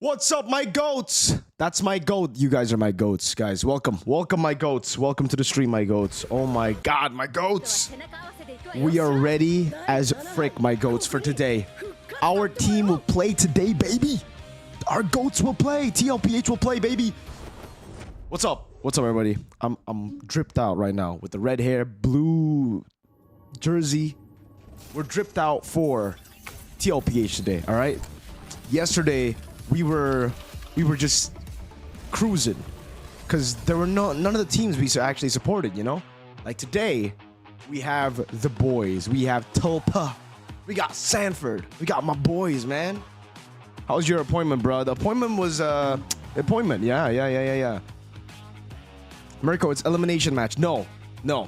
What's up, my goats? That's my goat. You guys are my goats, guys. Welcome. Welcome, my goats. Welcome to the stream, my goats. Oh my god, my goats. We are ready as frick, my goats, for today. Our team will play today, baby. Our goats will play. Tlph will play, baby. What's up? What's up, everybody? I'm dripped out right now with the red hair, blue jersey. We're dripped out for Tlph today, all right? Yesterday, we were just cruising because there were none of the teams we actually supported, you know? Like today, we have the boys. We have Tlph. We got Sanford. We got my boys, man. How was your appointment, bro? The appointment was appointment. Yeah. Mirko, it's elimination match. No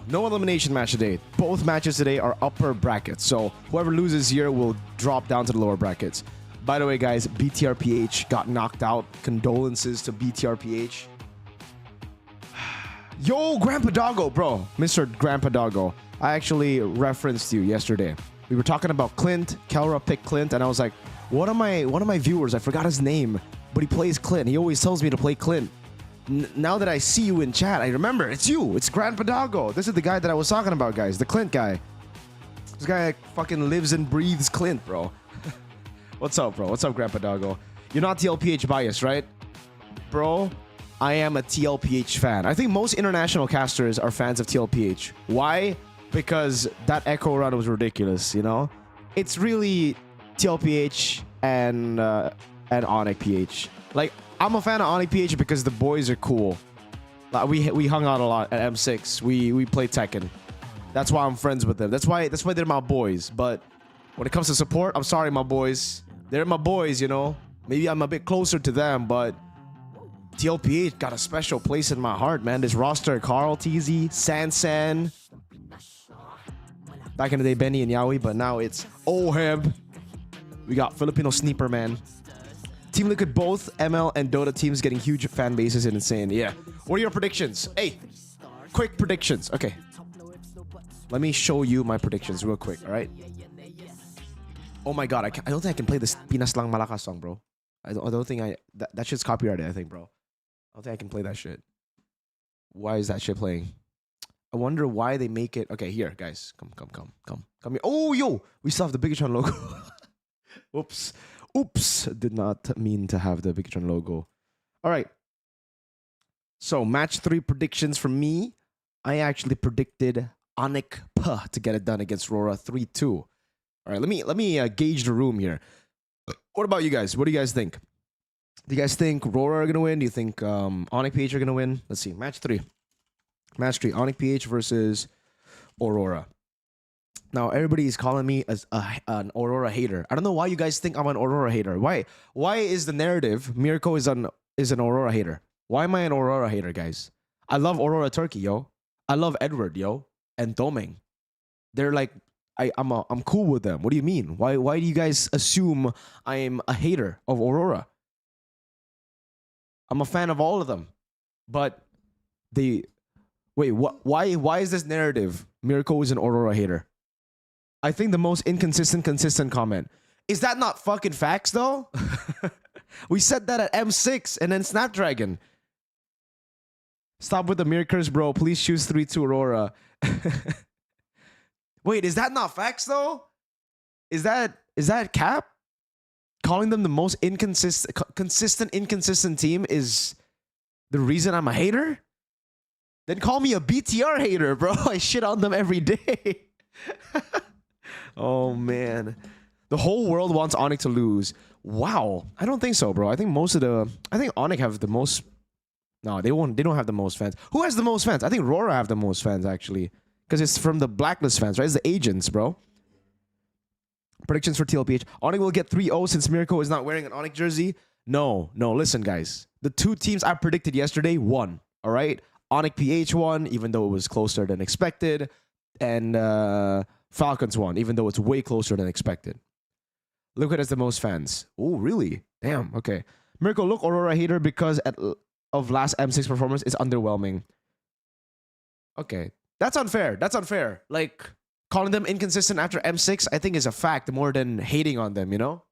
elimination match today. Both matches today are upper brackets. So whoever loses here will drop down to the lower brackets. By the way, guys, BTRPH got knocked out. Condolences to BTRPH. Yo, Grandpa Doggo, bro. Mr. Grandpa Doggo. I actually referenced you yesterday. We were talking about Clint. Kelra picked Clint, and I was like, one of my viewers, I forgot his name, but he plays Clint. He always tells me to play Clint. Now that I see you in chat, I remember. It's you. It's Grandpa Doggo. This is the guy that I was talking about, guys. The Clint guy. This guy fucking lives and breathes Clint, bro. What's up, bro? What's up, Grandpa Doggo? You're not Tlph biased, right? Bro, I am a Tlph fan. I think most international casters are fans of Tlph. Why? Because that echo run was ridiculous, you know? It's really Tlph and OnyxPH. Like, I'm a fan of OnyxPH because the boys are cool. Like, we hung out a lot at M6. We played Tekken. That's why I'm friends with them. That's why they're my boys. But when it comes to support, I'm sorry, my boys. They're my boys, you know. Maybe I'm a bit closer to them, but Tlph got a special place in my heart, man. This roster: Carl, TZ, San. Back in the day, Benny and Yaoi, but now it's Oheb. We got Filipino Sniper, man. Team Liquid, both ML and Dota teams getting huge fan bases and insane. Yeah. What are your predictions? Hey, quick predictions. Okay. Let me show you my predictions real quick, all right? Oh my god, I don't think I can play this Pinas Lang Malakas song, bro. I don't think that shit's copyrighted, I think, bro. I don't think I can play that shit. Why is that shit playing? I wonder why they make it. Okay, here, guys. Come here. Oh, yo! We still have the Bigatron logo. Oops. Did not mean to have the Bigatron logo. Alright. So, match 3 predictions from me. I actually predicted OnyxPH to get it done against Rora 3-2. All right, let me gauge the room here. What about you guys? What do you guys think? Do you guys think Rora are gonna win? Do you think OnyxPH are gonna win? Let's see. Match 3. OnyxPH versus Aurora. Now everybody is calling me as an Aurora hater. I don't know why you guys think I'm an Aurora hater. Why is the narrative Mirko is an Aurora hater? Why am I an Aurora hater, guys? I love Aurora Turkey, yo. I love Edward, yo, and Domeng. They're like, I'm cool with them. What do you mean? Why do you guys assume I'm a hater of Aurora? I'm a fan of all of them. But wait, why is this narrative Mirko is an Aurora hater? I think the most consistent comment. Is that not fucking facts though? We said that at M6 and then Snapdragon. Stop with the Mirko'S, bro. Please choose 3-2 Aurora. Wait, is that not facts though? Is that cap? Calling them the most inconsistent team is the reason I'm a hater? Then call me a BTR hater, bro. I shit on them every day. Oh man. The whole world wants Onyx to lose. Wow. I don't think so, bro. I think Onyx have the most. No, they don't have the most fans. Who has the most fans? I think Rora have the most fans actually. Because it's from the blacklist fans, right? It's the agents, bro. Predictions for Tlph. Onyx will get 3-0 since Mirko is not wearing an Onyx jersey. No. Listen, guys. The 2 teams I predicted yesterday won. All right? OnyxPH won, even though it was closer than expected. And Falcons won, even though it's way closer than expected. Liquid has the most fans. Oh, really? Damn. Okay. Mirko, look, Aurora hater because of last M6 performance is underwhelming. Okay. That's unfair. Like, calling them inconsistent after M6, I think is a fact more than hating on them, you know?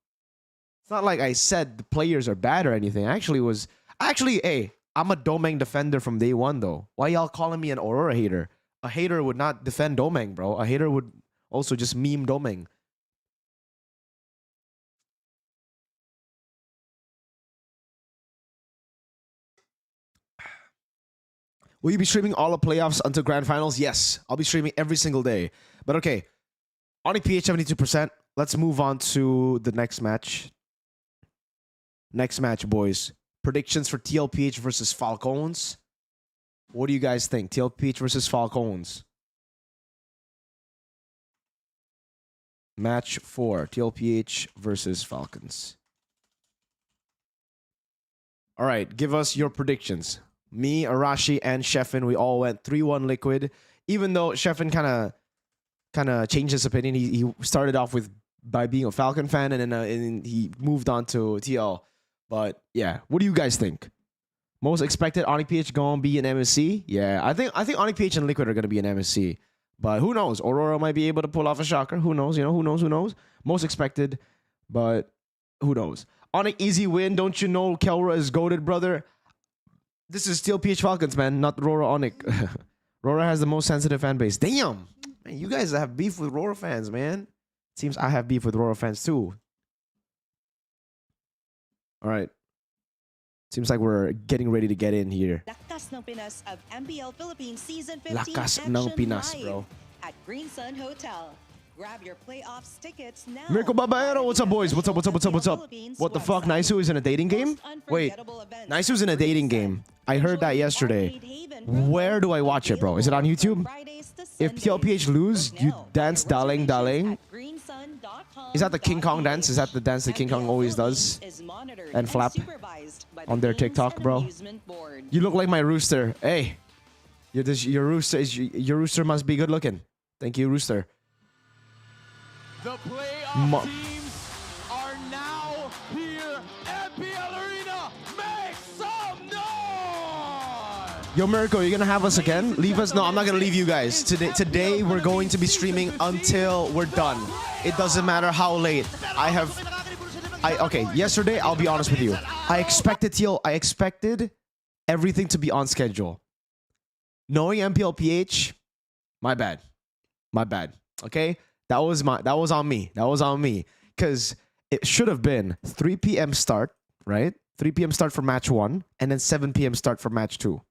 not like I said the players are bad or anything. Hey, I'm a Domeng defender from day one though. Why y'all calling me an Aurora hater? A hater would not defend Domeng, bro. A hater would also just meme Domeng. Will you be streaming all the playoffs until grand finals? Yes, I'll be streaming every single day. But okay, Tlph 72%. Let's move on to the next match. Next match, boys. Predictions for Tlph versus Falcons. What do you guys think? Tlph versus Falcons. Match 4. Tlph versus Falcons. All right, give us your predictions. Me, Arashi, and Sheffin, we all went 3-1 Liquid. Even though Sheffin kind of changed his opinion. He started off by being a Falcon fan, and then he moved on to TL. But yeah, what do you guys think? Most expected Tlph gonna be an MSC? Yeah, I think Tlph and Liquid are gonna be an MSC. But who knows? Aurora might be able to pull off a shocker. Who knows? You know, who knows? Most expected, but who knows? Onyx easy win. Don't you know Kelra is goated, brother? This is still PH Falcons, man, not Rora Onyx. Rora has the most sensitive fan base. Damn! Man, you guys have beef with Rora fans, man. Seems I have beef with Rora fans too. All right. Seems like we're getting ready to get in here. Lakas ng Pinas of MPL Philippines Season 15 Lakas action ng Pinas, live bro. at Green Sun Hotel. Grab your playoffs tickets now. Mirko Babaero, what's up, boys? What's up? What the fuck? Naisu is in a dating game? Wait, Naisu's in a dating game. I heard that yesterday. Where do I watch it, bro? Is it on YouTube? If Tlph lose, you dance daling daling. Is that the King Kong dance? Is that the dance that King Kong always does? And flap on their TikTok, bro. You look like my rooster. Hey, your rooster must be good looking. Thank you, rooster. The playoff teams are now here. MPL Arena, make some noise! Yo, Mirko, you're gonna have us again? Leave us? No, I'm not gonna leave you guys. Today we're going to be streaming until we're done. It doesn't matter how late. Okay, yesterday, I'll be honest with you. I expected everything to be on schedule. Knowing MPL PH, my bad. Okay? That was on me. Because it should have been 3 p.m. start, right? 3 p.m. start for match 1, and then 7 p.m. start for match 2.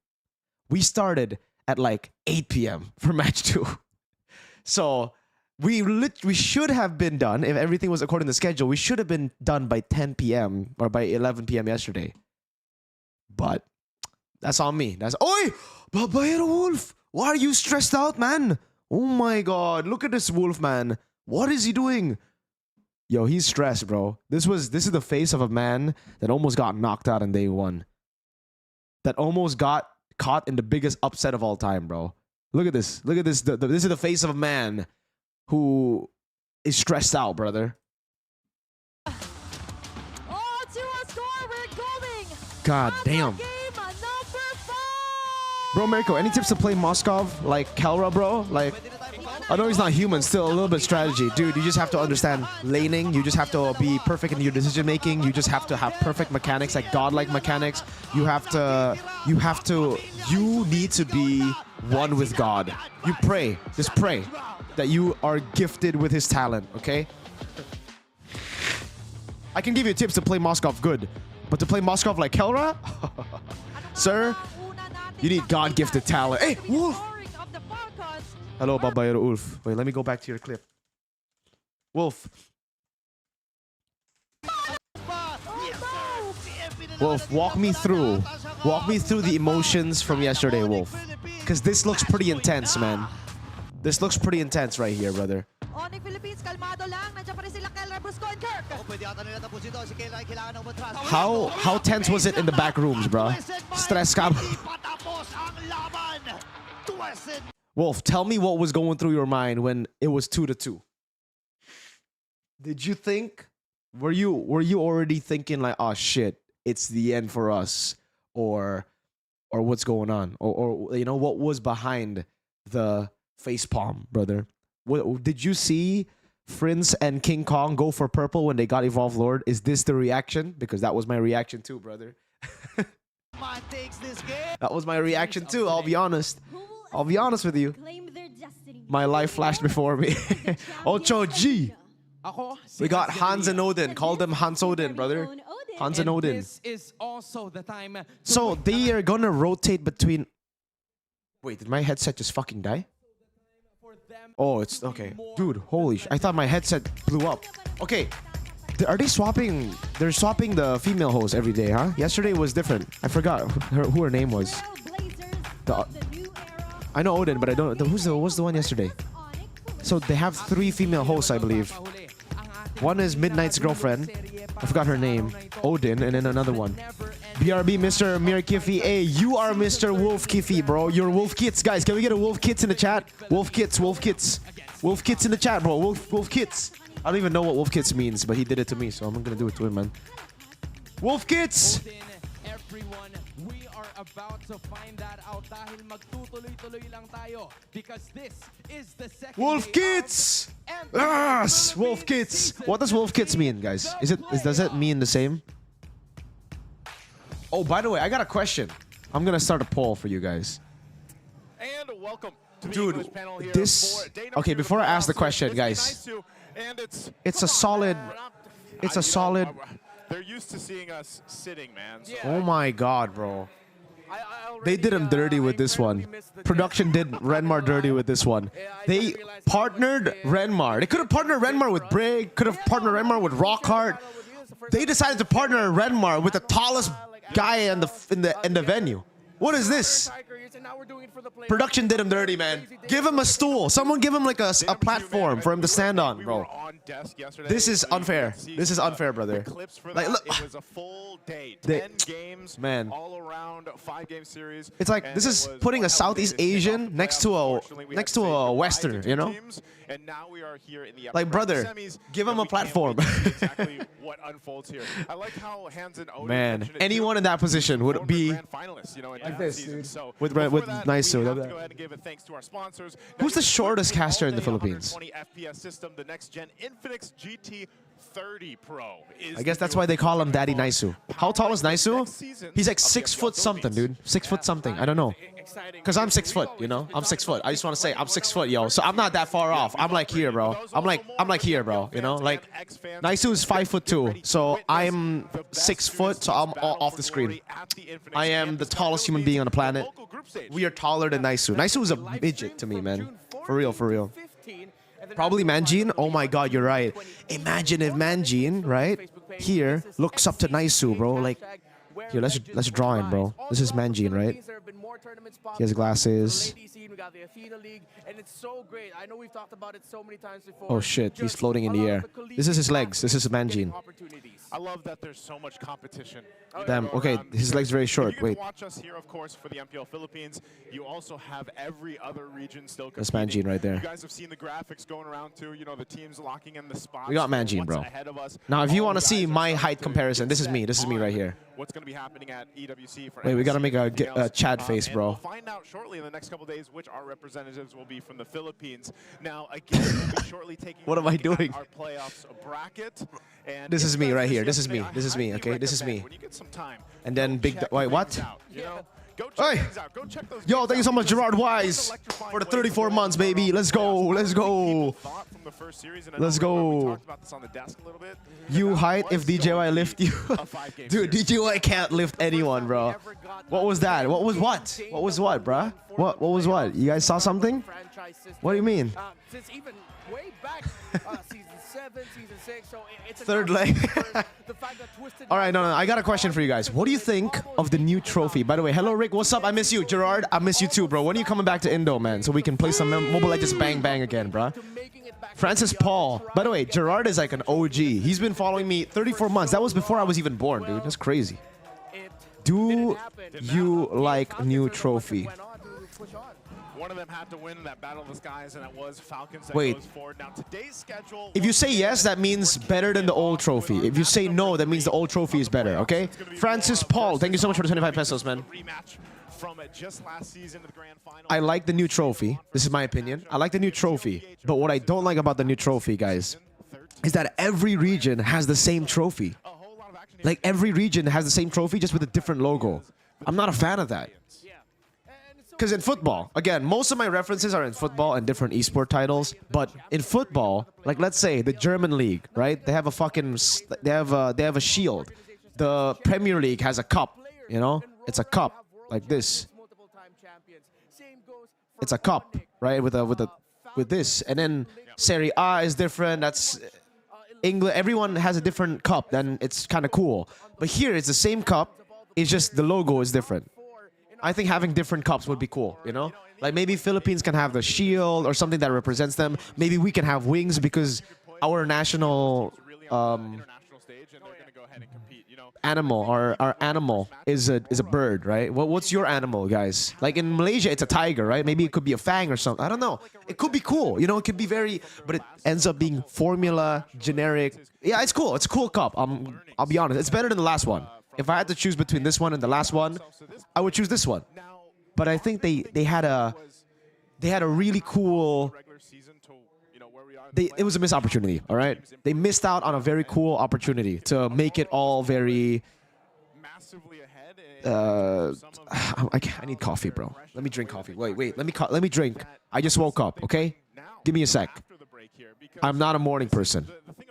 We started at like 8 p.m. for match 2. So we should have been done, if everything was according to schedule, we should have been done by 10 p.m. or by 11 p.m. yesterday. But that's on me. Oi! Babayero Wolf! Why are you stressed out, man? Oh my god, look at this wolf, man. What is he doing? Yo, he's stressed, bro. This is the face of a man that almost got knocked out on day 1. That almost got caught in the biggest upset of all time, bro. Look at this. This is the face of a man who is stressed out, brother. Oh, to a score, we're going. God damn. Bro, Mirko, any tips to play Moskov like Kelra, bro? Like, I know he's not human, still a little bit strategy. Dude, you just have to understand laning. You just have to be perfect in your decision making. You just have to have perfect mechanics, like godlike mechanics. You need to be one with God. You pray, just pray that you are gifted with his talent, okay? I can give you tips to play Moskov good, but to play Moskov like Kelra? Sir, you need God-gifted talent. Hey, Wolf! Hello, Babayero Wolf. Wait, let me go back to your clip. Wolf. Wolf, walk me through the emotions from yesterday, Wolf. Because this looks pretty intense, man. This looks pretty intense right here, brother. How tense was it in the back rooms, bro? Stress ka. Wolf, tell me what was going through your mind when it was 2-2. Did you think, were you already thinking like, oh shit, it's the end for us, or what's going on, or you know, what was behind the facepalm, brother? What did you see? Prince and King Kong go for purple when they got Evolve Lord. Is this the reaction? Because that was my reaction too, brother. That was my reaction too, I'll be honest. I'll be honest with you. My life flashed before me. Ocho G. We got Hans and Odin. Call them Hans Odin, brother. Hans and Odin. This is also the time So they are gonna rotate between... Wait, did my headset just fucking die? Oh, it's okay. Dude, holy sh... I thought my headset blew up. Okay. Are they swapping... They're swapping the female host every day, huh? Yesterday was different. I forgot who her name was. I know Odin, but I don't... Who's the one yesterday? So they have 3 female hosts, I believe. One is Midnight's girlfriend. I forgot her name. Odin, and then another one. BRB, Mr. Mirko'S. Hey, you are Mr. Wolf Kiffy, bro. You're Wolf Kits. Guys, can we get a Wolf Kits in the chat? Wolf Kits, Wolf Kits. Wolf Kits in the chat, bro. Wolf Kits. I don't even know what Wolf Kits means, but he did it to me, so I'm gonna do it to him, man. Wolf Kits! Everyone, we are about to find that out dahil magtutuloy-tuloy lang tayo because this is the second Wolf Kits! Yes! Wolf Kits! What does Wolf Kits mean, guys? Does it mean the same? Oh, by the way, I got a question. I'm gonna start a poll for you guys. And welcome to the Dude, English panel here this... for day Okay, number before I ask the two. question, This is guys. nice too, and It's a solid... It's a solid... They're used to seeing us sitting, man. So Oh my god, bro. They did him dirty with this one. Production did Renmar dirty with this one. They partnered Renmar. They could have partnered Renmar with Brig, could have partnered Renmar with Rockhart. They decided to partner Renmar with the tallest guy in the venue. What is this? Production did him dirty, man. Give him a stool. Someone give him like a platform for him to stand on, bro. This is unfair. This is unfair, brother. Like, look. It was a full day, They- 10 games, Man. all around, 5-game series. It's like and this it is was putting a one Southeast elevated Asian kickoff next playoffs. to a Unfortunately, we had next to to say a goodbye Westerner, to you 2 know? teams, and now we are here in the Like, upper brother, semis, give him and a we can't platform. wait to see exactly what unfolds here. I like how Hans and Odin Man, mentioned it anyone too. in that position would Former be grand finalists, you know, in like that this, season. dude. So With before nice that, suit. we have to Look go at that. ahead and give a thanks to our sponsors. Who's the Guys, shortest caster in the all-day Philippines? 120 FPS system, the next gen Infinix GT 30 Pro. I guess that's why they call him Daddy Naisu. How tall is Naisu? He's like 6 foot something, dude. 6 foot something. I don't know. Cause I'm 6 foot, you know. I'm 6 foot. I just want to say I'm 6 foot, yo. So I'm not that far off. I'm like here, bro. I'm like here, bro. You know, like Naisu is 5'2", so I'm 6 foot. So I'm all off the screen. I am the tallest human being on the planet. We are taller than Naisu. Naisu is a midget to me, man. For real, for real. Probably Manjin. Oh my god, you're right. Imagine if Manjin, right, here looks up to Naisu, bro. Like, here, let's draw him, bro. This is Manjin, right? He has glasses. Oh shit, he's floating in the air. This is his legs. This is Manjin. I love that there's so much competition. Damn, okay, his leg's very short. You Wait. can watch us here, of course, for the MPL Philippines. You also have every other region still That's competing. Manjin right there. You guys have seen the graphics going around too. You know, the teams locking in the spots. We got for Manjin, what's bro. ahead of us. Now, if you All want to see guys are my starting height to comparison, this is me. get This is me set right here. on what's going to be happening at EWC for Wait, we gotta MLC make and a everything a else. Chad face, And bro. We'll find out shortly in the next couple days which our representatives will be from the Philippines. Now, again, we'll be shortly taking What a am I look at doing? our playoffs bracket. And This is me right here. this This is me. yesterday, This is I me, highly okay? This is recommend me. when you get some time, And then go big. check Wait, things what? out, you know? Go check Hey! things out. Go check those Yo, games thank you out so much, because Gerard there's Wise, electrifying for the ways to 34 go months, around baby. the Let's go. playoffs. Let's People go. thought from the first series, and I Let's know we go. talked about this on the desk a little bit. You That height if was going DJY to lift be you. a 5-game Dude, series. DJY can't lift anyone, bro. What was that? What was what? What was what, bruh? What was what? You guys saw something? What do you mean? Since even way back, season 7, season 6, so it's Third leg. All right, no, I got a question for you guys. What do you think of the new trophy? By the way, hello, Rick. What's up? I miss you. Gerard, I miss you too, bro. When are you coming back to Indo, man? So we can play some Mobile Legends Bang Bang again, bro. Francis Paul. By the way, Gerard is like an OG. He's been following me 34 months. That was before I was even born, dude. That's crazy. Do you like new trophy? One of them had to win that Battle of the Skies, and it was Falcons that Wait. goes forward. Now, today's schedule... If you say yes, that means better than the old trophy. If you say no, that means the old trophy is better, okay? Francis Paul, thank you so much for the 25 pesos, man. Rematch from just last season to the grand final. I like the new trophy. This is my opinion. I like the new trophy. But what I don't like about the new trophy, guys, is that every region has the same trophy. Like every region has the same trophy just with a different logo. I'm not a fan of that. Because in football, again, most of my references are in football and different esport titles. But in football, like let's say the German league, right? They have a fucking, they have a shield. The Premier League has a cup, you know? It's a cup like this. It's a cup, right? With this, and then Serie A is different. That's England. Everyone has a different cup. Then it's kind of cool. But here it's the same cup. It's just the logo is different. I think having different cups would be cool, you know? Like maybe Philippines can have the shield or something that represents them. Maybe we can have wings because our national animal, our animal is a bird, right? What's your animal, guys? Like in Malaysia, it's a tiger, right? Maybe it could be a fang or something. I don't know. It could be cool, you know? It could be very, but it ends up being formula, generic. Yeah, it's cool. It's a cool cup. I'll be honest. It's better than the last one. If I had to choose between this one and the last one, I would choose this one. But I think they had a really cool. It was a missed opportunity. All right, they missed out on a very cool opportunity to make it all very. I need coffee, bro. Let me drink coffee. Wait. Let me drink. I just woke up. Okay, give me a sec. I'm not a morning person.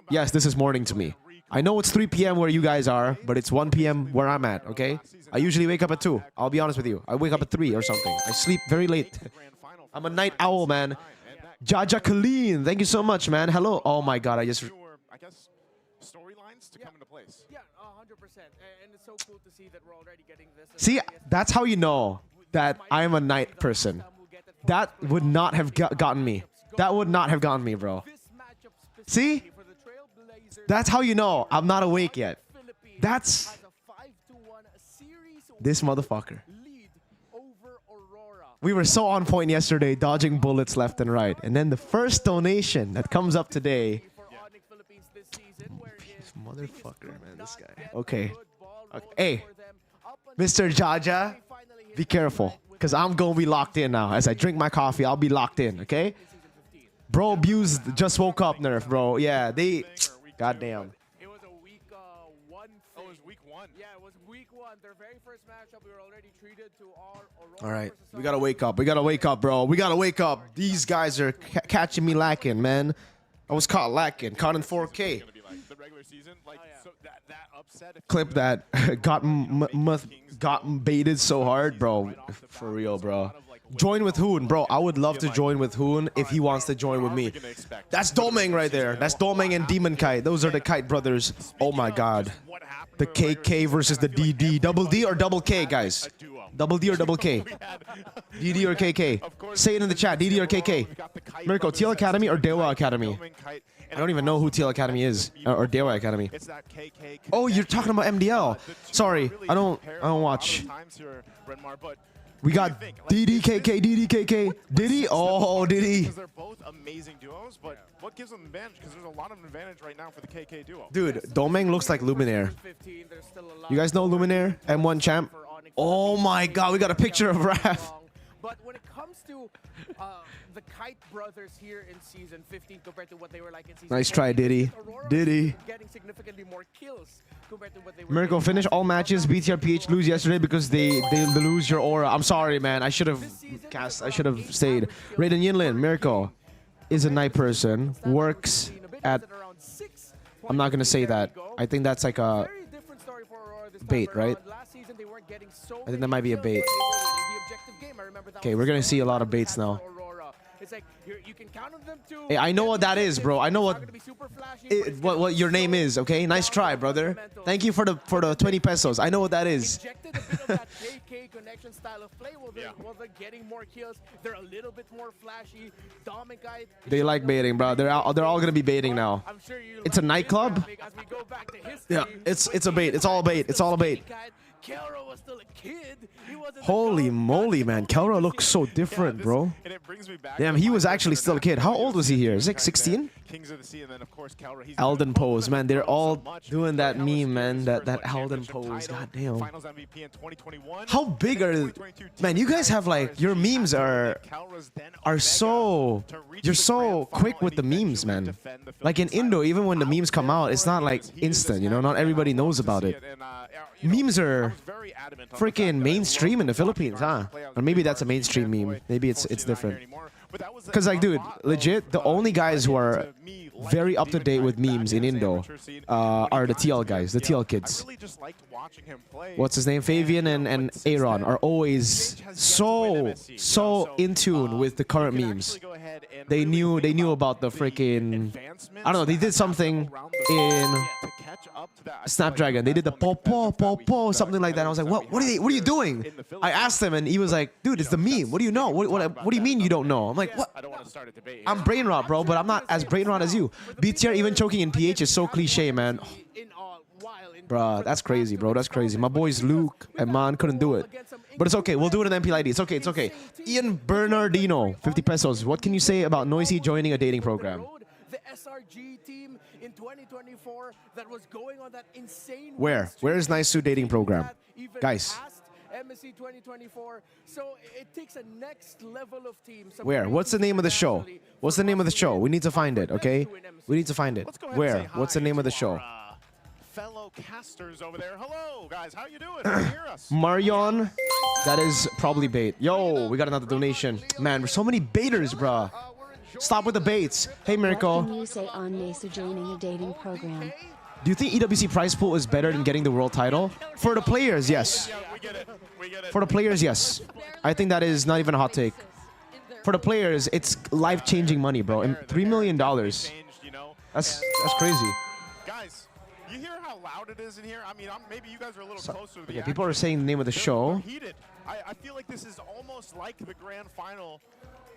Yes, this is morning to me. I know it's 3 p.m. where you guys are, but it's 1 p.m. where I'm at, okay? I usually wake up at 2. I'll be honest with you. I wake up at 3 or something. I sleep very late. I'm a night owl, man. Jaja Colleen, thank you so much, man. Hello. Oh my God, I guess storylines to come into place. Yeah, 100%. And it's so cool to see that we're already getting this. See, that's how you know that I'm a night person. That would not have gotten me. That would not have gotten me, bro. See? That's how you know I'm not awake yet. That's this motherfucker. We were so on point yesterday, dodging bullets left and right. And then the first donation that comes up today. This motherfucker, man, this guy. Okay. Hey, Mr. Jaja, be careful. Because I'm going to be locked in now. As I drink my coffee, I'll be locked in, okay? Bro, abused, just woke up, Nerf, bro. Yeah, they... Goddamn. It was a week 1 thing. Oh, it was week 1. Yeah, it was week 1. Their very first matchup, we were already treated to our Aurora. All right, we gotta wake up. We gotta wake up, bro. We gotta wake up. These guys are catching me lacking, man. I was caught lacking. Caught in 4K. The regular season, like, so that upset. Clip that got baited so hard, bro. For real, bro. Join with Hoon, bro. I would love to join with Hoon if he wants to join with me. That's Domeng right there. That's Domeng and Demon Kite. Those are the Kite brothers. Oh my God. The KK versus the DD. Double D or double K, guys? Double D or double K? DD or KK? Say it in the chat. DD or KK? Mirko, TL Academy or Dewa Academy? I don't even know who TL Academy is or Dewa Academy. Oh, you're talking about MDL. Sorry, I don't watch. We got DDKK, DDKK, Diddy. Oh, Diddy. They're both amazing duos, but what gives them advantage? Because there's a lot of advantage right now for the KK duo. Dude, Domeng looks like Luminaire. You guys know Luminaire? M1 champ? Oh my God, we got a picture of Raph. But when it comes to the Kite brothers here in season 15 compared to what they were like in season Nice try, Diddy. Diddy. Getting significantly more kills compared to what they were. Mirko, finish all matches. BTRPH lose yesterday because they lose your aura. I'm sorry, man. I should have cast. I should have stayed. Raiden Yinlin, Mirko is a night person. Works at. I'm not gonna say that. I think that's like a bait, right? I think that might be a bait. Okay, we're gonna see a lot of baits now. Hey, I know what that is, bro. I know what your name is. Okay, nice try, brother. Thank you for the 20 pesos. I know what that is. They like baiting, bro. They're all gonna be baiting now. It's a nightclub. Yeah, it's a bait. It's all a bait. It's all a bait. Kelra was still a kid. He wasn't the Holy GOAT. moly, man. Kelra looks so different, bro. And it brings me back Damn, to he was my actually still a kid. How old was he here? Is he like 16? Kings of the Sea, and then of course Kelra, he's Alden been pose, man. They're so all much. doing that Kelra's meme, man. first, That what, Alden championship pose. title, God damn. Finals MVP in 2021. How big are... 2022 Man, you guys team have like... stars. Your He memes had to are... make Kelra's then Are Omega so... to reach You're the so grand quick final with the and memes, eventually man. defend the Like in Philippines Indo, title. even when the I was memes come there out, for it's it not like because he did this instant, you know? Not match, and I everybody love knows to about see it. And, you know, Memes I are was very adamant on the fact that I freaking love mainstream in the watching Philippines, huh? Archie play. I was Or a maybe big that's a Archie mainstream fanboy. meme. Maybe it's Unfortunately, not different. here anymore. But that was Because like, a dude, lot legit, of, the only guys who are to me, like very up to Demon date Guy with back memes in his Indo amateur scene when he are the got TL into guys, the you know, TL kids. I really just liked watching him play. What's his name? Fabian and Aaron are always so in tune with the current memes. They knew about the freaking... I don't know, they did something in Snapdragon. They did the po, something like that. I was like, what are you doing? I asked him and he was like, dude, it's the meme. What do you know? What do you mean you don't know? I'm like, what? I don't want to start a debate. I'm brain rot, bro, but I'm not as brain rot as you. BTR even choking in PH is so cliche, man. Bruh, that's crazy, bro. That's crazy. My boys Luke and Man couldn't do it. But it's okay. We'll do it in MPLID. It's okay. It's okay. Ian Bernardino, 50 pesos. What can you say about Noisy joining a dating program? The SRG team in 2024 that was going on that insane Where? Where is Nice Suit dating program? Guys. MSC 2024. So it takes a next level of team. Where? What's the name of the show? What's the name of the show? We need to find it, okay? We need to find it. Let's go ahead and Where? say What's the hi name of the to show? our, fellow casters over there. Hello, guys. How you doing? Can you hear us? Marion, that is probably bait. Yo, we got another donation. Man, there's so many baiters, bruh. Stop with the baits. Hey, What can Mirko. you say on Mesa joining a dating program? Do you think EWC prize pool is better than getting the world title? For the players, yes. We get it. We get it. For the players, yes. I think that is not even a hot take. For the players, it's life-changing money, bro. And $3 million. Changed, you know? That's And, crazy. guys, you hear how loud it is in here? I mean, maybe you guys are a little closer to the Okay, people are action. saying the name of the They're show. heated. I feel like this is almost like the grand final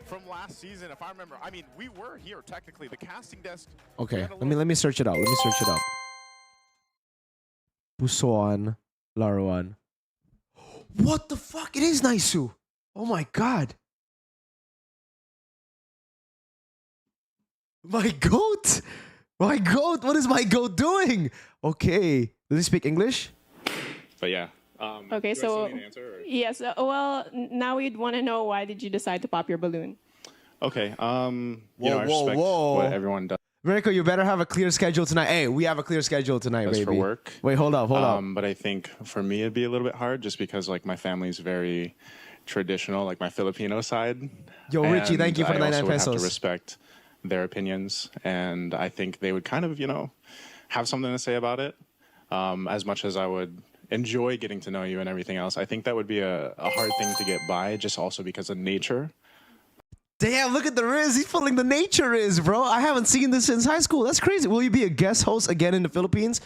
from last season, if I remember. I mean, we were here technically. The casting desk. Okay, let me search it out. Let me search it out. Busuan, Laruan. What the fuck? It is Naisu. Oh my god. My goat. My goat. What is my goat doing? Okay. Does he speak English? But yeah. Okay, do I so still need an answer, or- yes. Well, now we'd want to know, why did you decide to pop your balloon? Okay. You know, I whoa, respect whoa. what everyone does Mirko, you better have a clear schedule tonight. Hey, we have a clear schedule tonight, baby. for work. Wait, hold up, hold up. But I think for me it'd be a little bit hard, just because like my family's very traditional, like my Filipino side. Yo, Richie, thank you for the I 99 also would have pesos. to respect their opinions, and I think they would kind of, you know, have something to say about it. As much as I would enjoy getting to know you and everything else, I think that would be a hard thing to get by, just also because of nature. Damn, look at the Riz. He's pulling the nature Riz, bro. I haven't seen this since high school. That's crazy. Will you be a guest host again in the Philippines?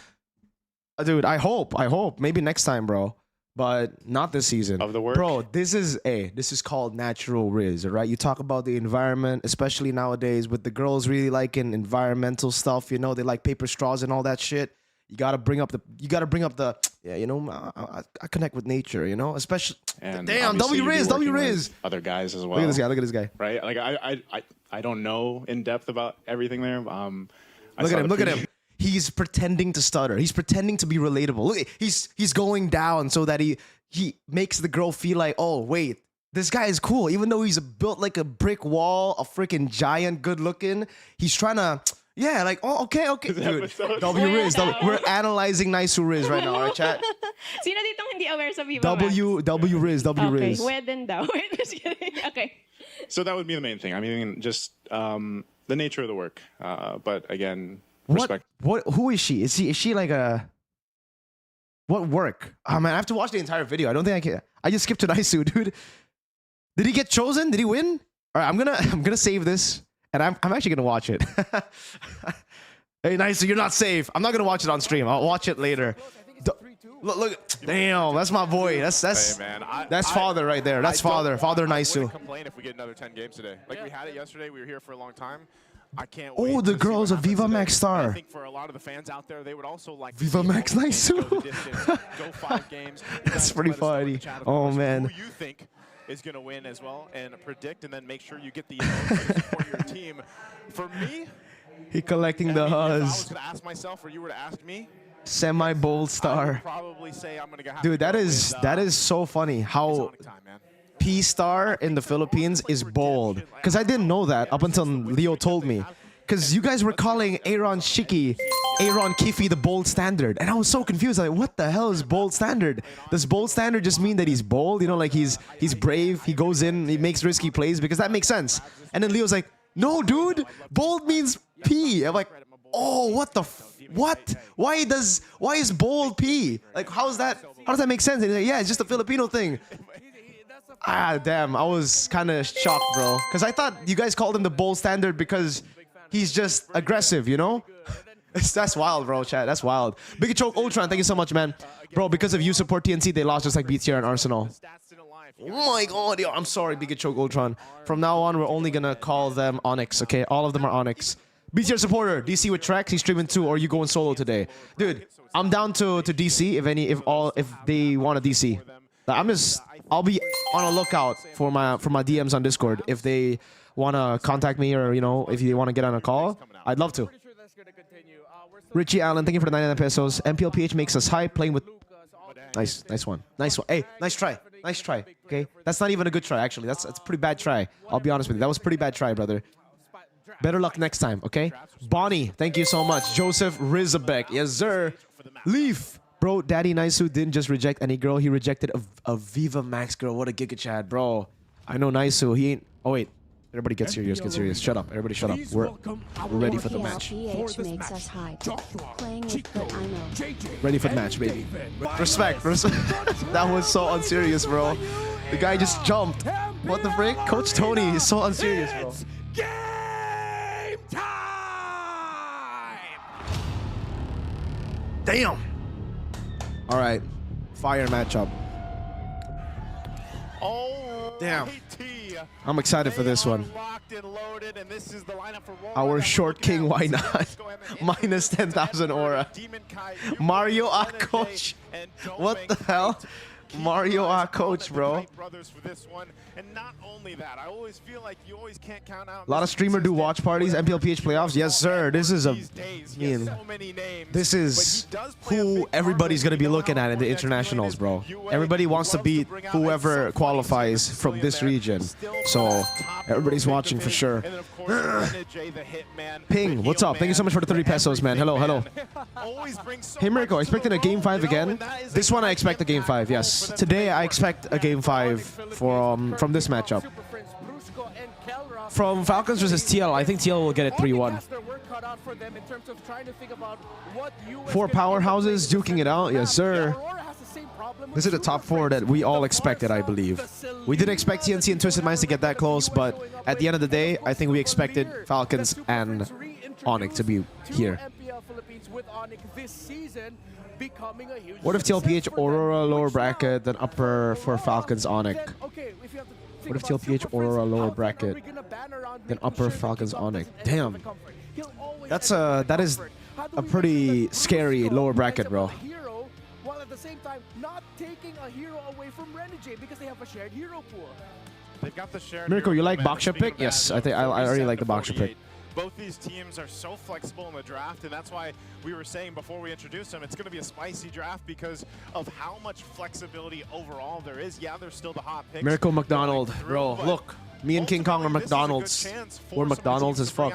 Dude, I hope. Maybe next time, bro. But not this season. Of the work? Bro, this is called natural Riz, all right? You talk about the environment, especially nowadays with the girls really liking environmental stuff, you know, they like paper straws and all that shit. You gotta bring up the yeah, you know, I connect with nature, you know, especially And damn, obviously you'd be W working Riz. with other guys as well. Look at this guy. Right? Like I don't know in depth about everything there. Look at him. He's pretending to stutter. He's pretending to be relatable. Look, he's going down so that he makes the girl feel like, oh wait, this guy is cool. Even though he's built like a brick wall, a freaking giant, good looking. He's trying to, yeah, like, oh, okay. Dude, W Riz. We're analyzing Nice Riz right now, all right, chat? Sino ditong hindi aware sa Viva Max? W Riz. Okay, Riz. Weden daw. Just kidding. Okay. So that would be the main thing. I mean, just the nature of the work. But again, What? respect. Who is she? Is she like a? What work? Oh man, I have to watch the entire video. I don't think I can. I just skipped to Naisu, dude. Did he get chosen? Did he win? All right, I'm gonna save this, and I'm actually gonna watch it. Hey, Naisu, you're not safe. I'm not gonna watch it on stream. I'll watch it later. Look, damn, that's my boy. That's Hey, man, that's father right there. That's father I wouldn't Naisu. complain if we get another 10 games today. Like we had it yesterday. We were here for a long time. I can't Oh, wait the to see girl's what a Viva happens Max today. star. I think for a lot of the fans out there, they would also like to Viva see Max both nice teams go too. the distance, go 5 games. You That's guys pretty let us know in the funny. chat, of Oh, course, man. who you think is going to win as well, and predict, and then make sure you get the emotes to support your team. For me, He collecting I the mean, if I was Huzz. going to ask myself, or you were to ask me, Semi-bold I would star. probably say I'm going to have Dude, to go that with, is so funny how Sonic time, man. P star in the Philippines is bold. Because I didn't know that up until Leo told me. Because you guys were calling Aaron Shiki, Aaron Kiffy the bold standard. And I was so confused. Like, what the hell is bold standard? Does bold standard just mean that he's bold? You know, like he's brave, he goes in, he makes risky plays? Because that makes sense. And then Leo's like, no, dude, bold means P. I'm like, oh, what the what? Why is bold P? Like, how does that make sense? And he's like, yeah, it's just a Filipino thing. Ah, damn, I was kind of shocked, bro. Because I thought you guys called him the bold standard because he's just aggressive, you know? That's wild, bro, chat. That's wild. Big Choke Ultron, thank you so much, man. Bro, because of you support TNC, they lost just like BTR and Arsenal. Oh my god, yo, I'm sorry, Big Choke Ultron. From now on, we're only gonna call them Onyx, okay? All of them are Onyx. BTR supporter, DC with Trex, he's streaming too, or are you going solo today? Dude, I'm down to DC if they want a DC. I'll be on a lookout for my DMs on Discord if they wanna contact me, or you know, if you wanna get on a call. I'd love to. Richie Allen, thank you for the 99 pesos. MPLPH makes us hype playing with. Nice one. Hey, nice try. Okay, that's not even a good try actually. That's a pretty bad try. I'll be honest with you. That was a pretty bad try, brother. Better luck next time, okay? Bonnie, thank you so much. Joseph Rizabek, yes sir. Leaf, bro, Daddy Naisu didn't just reject any girl. He rejected a Viva Max girl. What a Giga Chad, bro. I know Naisu. He ain't. Oh wait. Everybody get serious, Shut up. Everybody shut up. We're ready for the match. PH makes us hype. Playing it, but I know. Ready for the match, baby. Respect. That was so unserious, bro. The guy just jumped. What the frick? Coach Tony is so unserious, bro. Game time! Damn. All right. Fire matchup. Oh, damn. I'm excited for this one. Our short king, why not? Minus 10,000 aura. Mario Coach. What the hell? Mario Coach, bro. And not only that, I always feel like you always can't count out. A lot of streamer do watch parties, MPLPH playoffs. Yes, sir. This is this is who everybody's gonna be looking at in the internationals, bro. Everybody wants to beat whoever qualifies from this region, so everybody's watching for sure. Ping, what's up? Thank you so much for the 30 pesos, man. Hello. Hey, Mirko, expecting a game 5 again? This one I expect a game 5. Yes, today I expect a game 5 from this matchup. From Falcons versus TL, I think TL will get it 3-1. 4 powerhouses duking it out, yes sir. This is the top 4 that we all expected, I believe. We didn't expect TNC and Twisted Minds to get that close, but at the end of the day, I think we expected Falcons and Onyx to be here. What if TLPH Aurora lower bracket, then upper for Falcons Onyx? What if TLPH Aurora lower bracket, then upper Falcons Onyx? Damn. That is a pretty scary lower bracket, bro. While at the same time not taking a hero away from Renegade because they have a shared hero pool. They've got the shared Mirko, you like hero Boxer momentum, pick? Yes, I think I already like the Boxer pick. Both these teams are so flexible in the draft, and that's why we were saying before we introduced them, it's going to be a spicy draft because of how much flexibility overall there is. Yeah, there's still the hot picks. Mirko McDonald, bro, look. Me and King Kong are McDonald's. We're McDonald's as fuck.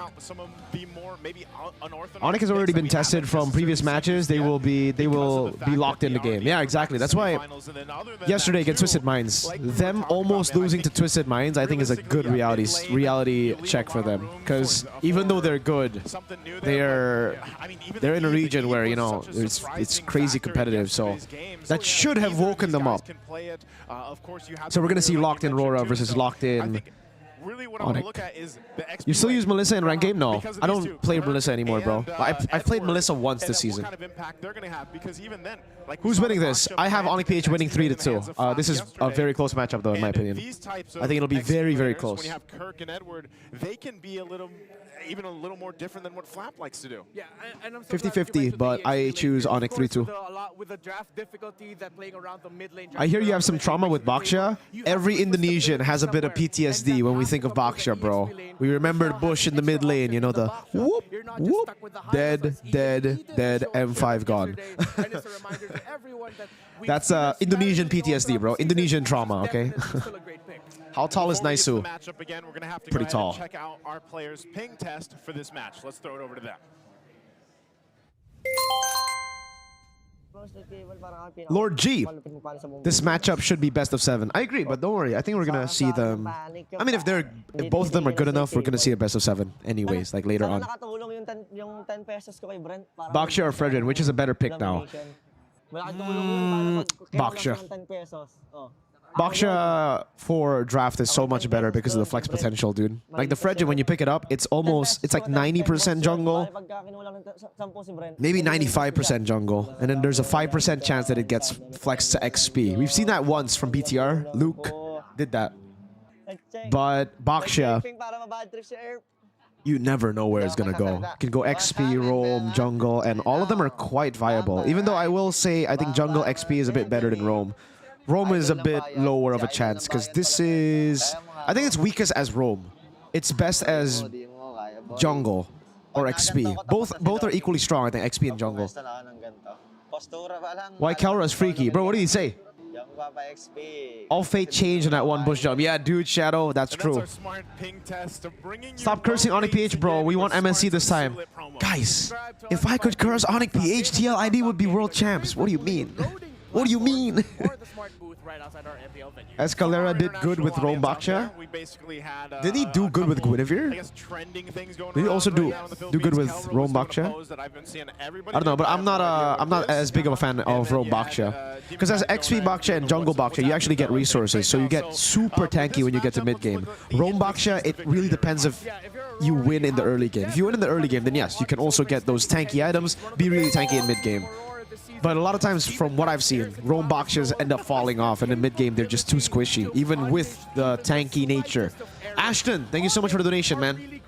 Onyx has already been tested from previous matches. They will be locked in the game. Yeah, exactly. That's why yesterday against Twisted Minds, them almost losing to Twisted Minds, I think is a good reality check for them. Because even though they're good, they're in a region where, you know, it's crazy competitive. So that should have woken them up. So we're gonna see locked in Rora versus locked in really what I want to look at is the XP. You still rate. use Melissa in ranked game? No, Because of I these don't two, play Connor Melissa anymore, bro. and, I've played Edward, Melissa once and this at season. What kind of impact they're going to have? Because even then, like we Who's saw winning the this? matchup I have with OnicPH winning XP in the 3-2. hands of This is a yesterday. very close matchup, though, in my And opinion. these types of I think it'll be XP very, very players, close. When you have Kirk and Edward, they can be even a little more different than what Flap likes to do. Yeah, and I'm so glad 50-50, you mentioned but the I EXP choose lane. Onyx Of course, 3-2. With the draft difficulty that playing around the mid lane. I hear you have some trauma with Baksha. Every Indonesian has a bit of PTSD when we think of Baksha, bro. We remembered Bush in the mid lane, you know, the whoop, whoop, dead, dead, dead, M5 gone. That's Indonesian PTSD, bro. Indonesian trauma, okay? How tall is Naisu? Pretty tall. Check out our players' ping test for this match. Let's throw it over to them. Lord G, this matchup should be best of 7. I agree, but don't worry. I think we're gonna see them. I mean, if both of them are good enough, we're gonna see a best of 7 anyways, like later on. Baksha or Fredrin, which is a better pick now? Baksha. Baksha for draft is so much better because of the flex potential, dude. Like the Fredrin, when you pick it up, it's like 90% jungle, maybe 95% jungle, and then there's a 5% chance that it gets flexed to XP. We've seen that once from BTR. Luke did that. But Baksha, you never know where it's gonna go. It can go XP, roam, jungle, and all of them are quite viable. Even though I will say I think jungle XP is a bit better than roam. Roam is a bit lower of a chance because this is... I think it's weakest as roam. It's best as jungle or XP. Both are equally strong, I think, XP and jungle. Why Kelra is freaky? Bro, what did he say? All fate changed in that one bush jump. Yeah, dude, Shadow, that's true. Stop cursing OnicPH, bro. We want MNC this time. Guys, if I could curse OnicPH, TLID would be world champs. What do you mean? What do you mean? Escalera did good with Roam Baksha. Did he do good with Guinevere? Did he also do good with Roam Baksha? I don't know, but I'm not as big of a fan of Roam Baksha. Because as XP Baksha and Jungle Baksha, you actually get resources, so you get super tanky when you get to mid game. Roam Baksha, it really depends if you win in the early game. If you win in the early game, then yes, you can also get those tanky items, be really tanky in mid game. But a lot of times, from what I've seen, Roam Bakshas end up falling off, and in mid-game, they're just too squishy, even with the tanky nature. Ashton, thank you so much for the donation, man.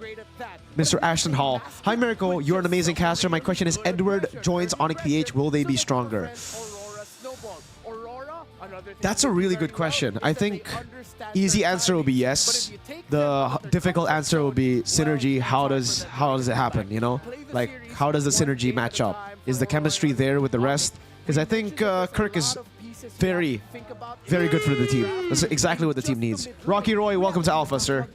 Mr. Ashton Hall. Hi, Mirko. You're an amazing caster. My question is, Edward joins OnicPH. Will they be stronger? That's a really good question. I think easy answer will be yes. The difficult answer will be synergy. How does it happen, you know? Like, how does the synergy match up? Is the chemistry there with the rest? Because I think Kirk is very, very good for the team. That's exactly what the team needs. Rocky Roy, welcome to Alpha, sir.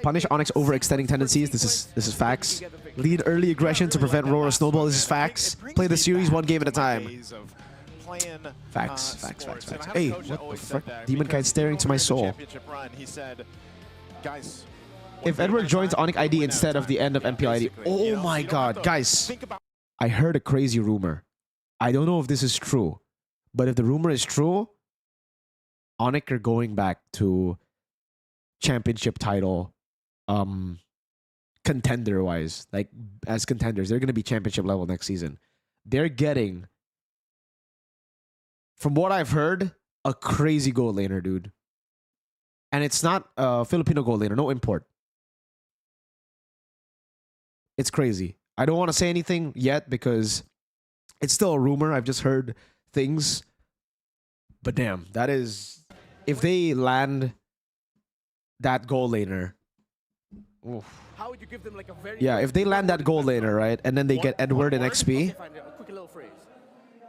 Punish Onyx overextending tendencies. This is facts. Lead early aggression to prevent Roar Snowball. This is facts. Play the series one game at a time. Facts. Hey, what the fuck? Demon Kite staring to my soul. If Edward joins Onyx ID instead of the end of MPL ID, oh my god, guys. I heard a crazy rumor. I don't know if this is true, but if the rumor is true, Onyx are going back to championship title contender-wise. Like, as contenders, they're going to be championship level next season. They're getting, from what I've heard, a crazy gold laner, dude. And it's not a Filipino gold laner, no import. It's crazy. I don't want to say anything yet because it's still a rumor. I've just heard things. But damn, that is... If they land that gold laner... Oof. How would you give them like a very... Yeah, if they land that gold later, right, and then they get Edward and XP,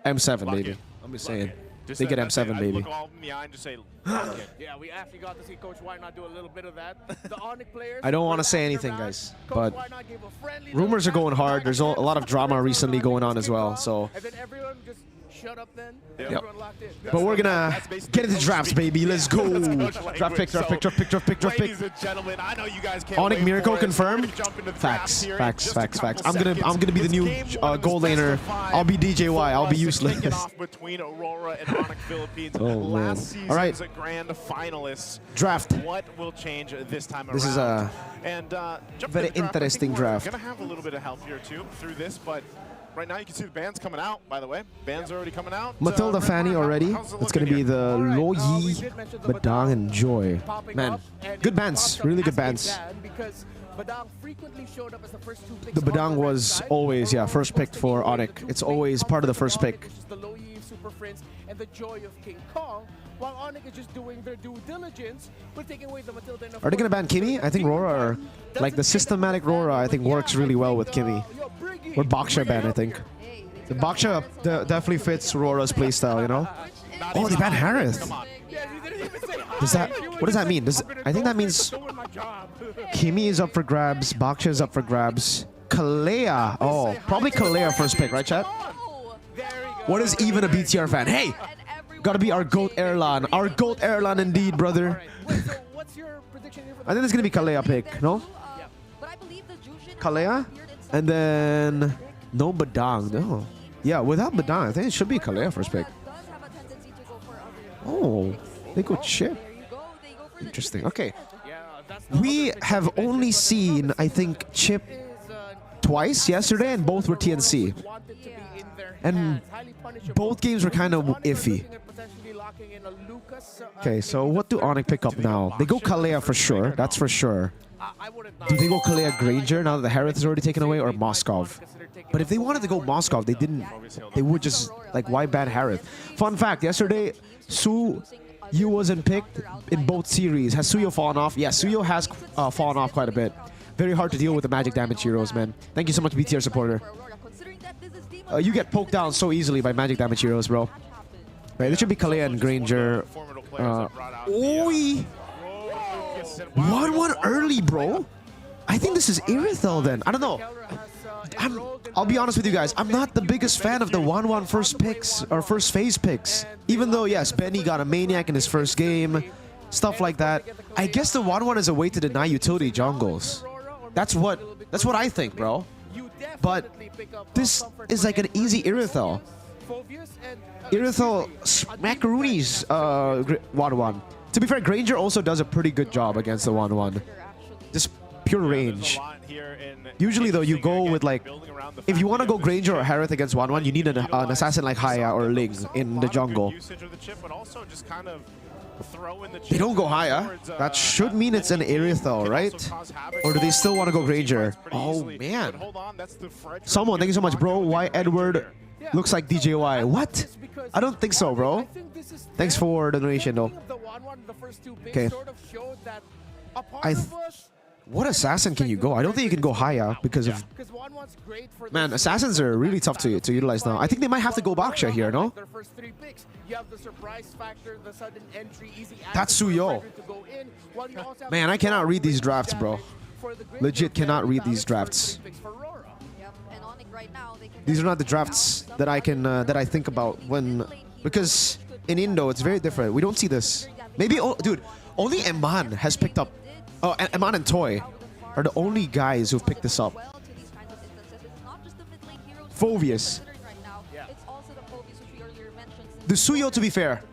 M7, baby. I'm just saying. They get M7, baby. Look all in the eye and just say, yeah, we actually got to see Coach Wynot do a little bit of that. The Onyx players... I don't want to say anything, guys, but rumors are going hard. There's a lot of drama recently going on as well, so... shut up then. Yep. Everyone locked in. But we're gonna get into drafts, baby. Let's go. Draft pick. Ladies and gentlemen, I know you guys can't Onyx wait Miracle for it. confirmed. We're gonna jump into the Facts, draft here in facts, just facts, a couple facts. I'm gonna seconds. be the new It's game one of gold this best laner. of five I'll be DJY. for I'll be us to useless. kick it off between Aurora and Onyx Philippines. Oh, man. Last season's All right. grand finalists. Draft. What will change this time around? This is a and jump very into the draft, I think interesting draft. We're gonna have a little bit of help here too through this, but right now you can see the bands coming out. By the way, bands are already coming out. Matilda Red Fanny Bar, already. how's it It's gonna looking be here? the Loyi, Badang, and Joy. Man, good bands. Really good bands. The Badang was always, yeah, first pick for Onyx. It's always part of the first pick. The Loyi, Super Friends, and the Joy of King Kong, while Onyx is just doing their due diligence with taking away the Matilda. Are they gonna ban Kimmy? I think Rora, or like the systematic Rora, I think works really well with Kimmy. Or Baksha ban, I think. The Baksha definitely fits Rora's playstyle, you know? Oh, they banned Harith. Does that? What does that mean? I think that means Kimmy is up for grabs, Baksha is up for grabs. Kalea. Oh, probably Kalea first pick, right, chat? What is even a BTR fan? Hey! Gotta be our GOAT Erlan. Our GOAT Erlan indeed, brother. I think it's gonna be Kalea pick, no? Kalea? And then no Badang, no. Yeah, without Badang, I think it should be Kalea first pick. Oh, they go chip. Interesting. Okay. We have only seen, I think, chip twice yesterday, and both were TNC. And both games were kind of iffy. Okay, so what do Onyx pick up now? They go Kalea for sure. That's for sure. Do they go Kalea Granger now that the Harith is already taken away, or Moskov? But if they wanted to go Moskov, they didn't. They would just, like, why ban Harith? Fun fact, yesterday, Suyo wasn't picked in both series. Has Suyo fallen off? Yeah, Suyo has fallen off quite a bit. Very hard to deal with the magic damage heroes, man. Thank you so much, BTR supporter. You get poked down so easily by magic damage heroes, bro. Right, this should be Kalea and Granger. Oi! 1-1 early, bro. I think this is Irithel then. I don't know. I'll be honest with you guys. I'm not the biggest fan of the 1-1 first picks or first phase picks. Even though, yes, Benny got a Maniac in his first game. Stuff like that. I guess the 1-1 is a way to deny utility jungles. That's what I think, bro. But this is like an easy Irithel. Irithel smackaroonies 1-1. To be fair, Granger also does a pretty good job against the 1-1. Just pure range. Usually, though, you go with, like, if you want to go Granger or Harith against 1-1, you need an assassin like Haya or Ling in the jungle. They don't go Haya. That should mean it's an Irithel, right? Or do they still want to go Granger? Oh, man. Someone, thank you so much, bro. Why Edward looks like DJY? What? I don't think so, bro. Thanks for the donation, though. Okay. What assassin can you go? I don't think you can go Haya because of... Man, assassins are really tough to utilize now. I think they might have to go Baksha here, no? That's Suyo. Man, I cannot read these drafts, bro. Legit cannot read these drafts. These are not the drafts that I can that I think about when, because in Indo it's very different. We don't see this. Maybe, dude, only Eman has picked up. Oh, Eman and Toy are the only guys who've picked this up. Phovius. The Suyo, to be fair,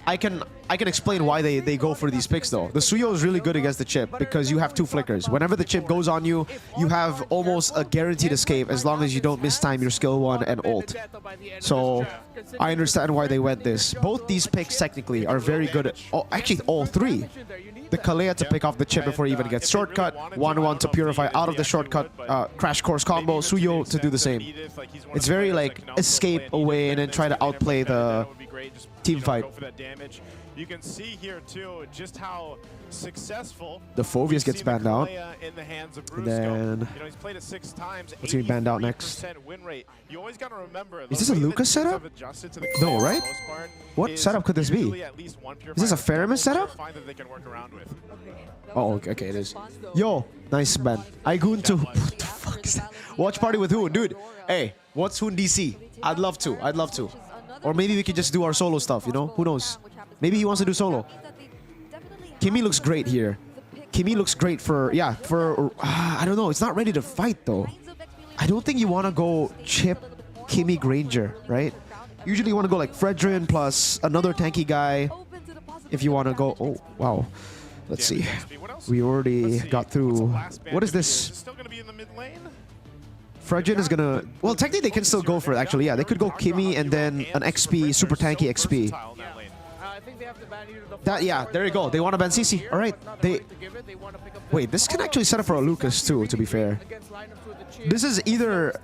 I can explain why they go for these picks though. The Suyo is really good against the chip because you have two flickers. Whenever the chip goes on you, you have almost a guaranteed escape as long as you don't mistime your skill 1 and ult. So I understand why they went this. Both these picks technically are very good. Actually, all three. The Kalea to pick off the chip before he even gets shortcut. 1-1 to purify out of the shortcut crash course combo. Suyo to do the same. It's very like escape away and then try to outplay the team fight. You can see here too just how successful the Phovius gets banned out. And then he's played it 6 times. What's he banned out next? You always got to remember, is this a Lucas setup? No, right? What setup could this be? Is this a Faramis setup? Oh, okay, it is. Yo, nice ban. Igoon to what the fuck is that? Watch party with Hoon, dude. Hey, what's Hoon DC? I'd love to. Or maybe we could just do our solo stuff, you know? Who knows? Maybe he wants to do solo. Kimmy looks great here. Kimmy looks great for, yeah, for, I don't know. It's not ready to fight, though. I don't think you want to go Chip, Kimmy, Granger, right? Usually you want to go like Fredrin plus another tanky guy. If you want to go, oh, wow. Let's see. We already got through. What is this? Fredrin is gonna. Well, technically they can still go for it. Actually, yeah, they could go Kimmy and then an XP, super tanky XP. That, yeah, there you go. They want to ban CC. All right. They. Wait, this can actually set up for a Lucas too. To be fair, this is either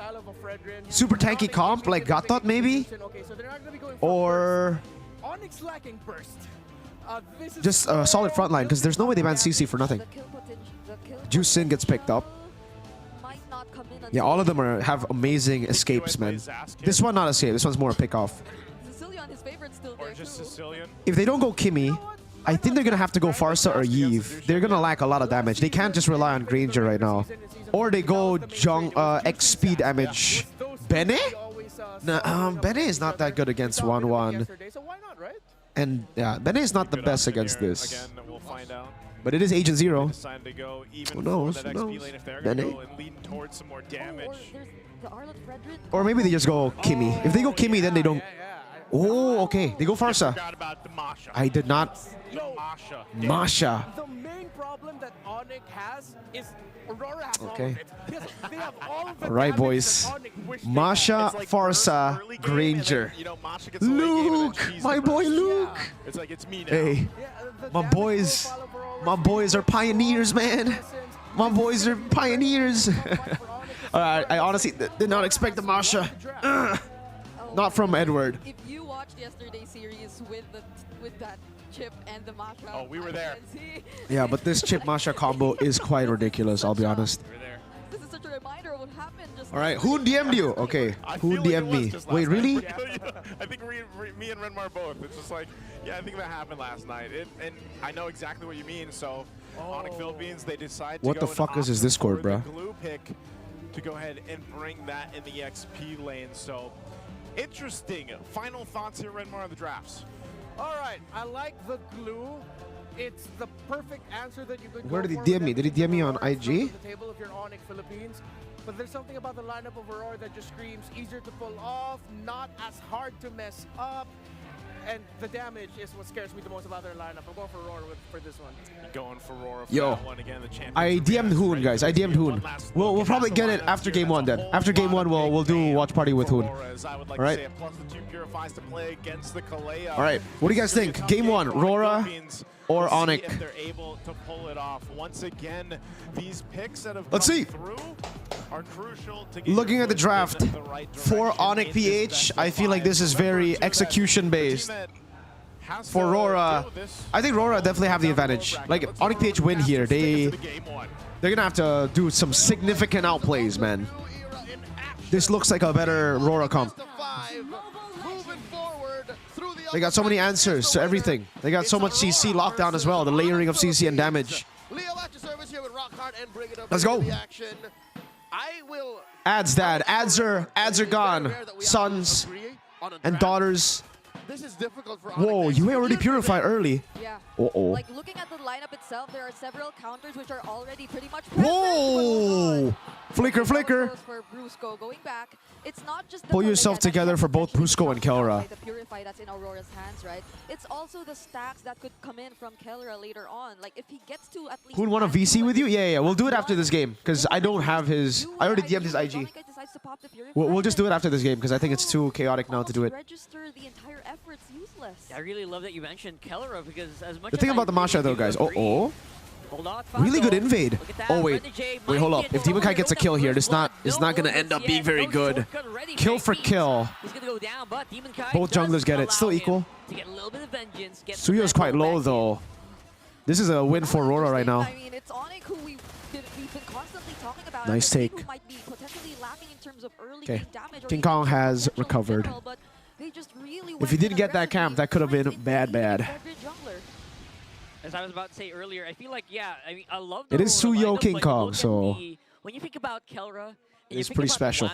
super tanky comp like Gatot maybe, or just a solid frontline because there's no way they ban CC for nothing. Juice Sin gets picked up. Yeah, all of them have amazing escapes, man. This one not escape. This one's more a pick off. If they don't go Kimmy, I think they're gonna have to go Farsa or Yves. They're gonna lack a lot of damage. They can't just rely on Granger right now. Or they go X speed damage. Bene? Nah, Bene is not that good against 1-1. And yeah, Bene is not the best against this. But it is Agent Zero. Who knows? Who knows? Bene. Or maybe they just go Kimmy. If they go Kimmy, then they don't. Oh, okay. They go Farsa. I did not. Masha. The main problem that Onyx has is Aurora has okay. They have all the right, boys. Masha, Farsa, Granger. Luke! My boy Luke! Hey, my boys are pioneers, man. My boys are pioneers. I honestly did not expect the Masha. Not from Edward. If you watched yesterday's series with that Chip and the Masha, oh, we were there. Yeah, but this Chip Masha combo is quite ridiculous, I'll be honest. This is such a reminder of what happened just. All right, who DM'd you? Okay, who DM'd me? Wait, really? I think me and Renmar both. It's just like, yeah, I think that happened last night. And I know exactly what you mean. So, Onyx Philippines, they decide to what the fuck is his Discord, bro? Glue pick to go ahead and bring that in the XP lane. So, interesting. Final thoughts here, Renmar, on the drafts. All right, I like the glue. It's the perfect answer that you could. Where did he DM me? Did he DM me on IG? The table if you're Onyx Philippines, but there's something about the lineup of Aurora that just screams easier to pull off, not as hard to mess up, and the damage is what scares me the most about their lineup. I'm going for Aurora for this one. Going for Aurora for Yo, that one again. The I DM'd Hoon, guys. I DM'd Hoon. We'll probably get it after game one then. After game one, we'll do watch party with Hoon. All right. All right. What do you guys think? Game one, Aurora or Onyx? They're able to pull it off once again. These picks that have Let's see. through are crucial to Looking at the draft for Onyx PH, I feel like this is very execution based. For Aurora, I think Aurora definitely have the advantage. Like Onyx PH win here, they're gonna have to do some significant outplays, man. This looks like a better Aurora comp. They got so many answers to everything. They got so much CC lockdown as well. The layering of CC and damage. Let's go. Ads, dad. Ads are gone. Sons and daughters. This is difficult for Whoa, you already purified early. Yeah. Uh-oh. Like looking at the lineup itself, there are several counters which are already pretty much Whoa! Flicker, flicker. For Brusco going back. It's not just Pull yourself together for both Brusco and Kelra. The purify that's in Aurora's hands, right? It's also the stacks that could come in from Kelra later on. Like if he gets to at least. Who'd want a VC with you? Yeah. We'll do it after this game because I don't have his. I already DM'd his IG. We'll just do it after this game because I think it's too chaotic now to do it. Register the entire effort's useless. I really love that you mentioned Kelra because as much the thing about the Masha though, guys. Really good invade. Oh wait, hold up. If Demon Kai gets a kill here, it's not gonna end up being very good. Kill for kill. Both junglers get it. Still equal. Suyo's quite low though. This is a win for Aurora right now. I mean, it's Onyx who we've been constantly talking about. Nice take. Okay, King Kong has recovered. If he didn't get that camp, that could have been bad. As I was about to say earlier, I feel like, yeah, I mean, I love it is Suyo King Kong, so when you think about Kelra, it's pretty special.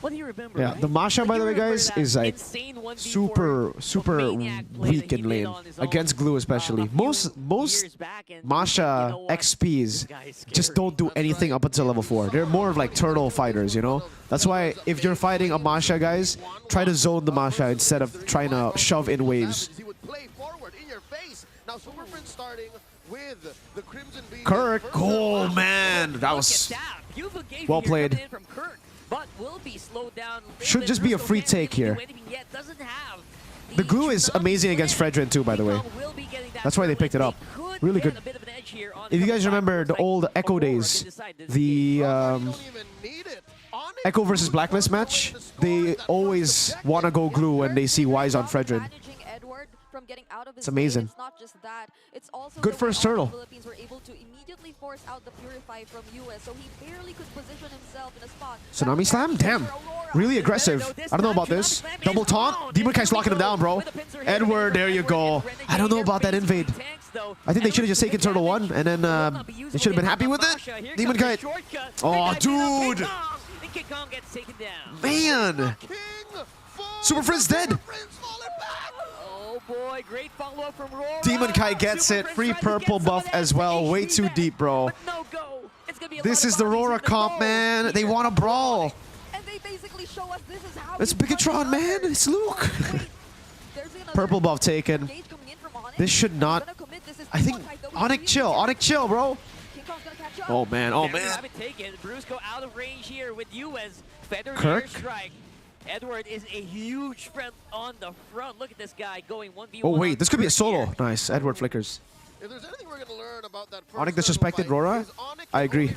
What do you remember? Yeah, right? the Masha, by Like, the way, you remember guys, that is like insane 1v4 super maniac play weak that in he did lane on his own, against Glue, especially. a few Most years back, and Masha you know what? XPs This guy is just scary. don't do anything up until level 4. They're more of like turtle fighters, you know? That's why if you're fighting a Masha, guys, try to zone the Masha instead of trying to shove in waves. He would play forward in your face. Now Super Prince starting with the Crimson Beam. Kirk, oh man, that was well played. From Kirk, but will be slowed down. Should just be a free take here. The Glue is amazing against Fredrin too, by the way. That's why they picked it up. Really good. If you guys remember the old Echo days, the Echo versus Blacklist match, they always want to go Glue when they see Wise on Fredrin. It's amazing. It's not just that. It's also Good the first way turtle. the Philippines were able to immediately force out the Purify from US, so he barely could position himself in a spot. Tsunami Slam? Damn. Really aggressive. I don't know about this. Double taunt. Demon Kai's locking him down, bro. Edward, there you go. I don't know about that invade. I think they should have just taken Turtle 1 and then they should have been happy with it. Demon Kai. Oh, dude. Man. Super Friend's dead. Oh boy, great follow-up from Roar. Demon Kai gets it. Free purple buff as well. Way too deep, bro. This is the Rora comp, man. They want to brawl. And they basically show us this is how It's Bigatron, man. It's Luke. Purple buff taken. This should not. I think Onyx chill. Onyx chill, bro. Oh man. Oh man. Brusco out of range here with you as Feather Kirk? Airstrike. Edward is a huge threat on the front. Look at this guy going 1v1. Oh wait, this could be a solo. Nice. Edward flickers. If there's anything we're gonna learn about that Onyx disrespected Rora. I agree.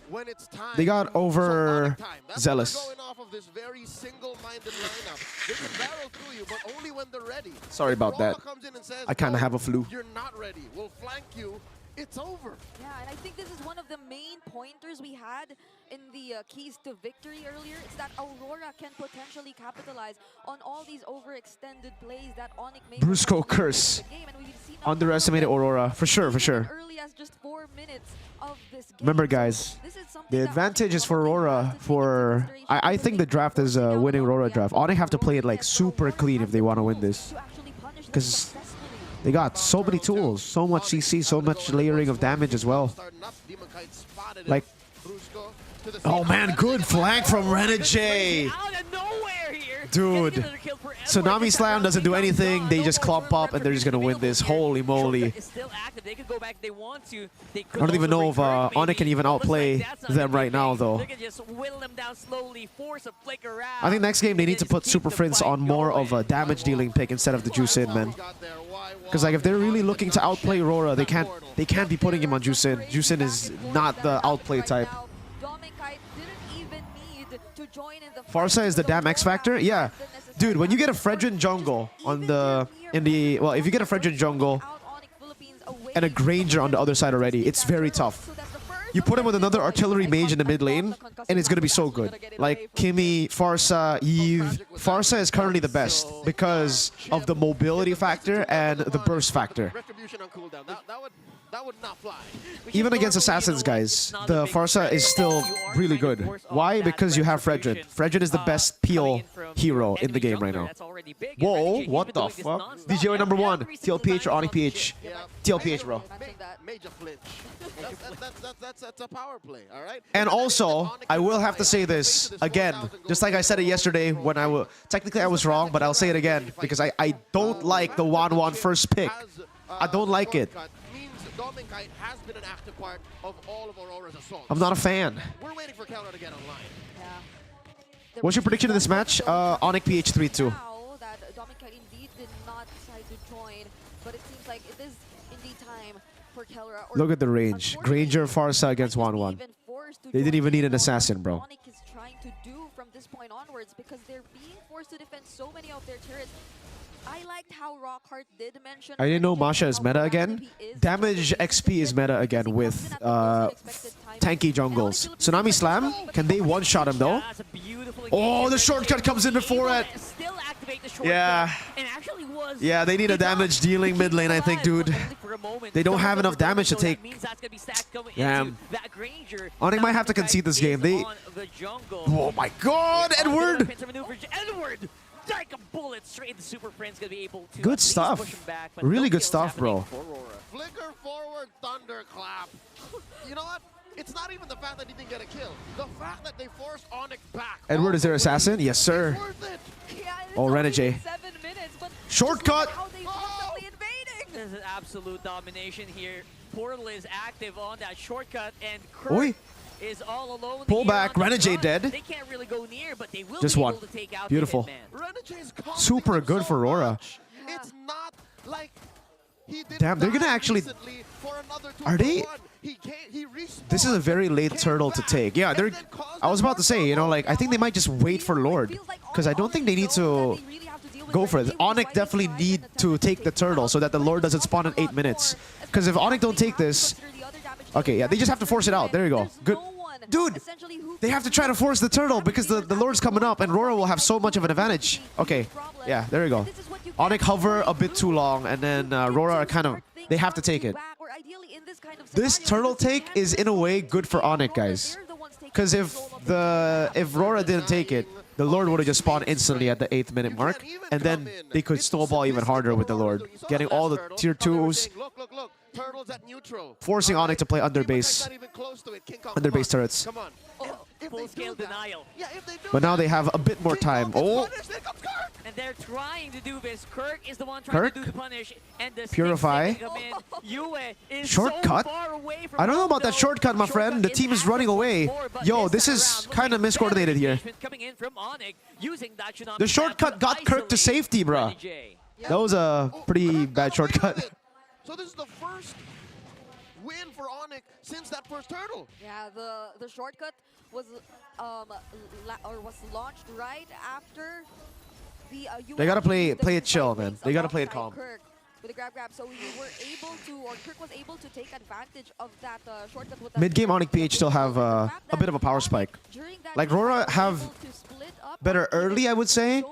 When it's time. They got over Zealous. Going off of this very single-minded lineup. They can barrel through you, but only when they're ready. Sorry about Rora that. comes in and says, I kind of "No, have a flu. You're not ready. We'll flank you. It's over." Yeah, and I think this is one of the main pointers we had in the keys to victory earlier. It's that Aurora can potentially capitalize on all these overextended plays that Onyx made. Brusco curse. Underestimated Aurora. For sure, for sure. Early as just 4 minutes of this game. Remember, guys, the advantage is for Aurora. I think the draft is a winning Aurora draft. Onyx have to play it like super clean if they want to win this. Because they got so many tools, so much CC, so much layering of damage as well. Like, oh man, good flank from Renegade. Dude, Tsunami Slam doesn't do anything. They just clump up and they're just gonna win this. Holy moly. I don't even know if Onyx can even outplay them right now, though. I think next game they need to put Super Prince on more of a damage dealing pick instead of the Juice In, man. Because like if they're really looking to outplay Rora, they can't be putting him on Juice In. Juice In is not the outplay type. Farsa is the damn X factor? Yeah. Dude, when you get a Fredrin jungle on the well, if you get a Fredrin jungle and a Granger on the other side already, it's very tough. You put him with another artillery mage in the mid lane, and it's gonna be so good. Like Kimmy, Farsa, Eve. Farsa is currently the best because of the mobility factor and the burst factor. That would not fly. Even against assassins, guys, the Farsa is still really good. Why? Because you have Fredrin. Fredrin is the best peel hero in the game right now. Whoa, what the fuck? DJO number 1, Tlph or Onyx PH? Tlph, bro. Major flinch. That's a power play, all right? And also, I will have to say this again, just like I said it yesterday when technically I was wrong, but I'll say it again because I don't like the 1-1 first pick. I don't like it. Has been an active part of all of Aurora's assaults. I'm not a fan. We're waiting for Counter to get online. Yeah. What's your prediction of this match? Onyx PH 3-2. Now that Dominica indeed did not decide to join, but it seems like it is indeed time for Kelra. Look at the range. Granger, Farsa against 1-1. They didn't even need an assassin, bro. Onyx is trying to do from this point onwards because they're being forced to defend so many of their turrets. I liked how Rockhart did mention. I didn't know Masha is meta again. Damage XP is meta again with tanky jungles. Tsunami Slam, can they one-shot him though? Oh, the shortcut comes in before it. Yeah. Yeah, they need a damage dealing mid lane, I think, dude. They don't have enough damage to So take. that means that's gonna be stacks going Damn. into that Granger. Onyx might have to concede this game. They. Oh my God, Edward! Edward! Like a bullet straight into Super Prince, gonna be able to Good at least stuff. push him back, but Really no good kills stuff, bro. happening for Aurora. Flicker forward, thunderclap. You know what? It's not even the fact that he didn't get a kill. The fact that they forced Onyx back. Edward is their assassin? Yes, sir. It's worth it. Yeah, it's Oh, only Renegade. been 7 minutes, but Shortcut! just look at how they constantly invading. This is absolute domination here. Portal is active on that shortcut, and Kirk Oi. is all alone. Pull here back, on the Renegade front. dead. They can't really go near, but they will Just be one. able to take out Beautiful. the Hitman. Renegade's costing Super them good so for Aurora. much. It's not like he did. Damn, they're gonna actually. Are they? This is a very late turtle to take. Yeah, they're. I was about to say, you know, like I think they might just wait for Lord, because I don't think they need to go for it. Onyx definitely need to take the turtle so that the Lord doesn't spawn in 8 minutes. Because if Onyx don't take this, okay, yeah, they just have to force it out. There you go. Good. Dude, they have to try to force the turtle because the Lord's coming up and Aurora will have so much of an advantage. Okay, yeah, there you go. Onyx hover a bit too long and then Aurora are kind of, they have to take it. This turtle take is in a way good for Onyx, guys. Because if Aurora didn't take it, the Lord would have just spawned instantly at the 8th minute mark, and then they could snowball even harder with the Lord, getting all the tier 2s, Look. Turtles at neutral. forcing Onyx to play under base turrets. Come on. Full scale denial. But now they have a bit more time. Oh, And they're trying to do this. Kirk is the one trying to do the punish. And the Purify. sticks come in. Yue is Shortcut? so far away from I don't know about that Aldo. shortcut, my friend. The team is running away. Yo, this is kind of miscoordinated here. Coming in from Onyx, using that Tsunami The shortcut got Kirk to safety, bruh. That was a pretty bad shortcut. So this is the first win for Onyx since that first turtle. Yeah, the shortcut was was launched right after the. They gotta play the it chill, fight man. waves They gotta play it alongside calm. Kirk with the grab, so we were able to, or Kirk was able to take advantage of that shortcut. With that Mid-game Onyx PH still have a bit of a power spike. Like Aurora have better early, I would say,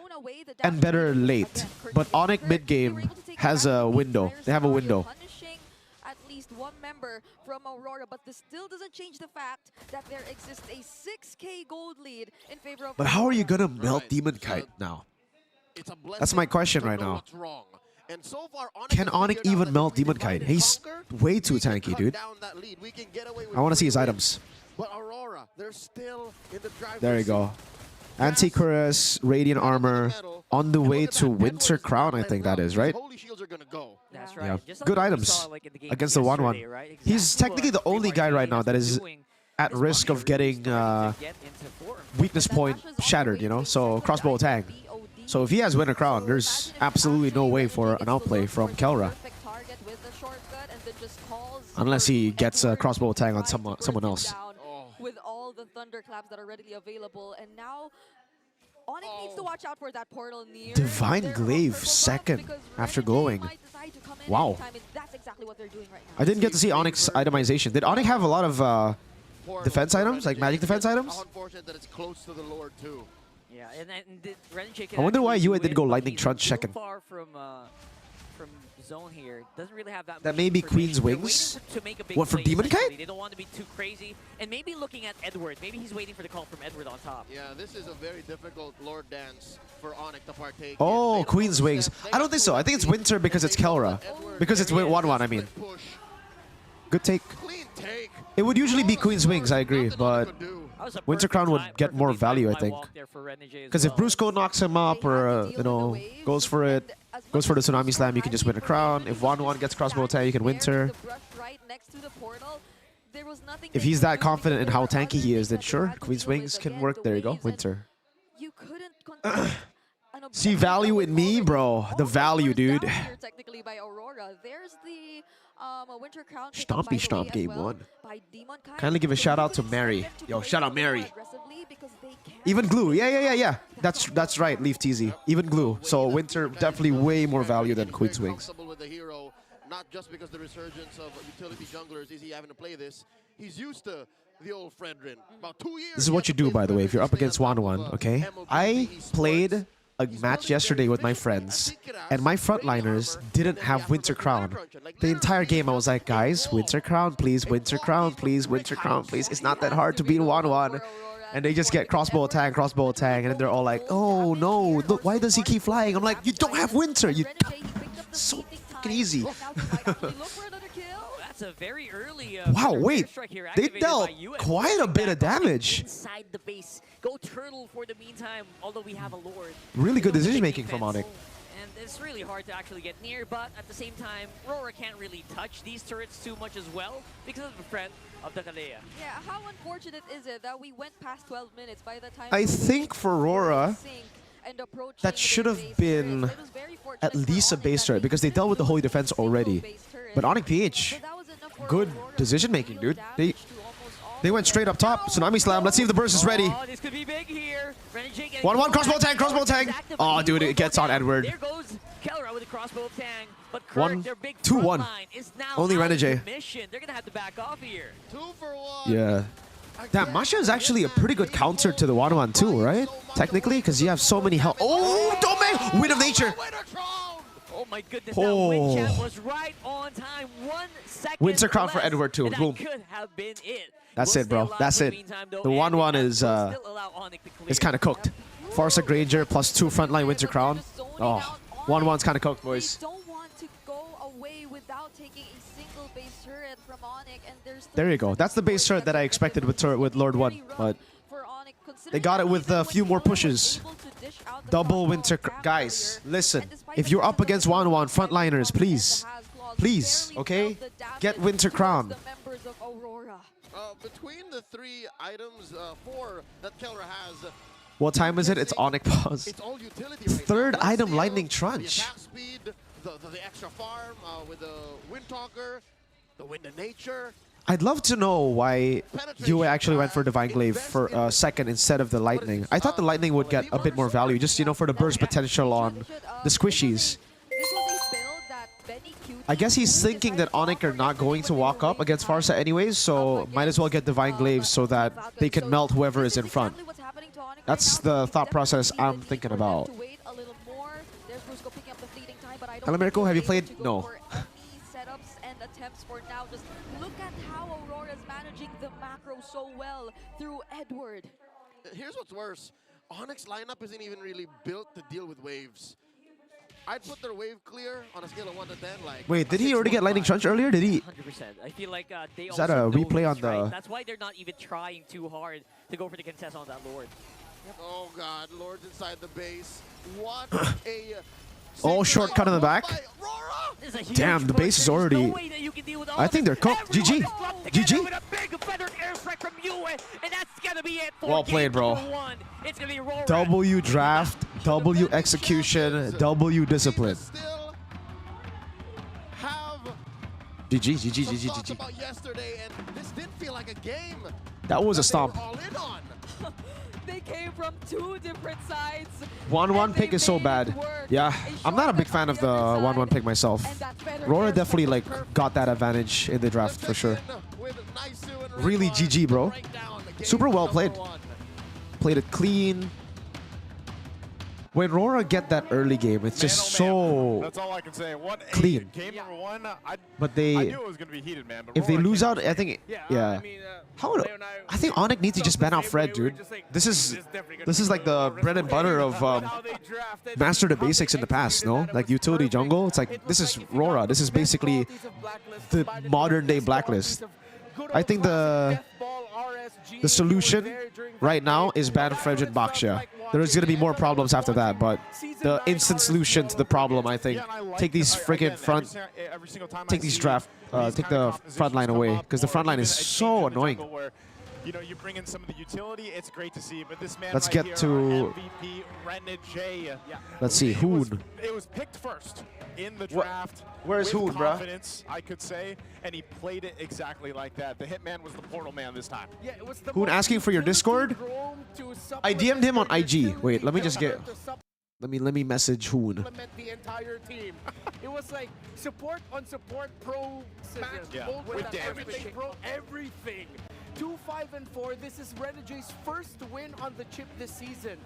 and better late. But Onyx mid-game has a window. They have a window. Punishing at least one member from Aurora, but this still doesn't change the fact that there exists a 6K gold lead in favor of. But how are you gonna melt Demon Kite now? That's my question right now. And so far, Can Onyx even melt Demon Kite? He's way too tanky, dude. I want to see his items. But Aurora, they're still in the driver's There you go. Anti-Cuirass, Radiant Armor, on the way to Winter Crown, I think that is, right? Holy shields are gonna go. That's Yeah. right. Just like Good what we items saw, like, in the game against the 1-1. yesterday, right? He's Exactly technically the what only guy right now that is doing. at risk of getting weakness point shattered, you know? So crossbow attack. So if he has Winter Crown, there's absolutely no way for an outplay from Kelra. Unless he gets a crossbow attack on someone else. With all the thunderclaps that are readily available, and now Onyx needs to watch out for that portal near. Divine Glaive second after glowing. Wow. I didn't get to see Onyx itemization. Did Onyx have a lot of defense items, like magic defense items? How unfortunate that it's close to the Lord too. Yeah, and Renegade I wonder why actually Yue do didn't it, go but Lightning he's Trunch so second. far from zone here. Doesn't really have that That much may be information. Queen's They're Wings? waiting to make a big What, for play, Demon Kite? essentially. They don't want to be too crazy. And maybe looking at Edward. Maybe he's waiting for the call from Edward on top. Yeah, this is a very difficult Lord dance for Onyx to partake. Oh, Queen's Wings. I don't think so. I think it's Winter because it's Kelra. Because it's 1-1, I mean. Good take. It would usually be Queen's Wings, I agree, but Winter Crown would get more value, I think. Because if Bruce Code knocks him up or, you know, goes for it, goes for the Tsunami Slam, you can just win a crown. If 1-1 gets crossbow attack, you can Winter. If he's that confident in how tanky he is, then sure, Queen's Wings can work. There you go, Winter. See value in me, bro. The value, dude. Technically by Aurora. There's the Winter Crown Stompy Stomp game 1. Kindly give a shout out to Mary. Yo, shout out Mary. Even Glue. Yeah. That's right, Leaf TZ. Even Glue. So Winter definitely way more value than Queen's Wings. Not just because the resurgence of utility junglers is he having to play this. He's used to the old Fredrin. About 2 years. This is what you do, by the way, if you're up against 1-1, okay? I played a match yesterday with my friends, and my frontliners didn't have Winter Crown. The entire game, I was like, guys, Winter Crown, please, Winter Crown, please, Winter Crown, please. It's not that hard to beat 1-1. And they just get crossbow attack, and then they're all like, oh no, look, why does he keep flying? I'm like, you don't have Winter. You so fucking easy. That's a very early Wow, wait, here, they dealt quite a bit of damage. Inside the base. Go Turtle for the meantime, although we have a Lord. Really good decision making from Onyx. And it's really hard to actually get near, but at the same time, Aurora can't really touch these turrets too much as well because of the threat of the Kalea. Yeah, how unfortunate is it that we went past 12 minutes by the time... I think for Aurora, that should have been at least a base turret because they dealt with the holy defense already. But Onyx PH, good decision making, dude. They went straight up top. Tsunami Slam. Let's see if the burst is ready. Oh, this could be big here. 1-1 crossbow tang. Oh, dude, it gets on Edward. There goes Kelra with a crossbow tang. But One, Kurt, their big 2-1. line is now Only Renegade. They're gonna have to back off here. 2 for 1. Yeah. Damn, Masha is actually a pretty good counter to the 1-1 too, right? Technically, because you have so many health. Oh, Dome! Wind of Nature. Oh my goodness, Oh. that wind chant was right on time. 1 second Winter Crown for less, Edward too. and that Boom. could have been it. That's Will it, bro. stay alive That's for it. the meantime, though, The and 1-1 will is still allow Onyx to clear. it's kind of cooked. Farsa Granger plus 2 frontline Winter Crown. Oh, 1-1's kind of cooked, boys. They don't want to go away without taking a single base turret from Onyx, and there's There you go. That's the base turret that I expected with Lord 1, but they got it with a few more pushes. Double Winter... Guys, listen. If you're up against 1-1 frontliners, please, okay? Get Winter Crown. Between the 3 items, 4 that Kelra has, What time is it? It's Onyx Pause. it's all utility right Third now, but item, still, Lightning the Trunch. attack speed, the extra farm with the Wind Talker, the Wind of Nature. I'd love to know why you actually went for Divine Glaive for second instead of the Lightning. I thought the Lightning would get a bit more value, just, you know, for the burst potential on the squishies. I guess he's thinking that Onyx are not going to walk up against Farsa anyways, so might as well get Divine Glaives so that they can melt whoever is in front. That's the thought process I'm thinking about. Hello, Mirko, have you played? No. Attempts for now. Just look at how Aurora's managing the macro so well through Edward. Here's what's worse. Onyx lineup isn't even really built to deal with waves. I'd put their wave clear on a scale of 1 to 10. Like, Wait, did he already get Lightning Trunch earlier? Did he? 100%. I feel like they Is that also a know replay his on the- strength. That's why they're not even trying too hard to go for the contest on that Lord. Oh God, Lord's inside the base. What a... Oh, shortcut in the back. This is a huge Damn, the push. base is There's no already... way that you can deal with all I of think this. they're cooked. Everyone GG. is clumped together GG. with a big feathered airstrike from Yue, and that's gonna be it for Well game played, bro. number 1. It's gonna be Aurora. W draft, W execution, W discipline. Still have GG. about yesterday, and this did feel like a game. That was a that they stomp. were all in on. They came from 2 different sides. 1-1 pick is so bad. Yeah, I'm not a big fan of the 1-1 pick myself. Aurora definitely like got that advantage in the draft for sure. Really GG, bro. Super well played. Played it clean. When Aurora get that early game, it's just so That's all I can say. What a clean. game number 1. But I they, knew it was going to be heated, man. But if they Aurora lose came out, I think, yeah. How? I think Onyx needs to just ban out Fred, dude. This is like the bread and butter of master the basics in the past, no? Like utility jungle. It's like this is Aurora. This is basically the modern day blacklist. I think the solution right now is ban Fred and Baksha. There's gonna be more problems after that, but the instant solution to the problem, I think, take these freaking front, take these draft, take the front line away, because the front line is so annoying. You know, you bring in some of the utility, it's great to see, but this man Let's right get here, to- our MVP, Renegade. Let's see, Hoon. It was picked first in the draft. Where's with Hoon, bruh? confidence, I could say, and he played it exactly like that. The Hitman was the portal man this time. Yeah, it was the Hoon asking for your Discord? I DM'd him on IG. Wait, let me just get... Let me message Hoon. The entire team. It was like support on support, pro smash, Yeah, bolt with that, damage. everything, pro everything. 2-5-4. This is Renegades' first win on the chip this season.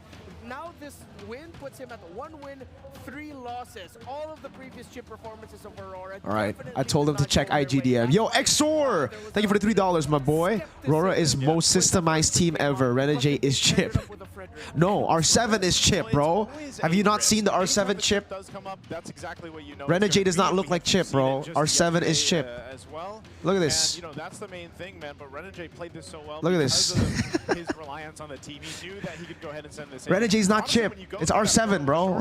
Now this win puts him at 1 win, 3 losses. All of the previous chip performances of Aurora. All right, I told him to check IGDM. Yo, XOR! Thank you for the $3, my boy. Aurora is most systemized team ever. Renegade is chip. No, R7 is chip, bro. Have you not seen the R7 chip? Renegade does not look like chip, bro. R7 is chip. Look at this. You know, that's the main thing, man. But Renegade played this so well. Look at this. His reliance on the team. He knew that he could go ahead and send this in. Renegade's not chip. It's R7, bro.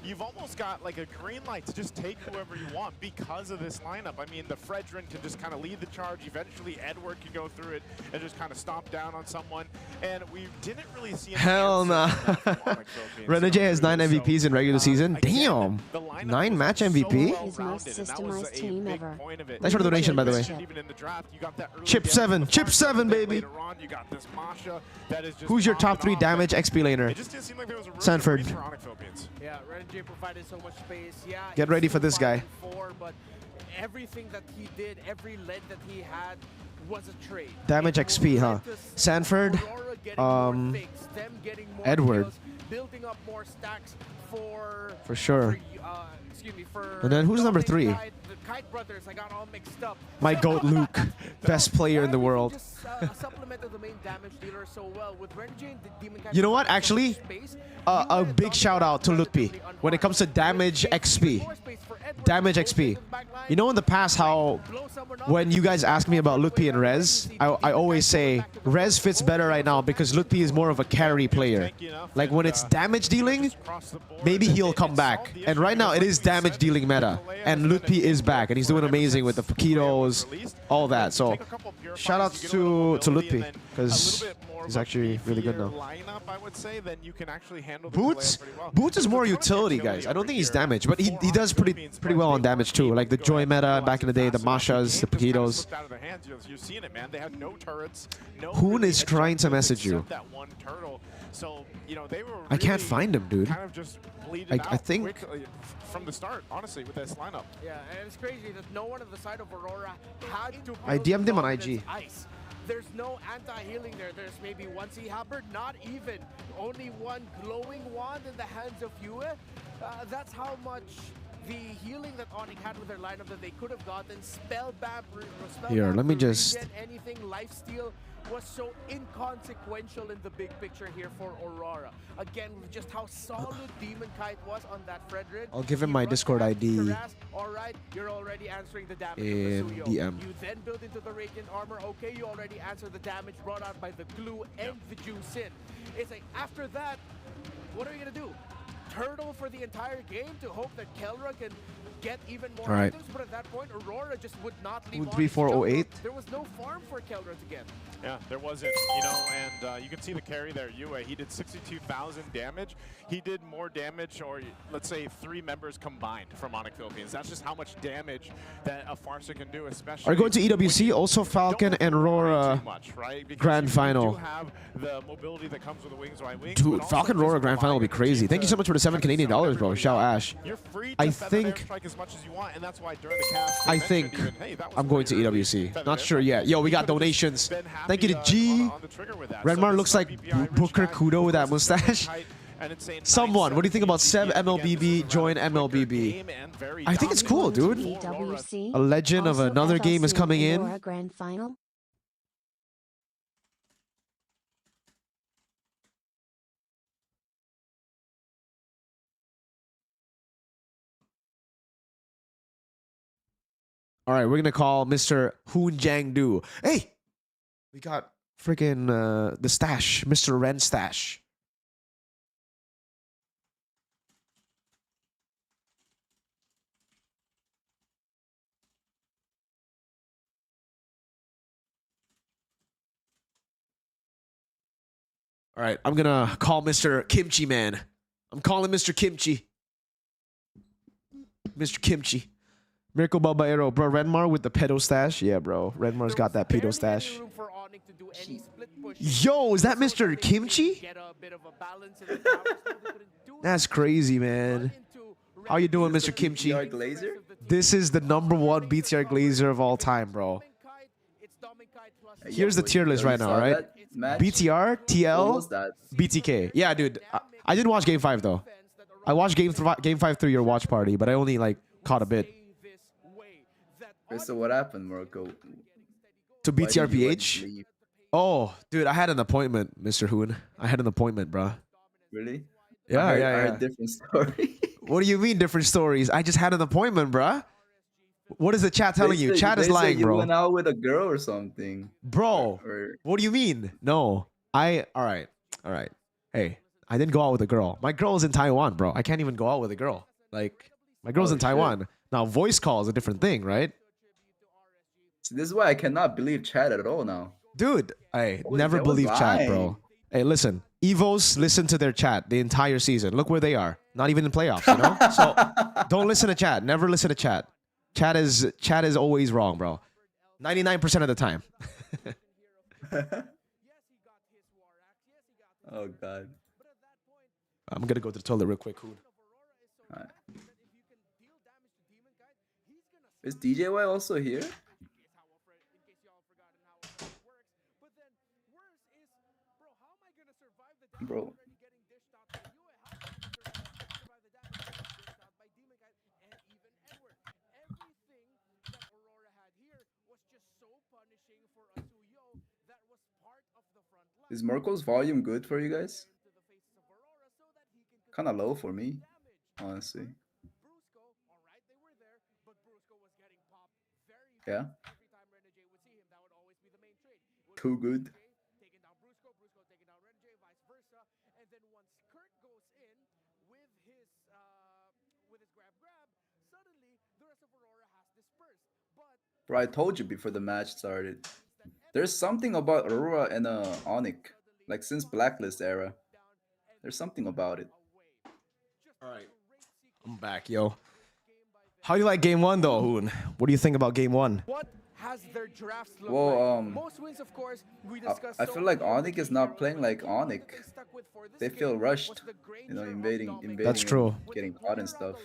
You've almost got like a green light to just take whoever you want because of this lineup. I mean, the Fredrin can just kind of lead the charge. Eventually, Edward can go through it and just kind of stomp down on someone. And we didn't really see. Hell nah. Renegade has 9 MVPs in regular season. Damn. 9 match MVP. His most systemized team ever. Thanks for the donation, by the way. Chip 7. Chip 7, baby. Who's your top 3 damage XP laner? Sanford. Yeah, Renegade provided so much space. Yeah, Get ready for this guy. But everything that he did, every lead that he had was a trade. Damage XP, huh? Sanford, Edward. Building up more stacks for sure. Excuse me, for And then who's number 3? The Kite brothers, I got all mixed up. My GOAT Luke, best player in the world. Supplemented the main damage dealer so well with Renegade, the Demon Kite. You know what? Actually, a big shout out to Tlph when it comes to damage XP. Damage XP. You know in the past how when you guys ask me about Tlph and Rez, I always say Rez fits better right now because Tlph is more of a carry player. Like when it's damage dealing, maybe he'll come back. And right now it is damage dealing meta. And Tlph is back and he's doing amazing with the Paquitos, all that. So shout out to Tlph because he's actually really good now. Boots is more utility, guys. I don't think he's damage, but he does pretty well on damage too. Like the Joy meta back in the day, the Mashas, the Paquitos. Hoon is trying to message you. I can't find him, dude. I think from the start, honestly, with this lineup. Yeah, and it's crazy that no one on the side of Aurora had to. I DM'd him on IG. Ice. There's no anti-healing there. There's maybe one Sea Halberd, not even. Only one glowing wand in the hands of Yue. That's how much the healing that Onyx had with their lineup that they could have gotten. Spellbomb. Here, let me just. Anything lifesteal was so inconsequential in the big picture here for Aurora. Again, with just how solid Demon Kite was on that Fredrin. I'll give him my Discord ID. Alright, you're already answering the damage in DM. You then build into the Radiant Armor. Okay, you already answered the damage brought out by the glue and the juice in. It's like, after that, what are you going to do? Turtle for the entire game to hope that Kelra can get even more items, but at that point, Aurora just would not leave. 3408. There was no farm for Kelra to get. Yeah, there wasn't, you know, and you can see the carry there, Yue. He did 62,000 damage. He did more damage, or let's say 3 members combined from Onyx Philippines. That's just how much damage that a Farsa can do, especially. Are you going to EWC? Also Falcon and Aurora Grand Final. Have the mobility that comes with the wings, right? Wings, dude, Falcon Aurora Grand Final will be crazy. Thank you so much for the $7 Canadian, bro. Shao Ash. You're free to think as much as you want, and that's why during the cast, I think even, hey, I'm going to EWC. Not sure yet. Yo, we got donations. Thank you to G. Redmar looks like Booker Kudo with that mustache. Someone, what do you think about Seb MLBB join MLBB? I think it's cool, dude. A legend of another game is coming in. Grand Final. All right, we're gonna call Mr. Hoon Jang Do. Hey, we got freaking the stash, Mr. Ren stash. All right, I'm gonna call Mr. Kimchi Man. I'm calling Mr. Kimchi. Mr. Kimchi. Mirko Babaero, bro. Renmar with the pedo stash. Yeah, bro. Renmar's got that pedo stash. Yo, is that Mr. Kimchi? That's crazy, man. How you doing, Mr. Kimchi? This is the #1 BTR Glazer of all time, bro. Here's the tier list right now, right? BTR, What TL, was that? BTK. Yeah, dude. I didn't watch Game 5 though. I watched Game 5 through your watch party, but I only like caught a bit. Wait, so what happened, Mirko? To Why did you, like, BTRPH? leave? Oh, dude, I had an appointment, Mr. Hoon. I had an appointment, bruh. Really? Yeah, I yeah. heard different story. What do you mean different stories? I just had an appointment, bruh. What is the chat telling you? Chat is lying, you bro. went out with a girl or something. Bro, what do you mean? No, all right. Hey, I didn't go out with a girl. My girl's in Taiwan, bro. I can't even go out with a girl. Like, my girl's in Taiwan. Now, voice call is a different thing, right? So this is why I cannot believe chat at all now. Dude, I That never was believe chat, lying. bro. Hey, listen, Evos listen to their chat the entire season. Look where they are. Not even in playoffs, you know? So don't listen to chat. Never listen to chat. Chat is always wrong, bro. 99% of the time. Oh god. I'm gonna go to the toilet real quick. Hoon. Alright. Is DJY also here? Bro. Is Mirko's volume good for you guys? Kind of low for me, honestly. Yeah. Too good. Bro, I told you before the match started. There's something about Aurora and Onyx, like since Blacklist era. There's something about it. Alright. I'm back, yo. How do you like game 1 though, Hoon? What do you think about game 1? What has their drafts looked Well, like? Most wins, of course, we discussed I feel like Onyx is not playing like Onyx. They feel rushed, you know, invading. That's true. Getting caught and stuff.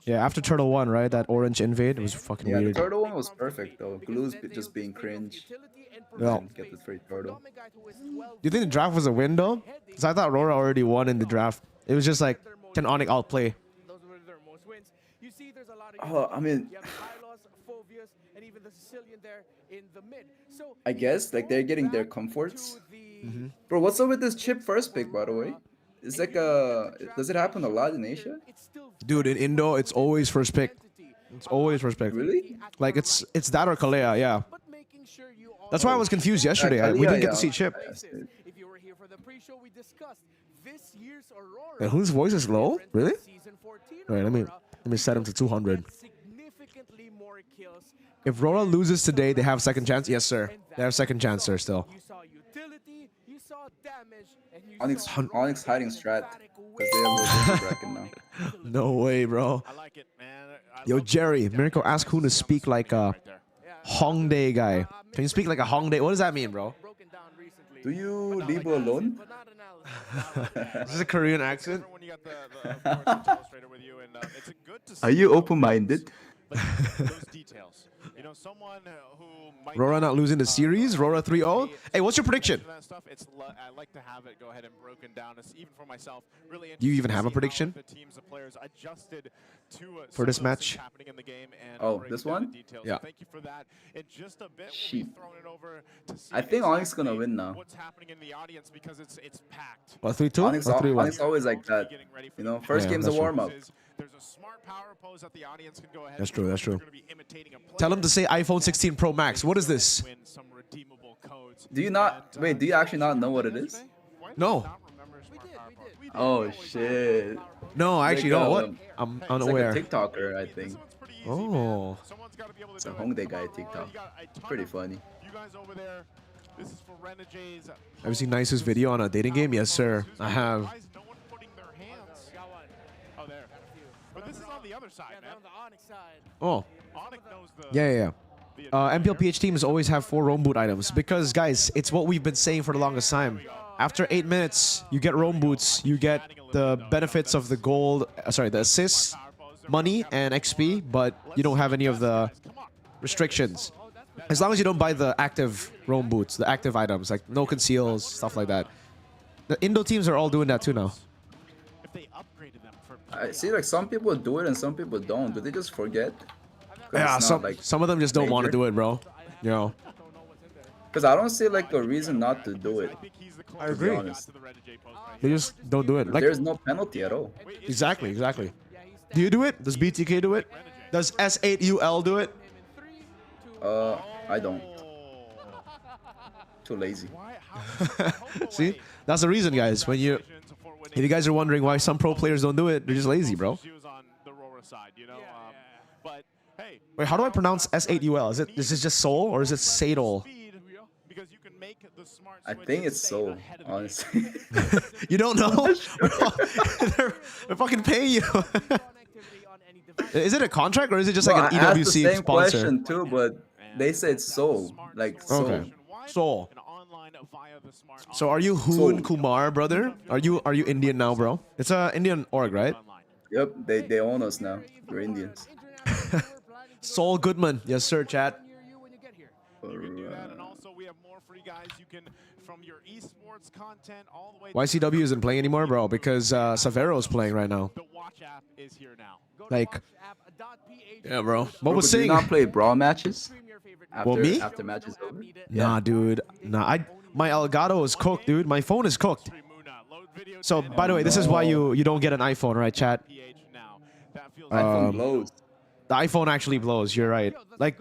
Yeah, after Turtle 1, right? That orange invade was fucking Yeah, the weird. turtle one was perfect though. Glue's just being cringe. Yeah. And get the free turtle. Do you think the draft was a win though? Because I thought Aurora already won in the draft. It was just like, can Onyx outplay? Oh, I mean, I guess like they're getting their comforts. Bro, what's up with this chip first pick, by the way? It's like does it happen a lot in Asia? Dude, in Indo, it's always first pick. It's always first pick. Really? Like it's that or Kalea, yeah. That's why I was confused yesterday. We didn't get to see Chip. And whose voice is low? Really? Alright, let me set him to 200. If Rora loses today, they have second chance. Yes, sir. They have second chance, sir. Still. Onyx hiding strat because they have a bracket now. No way, bro. Yo, Jerry, Mirko, ask who to speak like a Hongdae guy. Can you speak like a Hongdae? What does that mean, bro? Do you leave her alone? Is this a Korean accent? Are you open-minded? You know, someone who might Rora not losing the series? Rora 3-0? Hey, what's your prediction? I like to have it go ahead and broken down. It's even for myself, really. Do you even have a prediction the teams of players adjusted to for this match? Happening in the game and Oh, this one? Yeah. Thank you for that. In just a bit, Sheep. we'll be throwing it over to see I think Onyx gonna win now. what's happening in the audience because it's packed. What, 3-2 Onyx, or 3-1? Onyx always like that. You know, first Yeah, game's a that's true. warm-up. There's a smart power pose that the audience can go ahead. That's true, that's true. They're gonna be imitating a Tell him to say iPhone 16 Pro Max. What is this? win some redeemable codes. Do you not wait? Do you actually not know what it is? No. Oh shit! No, I actually Like, don't. What? um, I'm It's unaware. like a TikToker, I think. Oh. It's a Hongdae guy TikTok. Pretty funny. You guys over there, this is for Renegade's. Have you seen Nice's video on a dating game? Yes, sir. I have. Why is no one putting their hands? Oh, there. But this is on the other side, man. Oh. Onyx knows the. Yeah. MPLPH teams always have 4 roam boot items because, guys, it's what we've been saying for the longest time. After 8 minutes, you get roam boots, you get the benefits of the gold, the assists, money, and XP, but you don't have any of the restrictions. As long as you don't buy the active roam boots, the active items, like no conceals, stuff like that. The Indo teams are all doing that too now. If they upgraded them for I see like some people do it and some people don't. Do they just forget? Yeah, like some of them just don't want to major. do it, bro. You know. Because I don't see like a reason not to do it. I To be agree. honest. They just don't do it. Like There's no penalty at all. exactly. Do you do it? Does BTK do it? Does S8UL do it? I don't. Too lazy. See, that's the reason, guys. When if you guys are wondering why some pro players don't do it, they're just lazy, bro. Wait, how do I pronounce S8UL? Is this just Soul or is it Sadol? I think it's so, honestly. You don't know? they're fucking paying you. Is it a contract or is it just like an I asked the EWC same sponsor? question too, but they said so, like so. Okay. Soul. So are you Hoon Kumar, brother? Are you Indian now, bro? It's a Indian org, right? Yep, they own us now. We're Indians. Soul Goodman, yes sir, chat. YCW isn't playing anymore, bro, because Savero's playing right now. Like, yeah, bro. What was Do you saying? not play brawl matches? Well, me? After matches over? Nah, dude. Nah, my Elgato is cooked, dude. My phone is cooked. So, by the way, this is why you don't get an iPhone, right, chat? iPhone blows. The iPhone actually blows. You're right. Like,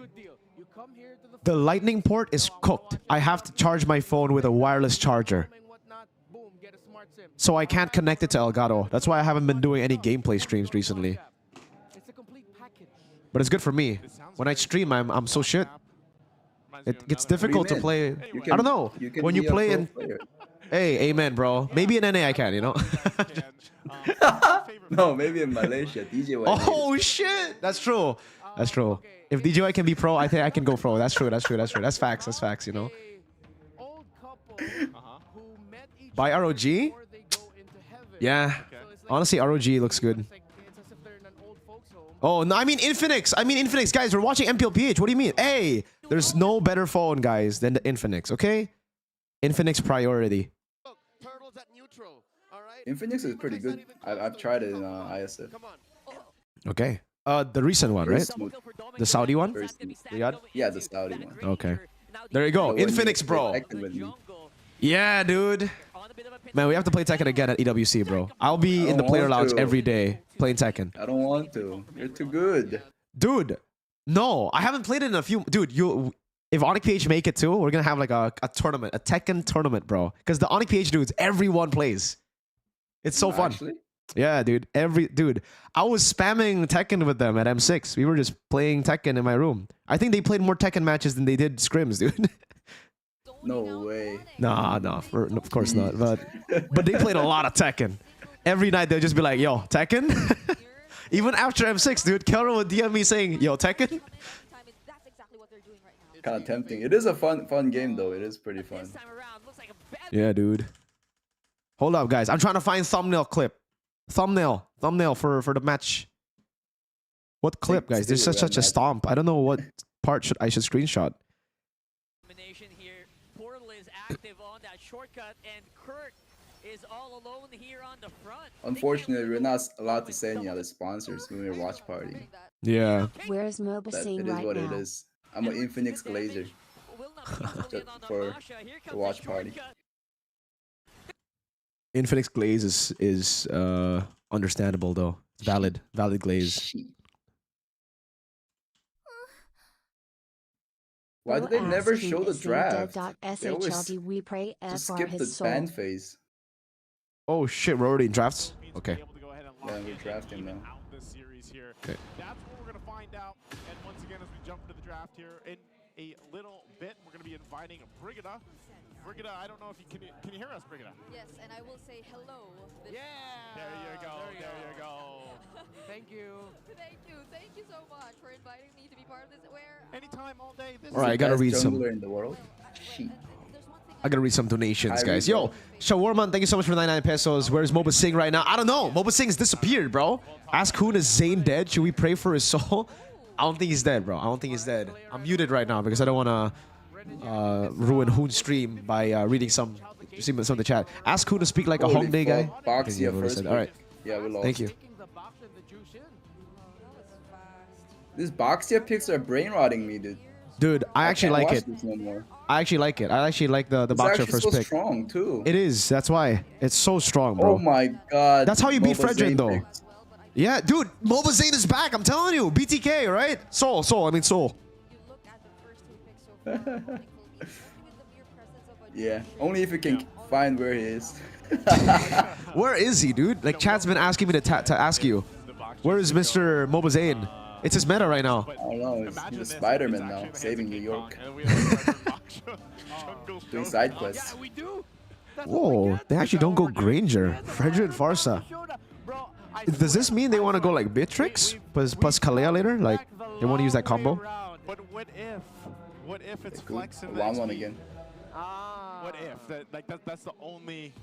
the lightning port is cooked. I have to charge my phone with a wireless charger. So I can't connect it to Elgato. That's why I haven't been doing any gameplay streams recently. But it's good for me. When I stream, I'm so shit. It gets difficult to play. I don't know. When you play in... Hey, amen, bro. Maybe in NA I can, you know? No, maybe in Malaysia. DJY. Oh, shit! That's true. That's true. If DJY can be pro, I think I can go pro. That's true. That's facts. That's facts, you know? Buy ROG? Yeah. Honestly, ROG looks good. Oh, no, I mean Infinix. Guys, we're watching MPLPH. What do you mean? Hey, there's no better phone, guys, than the Infinix, okay? Infinix priority. Infinix is pretty good. I've tried it in ISF. Okay. The recent one, right? Smooth. The Saudi one? Very smooth. Riyadh? Yeah, the Saudi one. Okay. There you go. But when you Infinix, bro. play Tekken with me, Yeah, dude. Man, we have to play Tekken again at EWC, bro. I'll be in the don't player want lounge to. every day playing Tekken. I don't want to. You're too good. Dude, no. I haven't played it in a few... Dude, if Onic PH make it too, we're gonna have like a tournament, a Tekken tournament, bro. Because the Onic PH dudes, everyone plays. It's so fun. Actually? Yeah, dude. Dude, I was spamming Tekken with them at M6. We were just playing Tekken in my room. I think they played more Tekken matches than they did scrims, dude. No way. Nah, of course not. But they played a lot of Tekken. Every night they'll just be like, yo, Tekken? Even after M6, dude, Kelro would DM me saying, yo, Tekken? Kind of tempting. It is a fun game though. It is pretty fun. Yeah, dude. Hold up, guys. I'm trying to find thumbnail clip. Thumbnail for the match. What clip, guys? There's such a stomp. I don't know what part I should screenshot. Here. Portal is active on that shortcut, and Kurt is all alone here on the front. Unfortunately, we're not allowed to say any other sponsors when we watch party. Yeah. Where's Mobile But Sing it is right what now? it is. I'm an Infinix Glazer for the watch party. Infinix glaze is understandable though. It's valid glaze. Why do they never show the draft? SHLD, They always we pray just for skip his the soul. ban phase. Oh shit, we're already in drafts? Okay. Yeah, we're drafting now. Okay. That's what we're gonna find out. And once again, as we jump into the draft here in a little bit, we're gonna be inviting Brigida. Brigida, I don't know if you can you hear us, Brigida? Yes, and I will say hello. Yeah. There you go. There you go. Thank you. Thank you so much for inviting me to be part of this. Anytime, all day. This All right, I gotta read some. Jungler in the world. Shit. I gotta read some donations, Hi, guys. Rico. Yo, Shawarma, thank you so much for 99 pesos. Where's Moba Singh right now? I don't know. Moba Singh's disappeared, bro. Ask Hoon, is Zayn dead? Should we pray for his soul? I don't think he's dead, bro. I don't think he's dead. I'm muted right now because I don't wanna ruin Hoon's stream by reading some of the chat. Ask Hoon to speak like a Holy Hongdae guy. fuck, Boxia Okay, first said. pick. All right. Yeah, we lost. Thank you. These Boxia picks are brain rotting me, dude. Dude, I actually can't like watch it. this no more. I actually like it. I actually like the It's boxer actually first so pick. strong too. It is. That's why. It's so strong, bro. Oh my god. That's how you beat Mobile Fredrin, Zane though. picks. Yeah, dude. Mobile Zane is back. I'm telling you. BTK, right? Soul. I mean Soul. Yeah, only if you can find where he is. Where is he, dude? Like, chat's been asking me to ask you. Where is Mr. Mobile Zane? It's his meta right now. I don't know. He's a Spider-Man now, saving New York. Doing side quests. Whoa, they actually don't go Granger. Fredrin and Farsa. Does this mean they want to go like Bitrix plus Kalea later? Like, they want to use that combo? But what if it's flex in the 1-1 XP? again. What if? That's the only.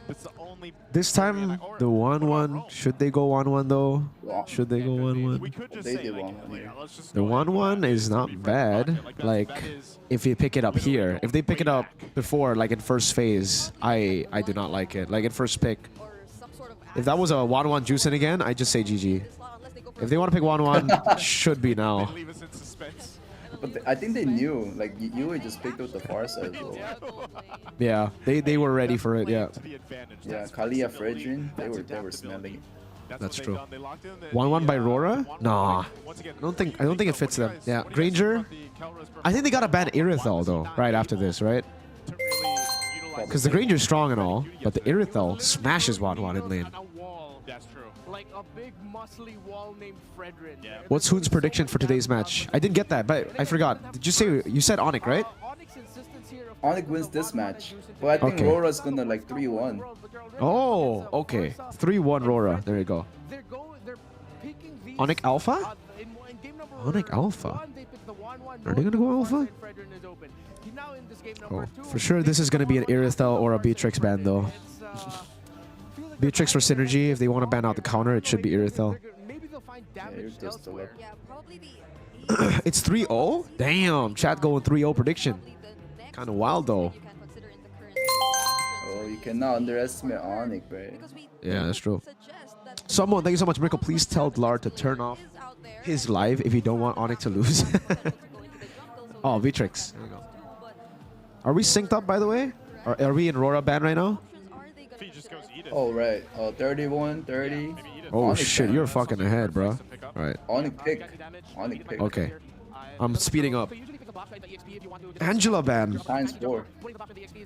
That's the only. This time, the 1-1. Should they go 1-1 though? Should they go 1-1? We could just They say did like, 1-1, yeah. let's just The go ahead and 1-1 is not be Fredrin bad. pocket. Like, that is if you pick it up literally here. If they pick it up before, like in first phase, I do not like it. Like in first pick. If that was a 1-1 Juicing again, I'd just say GG. If they want to pick 1-1, should be now. leave us in suspense. But I think they knew. Like you just picked out the Farsa as well. Yeah, they were ready for it. Yeah, To the advantage. Yeah, That's Kalia, flexibility, Fredrin, they that's were smelling it. That's That's what true. they've done. They locked in the- 1-1 by the, Rora? 1-1. Nah. Once again, I don't think it fits them. What do you Yeah, guys think Granger. about the Kelra's I think they gotta ban performance? Irithel though, Not right able after this, right? to really utilize Because the Granger's strong and all, but the Irithel smashes 1-1 in lane. On a wall, That's true. like a big muscly wall named Fredrin. Yeah. What's Hoon's prediction for today's match? I didn't get that, but I forgot. Did you say you said Onyx, right? Onyx insistence here of Onyx wins this match, but I think Okay. Rora's gonna like 3-1. Oh, okay. 3-1 Rora. There you go. They're picking these, Onyx Alpha? in game number Onyx Alpha? 1, they picked the 1-1 Are they gonna go Farsa Alpha? and Fredrin is open. Now in this game number Oh, 2, for sure this is gonna be an Irithel or a Beatrix ban though. Beatrix for synergy. If they want to ban out the counter, it should be Irithel. Maybe they'll find Yeah, damage you're just elsewhere. Yeah, probably the It's 3-0? Damn, chat going 3-0 prediction. Kind of wild though. Oh, you cannot underestimate Onyx, bro. Yeah, that's true. Someone, thank you so much, Mirko. Please tell Dlar to turn off his live if you don't want Onyx to lose. Oh, Beatrix. There we go. Are we synced up, by the way? Are we in Rora ban right now? If he just goes eat it. Oh, right. 31, 30. Maybe eat it. Oh Onyx shit, ban. you're fucking ahead, bro. Alright, Onyx pick. Onyx pick. okay. I'm speeding up. Angela ban. Times 4.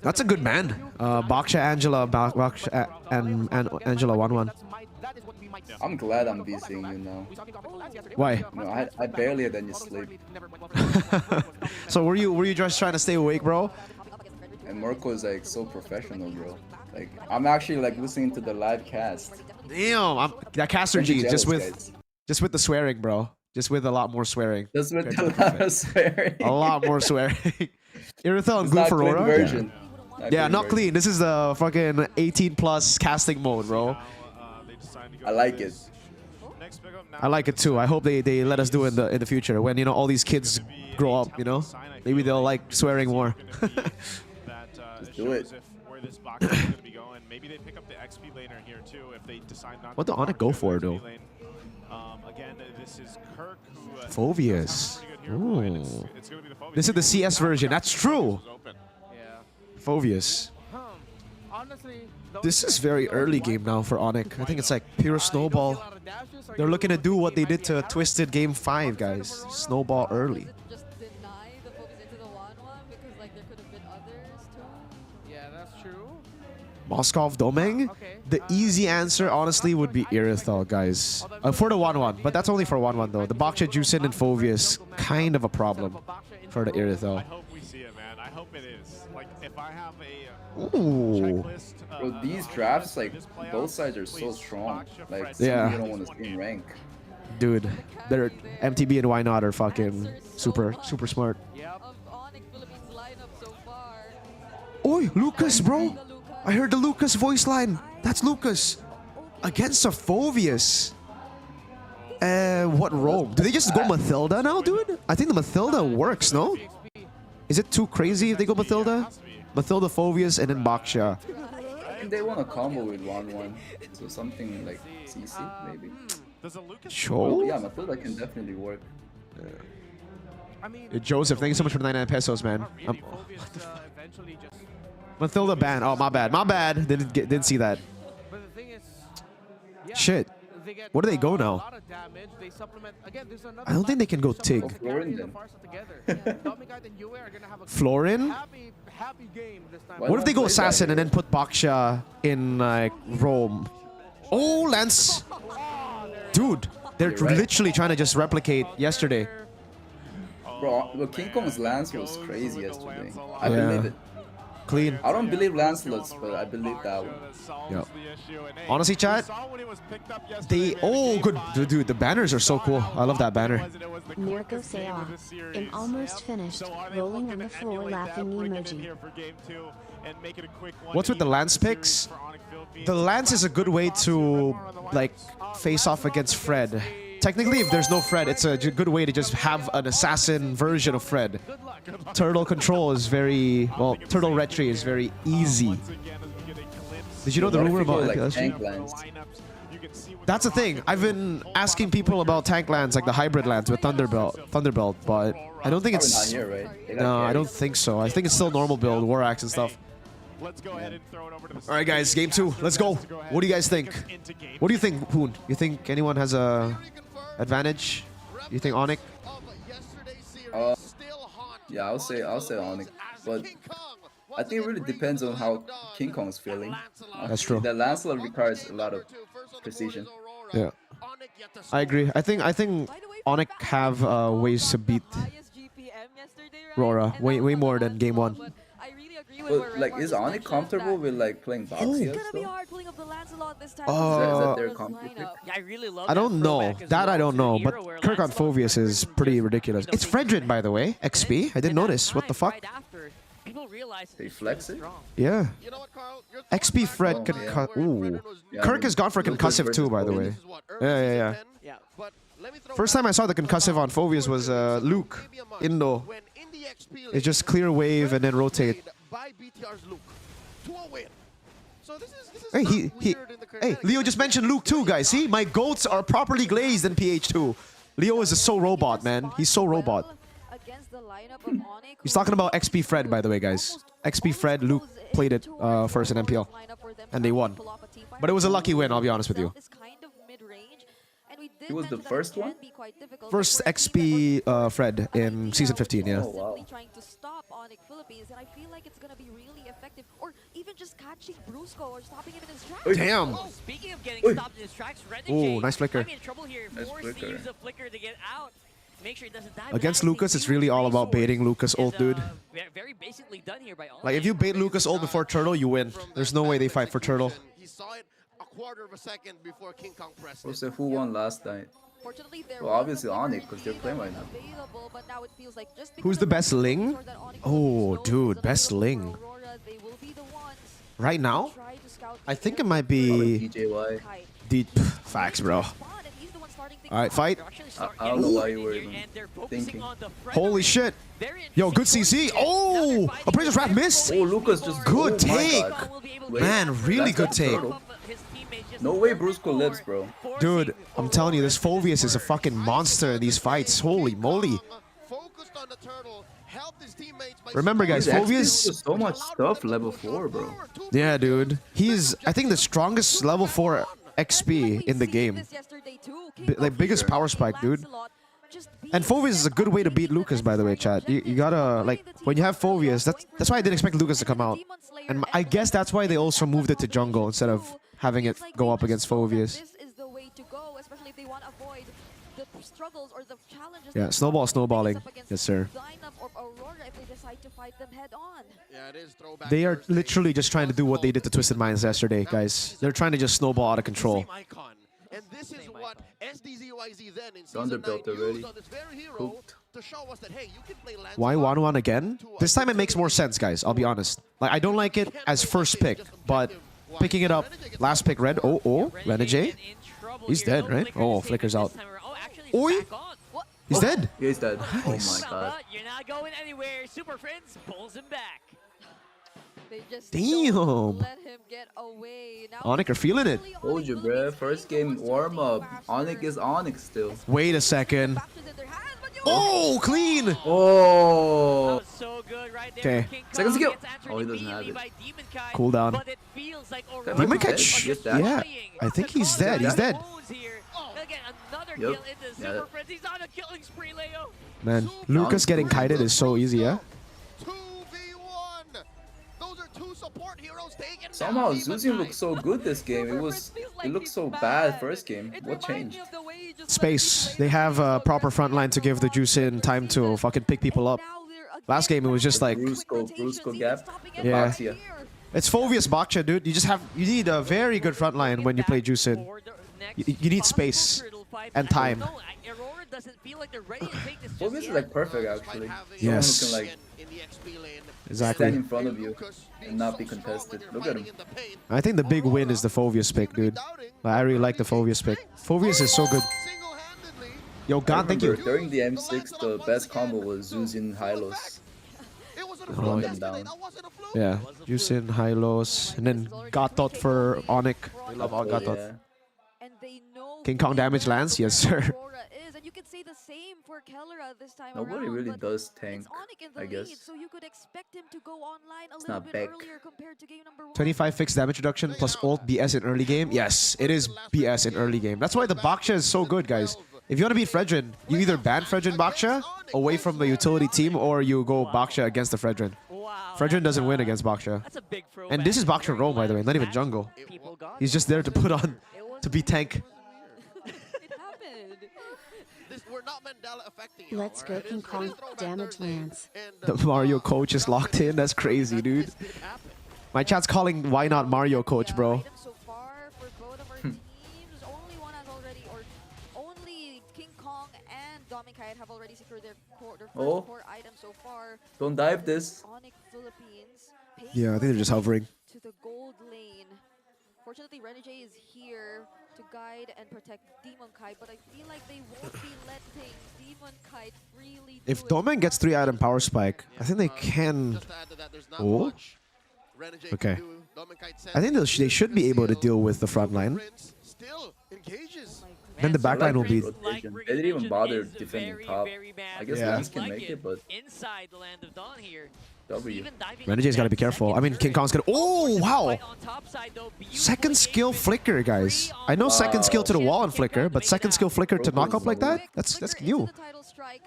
That's a good ban. Baksha, Angela, Baksha, and Angela 1-1. I'm glad I'm VCing you now. Why? No, I barely had any sleep. So were you just trying to stay awake, bro? And Mirko is like so professional, bro. Like I'm actually like listening to the live cast. Damn, that caster Don't be G jealous, just guys. with the swearing, bro. Just with a lot more swearing. Just with compared the to lot of swearing. A lot more swearing. Irithel and It's Glue not for clean Aurora? version. Yeah, not version. clean. This is the fucking 18 plus casting mode, bro. I like it. I like it too. I hope they let us do it in the future when, you know, all these kids grow up, you know? Maybe they'll like swearing more. Just do it. Where this box is going to be going. Maybe they pick up the XP laner here too if they decide not What to the Onyx go for, though? Again, this is Kirk who Phoveus. Ooh. Ooh. This is the CS version. That's true. Phoveus. Honestly, This is very early game now for Onyx. I think it's like pure snowball. They're looking to do what they did to Twisted Game 5, guys. Snowball early. just deny the focus into the 1-1 because like there could have been others too. yeah, that's true. Moskov Domeng? The easy answer, honestly, would be Irithel, guys. For the 1-1, but that's only for 1-1 though. The Baksha, Juicing, and Phoveus, kind of a problem for the I Irithel. hope we see it, man. I hope it is. Like, if I have a Ooh. checklist, Bro, these drafts, like, both sides are so strong. Like, Yeah. you don't want to see in rank. Dude, they're MTB and Why Not are fucking super smart. Of Onyx Philippines lineup so far. Oi, Lucas, bro! I heard the Lucas voice line. That's Lucas. Against a Phoveus. What role? Do they just go Mathilda now, dude? I think the Mathilda works, no? Is it too crazy if they go Mathilda? Mathilda, Phoveus, and then Baksha. I think they want a combo with 1-1. So something like CC, maybe. Sure. Yeah, Mathilda can definitely work. Joseph, thank you so much for the 99 pesos, man. Mathilda ban. Oh, my bad. My bad. Didn't see that. Shit. Where do they go now? I don't think they can go Tig. Florin? What if they go Assassin and then put Baksha in like Rome? Oh, Lance! Dude, they're literally trying to just replicate yesterday. Bro, King Kong's Lance was crazy yesterday. I believe it. Clean. I don't believe Lancelot's, but I believe that one. Yeah. Honestly, chat, oh, good. Dude, the banners are so cool. I love that banner. Mirko'S I'm almost finished. Rolling on the floor laughing emoji. What's with the Lance picks? The Lance is a good way to, like, face off against Fred. Technically, if there's no Fred, it's a good way to just have an assassin version of Fred. Turtle control is very, well, turtle retry is very easy. Did you know the rumor about like tank lands? That's the thing. I've been asking people about tank lands, like the hybrid lands with Thunderbelt, but I don't think it's... Not here, right? No, I don't think so. I think it's still normal build, War Axe and stuff. Let's go ahead and throw it over to the... All right, guys, game 2. Let's go. What do you guys think? What do you think, Poon? You think anyone has a advantage? You think Onyx? Yeah, I'll say Onyx, but I think it really depends on how King Kong's feeling. That's true. The Lancelot requires a lot of precision. Yeah, I agree. I think Onyx have ways to beat Rora way more than game 1. But like, is Onyx comfortable with like playing Baxias though? Is that their comfort pick? I really love I don't know. That I don't know. But Kirk on Phoveus is pretty ridiculous. It's Fredrin, by the way. XP. I didn't notice. What the fuck? They flex it? Yeah. XP Fred can cut. Ooh. Kirk has gone for concussive too, by the way. Yeah. First time I saw the concussive on Phoveus was Luke. Indo. It's just clear wave and then rotate. Hey, hey, Leo just mentioned Luke too, guys. See, my goats are properly glazed in PH2. Leo is so robot, man. He's so robot. He's talking about XP Fred, by the way, guys. XP Fred, Luke played it first in MPL, and they won. But it was a lucky win, I'll be honest with you. He was the first one? First XP Fred in Season 15, yeah. Oh, wow. Trying to stop Onyx Philippines, and I feel like it's going to be really effective. Or even just catching Brusco or stopping him in his tracks. Damn! Oh, speaking of getting stopped in his tracks, Ooh, nice flicker. I'm in trouble here. Forced to use a flicker to get out. Make sure it doesn't die. Against Lucas, it's really all about baiting Lucas ult, dude. Very basically done here by Onyx. Like, if you bait Lucas ult before Turtle, you win. There's no way they fight for Turtle. He saw it a quarter of a second before King Kong pressed it. So who won last night? Well, obviously Onyx, because they're playing right now. Who's the best Ling? Oh, dude, best Ling. Right now? I think it might be... DJY. Deep facts, bro. Alright, fight. I don't know why you were even thinking. Holy shit. Yo, good CC. Oh! Appraiser's Wrath missed. Oh, Lucas just... Good oh take. Man, really good take. No way Brusco lives, bro. Dude, I'm telling you, this Phoveus is a fucking monster in these fights. Holy moly. Remember, guys, Phoveus... so much stuff level 4, bro. Yeah, dude. He's, I think, the strongest level 4 XP in the game. Like, biggest power spike, dude. And Phoveus is a good way to beat Lucas, by the way, chat. You gotta, like, when you have Phoveus, that's why I didn't expect Lucas to come out. And I guess that's why they also moved it to jungle instead of having it go up against Phoveus. Yeah, snowballing. Yes, sir. They are literally just trying to do what they did to Twisted Minds yesterday, guys. They're trying to just snowball out of control. And this is what SDZYZ then in Thunderbolt already. Cooked. Why 1-1 again? This time it makes more sense, guys. I'll be honest. Like, I don't like it as first pick, but picking it up, last pick red. Oh, Renegade. He's dead, right? Oh, flickers out. Oi! He's dead. Yeah, he's dead. Nice. Oh my god. But you're not going anywhere. Super Friends pulls him back. They just Damn. don't let him get away. Now Onyx are feeling it. Told you, bruh. First game warm up. Onyx is Onyx still. Wait a second. Oh, clean. That Oh. was so good right there. Okay. King Second Kong skill. gets answered Oh, he doesn't immediately have it. by Demon Kai, Cool down. But it feels like Aurora Demon Demon Kai, Kai, I guess that. yeah. I think he's dead. He's dead. Here. Again, another Yep. kill into Yeah. Super Friends. He's on a killing spree, Leo. Man, Lucas getting kited is so easy, yeah? 2v1. Those are two support heroes taken. Somehow Zuzin looked so good this game. It looked so bad first game. What changed? Space. They have a proper front line to give the juice in time to fucking pick people up. Last game it was just like, Brusco gap. Yeah. Baxia. it's Phovius Baksha, dude. You need a very good front line when you play juice in. You need space and time. Aurora doesn't feel like they're ready to take this. Phobius is like perfect actually. Yes. Someone who can like Exactly. stand in front of you and not be contested. Look at him. I think the big win is the Phovius pick, dude. I really like the Phovius pick. Phovius is so good. Yo, I God, thank you. remember during the M6, the best combo was Zuzin Hylos. Run them down. Yeah, Juicin, Hylos, and then Gatot for Onyx. We love all Gatot. Yeah. And they know King Kong damage lands? Yes, sir. Aurora is, and you could say the same for Kellera this time Nobody around, really but does tank, it's Onyx in the I lead, guess. so you could expect him to go online a It's little not bit Beck. earlier compared to game number 1. 25 fixed damage reduction plus ult BS in early game. Yes, it is BS in early game. That's why the Baksha is so good, guys. If you want to beat Fredrin, you either ban Fredrin Baksha away from the utility team or you go Baksha against the Fredrin. Wow, Fredrin doesn't win against Baksha. That's a big throw. And this is Baksha Rome, by the way, not even jungle. He's just there to put on, to be tank. It happened. We're not Mandela affecting you, Let's go alright? King Kong. Damage lands. The Mario coach is locked in. That's crazy, dude. My chat's calling why not Mario coach, bro. Items so far for both of our teams. Only one has already, or only King Kong and Dominkite have already secured their first Oh. core item so far. Don't dive this. Onyx Philippines. Yeah, I think they're just hovering. To the gold lane. Fortunately, Renegade is here to guide and protect Demon Kite, but I feel like they won't be letting Demon Kite freely do If it. Domain gets 3 item power spike, I think they can. Just to add to that, there's not Oh. much Renegade Okay. can do. Dominkite sends I think they should be able to deal with the front line. Prince still engages. Then the back line will be. Rotation. They didn't even bother defending top. I guess Yeah. Lance can make it, but inside the land of Dawn here. W. Renegade's got to be careful. I mean, King Kong's gonna. Oh, wow! On top side though, Second skill flicker, guys. I know second skill to the wall and flicker, but second skill flicker to knock up like that? That's Flicker new. into the title strike.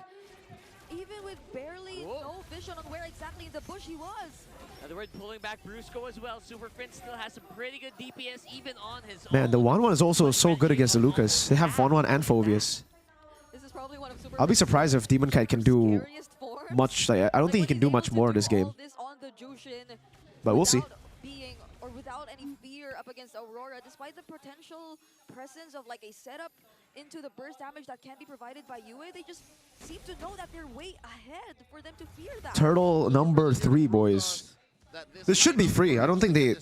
Even with barely no vision on where exactly in the bush he was. Other word, pulling back Brusco as well. Super Prince still has some pretty good DPS even on his Man, the own. 1-1 is also so good against the Lucas. They have 1-1 and Phobius. This is probably one of Super I'll be surprised if Demon Kite can do scariest forms. much. Like, I don't think he can do much more in this game. This on the Jushin But we'll see. without being or without any fear up against Aurora, despite the potential presence of like a setup into the burst damage that can be provided by UA, they just seem to know that they're way ahead for them to fear that. Turtle number 3, boys. This should be free. I don't think they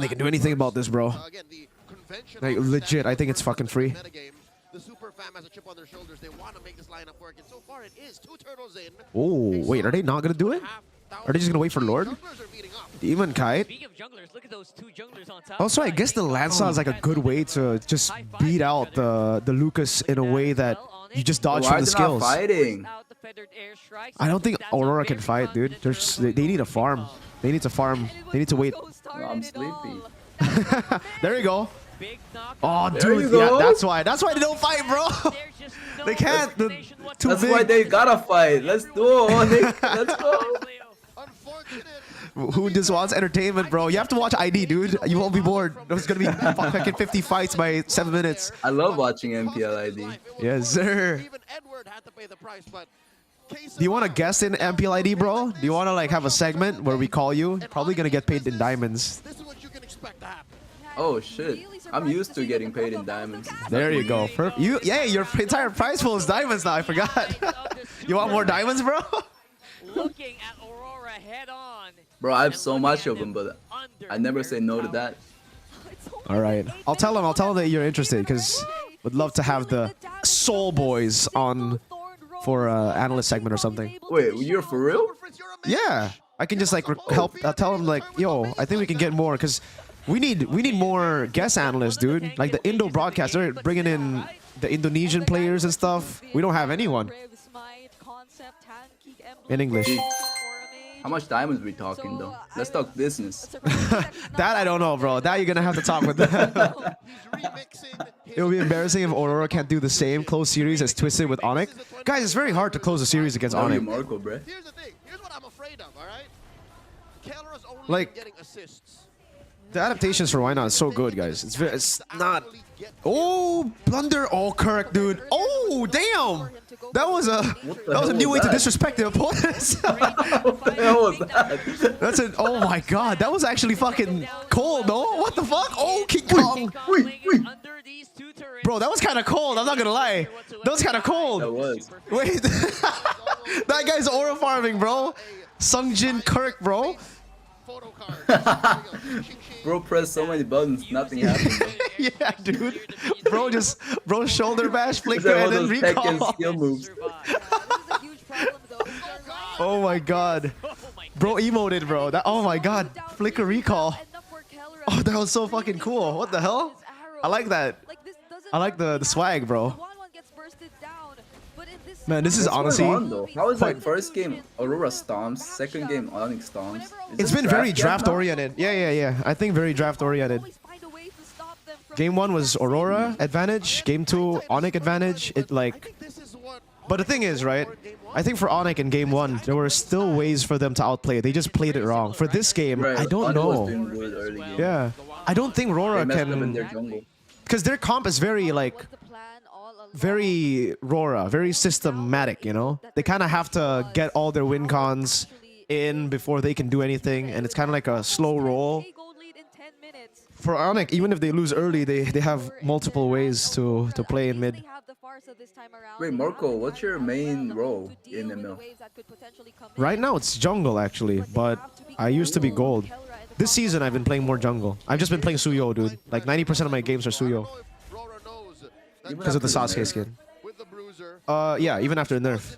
can do anything about this, bro. Again, the conventional Like legit, I standard think it's fucking free. metagame, the Super Fam has a chip on their shoulders. They want to make this lineup work, and so far it is. 2 turtles in. Oh, wait, are they not gonna do it? Are they just gonna wait for Lord? Junglers are beating up. Demon Kite. Speaking of junglers, look at those 2 junglers on top. Also, I guess the Lancelot is like a good way to just beat out the Lucas in a way that you just dodge Why from are the they not skills. fighting? I don't think Aurora can fight, dude. They need a farm. They need to farm. They need to wait. I'm sleepy. There you go. Big knock. Oh, There you dude, yeah, go. that's why they don't fight, bro. There's just no They can't. They're explanation too That's big. why they gotta fight. Let's do it, Onyx. Let's go. Unfortunate. Who just wants entertainment, bro? You have to watch ID, dude. You won't be bored. There's gonna be fucking 50 fights by 7 minutes. I love watching MPLID. Yes, sir. Even Edward had to pay the price, but Do you want to guest in MPLID, bro? Do you want to like have a segment where we call you? Probably gonna get paid in diamonds. this is what you can expect to happen. Oh shit. I'm used to getting paid in diamonds. There you go. Yeah, your entire prize pool is diamonds now. I forgot. You want more diamonds, bro? Looking at Aurora head on. Bro, I have so much of them, but I never say no to that. All right. I'll tell him that you're interested because would love to have the Soul Boys on for analyst segment or something. Wait, you're for real? Yeah, I can just like help tell him like, yo, I think we can get more because we need more guest analysts, dude. Like the Indo broadcast, they're bringing in the Indonesian players and stuff. We don't have anyone in English. How much diamonds we talking though? Let's talk business. That I don't know, bro. That you're gonna have to talk with them. It would be embarrassing if Aurora can't do the same close series as Twisted with Onyx. Guys, it's very hard to close a series against Onyx. Marco, bro. Here's the thing. Here's what I'm afraid of, all right? Kelra's only Like, getting assists. the adaptations for Why Not is so good, guys. It's not. Oh, blunder! Oh, Kirk, dude. Oh, damn! That was a new way to disrespect the opponents. What the hell was that? That's an. Oh my god, that was actually fucking cold, no? What the fuck? Oh, King Kong! Wait. Bro, that was kind of cold. I'm not gonna lie. That was kind of cold. That was. Wait, that guy's aura farming, bro. Sungjin Kirk, bro. Bro pressed so many buttons, nothing happened. Bro. Yeah, dude. Bro shoulder bash, flicker, These are all and then those Tekken recall. skill moves. Oh my god. Bro emoted, bro. That. Oh my god. Flicker recall. Oh, that was so fucking cool. What the hell? I like that. I like the swag, bro. Man, this is What's honestly. going on, though? How is like first game Aurora stomps, second game Onyx stomps? Is It's this been very yet draft now? oriented. Yeah. I think very draft oriented. Game 1 was Aurora advantage. Game 2 Onyx advantage. It like. But the thing is, right? I think for Onyx in Game 1, there were still ways for them to outplay. They just played it wrong. For this game, Right, I don't Onyx was know. doing good early game. Yeah, I don't think They Rora messed up in can. their jungle. Because their comp is very like. Very Rora, very systematic, you know? They kind of have to get all their win cons in before they can do anything, and it's kind of like a slow roll. For Onyx, even if they lose early, they have multiple ways to play in mid. Wait, Marco, what's your main role in ML? Right now it's jungle actually, but I used to be gold. This season I've been playing more jungle. I've just been playing Suyo, dude. Like 90% of my games are Suyo. Because of the Sasuke skin. Yeah, even after nerf.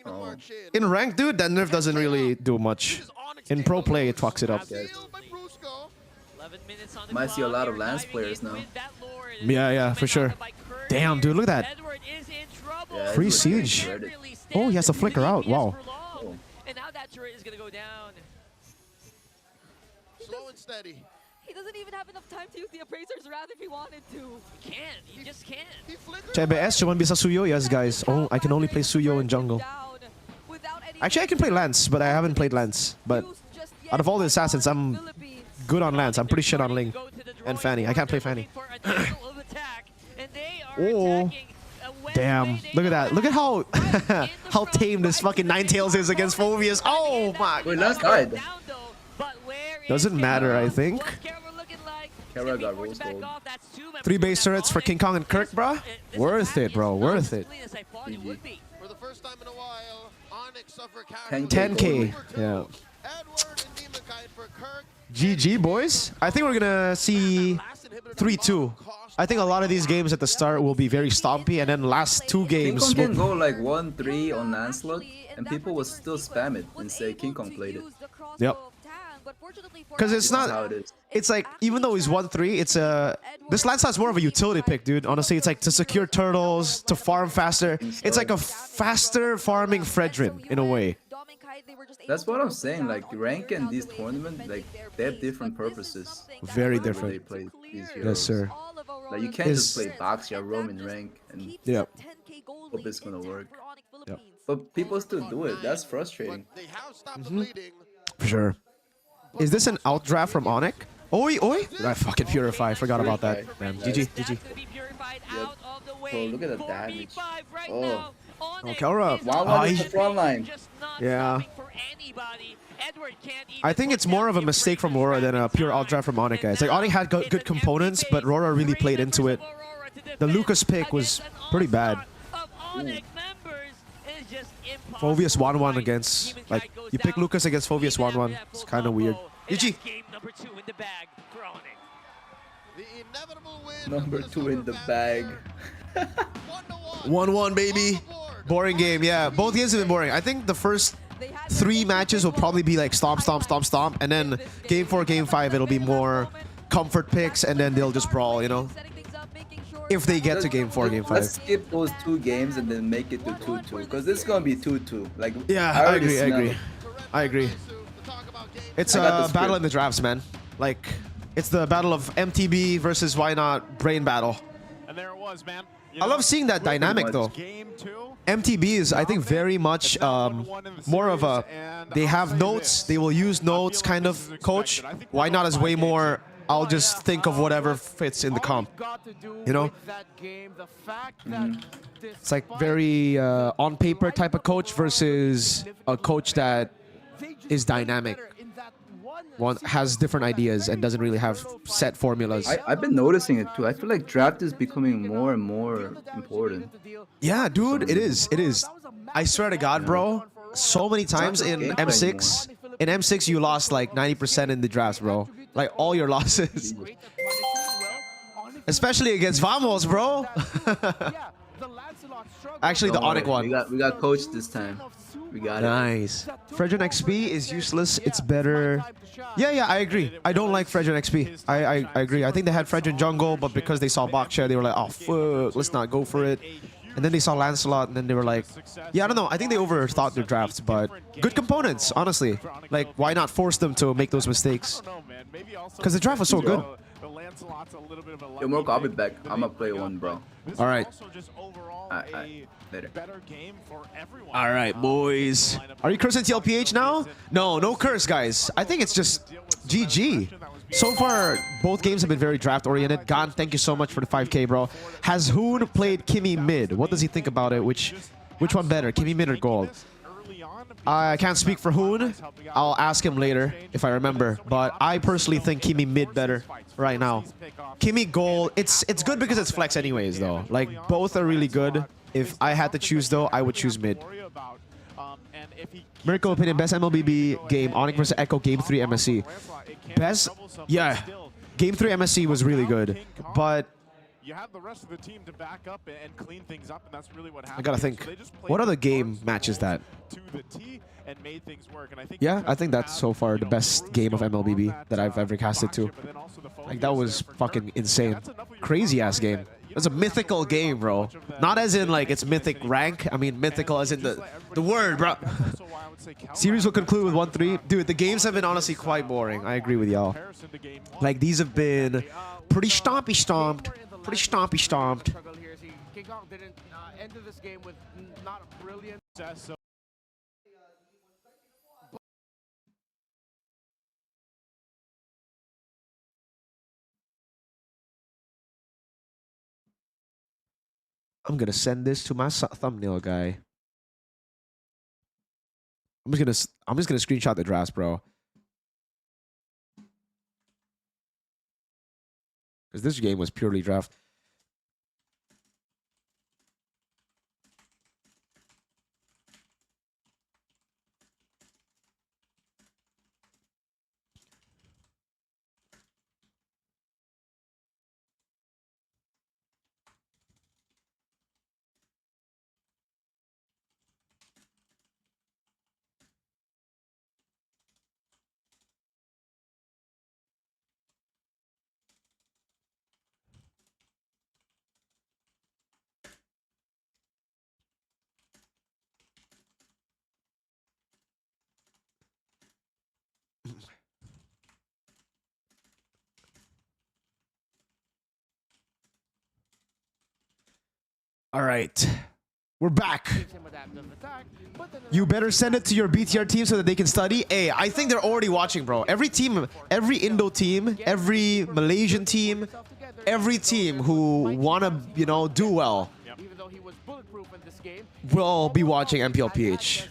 Oh. In rank, dude, that nerf doesn't really do much. In pro play, it fucks it up. Might see a lot of Lance players now. Yeah, for sure. Damn, dude, look at that. Yeah, Free it's siege. Reddit. Oh, he has to flicker out. Wow. Oh. And now that turret is gonna go down. Slow and steady. He doesn't even have enough time to use the Appraiser's Wrath if he wanted to. He can't. He just can't. CBS, cuman bisa Suyo? Yes, guys. Oh, I can only play Suyo in jungle. Actually, I can play Lance, but I haven't played Lance. But out of all the assassins, I'm good on Lance. I'm pretty shit on Ling and Fanny. I can't play Fanny. Oh, damn. Look at that. Look at how how tame this fucking Ninetales is against Phobius. Oh, my. Wait, Lance died. Doesn't matter, I think. Kara got rose gold. 3 base turrets for King Kong and Kirk, bruh. Worth it, bro. Worth it. GG. For the first time in a while, Onyx suffer 10K. Yeah. GG, boys. I think we're gonna see 3-2. I think a lot of these games at the start will be very stompy, and then last 2 King games. Kong can go like 1-3 on Lancelot, and people will still spam it and say King Kong played it. Yep. Because it's That's how not. it is. It's like even though he's 1-3, it's a. This Lancelot's more of a utility pick, dude. Honestly, it's like to secure turtles, to farm faster. It's like a faster farming Fredrin in a way. That's what I'm saying. Like rank and these tournaments, like they have different purposes. Very They different. play these heroes. Yes, sir. Like you can't just Is- play box or roam in rank and Yep. hope it's gonna work. Yep. But people still do it. That's frustrating. For sure. Is this an outdraft from Onyx? Oi, oi! Did I fucking purify? I forgot about that. Man, GG, GG. Yep. Bro, look at the damage. Oh. Oh, Kelra. Wow, is the front line. Yeah. I think it's more of a mistake from Rora than a pure outdraft from Onyx, guys. Like, Onyx had good components, but Rora really played into it. The Lucas pick was pretty bad. Phobius 1-1 against... Like, you pick Lucas against Phobius 1-1. It's kind of weird. GG! Number 2 in the bag. 1-1, baby! Boring game, yeah. Both games have been boring. I think the first 3 matches will probably be like stomp, stomp, stomp, stomp, and then game 4, game 5, it'll be more comfort picks, and then they'll just brawl, you know? If they get to game 4, game 5. Let's skip those 2 games and then make it to 2-2, because this is gonna be 2-2. Like, yeah, I agree. It's a battle in the drafts, man. Like, it's the battle of MTB versus why not brain battle. And there it was, man. I love seeing that dynamic though. MTB is, I think, very much more of a, they have notes, they will use notes kind of coach. Why not is way more, I'll just think of whatever fits in the comp. You know? It's like very on paper type of coach versus a coach that is dynamic. One has different ideas and doesn't really have set formulas. I've been noticing it too. I feel like draft is becoming more and more important. Yeah, dude, it is. It is. I swear to God, bro. So many times in M6, you lost like 90% in the drafts, bro. Like all your losses. Especially against Vamos, bro. Actually, the Onyx one. We got coached this time. We got nice. Fredrin XP is useless. It's better. Yeah, I agree. I don't like Fredrin XP. I agree. I think they had Fredrin jungle, but because they saw Bakshare, they were like, oh, fuck, let's not go for it. And then they saw Lancelot, and then they were like, yeah, I don't know. I think they overthought their drafts, but good components, honestly. Like, why not force them to make those mistakes? Because the draft was so good. Yo, Mirko, I'll be back. I'm gonna play one, bro. All right. Later. All right, boys. Are you cursing Tlph now? No curse, guys. I think it's just GG. So far, both games have been very draft-oriented. Gan, thank you so much for the 5K, bro. Has Hoon played Kimmy mid? What does he think about it? Which one better, Kimmy mid or Gold? I can't speak for Hoon. I'll ask him later if I remember. But I personally think Kimmy mid better right now. Kimmy Gold, it's good because it's flex anyways, though. Like, both are really good. If I had to choose, though, I would choose mid. Mirko opinion, best MLBB game, Onyx vs Echo, Game 3 MSC. Best, yeah, Game 3 MSC was really good, but you have the rest of the team to back up and clean things up, and that's really what happened. I gotta think, what other game matches that? To the T and made things work, and I think yeah, I think that's so far the best game of MLBB that I've ever casted to. Like, that was fucking insane. Crazy ass game. It's a mythical game, bro. Not as in like it's mythic rank. I mean mythical as in the word, bro. Series will conclude with 1-3. Dude, the games have been honestly quite boring. I agree with y'all. Like, these have been pretty stompy stomped. Pretty stompy stomped. King Kong didn't end this game with not a brilliant success. I'm gonna send this to my thumbnail guy. I'm just gonna screenshot the drafts, bro. Because this game was purely draft. All right, we're back. You better send it to your BTR team so that they can study. Hey, I think they're already watching, bro. Every team, every Indo team, every Malaysian team, every team who wanna, you know, do well will be watching MPLPH.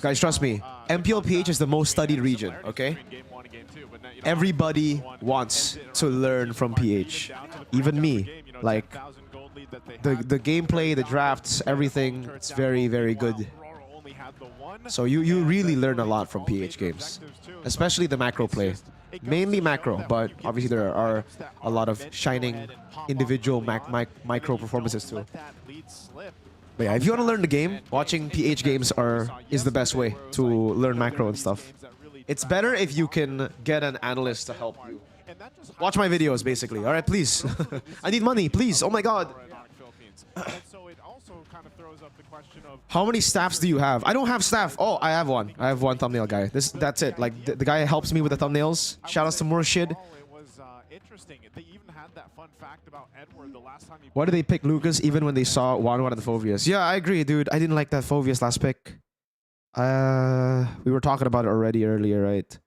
Guys, trust me. MPLPH is the most studied region, okay? Everybody wants to learn from PH. Even me. Like, the gameplay, the drafts, everything, it's very, very good. So you really learn a lot from PH games. Especially the macro play. Mainly macro, but obviously there are a lot of shining individual micro performances too. But yeah, if you want to learn the game, watching PH games is the best way to learn macro and stuff. It's better if you can get an analyst to help you. Watch my videos, basically. All right, please. I need money, please. Oh my god. How many staffs do you have? I don't have staff. Oh, I have one. I have one thumbnail guy. That's it. Like the guy helps me with the thumbnails. Shout out to Murshid. Why did they pick Lucas even when they saw 1-1 in the Phobias? Yeah, I agree, dude. I didn't like that Phobias last pick. We were talking about it already earlier, right?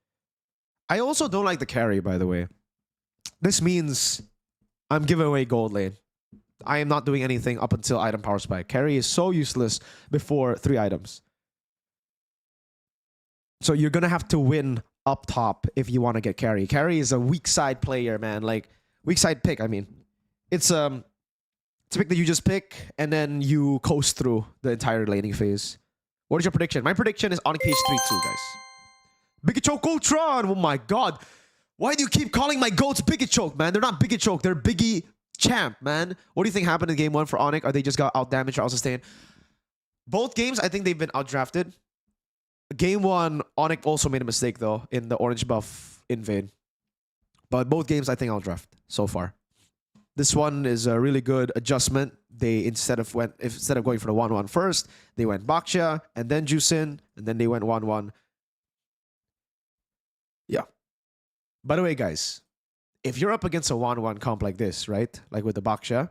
I also don't like the carry, by the way. This means I'm giving away gold lane. I am not doing anything up until item power spike. Carry is so useless before 3 items. So you're gonna have to win up top if you want to get carry. Carry is a weak side player, man. Like, weak side pick, I mean. It's a pick that you just pick and then you coast through the entire laning phase. What is your prediction? My prediction is Onyx PH 3-2, guys. Biggiechoke Ultron! Oh my god. Why do you keep calling my goats Biggiechoke, man? They're not Biggiechoke, they're Biggie Champ, man. What do you think happened in game 1 for Onyx? Or they just got out-damaged or out-sustained? Both games, I think they've been out-drafted. Game 1, Onyx also made a mistake, though, in the orange buff invade. But both games, I think, out-draft so far. This one is a really good adjustment. They, instead of going for the 1-1 first, they went Baksha, and then Juicin, and then they went 1-1. Yeah. By the way, guys, if you're up against a 1-1 comp like this, right? Like with the Baksha,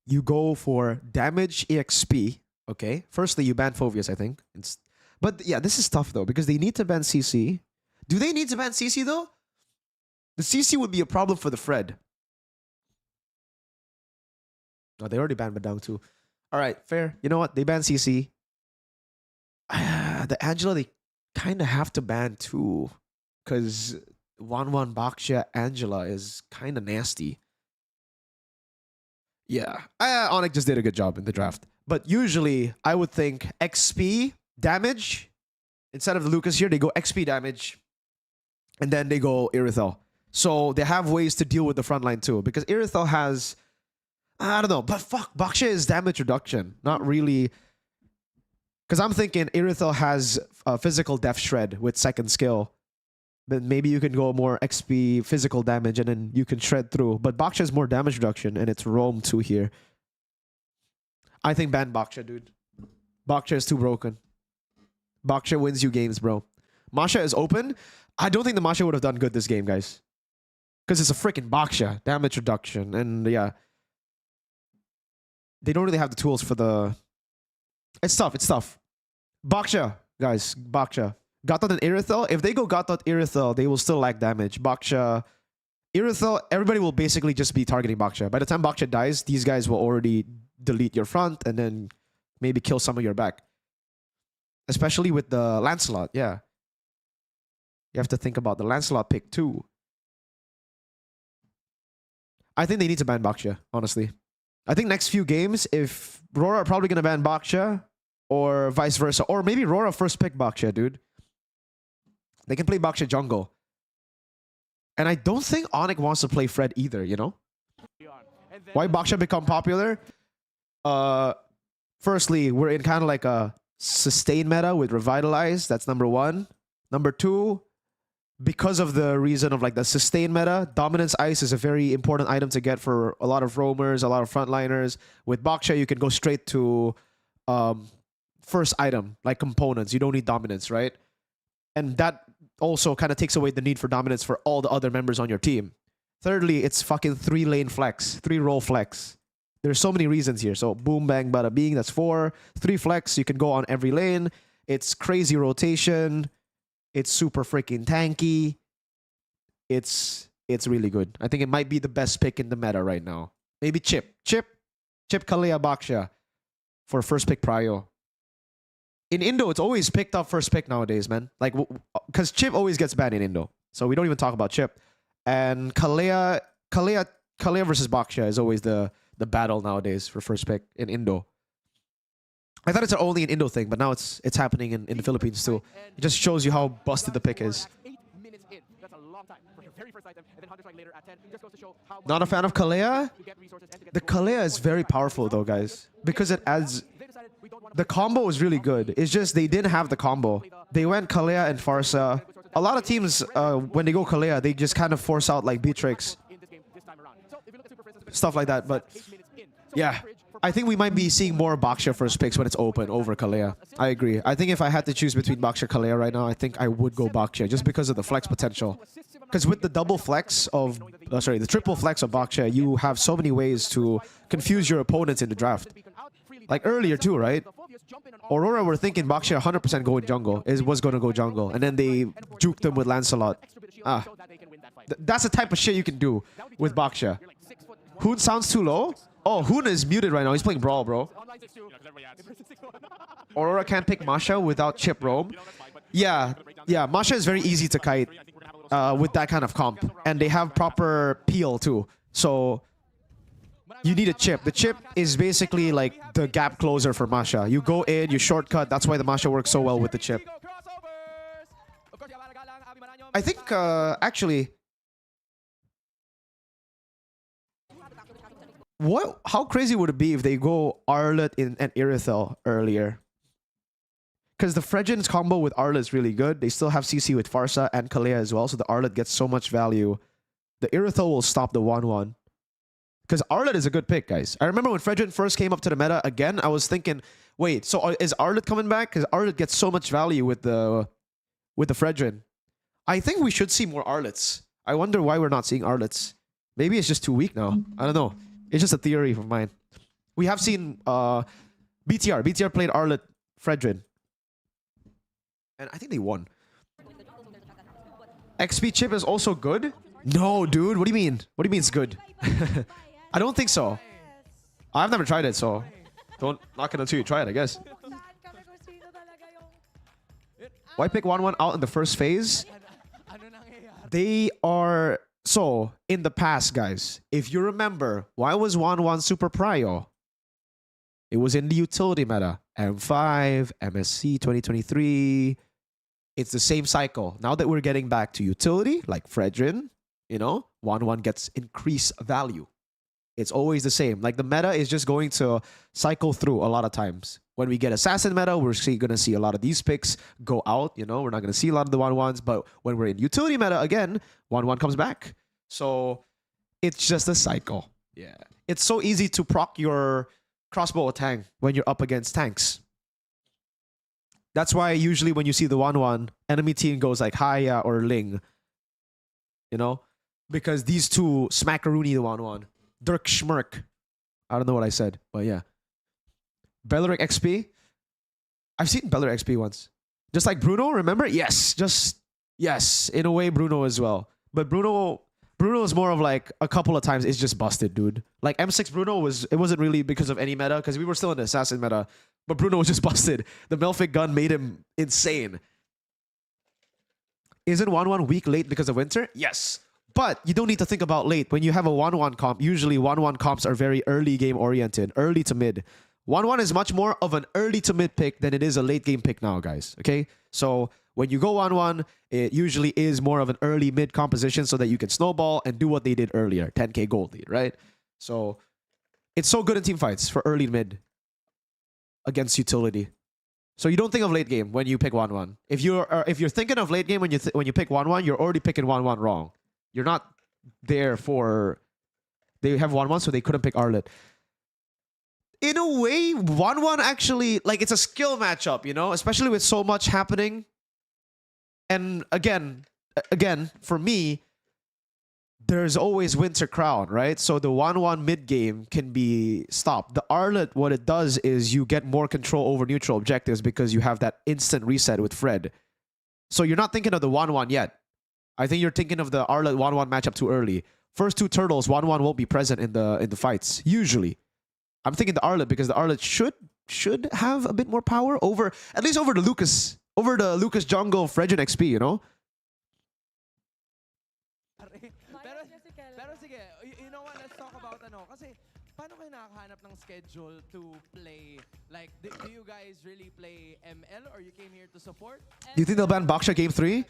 you go for damage EXP, okay? Firstly, you ban Phobias, I think. But yeah, this is tough, though, because they need to ban CC. Do they need to ban CC, though? The CC would be a problem for the Fred. Oh, they already banned Madang, too. All right, fair. You know what? They banned CC. The Angela, they kind of have to ban, too. Because 1-1 Baksha Angela is kind of nasty. Yeah. Onyx just did a good job in the draft. But usually, I would think XP damage. Instead of the Lucas here, they go XP damage. And then they go Irithel. So they have ways to deal with the front line too. Because Irithel has... I don't know. But fuck, Baksha is damage reduction. Not really... Because I'm thinking Irithel has a physical death shred with second skill. But maybe you can go more XP physical damage and then you can shred through. But Baksha is more damage reduction and it's roam too here. I think ban Baksha, dude. Baksha is too broken. Baksha wins you games, bro. Masha is open. I don't think the Masha would have done good this game, guys. Because it's a freaking Baksha. Damage reduction. And yeah. They don't really have the tools for the... It's tough. It's tough. Baksha, guys. Baksha. Gatot and Irithel. If they go Gatot Irithel, they will still lack damage. Baksha... Irithel, everybody will basically just be targeting Baksha. By the time Baksha dies, these guys will already delete your front and then maybe kill some of your back. Especially with the Lancelot, yeah. You have to think about the Lancelot pick too. I think they need to ban Baksha, honestly. I think next few games, if Rora are probably going to ban Baksha, or vice versa. Or maybe Rora first pick Baksha, dude. They can play Baksha jungle. And I don't think Onyx wants to play Fred either, you know? Why Baksha become popular? Firstly, we're in kind of like a sustain meta with Revitalize. That's number 1. Number 2, because of the reason of like the sustain meta, Dominance Ice is a very important item to get for a lot of roamers, a lot of frontliners. With Baksha, you can go straight to first item, like components. You don't need Dominance, right? And that also kind of takes away the need for Dominance for all the other members on your team. Thirdly, it's fucking 3-lane flex, 3-roll flex. There's so many reasons here. So boom, bang, bada bing, that's 4. 3 flex, you can go on every lane. It's crazy rotation. It's super freaking tanky. It's really good. I think it might be the best pick in the meta right now. Maybe Chip Kalea Baksha for first pick prio. In Indo, it's always picked up first pick nowadays, man. Like, because Chip always gets banned in Indo. So we don't even talk about Chip. And Kalea versus Baksha is always the battle nowadays for first pick in Indo. I thought it's only an Indo thing, but now it's happening in the Philippines too. It just shows you how busted the pick is. Not a fan of Kalea? The Kalea is very powerful though, guys. Because it adds... The combo is really good. It's just they didn't have the combo. They went Kalea and Farsa. A lot of teams, when they go Kalea, they just kind of force out like Beatrix. Stuff like that, but... Yeah. I think we might be seeing more Baksha first picks when it's open over Kalea. I agree. I think if I had to choose between Baksha and Kalea right now, I think I would go Baksha just because of the flex potential. Because with the double flex of... the triple flex of Baksha, you have so many ways to confuse your opponents in the draft. Like earlier too, right? Aurora were thinking Baksha 100% going jungle. Was going to go jungle. And then they juked them with Lancelot. That's the type of shit you can do with Baksha. Hoon sounds too low? Oh, Hoon is muted right now. He's playing Brawl, bro. Aurora can't pick Masha without chip roam. Yeah, Masha is very easy to kite with that kind of comp. And they have proper peel too. So you need a chip. The chip is basically like the gap closer for Masha. You go in, you shortcut. That's why the Masha works so well with the chip. I think, actually... How crazy would it be if they go Arlet and Irithel earlier? Because the Fredgen's combo with Arlet is really good. They still have CC with Farsa and Kalea as well, so the Arlet gets so much value. The Irithel will stop the 1-1. Because Arlet is a good pick, guys. I remember when Fredgen first came up to the meta again, I was thinking, wait, so is Arlet coming back? Because Arlet gets so much value with the Fredgen. I think we should see more Arlets. I wonder why we're not seeing Arlets. Maybe it's just too weak now. I don't know. It's just a theory of mine. We have seen BTR. BTR played Arlet Fredrin. And I think they won. XP chip is also good? No, dude. What do you mean? What do you mean it's good? I don't think so. I've never tried it, so... not gonna until you try it, I guess. Why pick 1-1 out in the first phase? They are... So, in the past, guys, if you remember, why was 1-1 super prio? It was in the utility meta. M5, MSC 2023. It's the same cycle. Now that we're getting back to utility, like Fredrin, you know, 1-1 gets increased value. It's always the same. Like, the meta is just going to cycle through a lot of times. When we get Assassin meta, we're going to see a lot of these picks go out. You know, we're not going to see a lot of the 1-1s. But when we're in utility meta, again, 1-1 comes back. So, it's just a cycle. Yeah. It's so easy to proc your crossbow tank when you're up against tanks. That's why usually when you see the 1-1, enemy team goes like Haya or Ling. You know? Because these two smackaroony the 1-1. Dirk Schmirk. I don't know what I said, but yeah. Belleric XP. I've seen Belleric XP once. Just like Bruno, remember? Yes. Yes. In a way, Bruno as well. But Bruno is more of like a couple of times it's just busted, dude. Like M6 Bruno it wasn't really because of any meta, because we were still in the Assassin meta. But Bruno was just busted. The Melfic gun made him insane. Isn't 1-1 weak late because of winter? Yes. But you don't need to think about late. When you have a 1-1 comp, usually 1-1 comps are very early game oriented, early to mid. 1-1 is much more of an early to mid pick than it is a late game pick now, guys. Okay? So when you go 1-1, it usually is more of an early mid composition so that you can snowball and do what they did earlier. 10k gold lead, right? So it's so good in team fights for early mid against utility. So you don't think of late game when you pick 1-1. If you're thinking of late game when you pick 1-1, you're already picking 1-1 wrong. You're not there for... They have 1-1, so they couldn't pick Arlet. In a way, 1-1 actually... Like, it's a skill matchup, you know? Especially with so much happening. And again, for me, there's always Winter Crown, right? So the 1-1 mid-game can be stopped. The Arlet, what it does is you get more control over neutral objectives because you have that instant reset with Fred. So you're not thinking of the 1-1 yet. I think you're thinking of the Arlet 1-1 matchup too early. First two turtles, 1-1 won't be present in the fights, usually. I'm thinking the Arlet because the Arlet should have a bit more power over, at least over the Lucas Jungle Fredgen XP, you know? Pero sige, you know what, let's talk about kasi paano kayo nakakahanap ng schedule to play? Like, do you guys really play ML or you came here to support? Do you think they'll ban Baksha Game 3?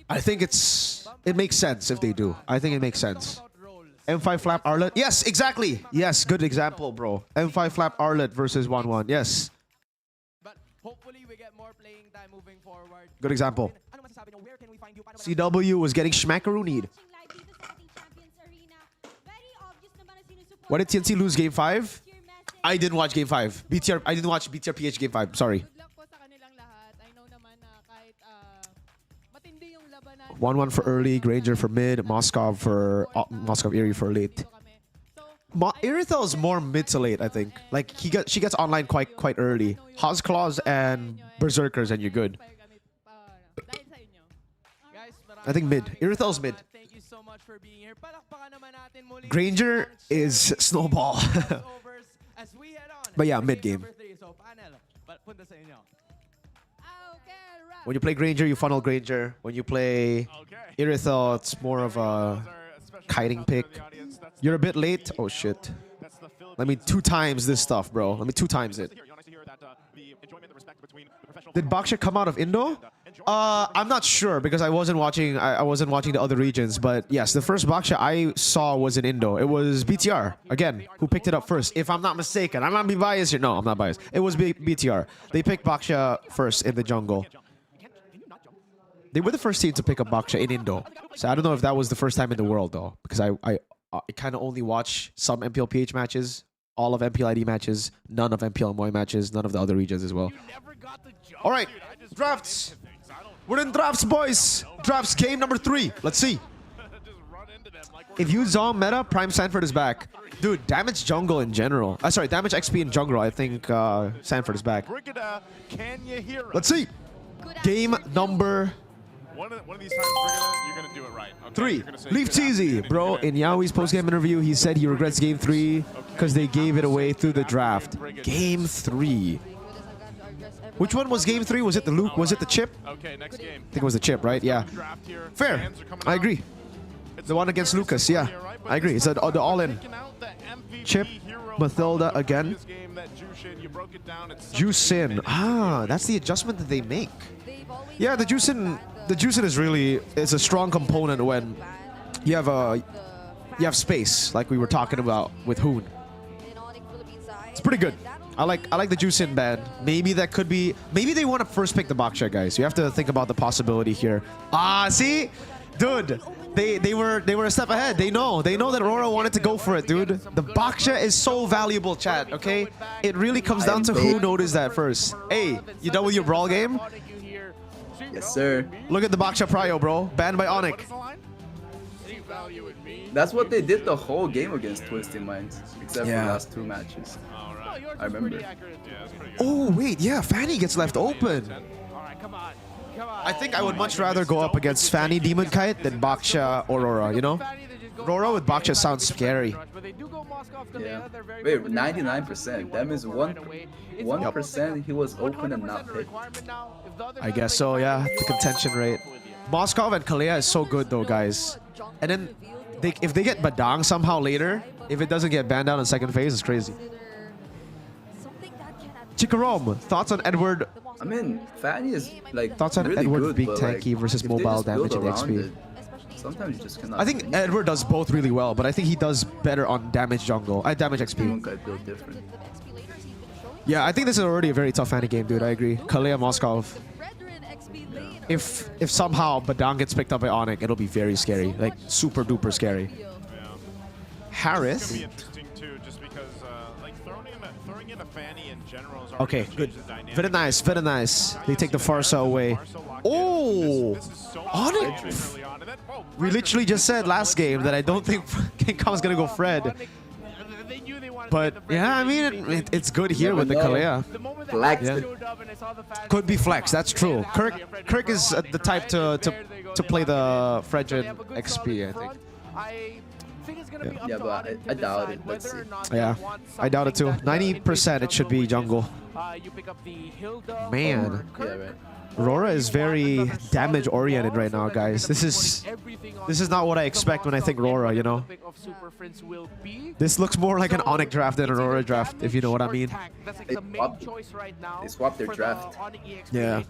I think it makes sense if they do. I think it makes sense. M5 Flap Arlet. Yes, exactly. Yes, good example, bro. M5 Flap Arlet versus 1-1. Yes. But hopefully we get more playing time moving forward. Good example. CW was getting schmackaroonied. What did TNC lose game 5? I didn't watch game 5. I didn't watch BTR PH game 5. Sorry. 1-1 for early, Granger for mid, Moskov Eerie for late. Irithel's is more mid to late, I think. Like she gets online quite early. Hozclaws and Berserkers and you're good. I think mid. Irithel's mid. Granger is Snowball. But yeah, mid game. When you play Granger, you funnel Granger. When you play Irithel, it's more of a kiting pick. You're a bit late. Oh shit. Let me 2 times this stuff, bro. Let me 2 times it. Did Baksha come out of Indo? I'm not sure because I wasn't watching the other regions, but yes, the first Baksha I saw was in Indo. It was BTR again who picked it up first, if I'm not mistaken. I'm not be biased here. No, I'm not biased. It was BTR. They picked Baksha first in the jungle. They were the first team to pick up Baksha in Indo. So I don't know if that was the first time in the world though, because I kind of only watch some MPLPH matches, all of MPLID matches, none of MPLMOI matches, none of the other regions as well. All right, drafts. We're in drafts, boys. Drafts game number 3. Let's see. If you Zom meta, Prime Sanford is back. Dude, damage jungle in general. Sorry, damage XP in jungle. I think Sanford is back. Let's see. Game number one of these times, you're gonna do it right. Okay? 3. Leave Teasy, bro. In Yaoi's post-game interview, he said he regrets game 3 because they gave it away through the draft. Game 3. Which one was game 3? Was it the Luke? Was it the chip? Okay, next game. I think it was the chip, right? Yeah. Fair. I agree. The one against Lucas, yeah. I agree. It's the all-in. Chip, Mathilda again. Juicin. Ah, that's the adjustment that they make. Yeah, the Juicin is really a strong component when you have space, like we were talking about with Hoon. It's pretty good. I like the Juicin ban. Maybe that could be. Maybe they want to first pick the Baksha, guys. You have to think about the possibility here. Ah, see, dude, they were a step ahead. They know that Aurora wanted to go for it, dude. The Baksha is so valuable, chat. Okay, it really comes down to who noticed that first. Hey, you done with your brawl game? Yes, sir. Look at the Baksha Prio, bro. Banned by Onic. That's what they did the whole game against Twisting Minds, except for the last 2 matches. I remember. Oh, wait, yeah, Fanny gets left open. I think I would much rather go up against Fanny Demon Kite than Baksha Aurora, you know? Aurora with Baksha sounds scary. Yeah. Wait, 99%. That means 1% he was open and not picked. I guess so, yeah. The contention rate. Moskov and Kalea is so good though, guys. And then if they get Badang somehow later, if it doesn't get banned out in second phase, it's crazy. Chikarom, thoughts on Edward? I mean, Fanny is like thoughts on really Edward good, being but, tanky like, versus mobile damage and XP. Sometimes you just cannot. I think Edward does both really well, but I think he does better on damage jungle. Damage XP. Build different. Yeah, I think this is already a very tough Fanny game, dude. I agree. Kalea Moskov. If somehow Badang gets picked up by Onic, it'll be very scary. Like super duper scary. Harris. Okay, good. Very nice, very nice. They take the Farsa away. Oh! Onic! We literally just said last game that I don't think King Kong's gonna go Fred. But yeah, I mean, it's good here with the Kalea. Flex. Yeah. Could be flex, that's true. Kirk is the type to play the Fredrin XP, I think. Yeah, but I doubt it. Let's see. Yeah, I doubt it too. 90% it should be jungle. Man. Yeah, right. Aurora is very damage oriented right now, guys. This is not what I expect when I think Aurora, you know. This looks more like an Onyx draft than an Aurora draft, if you know what I mean. They swapped their draft. Yeah.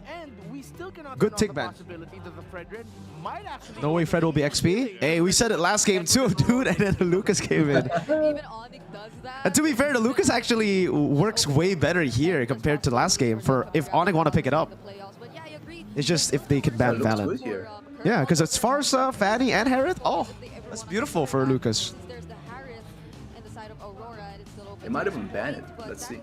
Good tick ban. No way Fred will be XP. Hey, we said it last game too, dude, and then Lucas came in. And to be fair, the Lucas actually works way better here compared to last game for if Onyx want to pick it up. It's just if they can ban Valen. Yeah, because it's Farsa, Fanny, and Harith. Oh, that's beautiful for Lucas. They might even ban it. Let's see.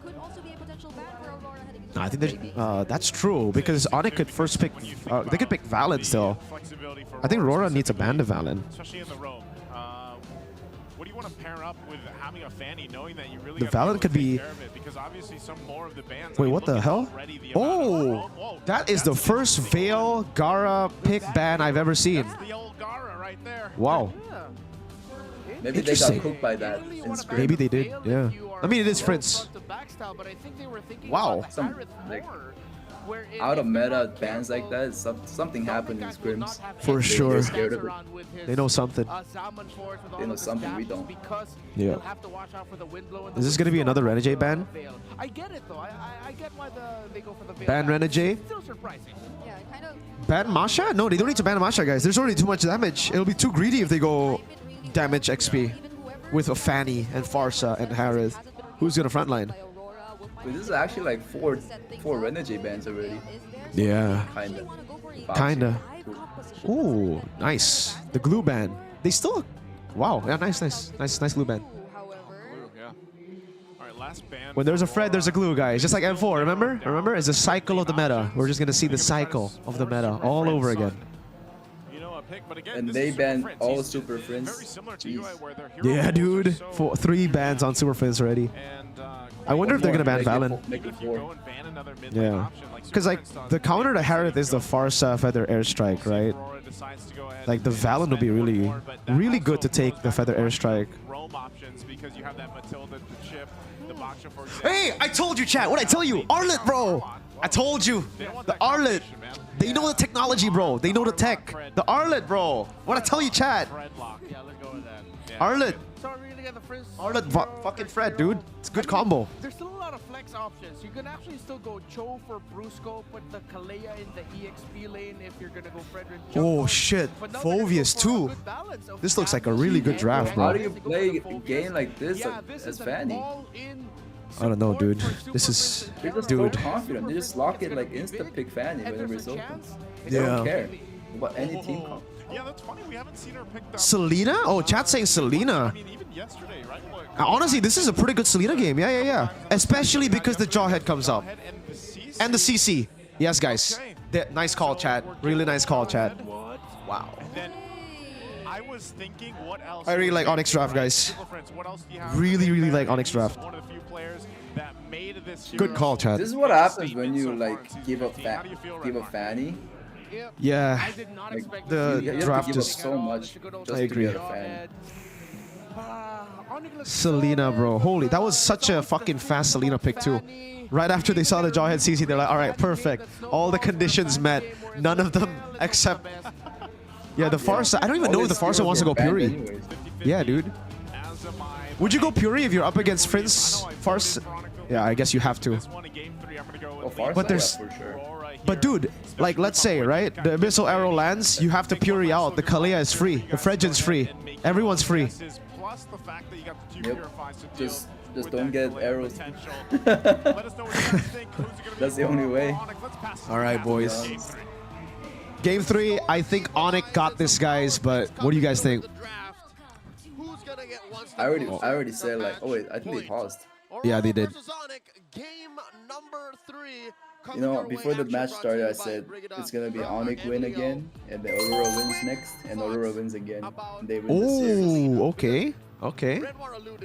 No, I think that's true because Onyx could first pick. They could pick Valen still. I think Aurora needs to ban the Valen. Especially in the roam. What do you want to pair up with having a Fanny, knowing that you really The Valen could be. Because obviously some more of the bands. Wait, what the hell? Oh, that is the first Veil Gara pick ban I've ever seen. The old Gara right there. Wow. Maybe they got cooked by that. Maybe they did. Yeah. I mean, it is Prince. Wow. Some like out of meta bans like that. Something happened in scrims. For sure. Scared of it. They know something. They know something we don't. Yeah. Is this gonna be another Renegade ban? I get it though. I get why they go for the ban Renegade? Still surprising. Yeah, kind of. Ban Masha? No, they don't need to ban Masha, guys. There's already too much damage. It'll be too greedy if they go damage XP with a Fanny and Farsa and Harith. Who's gonna frontline? Wait, this is actually like four Renegade bans already. Yeah. Kinda. Ooh, nice. The glue ban. They still. Wow. Yeah, nice glue ban. When there's a Fred, there's a glue, guys. Just like M4, remember? Remember? It's a cycle of the meta. We're just gonna see the cycle of the meta all over again. And they banned all Super Friends. Yeah, dude. 3 bans on Super Friends already. I wonder if they're gonna ban Valen. Yeah. Because like the counter to Harith is the Farsa Feather Airstrike, right? Like the Valen would be really good to take the Feather Airstrike. Hey, I told you, chat. What'd I tell you? Arlet, bro. I told you. The Arlet. They know the technology, bro. They know the tech. The Arlet, bro. What'd I tell you, chat? Arlet. Arlet, fucking Fred, dude. It's a good combo. There's still a lot of flex options. You can actually still go Cho for Brusco, put the Kalea in the EXP lane if you're gonna go Fredrin. Oh shit, Phovius too. This looks like a really good draft, bro. How do you play a game like this as Fanny? I don't know, dude. This is, They're just so confident. They just lock it like insta pick Fanny whenever it's open. They don't care about any team comp. Yeah, that's funny. We haven't seen her pick up. Selena? Oh, chat's saying Selena. I mean, even yesterday, right? Honestly, this is a pretty good Selena game. Yeah. Especially because the Jawhead comes up. And the CC. Yes, guys. Nice call, chat. Really nice call, chat. Wow. I was thinking, what else? I really like Onyx draft, guys. Really like Onyx draft. Good call, chat. This is what happens when you like give up Fanny. Yeah, like, the draft is so much. I agree. Selena, bro. Holy, that was such a fucking fast Selena pick too. Right after they saw the Jawhead CC, they're like, all right, perfect. All the conditions met. None of them except... Yeah, the Farsa. I don't even know if the Farsa wants to go Puri. Yeah, dude. Would you go Puri if you're up against Prince Farsa? Yeah, I guess you have to. But there's... But dude, like let's say, right? The Abyssal Arrow lands, you have to Puri out. The Kalea is free. The Fredgen's free. Everyone's free. Yep. Just don't get arrows. That's the only way. Alright, boys. Game 3, I think Onyx got this, guys, but what do you guys think? I already said like, oh wait, I think they paused. Yeah, they did. You know, before the match started, I said it's gonna be Onyx win again, and then Aurora wins next, and Aurora wins again. And they win the series. Okay.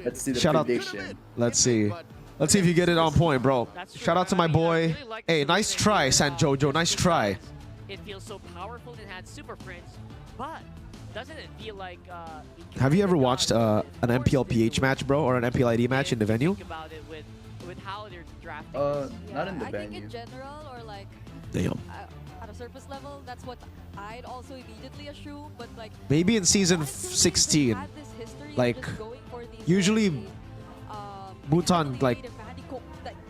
Let's see the Shout prediction. Out. Let's see if you get it on point, bro. Shout out to my boy. Hey, nice try, San Jojo. Nice try. It feels so powerful and had super prints, but doesn't it feel like... Have you ever watched an MPLPH match, bro, or an MPLID match in the venue? About it with how they're drafting. Not in the venue. I think in general, or like... Damn. surface level. That's what I'd also immediately assume. But like Maybe in season Onyx really 16, had this history of like just going for these usually very, Muton, like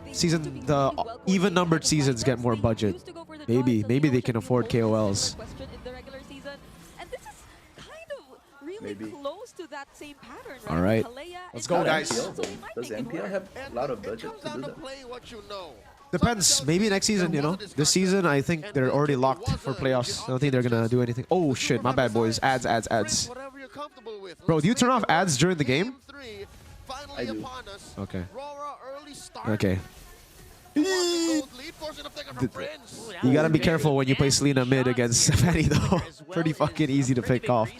they season used to be the really well even numbered coordinated seasons get lineups. more They budget. used to go for the Maybe draws, maybe so they Leo can should be afford posing as KOLs. a question in the regular season. And this is kind of really Maybe. close to that same pattern, right? All right. Kalea let's and go, Not guys. MPL, though. So they might Does make it MPL work. have a lot of budget to do that? Depends. Maybe next season, you know. This season, I think they're already locked for playoffs. I don't think they're gonna do anything. Oh shit, my bad, boys. Ads. Bro, do you turn off ads during the game? I do. Okay. Okay. You gotta be careful when you play Selena mid against Fanny, though. Pretty fucking easy to pick off.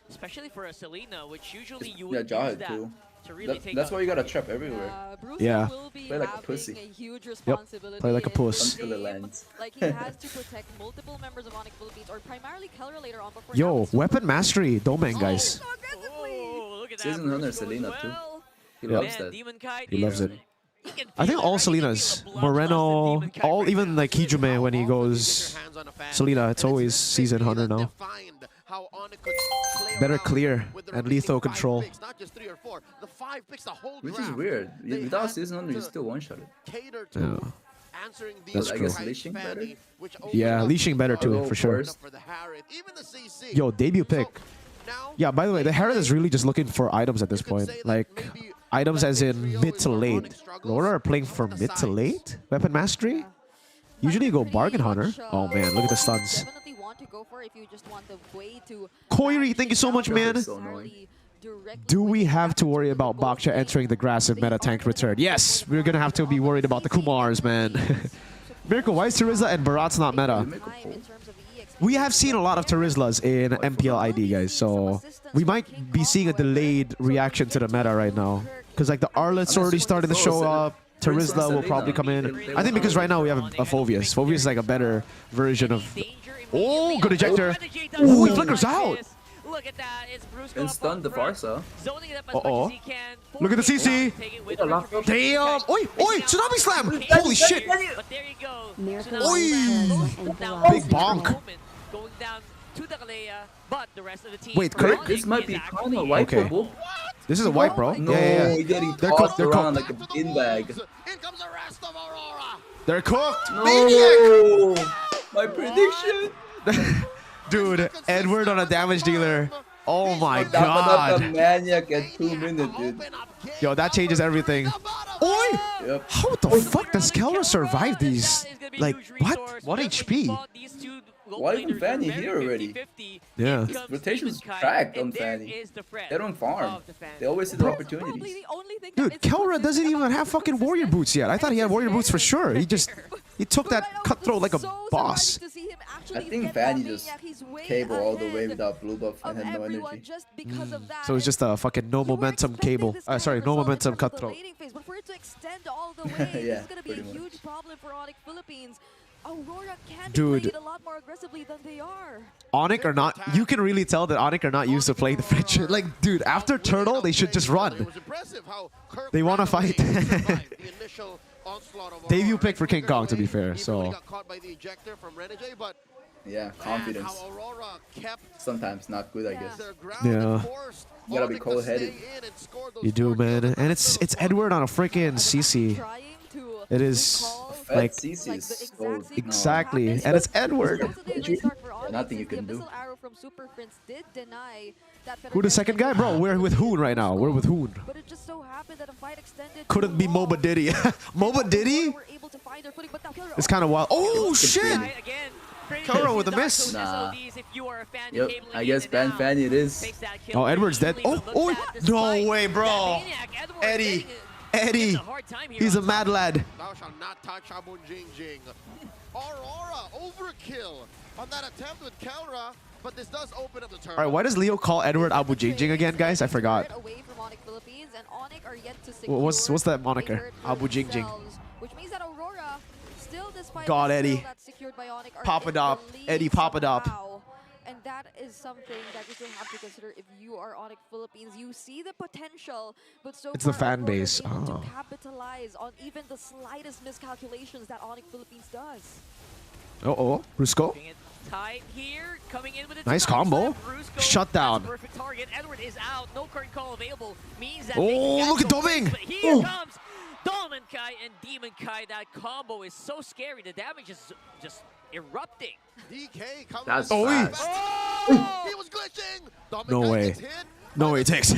Especially for a Selena, which usually you Yeah, would Jaw use that too. to really take That's out why you gotta target. trap everywhere. Bruce Yeah. will be Play like a having pussy. a huge Yep. responsibility Play like a in puss. this Until it game. lands. Like he has to protect multiple members of Onyx Philippines, or primarily Keller later on. But for now, Yo, it's weapon mastery, Domain, guys. so aggressively. Oh, look at that. Season Bruce 100 goes Selena too. well. He Yeah. loves Man, that. Demon Kite He loves is- it. he can I think feel all it, right? He can Selenas, feel the bloodlust in Moreno, Demon Kite all right even now. like Kijume when he goes Selena, it's always season 100 now. Better clear and lethal control. Which is weird. Without season 100, you still one-shot it. Yeah. That's I true. guess leashing better. Yeah, leashing better too, Although for sure. first- Yo, debut pick. Yeah, by the way, the Herald is really just looking for items at this point. Like, items as in mid to late. Laura are playing for mid to late? Weapon mastery? Usually you go bargain hunter. Oh man, look at the stuns. Definitely want to go for if you just want the way to Koiri, thank you so much, man. So annoying. Do we have to worry about Baksha entering the grass if meta tank return? Yes, we're gonna have to be worried about the Kumars, man. Mirko, why is Terizla and Barat's not meta? We have seen a lot of Terizlas in MPL ID, guys, so we might be seeing a delayed reaction to the meta right now. Because like the Arlet's already starting to show up. Terizla will probably come in. I think because right now we have a Phoveus. Phoveus is like a better version of... Oh, good ejector. Oh, he flickers out. Look at that. It's Bruce And stun the Farsa. zoning it up as Uh-oh. much as he can. Look at the CC. Damn. Oi, oi, Tsunami Slam. Holy shit. But there you go. Mirko Oi. and Now, Big bonk. going down to the Kalea, but the rest of the team. Wait, Kurt? This might be kind of white Okay. bubble. This is a wipe, bro. No, Yeah. you're getting They're tossed cooked, they're around cooked. like a bin bag. They're cooked. No! My prediction! Dude, Edward on a damage dealer. Oh my Dapat up the god. Maniac at 2 minutes, dude. Yo, that changes everything. Oi! Yep. How the fuck does Kelra survive these? Like, what? What HP? Why isn't Fanny here already? Yeah. This rotation's cracked on Fanny. They don't farm. They always see the opportunities. Dude, Kelra doesn't even have fucking warrior boots yet. I thought he had warrior boots for sure. He took that cutthroat like a boss. I think Fanny just cable all the way without blue buff and had no energy. So it's just a fucking no momentum cable. Sorry, no momentum cutthroat. But for it to extend all the way, this Yeah, is going to be a pretty much. huge problem for Onyx Philippines. Aurora can Dude. play it a lot more aggressively than they are. Onyx are not, you can really tell that Onyx are not used to playing the French. Like, dude, after Turtle, they should just run. They want to fight. Debut pick for King Kong, to be fair, so. Yeah, confidence. Sometimes not good, I guess. Yeah, You gotta be cold-headed. you do, man. And it's Edward on a freaking CC. Trying to It is, Fat like, CC like is the so exact same exactly. happens, And it's but Edward. also the early start for Onyx nothing is you can the do. missile arrow from Super Prince did deny that Who the second guy? Bro, we're with Hoon right now. We're with Hoon. But it just so happened that a fight extended Couldn't be too long. Moba Diddy. Moba Diddy? Were able to find their footing, but now Killer- It's kind of wild. Oh, shit! Kuro with a miss. Nah. Yep, I guess Ban Fanny it is. Oh, Edward's dead. Oh, oh, no way, bro. Eddie. Eddie. He's a mad lad. Thou shalt not touch Abun Jing Jing. Aurora overkill on that attempt with Kelra, but this does open up the turn. All right, why does Leo call Edward Abu Jingjing again, guys? I forgot. Away from Onyx Philippines, and Onyx are yet to What's secure that moniker? the third Abu for Jingjing. themselves, which means that Aurora, still despite God, the Eddie. thrill that's secured by Onyx, are in Papadop. the lead Eddie Papadop. somehow. And that is something that you still have to consider if you are Onyx Philippines. You see the potential, but so It's the far fan Aurora base. is able Oh. to capitalize on even the slightest miscalculations that Onyx Philippines does. Uh-oh. Brusco. Tight here, coming in with a Nice combo. Shut down. Perfect target. Edward is out. No current call available. Means that Look at Doming. Here comes Dolman Kai and Demon Kai. That combo is so scary. The damage is just erupting. DK coming. That's Oh, fast. He was glitching. No Dominic way. gets hit, No way, it takes.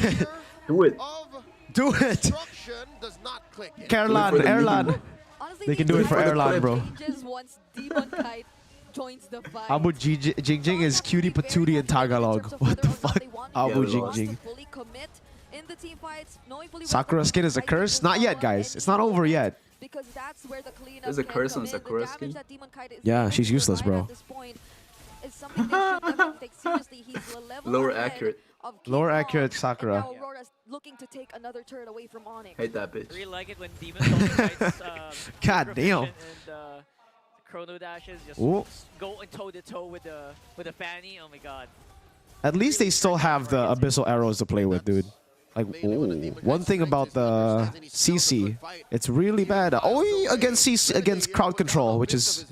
Do it. of Do it. destruction does not click. Caroline, Erlan. Honestly, They can do it for Erlan, bro. changes once Demon Kite joins the fight. Abu Jing Jing is cutie patootie in Tagalog. What the fuck? Abu Jing Jing. Sakura skin is a curse? Not yet, guys. It's not over yet. Because that's where the cleanup There's a can curse come on in. Sakura The damage skin? that Demon Kite is Yeah, doing she's to useless, Ryan bro. at this point is something they should definitely take seriously. He's a level Lower ahead accurate. of King Lower Kong, accurate and Sakura. now Aurora's looking to take another turret away from Onyx. Hate that bitch. I really like it when Demon fights. God damn. And Chrono dashes just Ooh. go toe to toe with the Fanny. Oh my god. At least they still have the abyssal arrows to play with, dude. Like, one thing about the CC, it's really bad. Against CC, against crowd control, which is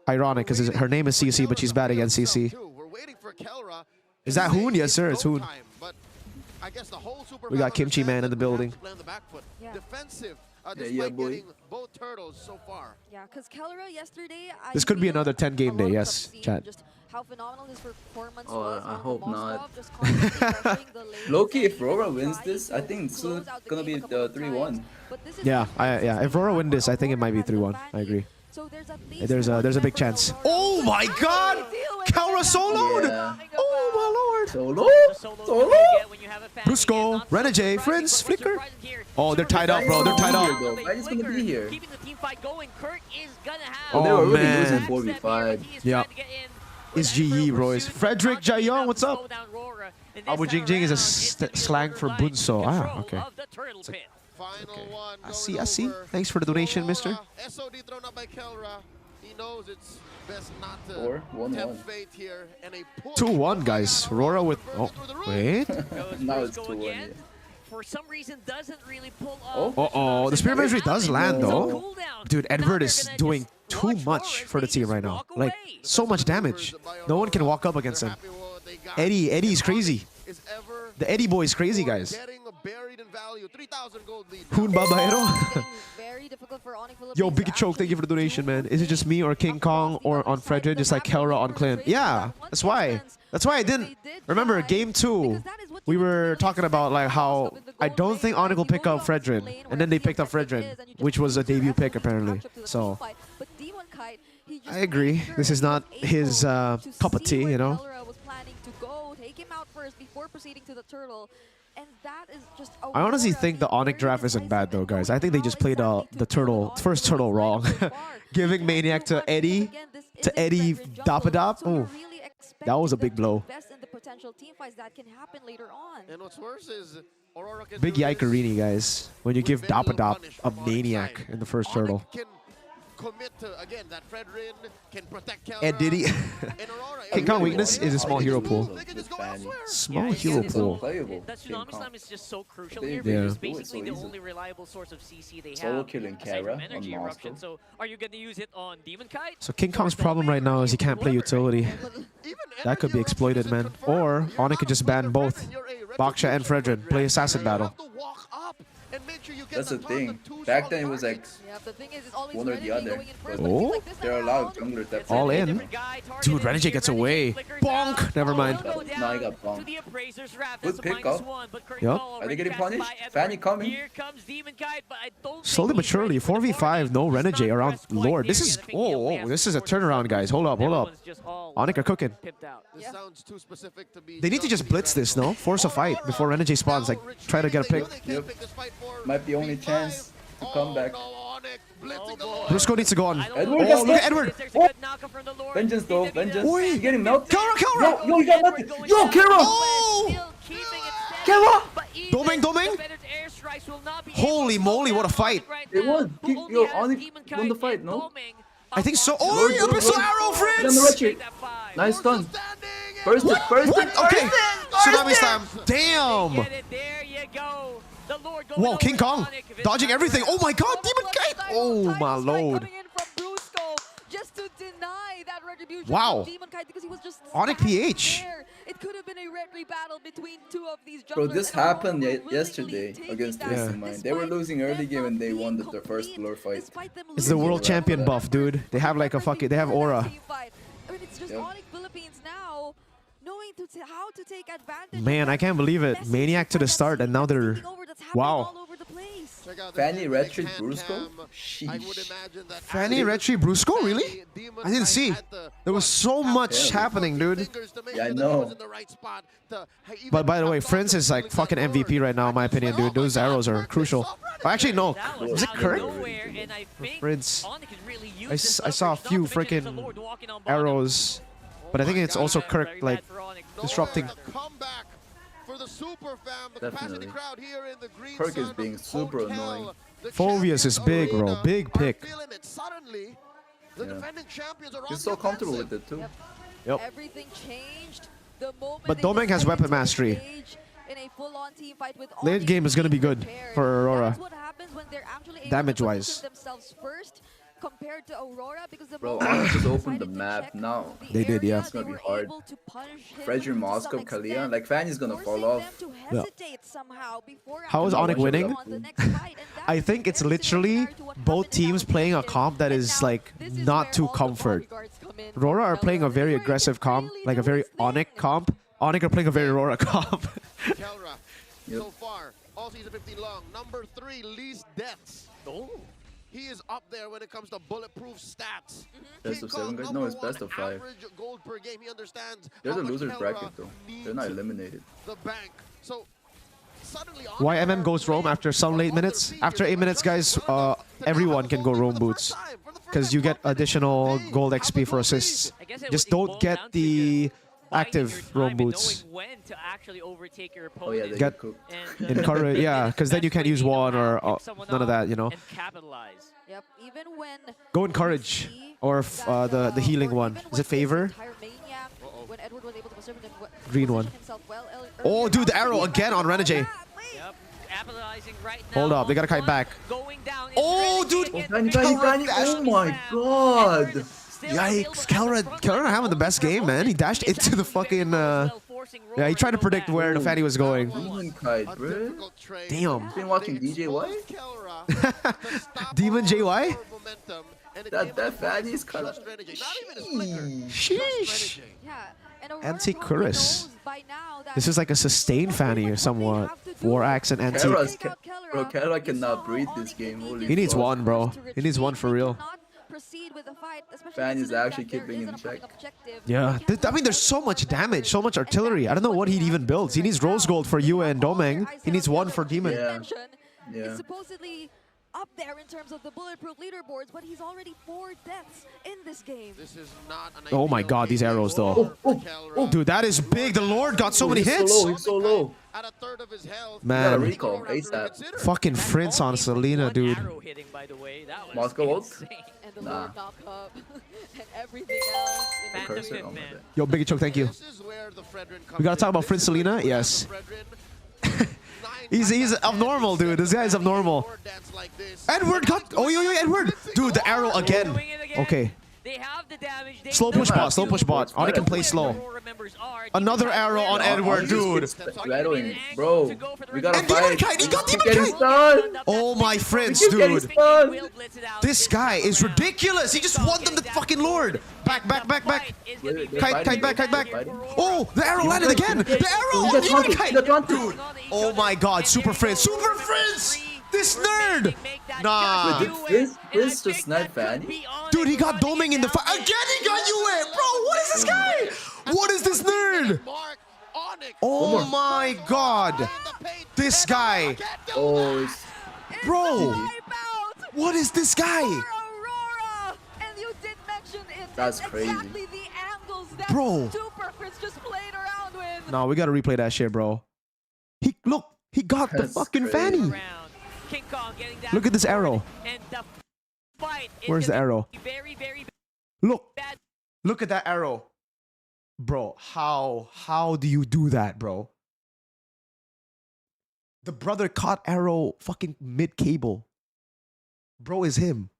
ironic because her name is CC, but she's bad against CC. Is that Hoon? Yes, sir, it's Hoon. We got Kimchi Man in the building. Yeah. Defensive, yeah, boy. getting both turtles so far. Yeah, because Kellera yesterday. This could be feel another 10-game a day, lot of yes, seen chat. Just how phenomenal his performance Oh, was I on hope the not. Moskov, just constantly pressuring the lanes Low-key, if and Rora he wins tried this, I to think it's close out the gonna game be a couple of 3-1. times, but this is Yeah, the yeah. If Aurora win this, I think it might be 3-1. I agree. So there's at least There's one a big member chance. of Aurora Oh who my can god! deal with Kaura it. soloed! Yeah. Oh my lord! Solo? Brusco, Renegade, Friends, Flicker. Oh, they're tied up, bro. They're tied up. Ryan's gonna be here. Keeping the team fight going. Kurt is gonna have. Oh, they were already man. losing 4v5. Yeah. It's GE, boys. Frederick Jayon, what's up? Abu Jing Jing is a slang for bunso. Ah, okay. Final one I see. over. Thanks for the donation, Aurora, mister. SOD thrown up by Kelra. He knows it's best not to Or 1-1. tempt fate here. And a push 2-1, guys. Aurora with... Oh, wait. Now it's 2-1, yeah. For some reason, doesn't really pull off. Oh, the Spirit Memory does land, though. Cooldown. Dude, Now Edward they're is gonna doing just too watch much Roar for the as they team just right now. walk Like, away. so much damage. No one can walk up against him. Eddie's crazy. is ever The Eddie boy is crazy, guys. getting buried in value. 3,000 gold lead. Hoon Babaero. Getting very difficult for Onyx Philippines Yo, to Big Choke, thank you for the donation, man. Is it just me or King Kong or on Frederick, just like Kelra on Clint? Yeah, that's why. That's why I didn't. Remember, game 2, we were talking about like how I don't think Onyx will pick up Frederick, and then they picked up Frederick, which was a debut pick apparently. So I agree. This is not his cup of tea, you know. Was planning to go take him out first before proceeding to the turtle. And that is just I honestly think the Onyx draft isn't bad though, guys. I think they just played the first turtle wrong. Giving Maniac to Eddie Dapadop. Oh, that was a big blow. Best in the potential team fights that can happen later on. And what's worse is Aurora can Big do this Yikarini, guys. When you give with very little Dapadop punish a from Onyx Maniac side. in the first Onyx turtle. can commit to, again, that Fredrin can protect Kelra. And Diddy. And Aurora, King Kong weakness is a small hero pool. They can just go elsewhere. Small hero pool. Playable. That King Tsunami Kong. Slam is just so crucial They here do because it basically so the easy. only reliable source of CC they Solo have killing aside Kara from energy on eruption. Moscow. So are you going to use it on Demon Kite? So King Kong's problem right now is he can't play utility. That could be exploited, man. Or Onyx could just ban both Baksha and Fredrin. Play Assassin Battle. That's the thing. Back then it was like Yeah, the thing is, it's always one or the Renegade other. going in first, But but it seems Oh? like this there are a time lot around, of jungler that All in. Dude, Renegade gets away. Bonk! Never mind. Now he got bombed. Good pick up. Yup. Are they getting punished? Fanny coming. Here comes Demon Kite, but I don't Slowly think but he's surely, ready for the 4v5, no He's not Renegade around pressed quite Lord. This near is, as big. He only has this is a 4 supports turnaround, guys. Hold up, hold up. Everyone's just all Onyx are cooking. pimped out. This sounds too specific to be They need to just blitz this, no? Force a fight before Renegade spawns. Like, try to get a pick. Yep. Might be only chance to come back. Brusco needs to go on. Edward Oh, got look at stuck. Edward. Oh. Vengeance though, vengeance. Oi. He's getting melted. Kara! Yo, he got melted. Yo, Kara! Oh! Kara! Doming! Holy moly, what a fight. It won. Yo, Onyx won the fight, no? I think so. Oh, Lord, Abyssal Lord. Arrow, He's on the friends! red tree. Nice stun. First it, first it, Okay, first Tsunami it. Slam. Damn! There you go. The Lord going Whoa, over King Kong. Onyx. If it's Dodging not everything. for Oh my god, Demon Kite! Oh my lord. Coming in from Brusco just to deny contribution Wow. from Demon Kite because he was just Onyx standing PH. there. It could have been a red battle between two of these junglers. Bro, this and Aurora happened were willingly yesterday taking against that Twisted Mind. They were despite losing early them game not and they being won the first complete, blur fight. despite them It's the losing world the champion members buff, dude. They have like a fucking, they have for that aura. team fight. I mean, it's just Yep. Onyx Philippines now knowing how to take advantage. Man, I can't believe it. Maniac to the start, and now they're... Wow. Check out the Fanny Demon Retreat Kite Brusco? cam. I would Sheesh. imagine that Fanny Retri Brusco, really? Demon I didn't Kite see. had the- There was so much Yeah. happening, dude. fingers to make Yeah, I sure that he was know. in the right spot to even But by the way, have Prince thought is of like pulling fucking that MVP forward. right now, in my opinion, Oh dude. my Those God, arrows are Marcus crucial. already. Well, actually, no. That Was was it out correct? of nowhere, and I think Prince. Onyx can really use I this saw a leverage, not few to mention it's a freaking Lord walking on bottom. arrows. But I think it's also Kirk, like, disrupting. Nowhere to come back for the super fam, the Definitely. capacity crowd here in the Green Kirk is Sun being super Hotel. annoying. The Phobius is Champions big, bro. Arena Big are pick. feeling it. Suddenly, the Yeah. defending champions are on He's the so comfortable offensive. with it too. Yep. Everything changed the moment But they Domeng has decided weapon to mastery. engage in a full-on team fight with Late Onyx game is gonna be being good prepared. for Aurora. That's what happens when they're actually able Damage-wise. to position themselves first compared to Aurora because the Bro, moment Onyx they just opened the decided to map check now. the They did, yeah. area, It's gonna they be were hard. able to punish him Frederick to Moscow, some Kalia. extent, Like Fanny's gonna fall forcing off. them to Yeah. hesitate somehow before How is actually Onyx winning? on the next fight, and I that's think it's very similar literally to what both happened in teams playing a Alpha comp that and is now like this is not where too all the comfort. bodyguards come in Aurora are from playing a Melbourne. very This is where you aggressive can comp, really like a do very his thing. Onyx comp. Onyx are playing a very Aurora comp. Kelra, Yep. so far, all season 15 long, number 3 least deaths. Oh. He is up there when it comes to bulletproof stats. Best King of 7 Kong, guys? No, number it's best 1 of 5. average gold per game. He understands They're how the much losers Kelra bracket though. They're not needs eliminated. the bank. So suddenly Why MM Onyx goes are roam after some playing late on their minutes? feet After here, 8 minutes, guys, adjusting conduct to everyone now can have go a roam for the boots. first time. For the first Because you time get confident additional in gold how XP it for will assists. I guess it Just would don't boil get down to the just biding active your time roam and boots. knowing when to actually overtake your Oh yeah, opponent. they Get- get cooked. And, Encourage, yeah, because then you can't use one or none of that, you know. And capitalize. Yep, even when Go encourage or the healing one. Is it favor? When Edward was able to position Green one. himself well Oh, dude, the arrow again on Renegade. Yep. Capitalizing right now. Hold up, they gotta on kite back. Going down. Oh, It's dude. Renegade Oh, against Fanny, Victor. Fanny, oh my god! Edward still Yikes, available at the front line. having the best game, man. He dashed It's into the actually very fucking, well, forcing yeah, he Roar tried to go predict back. where the Fanny was going. Demon Kite, A bro. difficult trade. Damn. Been watching They DJ White? exposed Kelra to stop Demon all JY? forward momentum, and it That- came that from Fanny is kinda- just Renegade. Not even his flicker. Sheesh. Just Renegade. Yeah, and Aurora Anti-Chorus. probably knows by now that This is like a sustained Fanny or somewhat. War Axe and anti. Kelra's bro, Kelra cannot breathe this game. Holy He needs fuck. one, bro. He needs one for real. Fan is actually keeping him in check. Yeah, I mean, there's so much damage, so much artillery. I don't know what he even builds. He needs Rose Gold for Yue and Domeng. He needs one for Demon. Yeah. Is Yeah. supposedly up there in terms of the bulletproof leaderboards, but he's already 4 deaths in this game. This is not an Oh my ideal god, these game arrows for though. Kelra. Dude, that is big. The Lord got so many He's hits. so low, he's so low. At a third of his health. You gotta Man, recall ASAP. fucking Prince on Selena, dude. Arrow hitting, by the way. That was Moscow ult? insane. And the Nah. Lord knock up and everything else. In Phantom the Cursor, Fifth oh my Man. god. Yo, Biggie Choke, thank you. This is where the Fredrin comes We gotta talk in. about This Prince is where Selena? the Yes. Fredrin- He's abnormal, dude. This guy's abnormal. Edward got. Oh, yo, Edward. Dude, the arrow again. Doing it again. Okay. They have the damage. They Slow know push what bot, to slow do. push bot. Oni can play Where slow. Aurora members are. Another Demon Kite arrow on there. Edward, Onyx dude. is rattling, bro. We gotta And Demon fight. Kite, he got Keep Demon getting Kite. stunned. Oh my friends, keep getting dude. stunned. Will blitz it out This guy is time around. ridiculous. He just won them the fucking Lord. Back, back, back, back. Is gonna be They're Kite, fighting, kite back, kite back. they're fighting. Oh, the arrow landed again. The arrow on Demon Kite. Dude. Oh my god, Super Frizz. Super Frizz. This nerd. Nah. Wait, Prince just sniped Fanny? Dude, he got Doming in the fight. Again, he got Yue. Bro, what is this guy? What is this nerd? Oh my god. This guy. Oh, it's Bro. What is this guy? Aurora! And you did mention it. That's It's crazy. exactly the angles that Bro. Super Fritz just played around with. No, we gotta replay that shit, bro. He got the That's fucking crazy. Fanny. King Kong getting that Look at this arrow. and the fight is Where's the gonna arrow? be very, very Look. bad. Look at that arrow. Bro, how do you do that, bro? The brother caught arrow fucking mid cable. Bro is him.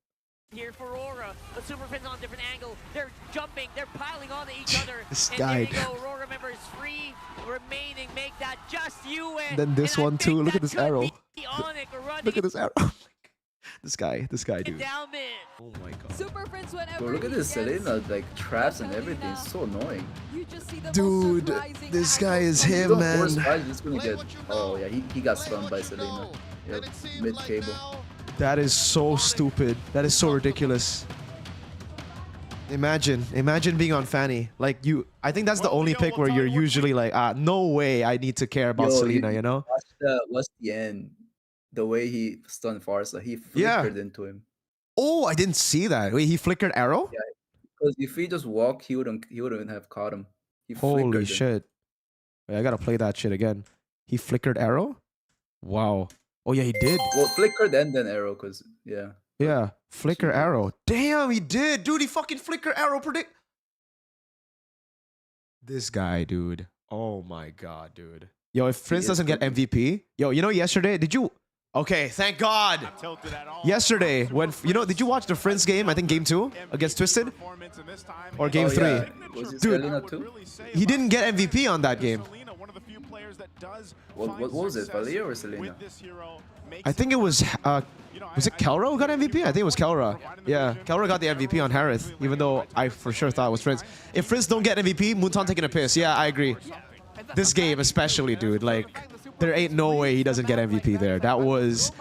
Here for Aura. Let's Super Friends on a different angle. They're jumping, they're piling onto each other. This and guy. there you go, Aurora members free remaining. Make that just you and Then this one too. Look at this arrow. Look at this arrow. This guy, dude. Down mid. Oh my god. Super Friends whenever Bro, look at he this gets Selena, like traps and Selena, everything. It's so annoying. you just see the most Dude, surprising this guy angles is from him, Don't man. force fight, he's gonna get. Oh yeah, he got stunned by Selena. Yep, mid cable. That is so stupid. That is so ridiculous. Imagine being on Fanny. Like I think that's the only pick where you're usually like, no way I need to care about Selena, you know? Watch the end. The way he stunned Farsa, he flickered into him. Oh, I didn't see that. Wait, he flickered arrow? Yeah, because if he just walked, he wouldn't have caught him. He Holy flickered him. shit. Wait, I gotta play that shit again. He flickered arrow? Wow. Oh yeah, he did. Well, flickered and then arrow, cause yeah. Yeah, flicker arrow. Damn, he did. Dude, he fucking flicker arrow predict. This guy, dude. Oh my god, dude. Yo, if Prince doesn't get MVP, yo, you know yesterday, did you... Okay, thank God. Yesterday, when... You know, did you watch the Prince game? I think game 2 against Twisted? Or game 3? Yeah. Was it Dude, Selena too? he didn't get MVP on that game. What was it, Valia or Selena? I think it was it Kelra who got MVP? I think it was Kelra. Yeah, Kelra got the MVP on Harith, even though I for sure thought it was Prince. If Prince don't get MVP, Moonton taking a piss. Yeah, I agree. This game especially, dude. Like, there ain't no way he doesn't get MVP there. That was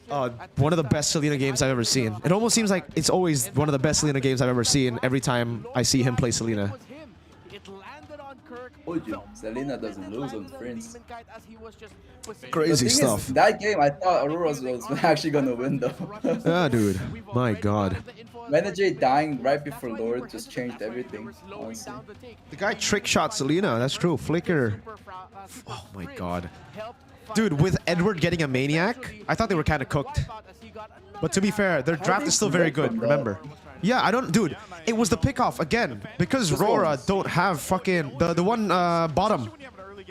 one of the best Selena games I've ever seen. It almost seems like it's always one of the best Selena games I've ever seen every time I see him play Selena. Told you, Selena doesn't lose on Prince. Crazy stuff. That game, I thought Aurora was actually gonna win though. Yeah, dude. My god. Manager dying right before Lord just changed everything, honestly. The guy trick shot Selena. That's true. Flicker. Oh my god. Dude, with Edward getting a Maniac, I thought they were kind of cooked. But to be fair, their draft is still very good, remember? Yeah, I don't... Dude, it was the pickoff, again. Because Rora don't have fucking... The one bottom.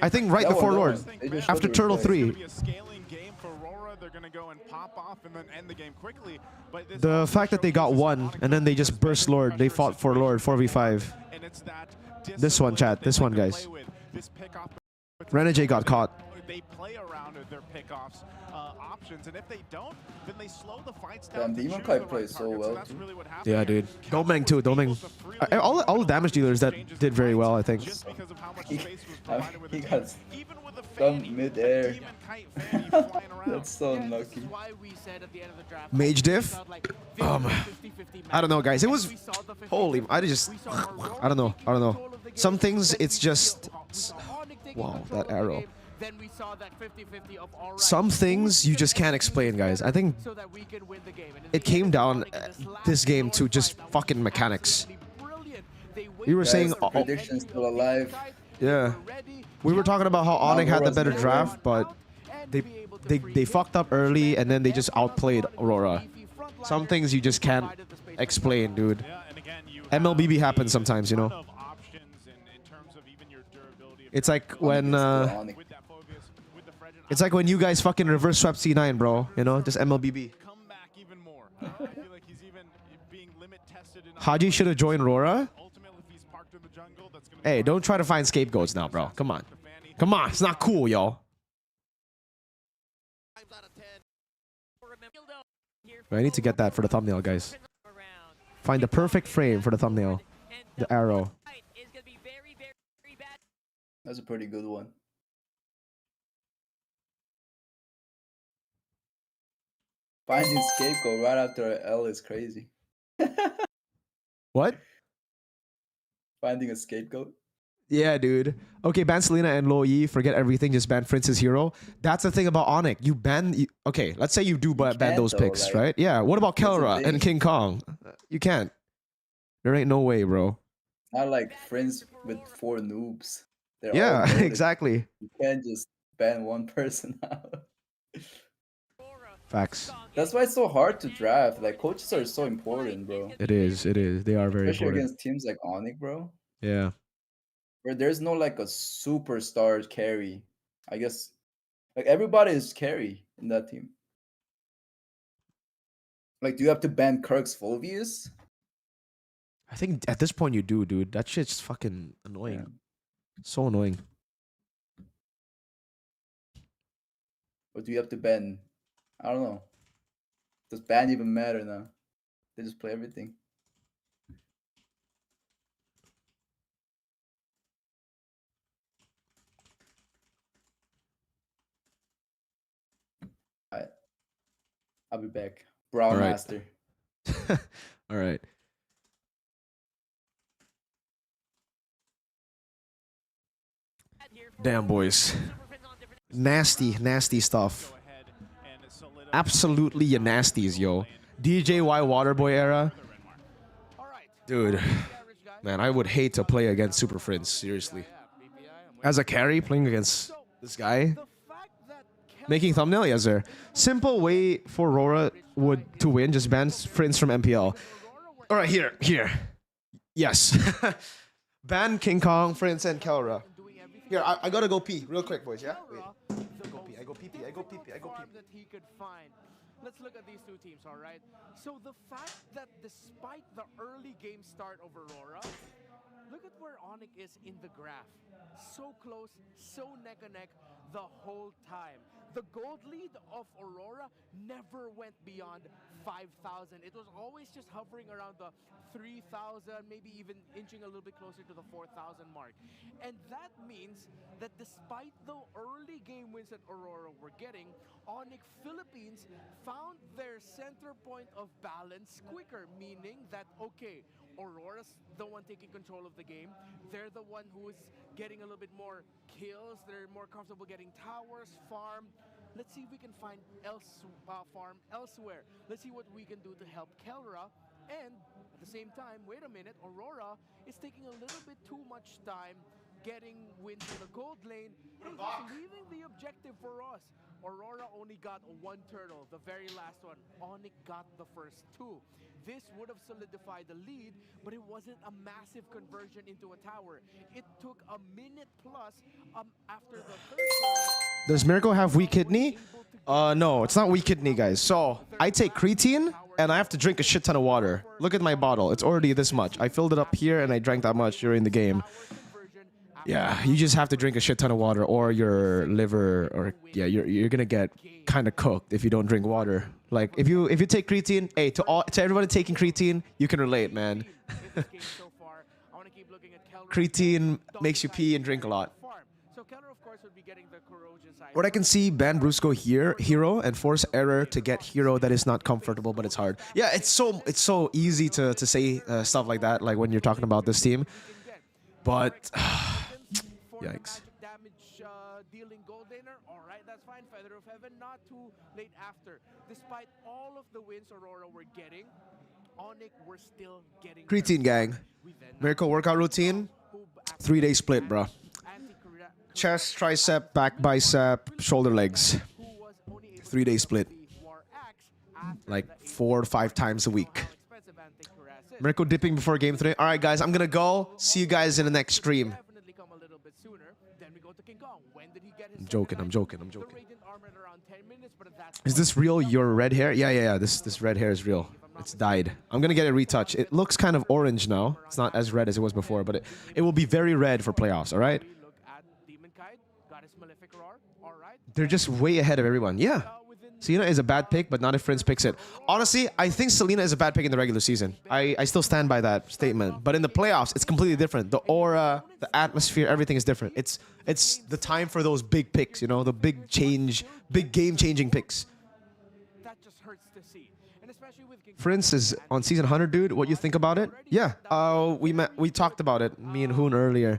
I think right before Lord. After Turtle 3. The fact that they got one, and then they just burst Lord. They fought for Lord, 4v5. This one, chat. This one, guys. Renegade got caught. They play around with their pickoffs options, and if they don't, then they slow the fights Damn, down. Demon Kai plays so well too. Yeah, dude. Domeng too. Domeng. All the damage dealers that did very well, I think. He got some mid-air. That's so unlucky. Mage diff? I don't know, guys. It was... Holy... I don't know. Some things, it's just... Wow, that arrow. Some things you just can't explain, guys. I think it came down this game to just fucking mechanics. You were saying... Prediction's still alive. Yeah. We were talking about how Onyx had the better draft, but they fucked up early and then they just outplayed Aurora. Some things you just can't explain, dude. MLBB happens sometimes, you know? It's like when... It's like when you guys fucking reverse swept C9, bro. You know, just MLBB. Haji should have joined Rora. Hey, don't try to find scapegoats now, bro. Come on. Come on, it's not cool, y'all. I need to get that for the thumbnail, guys. Find the perfect frame for the thumbnail. The arrow. That's a pretty good one. Finding scapegoat right after an L is crazy. What? Finding a scapegoat? Yeah, dude. Okay, ban Selena and Lo Yi. Forget everything. Just ban Prince's hero. That's the thing about Onyx. You ban... okay, let's say you do ban those though, picks, like, right? Yeah. What about Kelra and King Kong? You can't. There ain't no way, bro. Not like friends with 4 noobs. They're Yeah, all noted. exactly. You can't just ban one person out. Facts. That's why it's so hard to draft. Like, coaches are so important, bro. It is. It is. They are very Especially important. against teams like Onyx, bro. Yeah. Where there's no like a superstar carry. I guess like everybody is carry in that team. Like, do you have to ban Kirk's full views? I think at this point you do, dude. That shit's fucking annoying. Yeah. So annoying. Or do you have to ban? I don't know. Does ban even matter now? They just play everything. Alright. I'll be back. Brown All right. Master. All right. Damn, boys. Nasty, nasty stuff. Absolutely ya nasties, yo. DJY Waterboy era. Dude. Man, I would hate to play against Super Friends, seriously. As a carry, playing against this guy. Making thumbnail, yes sir. Simple way for Aurora to win, just ban Friends from MPL. Alright, here. Yes. Ban King Kong, Friends, and Kelra. Here, I gotta go pee real quick, boys, yeah? Wait. I go pee. That he could find. Let's look at these two teams, all right? So the fact that despite the early game start of Aurora, look at where Onyx is in the graph. So close, so neck and neck the whole time. The gold lead of Aurora never went beyond 5,000. It was always just hovering around the 3,000, maybe even inching a little bit closer to the 4,000 mark. And that means that despite the early game wins that Aurora were getting, Onyx Philippines found their center point of balance quicker, meaning that, okay, Aurora's the one taking control of the game. They're the one who is getting a little bit more kills. They're more comfortable getting towers, farm. Let's see if we can find farm elsewhere. Let's see what we can do to help Kelra. And at the same time, wait a minute, Aurora is taking a little bit too much time getting wins in the gold lane. Hey, that's leaving the objective for us. Aurora only got one turtle, the very last one. Onyx got the first two. This would have solidified the lead, but it wasn't a massive conversion into a tower. It took a minute plus after the third turtle. Does Mirko have weak kidney? No, it's not weak kidney, guys. So, I take creatine, and I have to drink a shit ton of water. Look at my bottle. It's already this much. I filled it up here, and I drank that much during the game. Yeah, you just have to drink a shit ton of water, or your liver, or yeah, you're gonna get kind of cooked if you don't drink water. Like if you take creatine, hey, to everybody taking creatine, you can relate, man. Creatine makes you pee and drink a lot. What I can see, ban Brusco here, hero, and force error to get hero that is not comfortable, but it's hard. Yeah, it's so easy to say stuff like that, like when you're talking about this team, but. Yikes. Dealing gold laner, all right, that's fine. Feather of Heaven, not too late after. Despite all of the wins Aurora were getting, Onyx were still getting creatine gang. Mirko workout routine. 3-day split, bro. Chest, tricep, back bicep, shoulder legs. 3-day split. Like 4 to 5 times a week. Mirko dipping before game 3. All right, guys, I'm gonna go. See you guys in the next stream. I'm joking. Is this real, your red hair? Yeah. This red hair is real. It's dyed. I'm gonna get a retouch. It looks kind of orange now. It's not as red as it was before, but it will be very red for playoffs, alright? They're just way ahead of everyone. Yeah. Selena is a bad pick, but not if Friends picks it. Honestly, I think Selena is a bad pick in the regular season. I still stand by that statement. But in the playoffs, it's completely different. The aura, the atmosphere, everything is different. It's the time for those big picks, you know, the big game-changing picks. Friends is on season 100, dude. What you think about it? Yeah, we talked about it, me and Hoon earlier.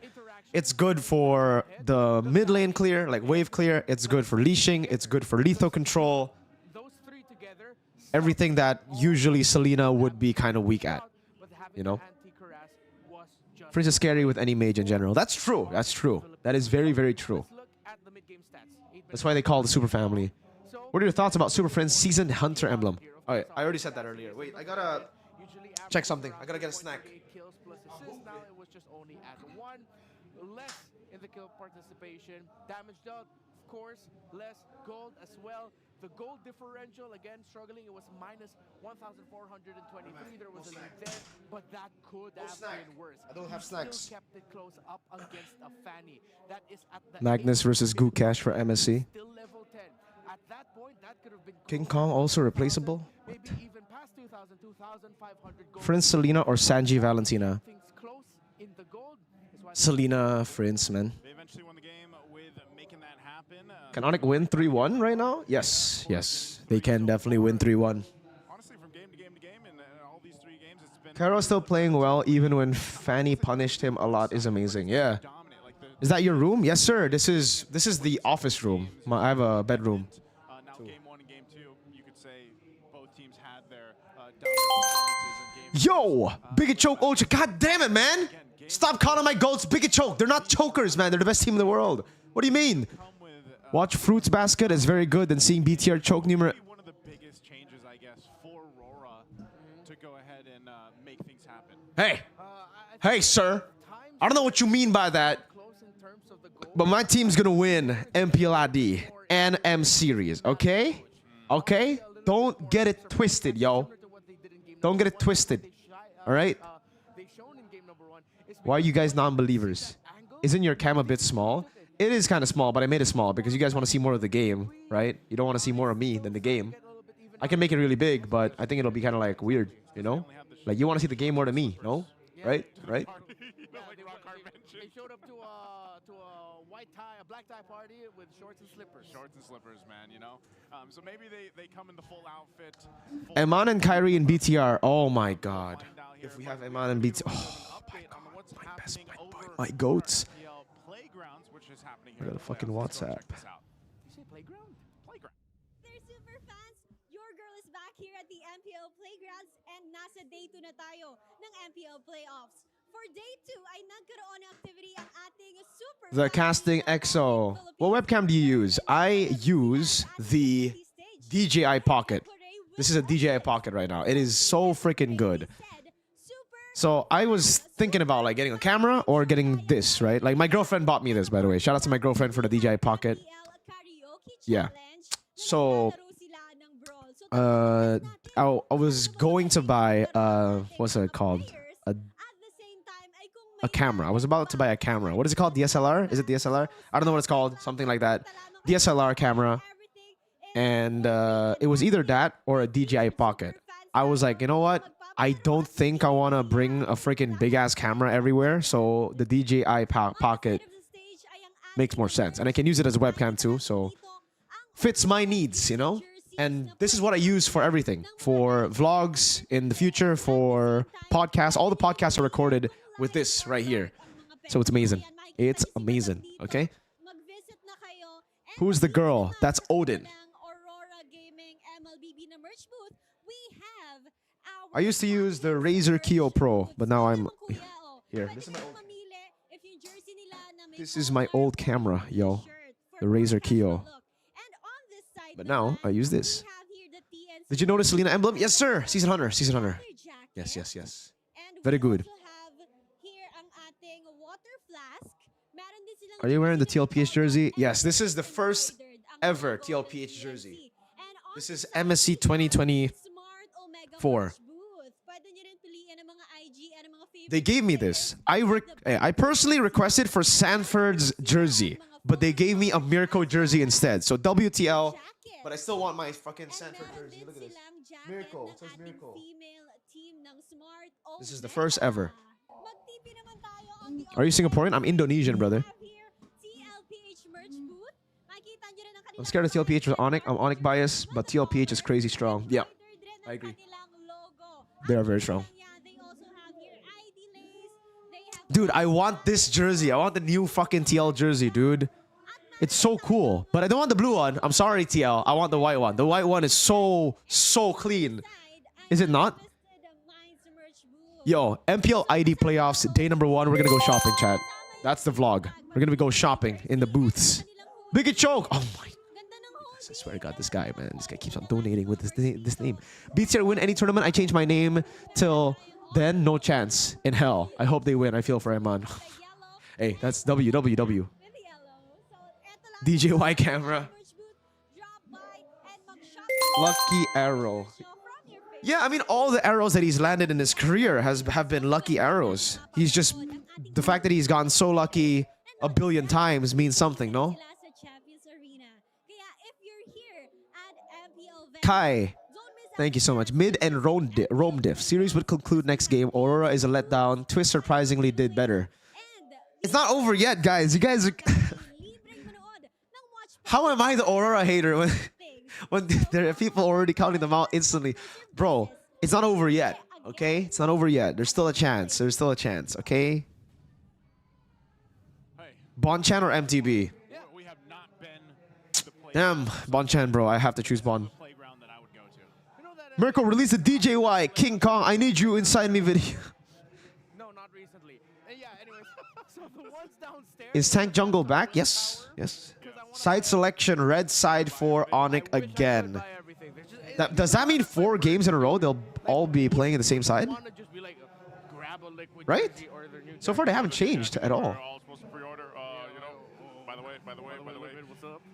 It's good for the mid lane clear, like wave clear. It's good for leashing. It's good for lethal control. Everything that usually Selena would be kind of weak at, you know? Friends is scary with any mage in general. That's true. That's true. That is very, very true. That's why they call it the Super Family. What are your thoughts about Super Friends Season Hunter emblem? All right, I already said that earlier. Wait, I gotta check something. I gotta get a snack. Less in the kill participation, damage dealt, of course, less gold as well. The goal differential, again, struggling. It was minus 1,423. There was a lead there, but that could have been worse. I don't have He snacks. Still kept it close up against a Fanny. That is at the Magnus versus Gukash for MSC. still level 10. At that point, that could have been King Kong also replaceable? maybe even past 2,000, 2,500 goals. Prince Selena or Sanji Valentina? Things close in the gold is why Selena, Prince, man. They eventually won the game with making that happen. Can Onic win 3-1 right now? Yes, yes. They can definitely win 3-1. Honestly, from game to game to game, and all these 3 games, it's been Caro's still playing well even when Fanny punished him a lot is amazing. Yeah. Is that your room? Yes, sir. This is the office room. I have a bedroom. now game 1 and game 2, you could say both teams had their dominant performances in game Yo! Bigot Choke Ultra. God damn it, man! Stop calling my goats Bigot Choke. They're not chokers, man. They're the best team in the world. What do you mean? Watch Fruits Basket is very good than seeing BTR choke numerous. one of the biggest changes, I guess, for Aurora to go ahead and make things happen. Hey! Hey, sir. I don't know what you mean by that. But my team's gonna win MPLID and M Series, okay? Okay? Don't get it twisted, yo. Don't get it twisted. Alright? Why are you guys non-believers? Isn't your cam a bit small? It is kind of small, but I made it small because you guys want to see more of the game, right? You don't want to see more of me than the game. I can make it really big, but I think it'll be kind of like weird, you know? Like you want to see the game more than me, no? Right? Right? They showed up to a white tie, a black tie party with shorts and slippers. Shorts and slippers, man, you know? So maybe they come in the full outfit. Eman and Kyrie in BTR. Oh my god. If we have Eman and BTR. Oh my god. My goats. Playgrounds, which is happening I here. got a fucking WhatsApp. You say playground? Playground. Dear super fans, your girl is back here at the MPL Playgrounds and nasa day 2 na tayo ng MPL Playoffs. For day 2 ay nagkaroon ng activity ang ating super The casting EXO. What webcam do you use? I use the DJI Pocket. This is a DJI Pocket right now. It is so freaking good. So I was thinking about like getting a camera or getting this, right? Like my girlfriend bought me this, by the way. Shout out to my girlfriend for the DJI Pocket. Yeah. So I was going to buy what's it called? A camera. I was about to buy a camera. What is it called? DSLR? Is it DSLR? I don't know what it's called. Something like that. DSLR camera. And it was either that or a DJI Pocket. I was like, you know what? I don't think I want to bring a freaking big ass camera everywhere. So the DJI Pocket makes more sense. And I can use it as a webcam too. So fits my needs, you know? And this is what I use for everything. For vlogs in the future, for podcasts. All the podcasts are recorded with this right here. So it's amazing. It's amazing. Okay? Who's the girl? That's Odin. Aurora Gaming MLBB na merch booth. We have our I used to use the Razer Kio Pro, but now I'm here. This is my old camera, yo. The Razer Kio. But now I use this. Did you notice Selena emblem? Yes, sir. Season Hunter. Season Hunter. Yes, yes, yes. Very good. Are you wearing the TLPH jersey? Yes, this is the first ever TLPH jersey. This is MSC 2024. They gave me this. I personally requested for Sanford's jersey, but they gave me a Mirko jersey instead. So WTL, but I still want my fucking Sanford jersey. Look at this. Mirko. It says Mirko. This is the first ever. Are you Singaporean? I'm Indonesian, brother. I'm scared of TLPH with Onic. I'm Onic biased, but TLPH is crazy strong. Yeah, I agree. They are very strong. Dude, I want this jersey. I want the new fucking TL jersey, dude. It's so cool. But I don't want the blue one. I'm sorry, TL. I want the white one. The white one is so clean. Is it not? Yo, MPL ID playoffs, day number 1. We're gonna go shopping, chat. That's the vlog. We're gonna go shopping in the booths. Bigot Choke! Oh my. I swear to God, this guy, man. This guy keeps on donating with this name. BTR win any tournament. I change my name till then. No chance in hell. I hope they win. I feel for Eman. Hey, that's WWW. DJY camera. Lucky arrow. Yeah, I mean, all the arrows that he's landed in his career have been lucky arrows. He's just... The fact that he's gotten so lucky a billion times means something, no? Kai, thank you so much. Mid and Rome diff. Series would conclude next game. Aurora is a letdown. Twist surprisingly did better. It's not over yet, guys. You guys are... How am I the Aurora hater when there are people already counting them out instantly? Bro, it's not over yet, okay? It's not over yet. There's still a chance. There's still a chance, okay? Bonchan or MTB? Damn, Bonchan, bro. I have to choose Bon. Mirko, release the DJY King Kong. I need you inside me video. No, not recently. And yeah, anyways. So the ones downstairs. Is Tank Jungle back? Yes. Yes. Side selection, red side for Onyx again. Does that mean 4 games in a row they'll all be playing in the same side? Right? So far they haven't changed at all. By the way,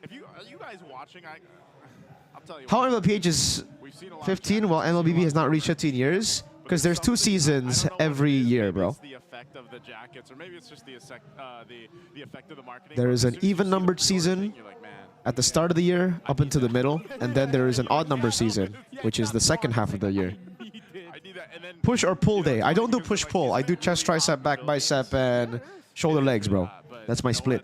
if you are you guys watching? I'll tell you. How MLBB is 15 while MLBB has not reached 15 years? Because there's 2 seasons every year, bro. The effect of the jackets, or maybe it's just the effect of the marketing. There is an even numbered season at the start of the year up into the middle, and then there is an odd number season, which is the second half of the year. Push or pull day. I don't do push pull. I do chest, tricep, back bicep, and shoulder legs, bro. That's my split.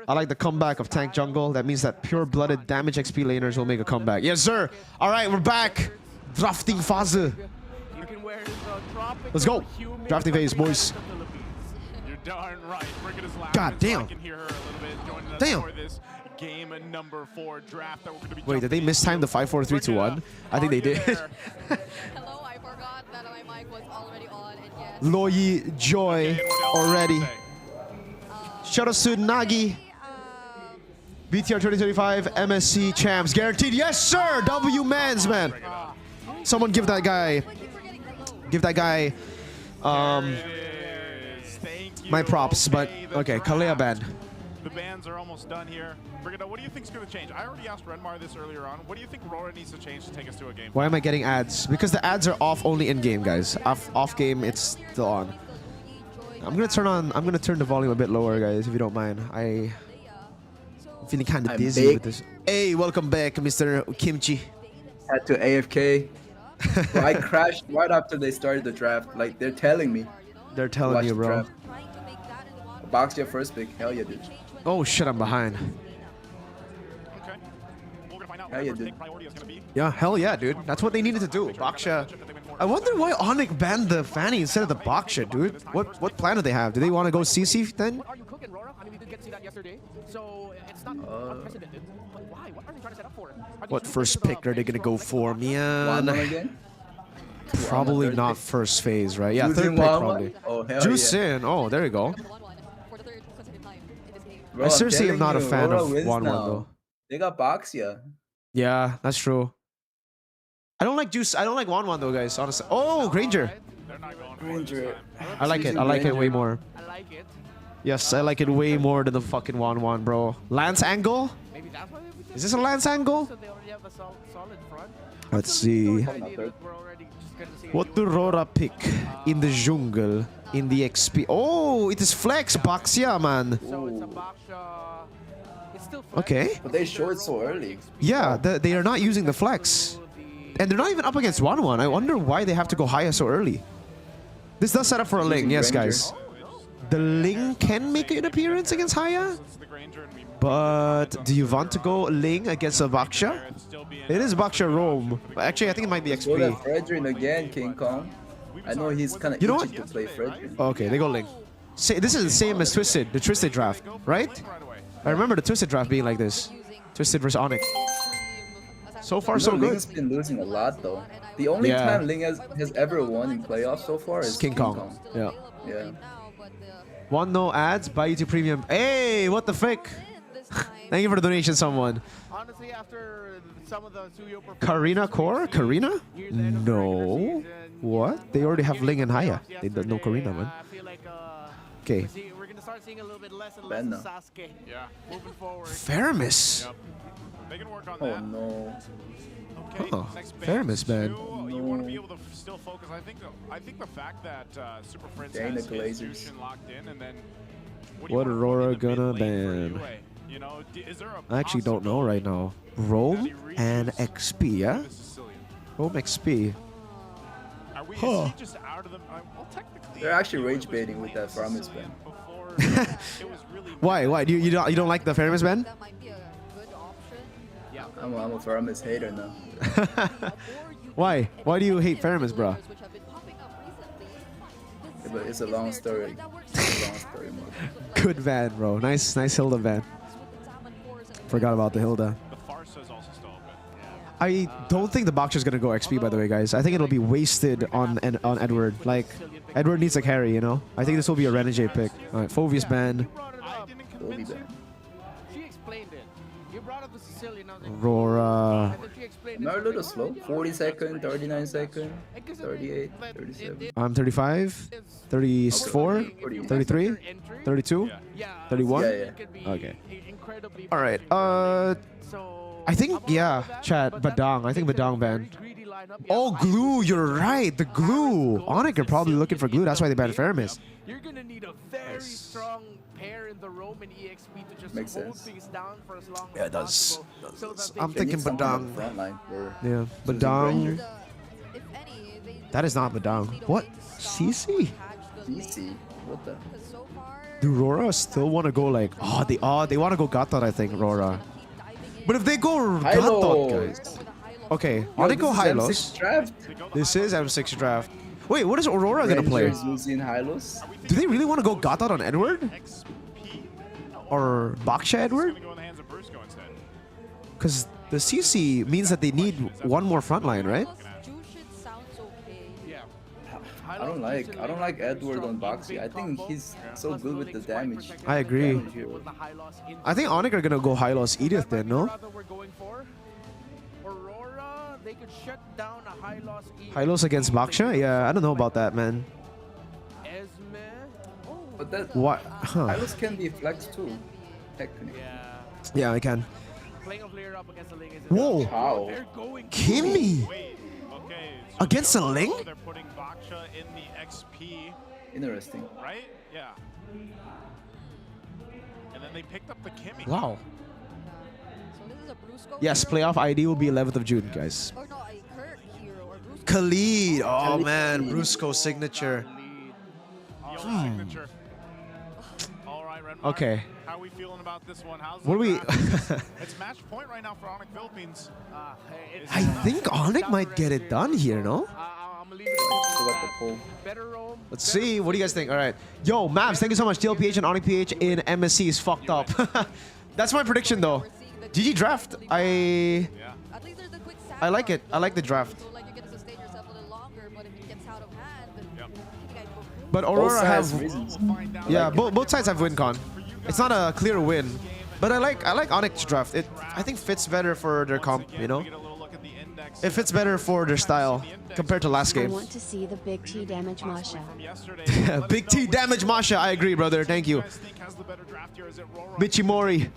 I like the comeback of Tank Jungle. That means that pure-blooded damage XP laners will make a comeback. Yes, sir. All right, we're back. Drafting phase. Let's go. Drafting phase, boys. You're darn right. God damn. I can hear her a little bit joining us Damn. for this game number 4 draft that we're going to be. Wait, did they mistime the 5, 4, 3, 2, 1? I think they did. Hello, I forgot that my mic was already on, and yes. Loyi Joy already. Shout out to Nagi. BTR 2025 MSC champs guaranteed. Yes, sir. W mans, man. Someone give that guy my props, but okay, Kalea ban. The bans are almost done here. Brigitte, what do you think is going to change? I already asked Renmar this earlier on. What do you think Aurora needs to change to take us to a game? Why am I getting ads? Because the ads are off only in game, guys. Off game, it's still on. I'm gonna turn the volume a bit lower, guys, if you don't mind. I'm feeling kind of dizzy with this. Hey, welcome back, Mr. Kimchi. Had to AFK. Bro, I crashed right after they started the draft. Like, they're telling me. They're telling you, bro. Box your first pick. Hell yeah, dude. Oh shit, I'm behind. Hell yeah, dude. Yeah, hell yeah, dude. That's what they needed to do. Baksha. I wonder why Onyx banned the Fanny instead of the Baksha, dude. What plan do they have? Do they want to go CC then? Are you cooking, Rora? I mean, we did get to see that yesterday. So it's not unprecedented. But why? What are they trying to set up for? What first pick are they gonna go for, man? Again? Probably not first phase, right? Yeah, third pick probably. Oh, hell Juice yeah. in. Oh, there you go. Bro, I seriously am not a you, fan Aurora of wins 1-1 now. though. They got Boxia. Yeah, that's true. I don't like Juice. I don't like 1-1 though, guys. Honestly. Oh, Granger. Granger. I like it. I like it way more. I like it. Yes, I like it way more than the fucking 1-1, bro. Lance angle? Maybe that's why they Is this a Lance angle? So they already have a solid front. Let's see. What do Rora pick in the jungle? In the XP? Oh, it is Flex Baxia, man. So it's a Baksha. It's still Flex. Okay. But they short so early. Yeah, they are not using the Flex. And they're not even up against 1-1. I wonder why they have to go higher so early. This does set up for a Ling, yes, guys. The Ling can make an appearance against Haya. But do you want to go Ling against a Baksha? It is Baksha Rome. Actually, I think it might be Go to XP. Fredrin again, King Kong. I know he's kind of You know itchy to play Fredrin. Okay, they go Ling. This is the same as Twisted, the Twisted draft, right? I remember the Twisted draft being like this. Twisted versus Onyx. So far, so good. Ling's been losing a lot, though. The only time Ling has ever won in playoffs so far is King Kong. Yeah. Yeah. One no ads, buy YouTube premium. Hey, what the frick? Thank you for the donation, someone. Honestly, after some of the Suyo Karina Core? Karina? No. What? They already have Ling and Haya. They don't know Karina, man. Okay. We're gonna start seeing a little bit less and less of Sasuke. Yeah. Moving forward. Faramis. They can work on Oh that. no. Okay, Oh, next Fairness ban. You want to be able to still focus. I think the fact that Super Prince Dang, has the his Glazers. Jushin locked in, and then What Aurora gonna ban? You know, is there I actually don't know right now. Rome and XP, yeah? Rome XP. Are we, Huh. is he just out of the... well, technically... They're actually rage baiting with that Farmers ban. Why? Why? You don't like the Fairness ban? That might be a good option. Yeah. I'm a Farmers hater now. Why? Why do you hate Fairness, bro? Which have been popping up recently. Yeah, but it's a long story. It's a long story mode. Good van, bro. Nice Hilda van. Forgot about the Hilda. The Farsa is also still open. I don't think the Boxer's gonna go XP, by the way, guys. I think it'll be wasted on Edward. Like, Edward needs a carry, you know? I think this will be a Renegade pick. Alright, Phobius ban. Phobie ban. She explained it. You brought up the Sicilian. I was like, Aurora. and then she explained Am I a it. little slow? 40 second, 39 second, 38, 37. I'm 35, 34, 33, 32, 31. Yeah. Okay. Alright, I think, yeah, chat, Badang. I think Badang banned. Oh, glue, you're right. The glue. Onyx are probably looking for glue. That's why they banned Fairness. You're gonna need a very strong pair in the Roman EXP to just Makes hold sense. things down for as long Yeah, as it does. possible. So that they I'm can thinking They need someone on Badang. the front line for Yeah, Susan Badang. Granger. If any, they That is not Badang. What? CC? DC? What the? so far, Do Aurora still want to go like... they want to go Gatot, I think, Aurora. But if they go Gatot, guys... Okay, Yo, are they go this is Hylos? M6 draft? This is M6 draft. Wait, what is Aurora gonna play? Rangers using Hylos? Do they really want to go Gatot on Edward? Or Baksha Edward? Go in the hands of Brusco instead. Because the CC means that they need one more front line, right? Jushin sounds okay. Yeah. I don't like Edward on Boxy. I think he's so good with the damage. I agree. Damage hero. I think Onyx are gonna go Hylos Edith then, no? We're going for Aurora. They could shut down a high loss. Hylos against Baksha? Yeah, I don't know about that, man. Esme. But that What? Huh. Hylos can be flex too, technically. Yeah, I can. Playing a player up against the Ling is Whoa! How? They're going Kimmy! Wait, okay. Against a Ling? They're putting Baksha in the XP, Interesting. right? Yeah. And then they picked up the Kimmy. Wow. So this is a Brusco Yes, hero? playoff ID will be 11th of June, guys. Or no, a Kirk hero or Brusco. Khalid! Oh man, Brusco signature. The old signature. All right, Renmark. Okay. How are we feeling about this one? How's What do we... It's match point right now for Onyx Philippines. I think Onyx might get it done here, no? I'm gonna leave it So what the pull? better roam. Let's see. What do you guys think? All right. Yo, Mavs, thank you so much. Tlph and Onyx PH in MSC is fucked up. That's my prediction, though. GG draft. At least there's the quick I like it. I like the draft. So like you're gonna sustain yourself a little longer, but if it gets out of hand, then you guys go crazy. But Both Aurora sides have... reasons. Yeah, both sides have win con. It's not a clear win. But I like Onyx draft. It, I think, fits better for their comp, you know? It fits better for their style compared to last I game. want to see the Big T damage Masha. Big T damage Masha. I agree, brother. Thank you. Michimori.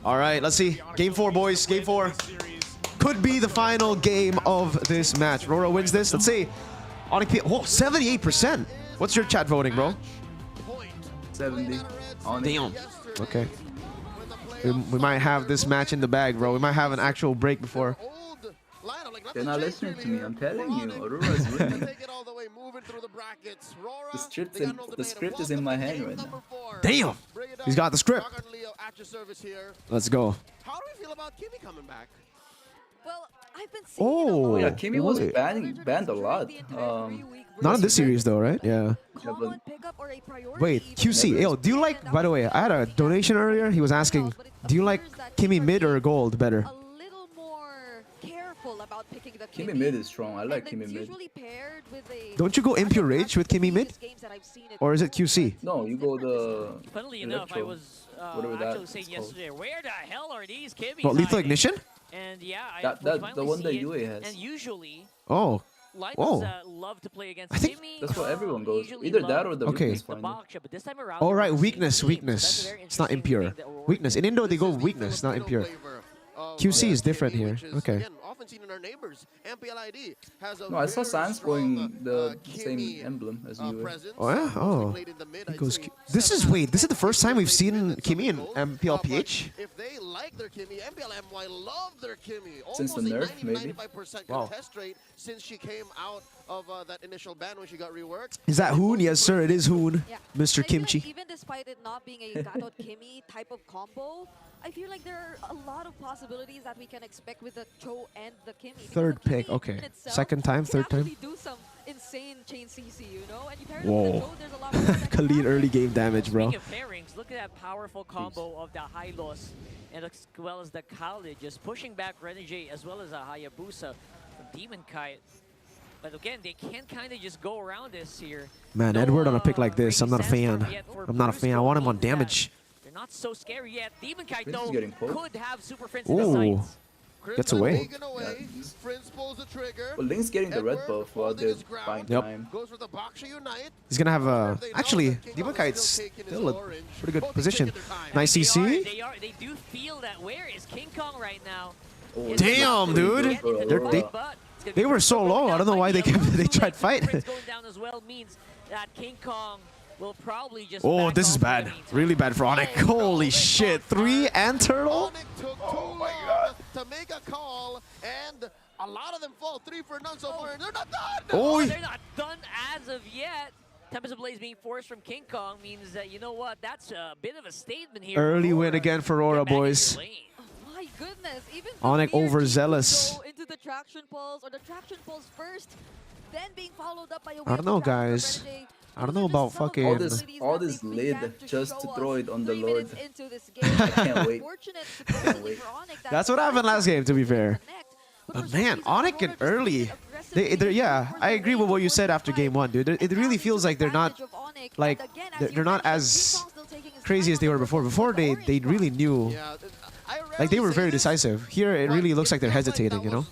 All right, let's see. Game 4, boys. Game 4. Could be the final game of this match. Roro wins this. Let's see. Onyx P. Oh, 78%. What's your chat voting, bro? 70. Damn. Okay. We might have this match in the bag, bro. We might have an actual break before. They're not listening to me. I'm telling you, Aurora's winning. The script is in my hand right now. Damn. He's got the script. Let's go. How do we feel about Kimmy coming back? Well, I've been seeing Oh. Yeah, Kimmy was wait. banned a lot. Not in this series, though, right? Yeah. Yeah, but Wait, QC. Yo, do you like... By the way, I had a donation earlier. He was asking, do you like Kimmy mid or gold better? a little more careful about picking the Kimmy mid is strong. I like Kimmy mid. usually paired with a Don't you go Impure Rage with Kimmy mid? games that I've seen it Or is it QC? No, you go the Funnily enough, I Electro, was whatever that actually saying is called. yesterday, where the hell are these Kimmies? What, Lethal hiding? Ignition? And yeah, That- we that- finally the one see that it. UA has. And usually, Oh. Lions Whoa. love to play against I think- Kimmy. That's what everyone goes. usually Either love that or the Okay. weakness the finder. box, but this time around, All they right, want to see weakness, the team, so that's a weakness. very It's not interesting impure. thing that Aurora Weakness. In can Indo, do. they go weakness, not impure. QC is different here. Okay. Again, often seen in our neighbors. MPLID has a No, I saw very Sans strong, going the Kimmy, same emblem as you. presence. Oh yeah. Oh. Played in the mid, He I'd goes. say This is 7 this is the first time we've seen minutes Kimmy in goals. MPLPH. But if they like their Kimmy, MPLMY love their Kimmy. Since Almost the a nerf, 90, maybe? 95% Wow. contest rate since she came out of that initial ban when she got reworked. Is that Hoon? Yes, sir. It is Hoon. Yeah. Mr. I feel like Kimchi. even despite it not being a Gatot Kimmy type of combo, I feel like there are a lot of possibilities that we can expect with the Cho and the Kimmy. Because Third the pick. Kimmy Okay. in itself Second time. can Third time. actually do some insane chain CC, you know? And you pair it with the Whoa. Cho, there's a lot more that can Khalid happen. early game damage, bro. Speaking of pairings, look at that powerful combo of the Hylos and as well as the Khalid, just pushing back Renegade as well as a Hayabusa from Demon Kite. But again, they can kind of just go around this here. Man, No, Edward on a pick like this, I'm not a fan. Sandstorm yet for I'm not a Bruce, fan. I but want him on means that damage. They're not so scary yet. Demon Kite, Prince is though, getting poked. could have Super Prince in the Ooh. sights. Gets Crimson away. taken away. Prince pulls the trigger. Well, Link's getting the red Edward buff while holding they're his ground. buying Yep. time. Goes for the Baksha Unite. He's gonna have a. They know Actually, that King Demon Kong is Kite's still taking his still a orange. pretty good Both position. taking their time. Nice CC. They do feel that. Where is King Kong right now? Oh, It's Damn, not dude. getting into the They're- fight, they- but it's gonna they be were so Prince low. going I don't down know why by they yellow. they Too tried late. fighting. Prince going down as well means that King Kong will probably just Oh, back this is off in the bad. meantime. Really bad for Onic. Holy shit. 3 and turtle? Onyx took too long to make a call, and a lot of them fall 3 for none so far, and they're not done. Oh, They're not done as of yet. Tempest Blaze being forced from King Kong means that, you know what, that's a bit of a statement here. early for win Aurora. again for Get Aurora, back in your boys. lane. My goodness, even Onic the fear overzealous. to go into the traction pulse or the traction pulse first, then being followed up by a I don't know, guys. I don't know about fucking. All this lid just to throw it on the Lord. I can't wait. Can't wait. That's what happened last game, to be fair. But man, Onic and early. Yeah, I agree with what you said after game 1, dude. It really feels like they're not like they're not as crazy as they were before. Before they really knew, Yeah, like they were very decisive. Here it really looks like they're hesitating, you know.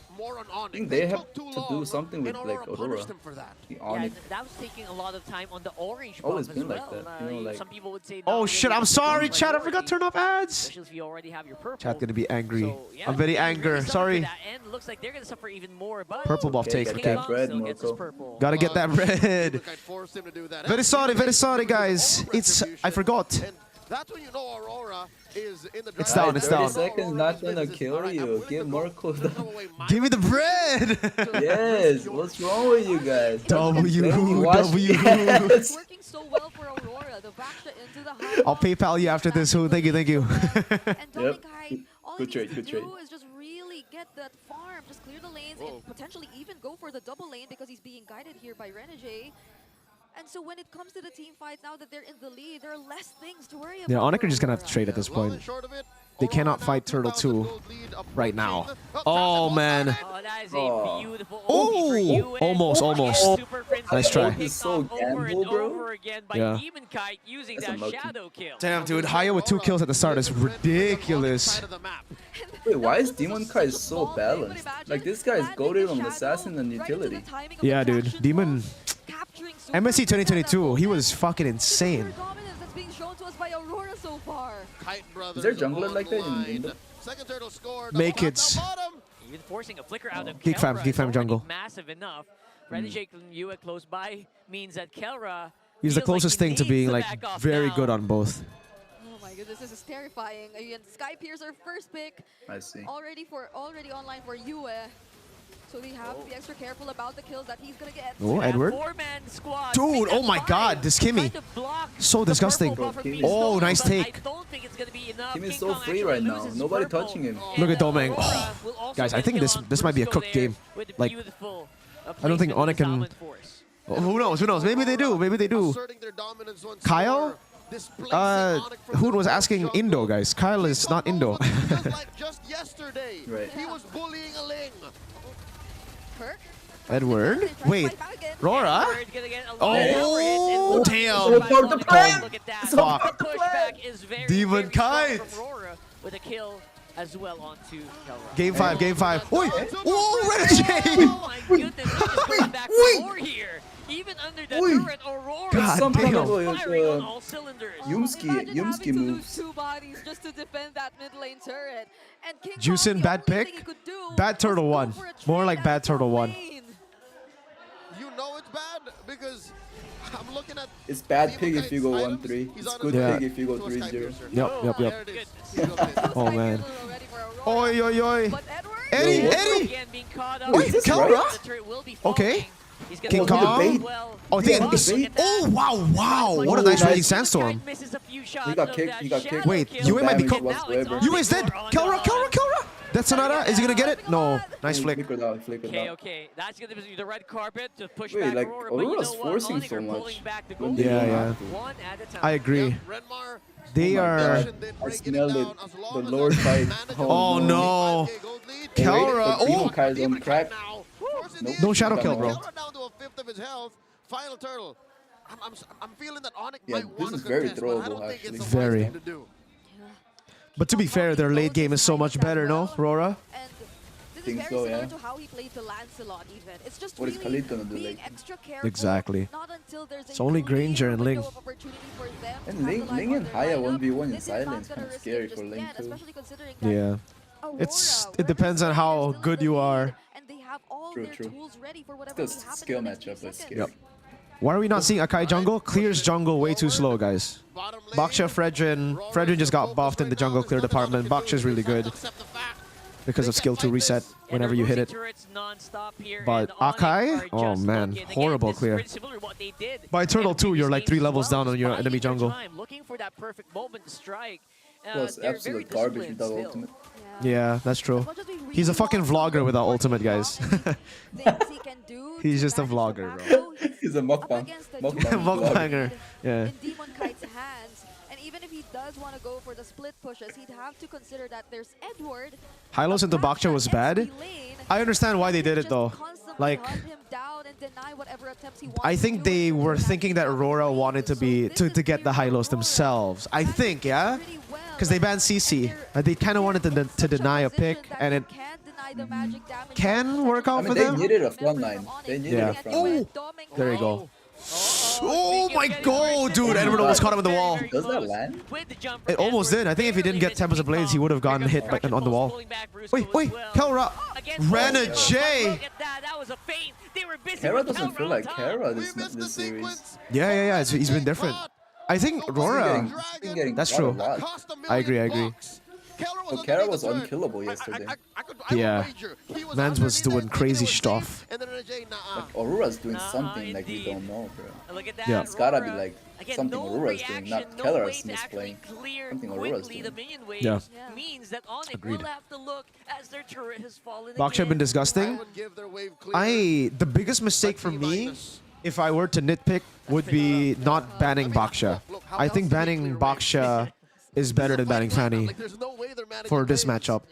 I think they have to do something with like Aurora. The Yeah, Onyx. that was taking a lot of time on the orange Always buff as been like well. that, you know, like- Some people would say, Oh no, shit, they I'm need sorry, to chat. I priority, forgot to turn off ads. especially if you already have your purple. Chat gonna be angry. So, yeah, I'm very they really angry. suffer Sorry. that, and looks like they're gonna suffer even more. But Purple buff Okay, take. get Okay. that bread, still gets his Mirko. purple. Gotta get that bread. I forced him to do that. Very sorry, guys. It's I forgot. And that's when you know Aurora is in the It's drive. down, it's 30 down. seconds not gonna kill you. Give Mirko the... Give me the bread. Yes, what's wrong with you guys? W. Yes. working so well for Aurora. The Baksha into the high I'll PayPal you after this. Who? Thank you, thank you. And Yep. Domikai, all Good he trade, needs good to trade. do is just really get that farm, just clear the lanes, and potentially even go for the double lane because he's being guided here by Renegade. And so when it comes to the team fights, now that they're in the lead, there are less things to worry about. Yeah, Onic are for just gonna have to Aurora. trade at this Long point. and short of it, They Aurora cannot now fight Turtle 2,000 2 gold lead right now. approaching. Oh man. Oh, that is a Oh. beautiful Oh, ulti for you. And almost, almost. Super Prince Nice try. picked He's so off over and gamble, bro. over again by Yeah. Demon Kite using That's a that monkey. shadow kill. Damn, dude. Haya with 2 kills at the start is ridiculous. Side of the map. Wait, why is Demon Kai so balanced? Like this guy is goaded on assassin and utility. Yeah, dude. Demon. MSC 2022. He was fucking insane. Dominance that's being shown to us by Aurora so far. Kite Brothers Is there jungler on like the that in line. Indo? Second turtle scored. Make Double it. tap down bottom. Even forcing a flicker out of Geek fam, Kelra Geek is fam already jungle. massive enough. Renegade and Yue close by means that Kelra He's the feels like closest he thing to needs being to like back off very now. good on both. Oh my goodness, this is terrifying. Again, Sky Piercer first pick, I see. already online for Yue. So we have to be extra careful about the kills that he's gonna get. Oh, That Edward. four-man squad Dude, picked oh up my five, god, this Kimmy. trying to block So the disgusting. purple buff from being Oh, stolen, nice but take. I don't think it's gonna be enough. Kim is King so Kong free actually right now. loses Nobody purple. touching him. And Look at Domeng. Aurora Oh, will also guys, I get think kill this on might be a Brusco cooked there game. with the Like, beautiful, I don't think placement Onic of the can. Salmon Force. Oh, who knows? Who knows? Maybe they do. Maybe they do. Asserting their dominance once Kyle? more. Displacing Onyx from Hoon the was top asking jungle. Indo, guys. Kyle is not Indo. Just like just yesterday, Right. he was bullying a Ling. Perk. Edward? Wait. Rora? Edward's gonna get a Oh, little hit. damn. It's Support the plan. Look at that. Fuck. The pushback is very, Demon very strong Kite. from Aurora with a kill as well onto Kelra. Game 5, game 5. Oi! Oh, Oh Renegade! my goodness, he's just going back for more here. Even under the Oi. turret, Aurora God Some kind damn. of firing on all cylinders. Yumski Imagine having to lose moves. 2 bodies just to defend that mid lane turret. And King Juicin, Kong, the bad only pick. thing he could do Bad turtle was go one. for a More trade like out bad of turtle top one. lane. You know it's bad because I'm looking at. It's bad pig if you go 1-3. It's good Yeah. pig if you go 3-0. Yep. There it is. Oh man. Already for Aurora. Oi, oi, oi. But Edward, Eddie, Yo, Eddie. Again, being caught up. Wait, is this Kelra? The turret will be Okay. falling. He's gonna King go Kong? as well. Oh, I think Yeah, it's, bait. oh wow. What a Oh, nice nice. raging sandstorm. Misses a few shots He got of kicked, that he got shadow kicked. Wait, kill. Yue might be damage co- whatsoever. Yue is dead. Kelra. That's Sonata. Is he gonna get it? No. Nice flick. Flickered out, flickered Okay, out. okay. That's gonna be the red carpet to push Wait, back like, Aurora. But you Aurora's know what? forcing Onyx so are much pulling back the when goal. they Yeah, don't yeah. have to. One at a time. I agree. Renmar, They Oh my are. God. I smelled it. The Lord fight. Oh no. Kelra. Demon Oh. Kai's on crack. Nope. No shadow kill, bro. Kelra down to a fifth of his health. Final turtle. I'm feeling that Onyx Yeah, might this want is to very contest, but I throwable, don't think actually. it's a wise Very. thing to do. But to be fair, their late game is so much better, no, Aurora? And this Think is very so, similar yeah. to how he played the Lancelot even. It's just What is really Khalid gonna do, being like? extra careful. Exactly. Not until there's It's only clear Granger and window Ling. of opportunity for them to And Ling capitalize on and their Haya lineup. 1v1 in This is not silence. gonna Kind of risk scary it for just Ling yet, too. especially considering that Yeah. Aurora, It depends on how good you are. and they have all True, their true. tools ready for whatever Still may happen skill in the next few matchup, but seconds. scary. Yep. Why are we not seeing Akai jungle? Clears jungle way too slow, guys. Baksha, Fredrin just got buffed in the jungle clear department. Baksha's really good because of skill 2 reset whenever you hit it. But Akai? Oh man, horrible clear. By turtle 2, you're like 3 levels down on your enemy jungle. Looking for that perfect moment to strike. Was They're absolute very garbage disciplined without still. ultimate. Yeah, that's true. He's a fucking vlogger without ultimate, guys. He's just a vlogger, bro. He's a mukbang. Mukbanger. Yeah. In Demon Kite's hands. And even if he does want to go for the split pushes, he'd have to consider that there's Edward. Hylos into Baksha was bad. I understand why they did it though. Like, I think they were thinking that Aurora wanted to get the Hylos themselves. I think, yeah? Because they banned CC. They kind of wanted to deny a pick, and it can work out for them. They needed a front line. They needed a front line. There you go. Oh my god, dude! Edward almost caught him in the wall. Does that land? It almost did. I think if he didn't get Tempest of Blades, he would have gotten hit on the wall. Wait, Kelra ran a J. Kara doesn't feel like Kara this series. Yeah. He's been different. I think Aurora. That's true. I agree. But Kara was unkillable yesterday. Yeah. Mans was doing crazy stuff. Like Aurora's doing something like we don't know, bro. Yeah. It's gotta be like something Aurora's doing, not Kelra's misplaying. Something Aurora's doing. Yeah. Agreed. Baksha have been disgusting. The biggest mistake for me, if I were to nitpick, would be not banning Baksha. I think banning Baksha is better than banning Fanny for this matchup.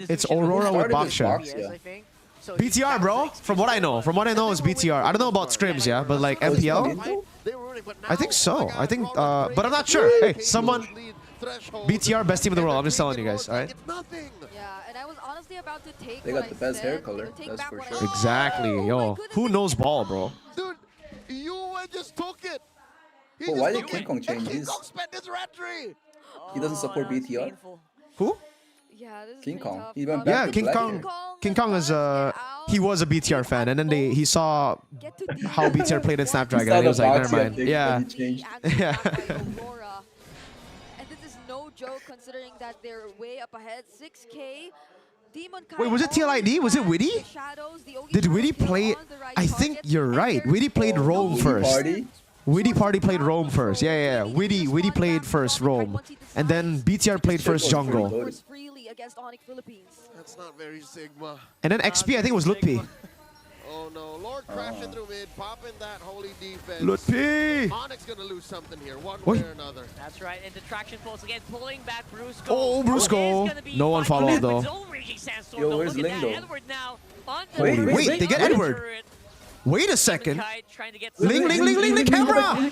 It's Aurora with Baksha. BTR, bro. From what I know is BTR. I don't know about scrims, yeah, but like MPL, I think so. I think, but I'm not sure. Hey, someone, BTR, best team in the world. I'm just telling you guys. All right. Yeah, and I was honestly about to take. They got the best hair color. That's for sure. Exactly, yo. Who knows ball, bro? Dude, you just took it. But why did King Kong change King his? Kong spent his retry. He doesn't support BTR. Who? Yeah, this is King Kong. tough. He went Yeah, back to King black Kong. hair. King Kong is he was a BTR fan, and then he saw how BTR played in Snapdragon, and he was like, never mind. Yeah. Yeah. Aurora. And this is no joke considering that they're way up ahead. 6K. Demon Wait, was it TLID? Was it Witty? Did Witty play? I think you're right. Witty played Rome first. Witty Party played Rome first. Yeah. Witty played first Rome, and then BTR played first jungle. That's not very Sigma. And then XP, I think it was Lutpi. Oh no, Lord crashing through mid, popping that holy defense. Lutpi! Onyx gonna lose something here, one way or another. That's right, and the traction pulse again, pulling back Brusco. Oh, Brusco! No one followed though. Yo, where's Ling though? Wait, they get Edward. Wait a second. Ling, camera!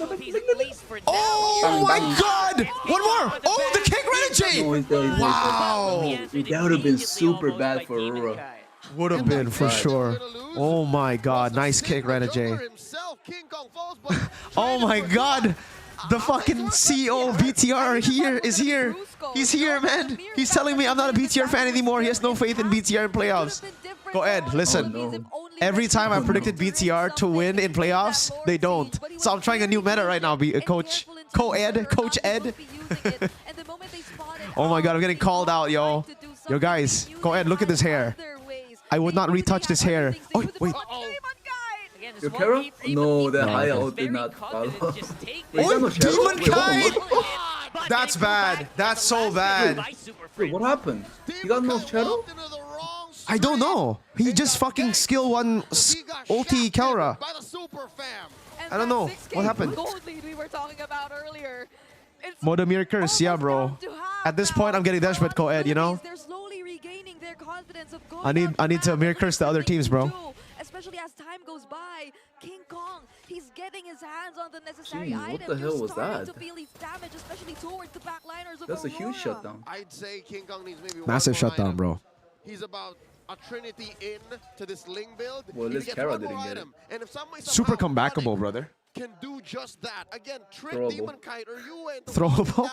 Oh my god! One more! Oh, the King Renegade! Wow! That would have been super bad for Aurora. Would have been for sure. Oh my god, nice kick, Renegade. Oh my god, the fucking CEO BTR is here. He's here, man. He's telling me I'm not a BTR fan anymore. He has no faith in BTR in playoffs. Go Ed, listen. Oh, no. Every time I predicted BTR to win in playoffs, they don't. So I'm trying a new meta right now, Coach Ed. Oh my god, I'm getting called out, yo. Yo, guys, go Ed, look at this hair. I would not retouch this hair. Oh, wait. Your Kara? No, the high out did not follow. Oh, Demon Kite! That's bad. That's so bad. Wait, what happened? He got no shadow? I don't know. He just fucking skill one ulti Kelra. I don't know. What happened? We were talking about earlier. Moda Mirko'S, yeah, bro. At this point, I'm getting desperate, co-ed, you know? They're slowly regaining their confidence of I need to Mirko'S the other teams, bro. Especially as time goes by, King Kong, he's getting his hands on the necessary Gee, what items. the hell was that? To feel his damage, especially towards the backliners of That's a huge Aurora. shutdown. I'd say King Kong needs maybe Massive one more shutdown, item. bro. He's about a trinity in to this Ling build. Well, He this gets Kara one more didn't get it. item. And if some way, Super somehow comebackable, Onyx brother. can do just that. Again, trick Throwable. Demon Kite or you and Throwable?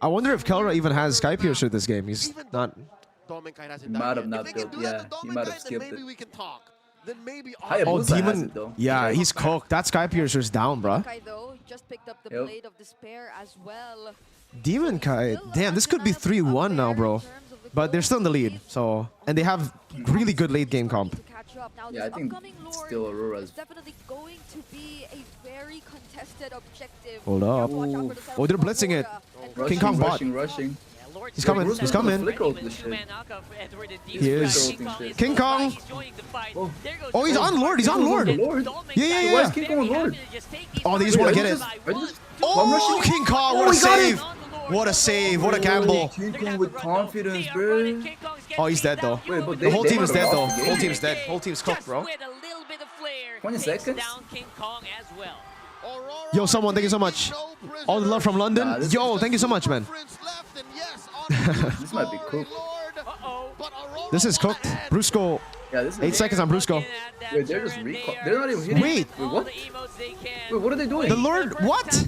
I wonder if Kelra even has Sky Piercer this game. He's not. Demon Kite hasn't He done might have yet. not If they can built, do that yeah. to He Demon might have Kite, then skipped maybe it. we can talk. Then maybe Hayabusa Oh, has Demon. it, though. Yeah, he's cooked. That Sky Piercer's down, bruh. Kai, though, just picked up the Yep. Blade of Despair as well. Demon Kite. Damn, this could be 3-1 now, bro. But they're still in the lead. So, and they have really good late game comp. Yeah, I think still Aurora's. Definitely going to be a very contested objective. Hold up. Watch out for the Oh, they're blitzing it. King Kong bot. Rushing. He's coming. Bruce He's wants to coming. flick out this shit. He is. Shit. King Kong. Oh. Oh, he's on Lord. He's on Lord. Lord. Yeah, yeah, Why yeah. is King Kong on Lord? Oh, they just want to get it. Oh, King Kong. What a save. What a save. What a gamble. King Kong with confidence, bro. Oh, he's dead, though. Wait, but The whole they team is might have dead, though. lost the Whole game. team's dead. Whole team's cooked, bro. 20 seconds? Yo, someone, thank you so much. All the love from London. Yo, thank you so much, man. This might be cooked. This is cooked. Brusco. Yeah, this is 8 seconds on Brusco. Wait, they're just they're not even hitting. Wait. Wait, what? Wait, what are they doing? The Lord. What?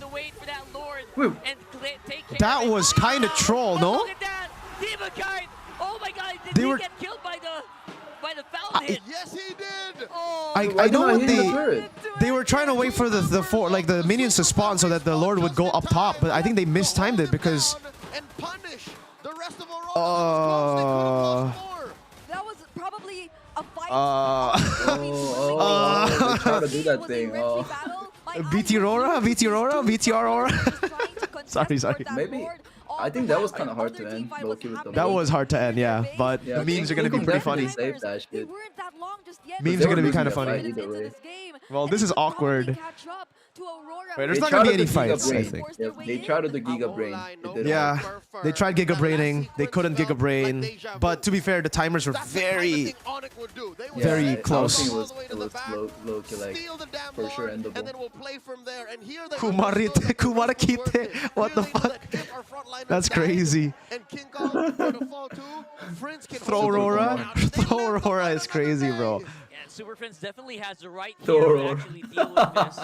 Wait. That was kind of troll, no? Oh my god, did They he were- get killed by the foul hit? Yes, he did. I know what they were trying to wait for the minions to spawn so that the Lord would go up top, but I think they mistimed it because And punish the rest of Aurora. That was probably a fight. They try to do that thing. Oh. BT Aurora, BT Aurora, BT Aurora. sorry. Maybe. I think that was kind of hard to end. Low-key with the That was hard to end, yeah. But Yeah, the memes are gonna be King pretty Kong funny. definitely saved that shit. Memes are gonna be kind of They were funny. losing that fight either way. Well, this is awkward. Wait, there's They not gonna be tried any to do fights, I Giga think. Brain. Yep, they tried to do Giga Brain. It didn't Yeah, work. they tried Giga Braining. They couldn't Giga Brain. But to be fair, the timers were very Yeah, close. I don't think it was low-key, like, for sure endable. And then we'll play from there. And here they Kumarakite. What the fuck? That's crazy. And King Kong going to fall too. Friends can Throw Aurora. Throw Aurora is crazy, bro. Yeah, and Super Friends definitely has the right Throw here to Aurora. actually deal with this.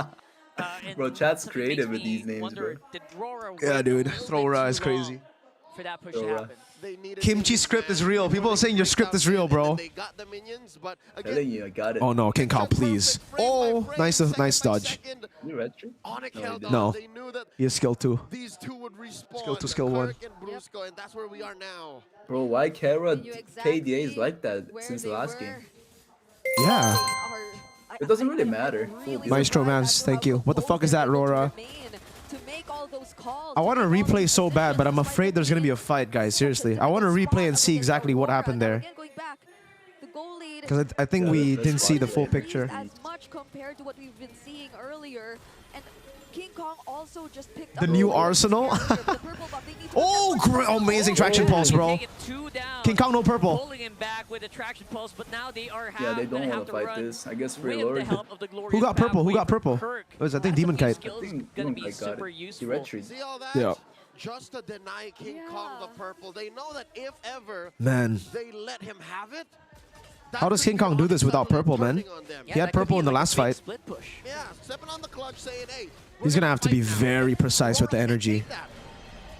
And Bro, chat's something creative makes with these me names, wonder, bro. did Aurora Yeah, wait dude. a little bit Throw Aurora too is crazy. long for that push to Aurora. happen? Kimchi script is real. People are saying your script is real, bro. They got the minions, but Telling you, I got it. Oh no, King Kong, please. Oh, nice dodge. You red tree? Onyx No, held he on. No. They knew that He has skill 2. these two would respawn. Skill 2, skill 1. Kirk and Brusco, and that's where we are now. Bro, why Kara Knew KDA is like that where since the they last were. game? Yeah. It doesn't really matter. Maestro Mans, thank you. What the fuck is that, Aurora? I want to replay so bad, but I'm afraid there's going to be a fight, guys. Seriously. I want to replay and see exactly what happened there. Because I think we didn't see the full picture. As much compared to what we've been seeing earlier. And King Kong also just picked The up new arsenal? Oh, amazing traction pulse, bro. King Kong, no purple. Pulling him back with a traction pulse, but now they are Yeah, they don't gonna want have to to fight run this. I guess Free with Lord. the help of the glorious Who got purple? Who got pathway from purple? Kirk. It was, I think, Demon Kite. I think gonna Demon be Kite got super it. He useful. red treed. See all that? Yeah. Just to deny King Kong the purple. They know that if ever Man. they let him have it, How does King Kong do this without purple, man? Yeah, He had that could purple be in the like a last big fight. split push. Yeah, stepping on the clutch, saying, hey, He's gonna have to be very precise with the energy.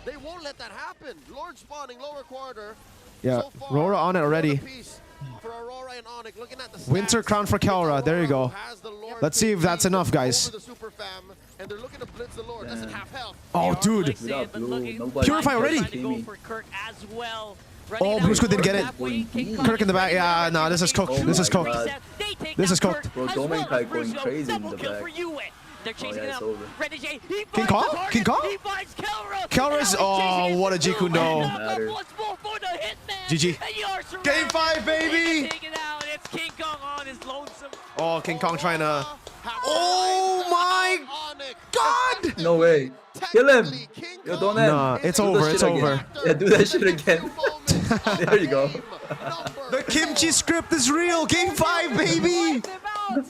they won't let that happen. Lord spawning lower quarter. Yeah, So far, Aurora on it already. piece for Aurora and Onyx. Looking at the Winter stats, crown for Kelra. There you go. has the Lord Let's see if that's enough, guys. over the super fam, and they're looking to blitz the Lord. Doesn't have health. Oh, dude. Without blue, nobody Purify already. Trying to go for Kirk as well. Oh, Brusco didn't get it. Kirk in the back. Yeah, no, this is cooked. Oh This is my cooked. God. This is cooked. Bro, Domenkai going crazy in the back. They're chasing it's him. over. Renegade, he King finds Kong? the target. King Kong? He finds Kelra. Kelra's. Oh, what a Jiku no. Matter. Once more for the hitman. GG. And you are surrounded. Game 5, baby. Take it out. It's King Kong on his lonesome. Oh, King Kong trying to. Oh my God! No way. Kill him. Yo, don't end. Nah, it's Do over. that It's shit again. over. Yeah, do that shit again. There you go. The kimchi script is real. Game 5, baby. And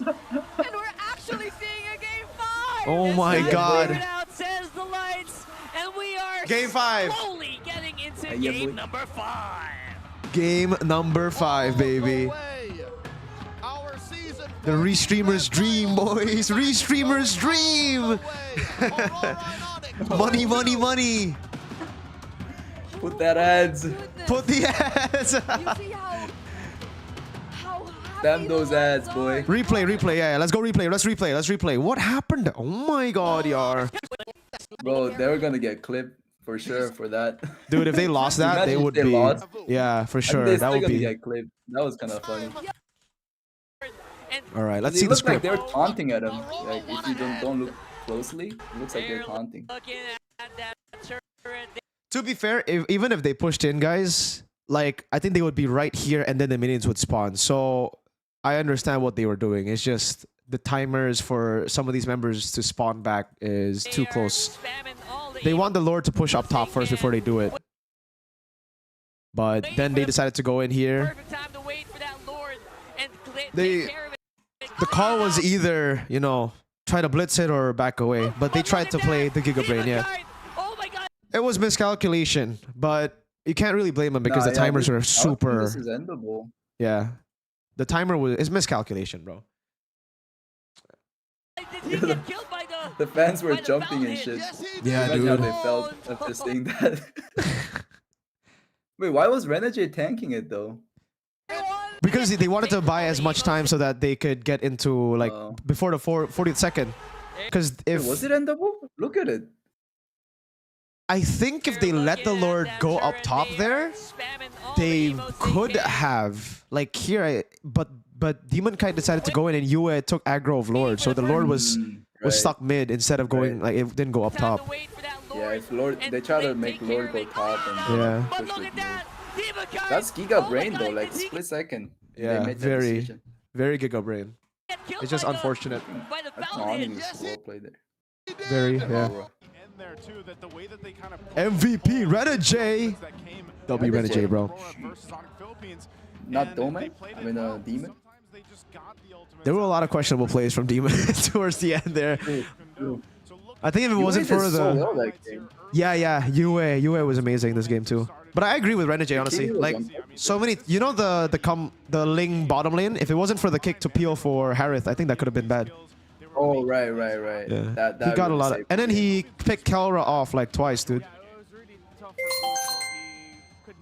we're actually seeing a game 5. Oh my God. Out says the lights, and we are Game 5. slowly getting into Yeah, game boy. number 5. Game number 5, baby. The restreamer's dream, boys. Restreamer's dream. Money, money, money. Put that ads. Put the ads. You see how Damn those ads, boy. Replay, replay. Yeah, let's go replay. Let's replay. Let's replay. What happened? Oh my God, yar. Bro, they were gonna get clipped for sure for that. Dude, if they lost that, they Imagine if would they be. lost. Yeah, for I think sure. they're That still would gonna be. get clipped. That was kind of funny. All right, let's It see the looks like script. they were taunting at him. Like if you don't look closely, it looks like they're taunting. Looking at that turret. To be fair, even if they pushed in, guys, like I think they would be right here, and then the minions would spawn. So I understand what they were doing. It's just the timers for some of these members to spawn back is too close. They want the Lord to push up top first before they do it. But then they decided to go in here. Perfect time to wait for that Lord and They, take care of it. the call was either, you know, try to blitz it or back away. But they tried to play the Giga Brain, yeah. Oh my God. It was miscalculation, but you can't really blame them because the timers were super. This is endable. Yeah, the timer is miscalculation, bro. Did he get killed by The fans were by the jumping and Falcons? shit. Yeah, Imagine how dude. they felt after seeing that. Wait, why was Renegade tanking it though? Because they wanted to buy as much time so that they could get into like before the 40th second. Because if Wait, was it endable? Look at it. I think if they let the Lord go up top there, they could have like here. But Demon Kite decided to go in, and Yue took aggro of Lord, so the Lord was right. stuck mid instead of going like it didn't go up top. Yeah, if Lord, they try to make Lord go top and Yeah. push with mid. That's Giga Brain though, like split second. They Yeah, made that very, decision. very Giga Brain. It's just unfortunate. That's honest well played there. Very, yeah. MVP Renegade. They'll be Renegade, bro. Not Domain? I mean, Demon? There were a lot of questionable plays from Demon towards the end there. I think if it wasn't for the yeah, Yue was amazing this game too. But I agree with Renegade, honestly. Like so many, you know the Ling bottom lane. If it wasn't for the kick to peel for Harith, I think that could have been bad. Oh right. Yeah, That he got a really lot of, saved and then him. he picked Kelra off like twice, dude. I'm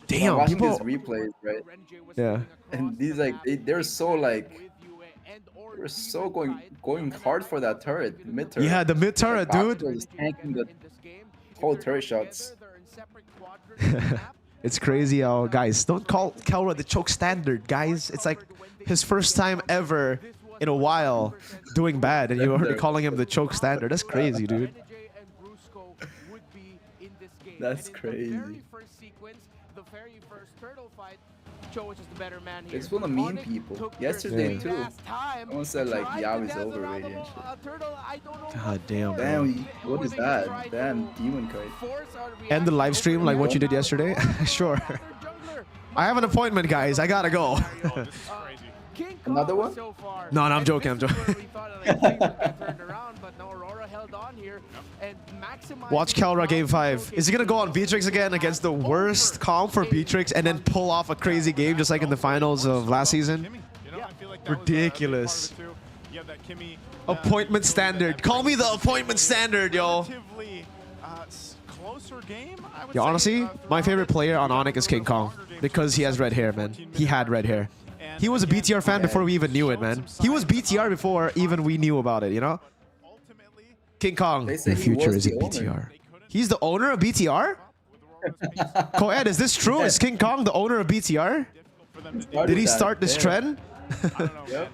Damn, watching people. these replays, right? Yeah. And these like they're so like they're so going hard for that turret, mid turret. Yeah, the mid turret, Like, dude. Baptiste is tanking the whole turret shots. It's crazy how, guys, don't call Kelra the choke standard, guys. It's like his first time ever in a while doing bad, and you're already calling him the choke standard. That's crazy, dude. That's crazy. Which is the better man here. It's full of mean people. Yesterday too. Someone said like Yavi's overrated and shit. God damn, bro. Damn, what is that? Damn, Demon Kite. End the live stream like what you did yesterday? Sure. I have an appointment, guys. I gotta go. Another one? No, I'm joking. I'm joking. Turned around, but now Aurora held on here and maximize. Watch Kalra Game 5. Is he gonna go on Beatrix again against the worst comp for Beatrix and then pull off a crazy game just like in the finals of last season? Ridiculous. Appointment standard. Call me the appointment standard, yo. Yo, honestly, my favorite player on Onyx is King Kong because he has red hair, man. He had red hair. He was a BTR fan before we even knew it, man. He was BTR before even we knew about it, you know? King Kong, your future is in BTR. He's the owner of BTR? Coed, is this true? Is King Kong the owner of BTR? Did he start this trend?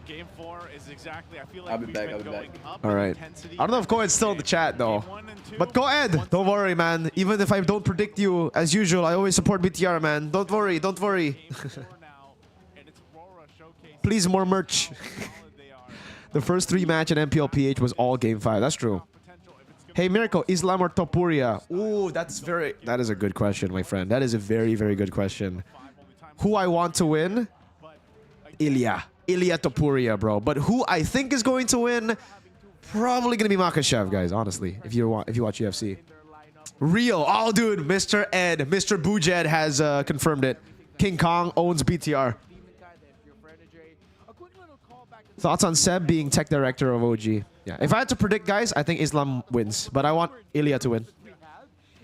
Game 4 is exactly, I feel like I'll be back. All right. I don't know if Coed's still in the chat though. But Coed, don't worry, man. Even if I don't predict you as usual, I always support BTR, man. Don't worry, don't worry. Please, more merch. The first 3 match in MPLPH was all Game 5. That's true. Hey, Mirko, Islam or Topuria? Ooh, that is a good question, my friend. That is a very, very good question. Who I want to win? Ilya Topuria, bro. But who I think is going to win? Probably gonna be Makashev, guys. Honestly, if you watch UFC. Real, oh, dude, Mr. Bujed has confirmed it. King Kong owns BTR. Thoughts on Seb being tech director of OG? Yeah, if I had to predict, guys, I think Islam wins, but I want Ilya to win.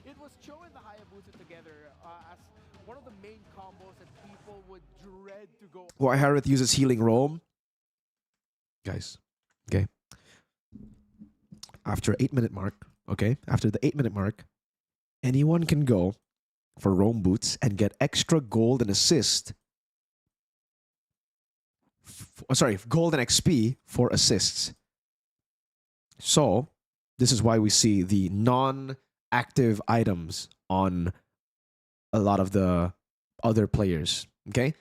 It was Cho and the Hayabusa together as one of the main combos that people would dread to go. Why Harith uses healing roam? Guys, okay. After 8-minute mark, okay, after the 8-minute mark, anyone can go for roam boots and get extra gold and assist. Gold and XP for assists. So, this is why we see the non-active items on a lot of the other players, okay?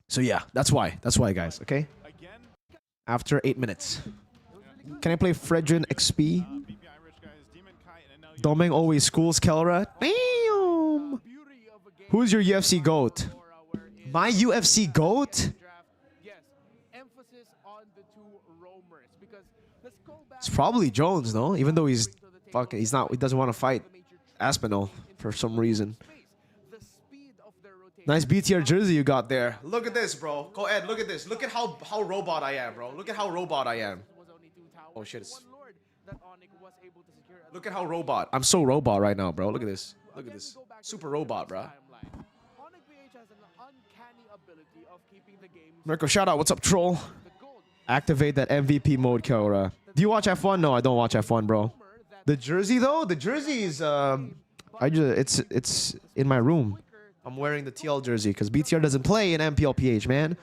So yeah, that's why. That's why, guys, okay? After 8 minutes. Can I play Fredrin XP? Domeng always schools Kelra. Damn! Who's your UFC GOAT? My UFC GOAT? It's probably Jones, no? Even though he doesn't want to fight Aspinall for some reason. Nice BTR jersey you got there. Look at this, bro. Go Ed, look at this. Look at how robot I am, bro. Look at how robot I am. Oh shit. Look at how robot. I'm so robot right now, bro. Look at this. Look at this. Super robot, bro. Mirko, shout out. What's up, troll? Activate that MVP mode, Kelra. Do you watch F1? No, I don't watch F1, bro. The jersey, though? The jersey is, it's in my room. I'm wearing the TL jersey because BTR doesn't play in MPLPH, man.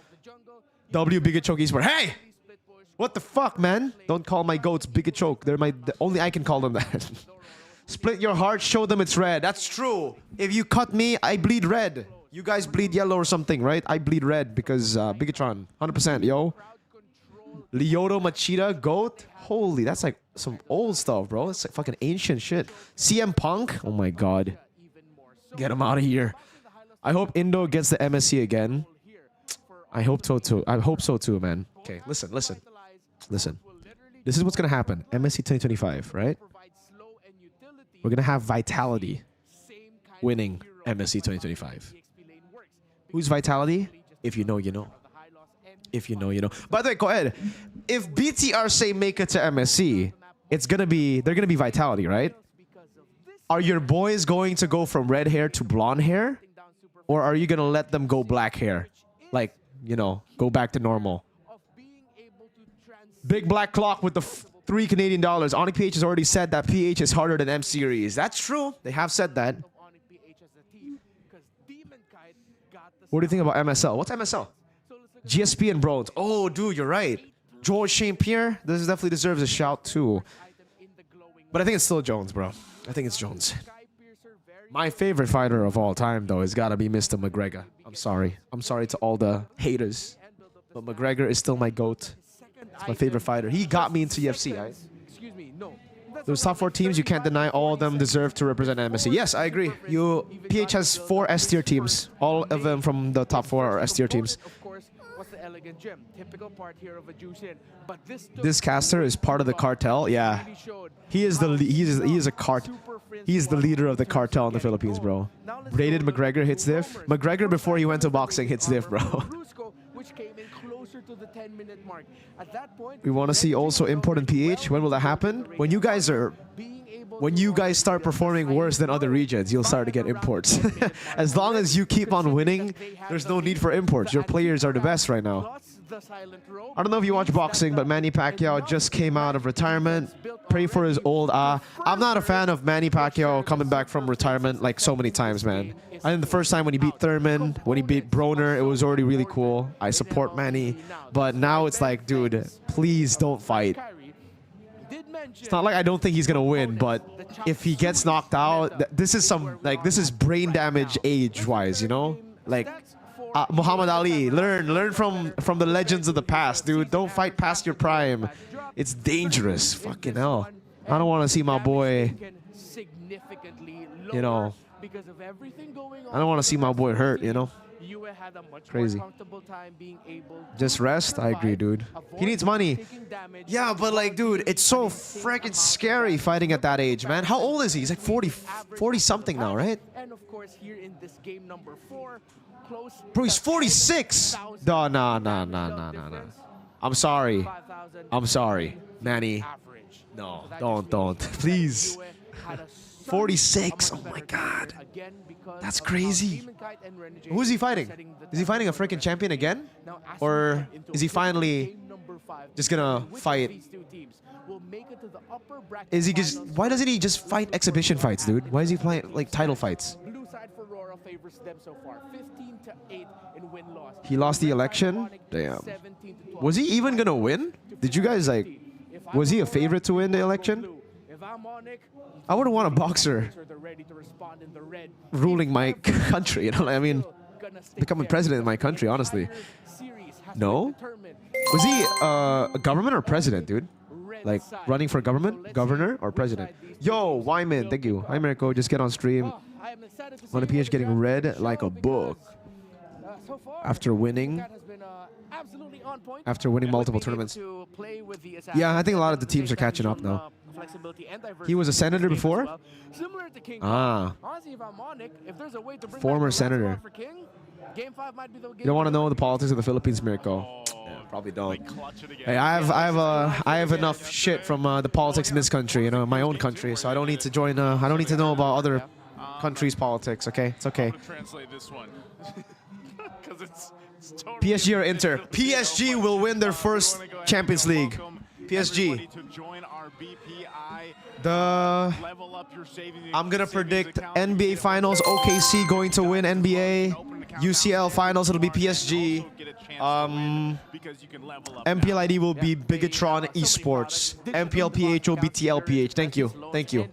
W Bigachoke Esport. Hey! What the fuck, man? Don't call my goats Bigachoke. They're only I can call them that. Split your heart, show them it's red. That's true. If you cut me, I bleed red. You guys bleed yellow or something, right? I bleed red because Bigatron. 100%, yo. Lyoto Machida, GOAT. Holy, that's like some old stuff, bro. It's like fucking ancient shit. CM Punk. Oh my god. Get him out of here. I hope Indo gets the MSC again. I hope so too. I hope so too, man. Okay, listen. This is what's gonna happen. MSC 2025, right? We're gonna have Vitality winning MSC 2025. Who's Vitality? If you know, you know. If you know, you know. By the way, go ahead. If BTR say make it to MSC, they're gonna be Vitality, right? Are your boys going to go from red hair to blonde hair? Or are you gonna let them go black hair? Like, you know, go back to normal. Big black clock with the $3 Canadian. Onyx PH has already said that PH is harder than M series. That's true. They have said that. What do you think about MSL? What's MSL? GSP and Bronze. Oh, dude, you're right. George St. Pierre. This definitely deserves a shout too. But I think it's still Jones, bro. I think it's Jones. My favorite fighter of all time, though, has got to be Mr. McGregor. I'm sorry. I'm sorry to all the haters. But McGregor is still my GOAT. It's my favorite fighter. He got me into UFC, right? Those top 4 teams, you can't deny all of them deserve to represent MSC. Yes, I agree. PH has 4 S-tier teams. All of them from the top 4 are S-tier teams. elegant gym. Typical part here of a Juicin. But This caster is part of the cartel. Yeah, he is the he is a he is the leader of the cartel in the Philippines, bro. Rated McGregor hits diff. McGregor before he went to boxing hits diff, bro. Which came in closer to the 10-minute mark. At that point, We want to see also import and PH. When will that happen? When you guys start performing worse than other regions, you'll start to get imports. As long as you keep on winning, there's no need for imports. Your players are the best right now. I don't know if you watch boxing, but Manny Pacquiao just came out of retirement. Pray for his old I'm not a fan of Manny Pacquiao coming back from retirement like so many times, man. I think the first time when he beat Thurman, when he beat Broner, it was already really cool. I support Manny. But now it's like, dude, please don't fight. It's not like I don't think he's gonna win, but if he gets knocked out, this is brain damage age-wise, you know? Like Muhammad Ali, learn from the legends of the past, dude. Don't fight past your prime. It's dangerous. Fucking hell. I don't want to see my boy, you know. I don't want to see my boy hurt, you know. Crazy. Just rest? I agree, dude. He needs money. Yeah, but like, dude, it's so freaking scary fighting at that age, man. How old is he? He's like 40 something now, right? And of course, here in this game number 4, bro, he's 46. No. I'm sorry. Manny. No, don't. Please. 46. Oh my god. That's crazy. Who is he fighting? Is he fighting a freaking champion again? Or is he finally just gonna fight? Is he just, why doesn't he just fight exhibition fights, dude? Why is he playing like title fights? He lost the election? Damn. Was he even gonna win? Did you guys like, was he a favorite to win the election? I wouldn't want a boxer ruling my country, you know what I mean? Becoming president of my country, honestly. No? Was he a government or president, dude? Like, running for government? Governor or president? Yo, Wyman, thank you. Hi, Mirko, just get on stream. On a PH getting read like a book. After winning. After winning multiple tournaments. Yeah, I think a lot of the teams are catching up now. He was a senator before? Ah. Former senator. You don't want to know the politics of the Philippines, Mirko? Yeah, probably don't. Hey, I have enough shit from the politics in this country, you know, my own country, so I don't need to join. I don't need to know about other countries' politics. Okay, it's okay. PSG or Inter? PSG will win their first Champions League. PSG. I'm gonna predict NBA Finals. OKC going to win NBA. UCL Finals, it'll be PSG. MPLID will be Bigatron Esports. MPLPH will be Tlph. Thank you. Thank you.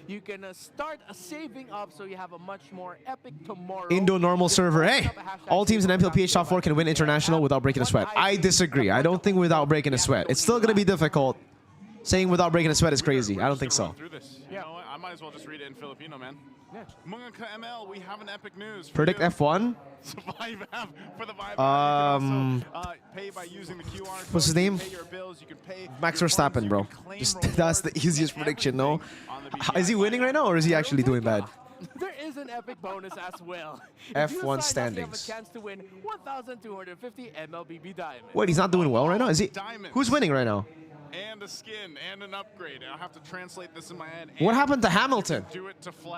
You can start saving up so you have a much more epic tomorrow. Indo normal server. Hey, all teams in MPLPH top 4 can win international without breaking a sweat. I disagree. I don't think without breaking a sweat. It's still gonna be difficult. Saying without breaking a sweat is crazy. I don't think so. Yeah, I might as well just read it in Filipino, man. Yeah. ML, we have an epic news. Predict F1. Survive app for the Vibe. Pay by using the QR code. What's his name? Bills, Max Verstappen, bro. Just that's the easiest prediction, no? Is he winning right now, or is he actually doing bad? There is an epic bonus as well. F1 standings. You have a chance to win 1,250 MLBB diamonds. Wait, he's not doing well right now? Is he? Who's winning right now? And a skin and an upgrade. I'll have to translate this in my head. What happened to Hamilton?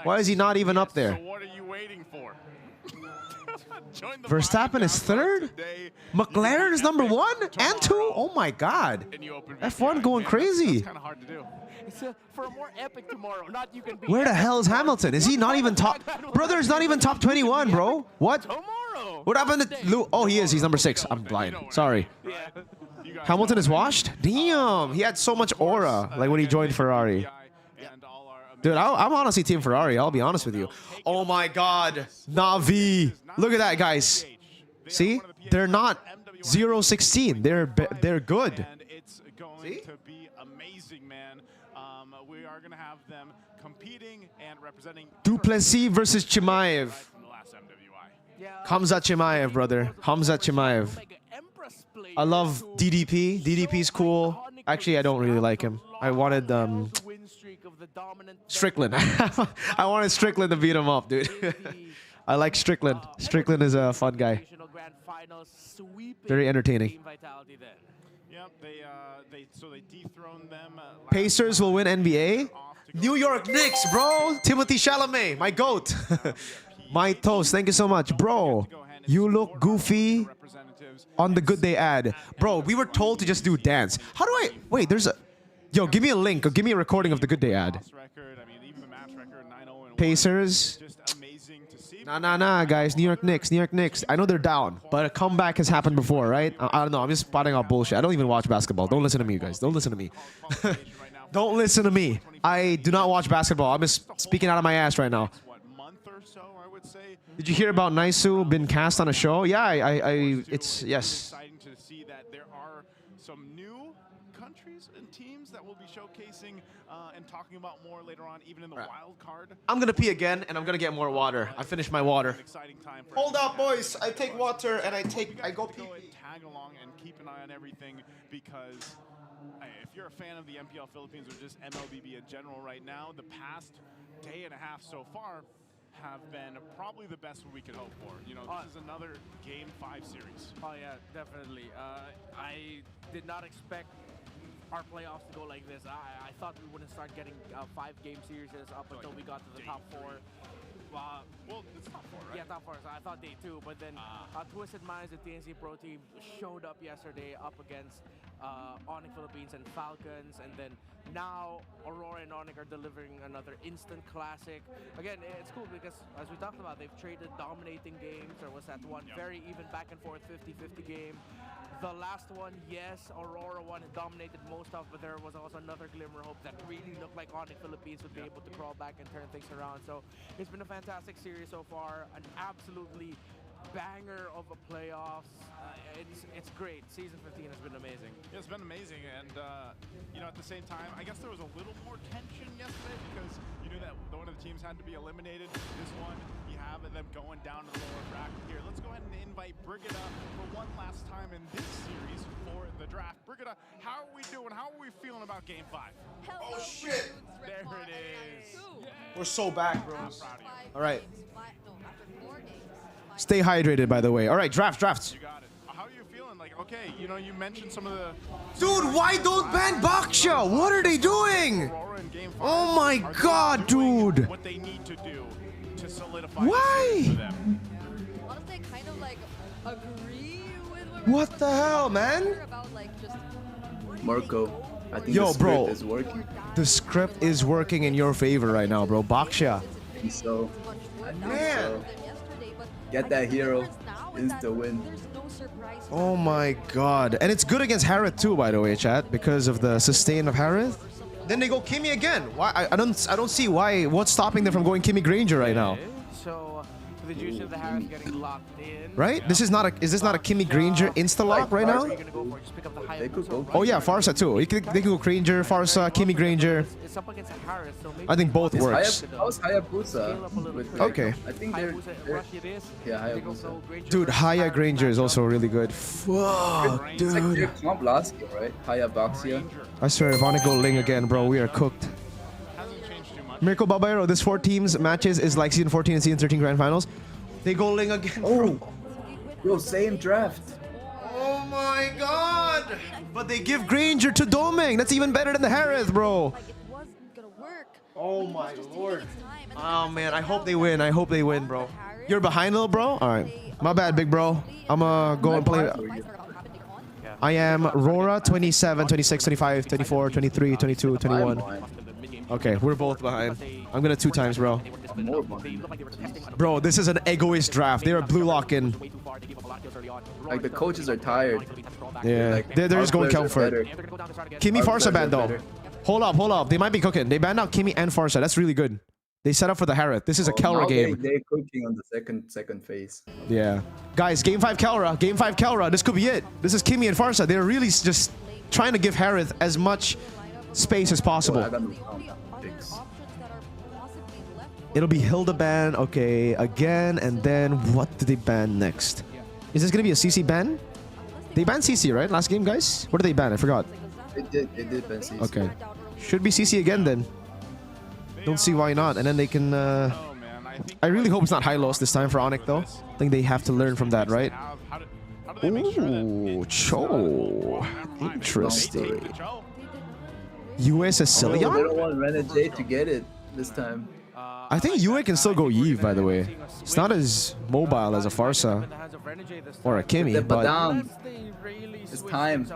Why is he not even up there? So what are you waiting for? Verstappen is third? McLaren is number 1 and 2? Oh my god. F1 going crazy. That's kind of hard to do. It's for a more epic tomorrow. Not you can be. Where the hell is Hamilton? Is he not even top? Brother's not even top 21, bro. What? Tomorrow. What happened to Lou? Oh, he is. He's number 6. I'm blind. Sorry. Hamilton is washed? Damn. He had so much aura like when he joined Ferrari. Dude, I'm honestly Team Ferrari. I'll be honest with you. Oh my god. Navi. Look at that, guys. See? They're not 0-16. They're good. And it's going to be amazing, man. We are going to have them competing and representing Tlph versus Chimaev. Hamza Chimaev, brother. Hamza Chimaev. I love DDP. DDP's cool. Actually, I don't really like him. I wanted Strickland. I wanted Strickland to beat him up, dude. I like Strickland. Strickland is a fun guy. Very entertaining. Yep, so they dethroned them. Pacers will win NBA. New York Knicks, bro. Timothy Chalamet, my goat. My toast. Thank you so much, bro. You look goofy on the Good Day ad, bro. We were told to just do dance. How do I? Wait, there's a. Yo, give me a link or give me a recording of the Good Day ad. Pacers. Nah, guys. New York Knicks. New York Knicks. I know they're down, but a comeback has happened before, right? I don't know. I'm just spotting out bullshit. I don't even watch basketball. Don't listen to me, you guys. Don't listen to me. Don't listen to me. I do not watch basketball. I'm just speaking out of my ass right now. Did you hear about Naisu been cast on a show? Yeah, it's yes. Exciting to see that there are some new countries and teams that will be showcasing and talking about more later on, even in the wild card. I'm gonna pee again, and I'm gonna get more water. I finished my water. Hold up, boys. I take water and I go pee. Tag along and keep an eye on everything because if you're a fan of the MPL Philippines or just MLBB in general right now, the past day and a half so far have been probably the best we could hope for. You know, this is another Game 5 series. Oh yeah, definitely. I did not expect our playoffs to go like this. I thought we wouldn't start getting 5-game series up until we got to the top 4. Well, it's top 4, right? Yeah, top 4. So I thought day 2, but then Twisted Minds, the TNC Pro team, showed up yesterday up against Onyx Philippines and Falcons, and then now Aurora and Onyx are delivering another instant classic. Again, it's cool because, as we talked about, they've traded dominating games. There was that one very even back and forth 50-50 game. The last one, yes, Aurora won and dominated most of, but there was also another glimmer of hope that really looked like Onyx Philippines would be able to crawl back and turn things around. So it's been a fantastic series so far, an absolutely banger of a playoffs. It's great. Season 15 has been amazing. Yeah, it's been amazing, and you know, at the same time, I guess there was a little more tension yesterday because you knew that one of the teams had to be eliminated. This one, you have them going down to the lower bracket here. Let's go ahead and invite Brigida for one last time in this series for the draft. Brigida, how are we doing? How are we feeling about Game 5? Oh shit! There it is. We're so back, bros. All right. Stay hydrated, by the way. All right, drafts. You got it. How are you feeling? Like, okay, you know, you mentioned some of the... Dude, why don't ban Baksha? What are they doing? Oh my god, dude. What they need to do to solidify why? For them. Honestly, I kind of like agree with what the hell, man? About, like, just Mirko, I think yo, the bro, script is working. The script is working in your favor right now, bro. Baksha. So, man. Get that hero, insta win. Oh my god. And it's good against Harith too, by the way, chat, because of the sustain of Harith. Then they go Kimmy again. Why? I don't see why. What's stopping them from going Kimmy Granger right now? So the juice of the Harith getting locked in. Right? Yeah. This is not a. Is this not a Kimmy Granger insta lock right now? Oh yeah, Farsa too. They could go Granger, Farsa, Kimmy Granger. It's up against Harith, so maybe I think both works. How's Hayabusa? With okay. I think they're yeah, Hayabusa. Dude, Haya Granger is also really good. Fuck, dude. It's like their comp last year, right? Hayabusa. I swear, if I go Ling again, bro, we are cooked. Mirko Babayro, this 4 teams matches is like season 14 and season 13 grand finals. They go Ling again. Oh, yo, same draft. Oh my god! But they give Granger to Domeng. That's even better than the Harith, bro. Oh my lord. Oh man, I hope they win. I hope they win, bro. You're behind, little bro? Alright. My bad, big bro. I'm gonna go and play. I am Rora 27, 26, 25, 24, 23, 22, 21. Okay, we're both behind. I'm gonna 2 times, bro. Bro, this is an egoist draft. They're blue locking. Like the coaches are tired. Yeah, like, they're just going comfort. Kimmy Farsa banned though. Hold up. They might be cooking. They banned out Kimmy and Farsa. That's really good. They set up for the Harith. This is a Kelra game. They're cooking on the second phase. Yeah. Guys, Game 5 Kelra. Game 5 Kelra. This could be it. This is Kimmy and Farsa. They're really just trying to give Harith as much space as possible. It'll be Hilda ban. Okay, again. And then what do they ban next? Is this going to be a CC ban? They banned CC, right? Last game, guys? What did they ban? I forgot. It did ban CC. Okay. Should be CC again then. Don't see why not. And then they can... I really hope it's not high loss this time for Onyx though. I think they have to learn from that, right? Ooh, Cho. Interesting. US is Oh, they Cillian? don't want Renegade to get it this time. I think UA can still go Eve, by the way. It's not as mobile as a Farsa or a Kimmy, but... It's time.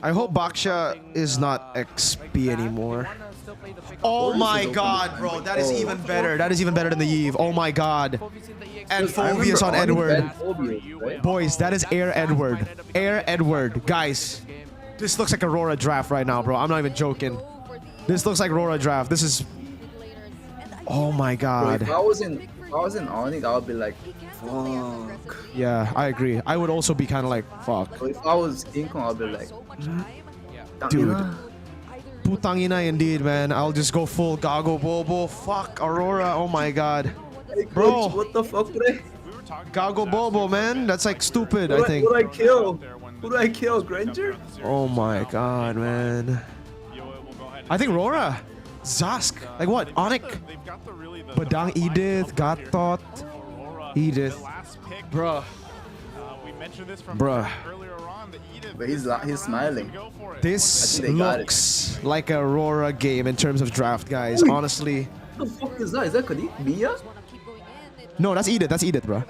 I hope Baksha is not XP anymore. Oh my god, bro. That is even better. That is even better than the Eve. Oh my god. And Phobius on Edward. Boys, that is Air Edward. Air Edward. Guys, this looks like Aurora draft right now, bro. I'm not even joking. This looks like Aurora draft. This is... Oh my god. Bro, if I was in Onyx, I would be like, fuck. Yeah, I agree. I would also be kind of like, fuck. But if I was King Kong, I'd be like, dude. Putangina indeed, man. I'll just go full Gago Bobo. Fuck, Aurora. Oh my god. Hey, bro. What the fuck, bro? Gago Bobo, man. That's like stupid, I think. Who do I kill? Who do I kill? Granger? Oh my god, man. I think Rora. Zask. Like what? Onyx. Badang Edith. Gatot. Edith. Bruh. Bruh. But he's smiling. This looks like a Aurora game in terms of draft, guys. Honestly. What the fuck is that? Is that Kadi? Mia? No, that's Edith. That's Edith, bro.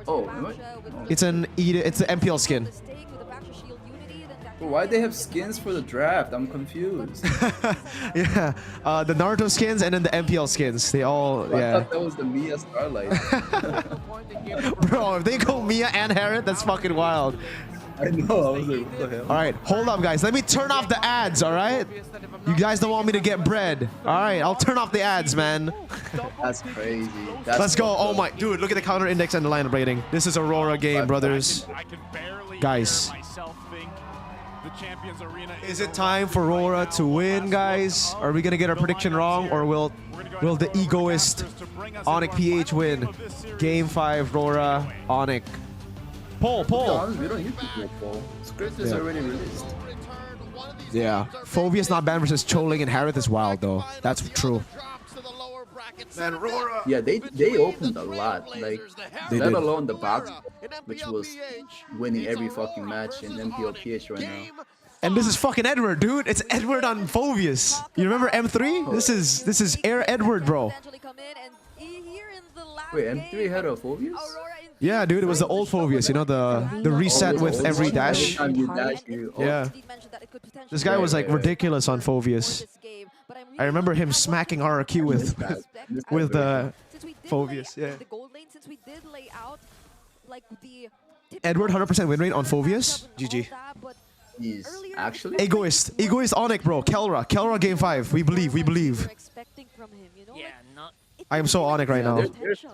Oh, what? It's an Edith. It's the MPL skin. Why they have skins for the draft? I'm confused. Yeah, the Naruto skins and then the MPL skins. They all, I yeah. thought that was the Mia Starlight. Bro, if they go Mia and Harriet, that's fucking wild. I know. I was like, what the hell? All right, hold up, guys. Let me turn off the ads. All right. You guys don't want me to get bread. All right, I'll turn off the ads, man. That's crazy. Let's go. Oh my, dude, look at the counter index and the lineup rating. This is Aurora game, brothers. Guys. Is it time for Aurora to win, guys? Are we gonna get our prediction wrong, or will the egoist Onyx PH win? Game 5, Aurora, Onyx. Poll. We don't need to do a poll. Script is already released. Yeah. Phobius not banned versus Choling and Harith is wild, though. That's true. Man, Aurora. Yeah, they opened a lot. Like, let alone the box, which was winning every fucking match in MPLPH right now. And this is fucking Edward, dude. It's Edward on Phobius. You remember M3? This is Air Edward, bro. Wait, M3 had a Phobius? Yeah, dude. It was the old Phobius. You know, the reset with every dash. Yeah. This guy was like ridiculous on Phobius. I remember him smacking RRQ with the Phobius. Yeah. Edward 100% win rate on Phobius. GG. He's actually Egoist Onyx, bro. Kelra game 5. We believe. I am so Onyx right now. There's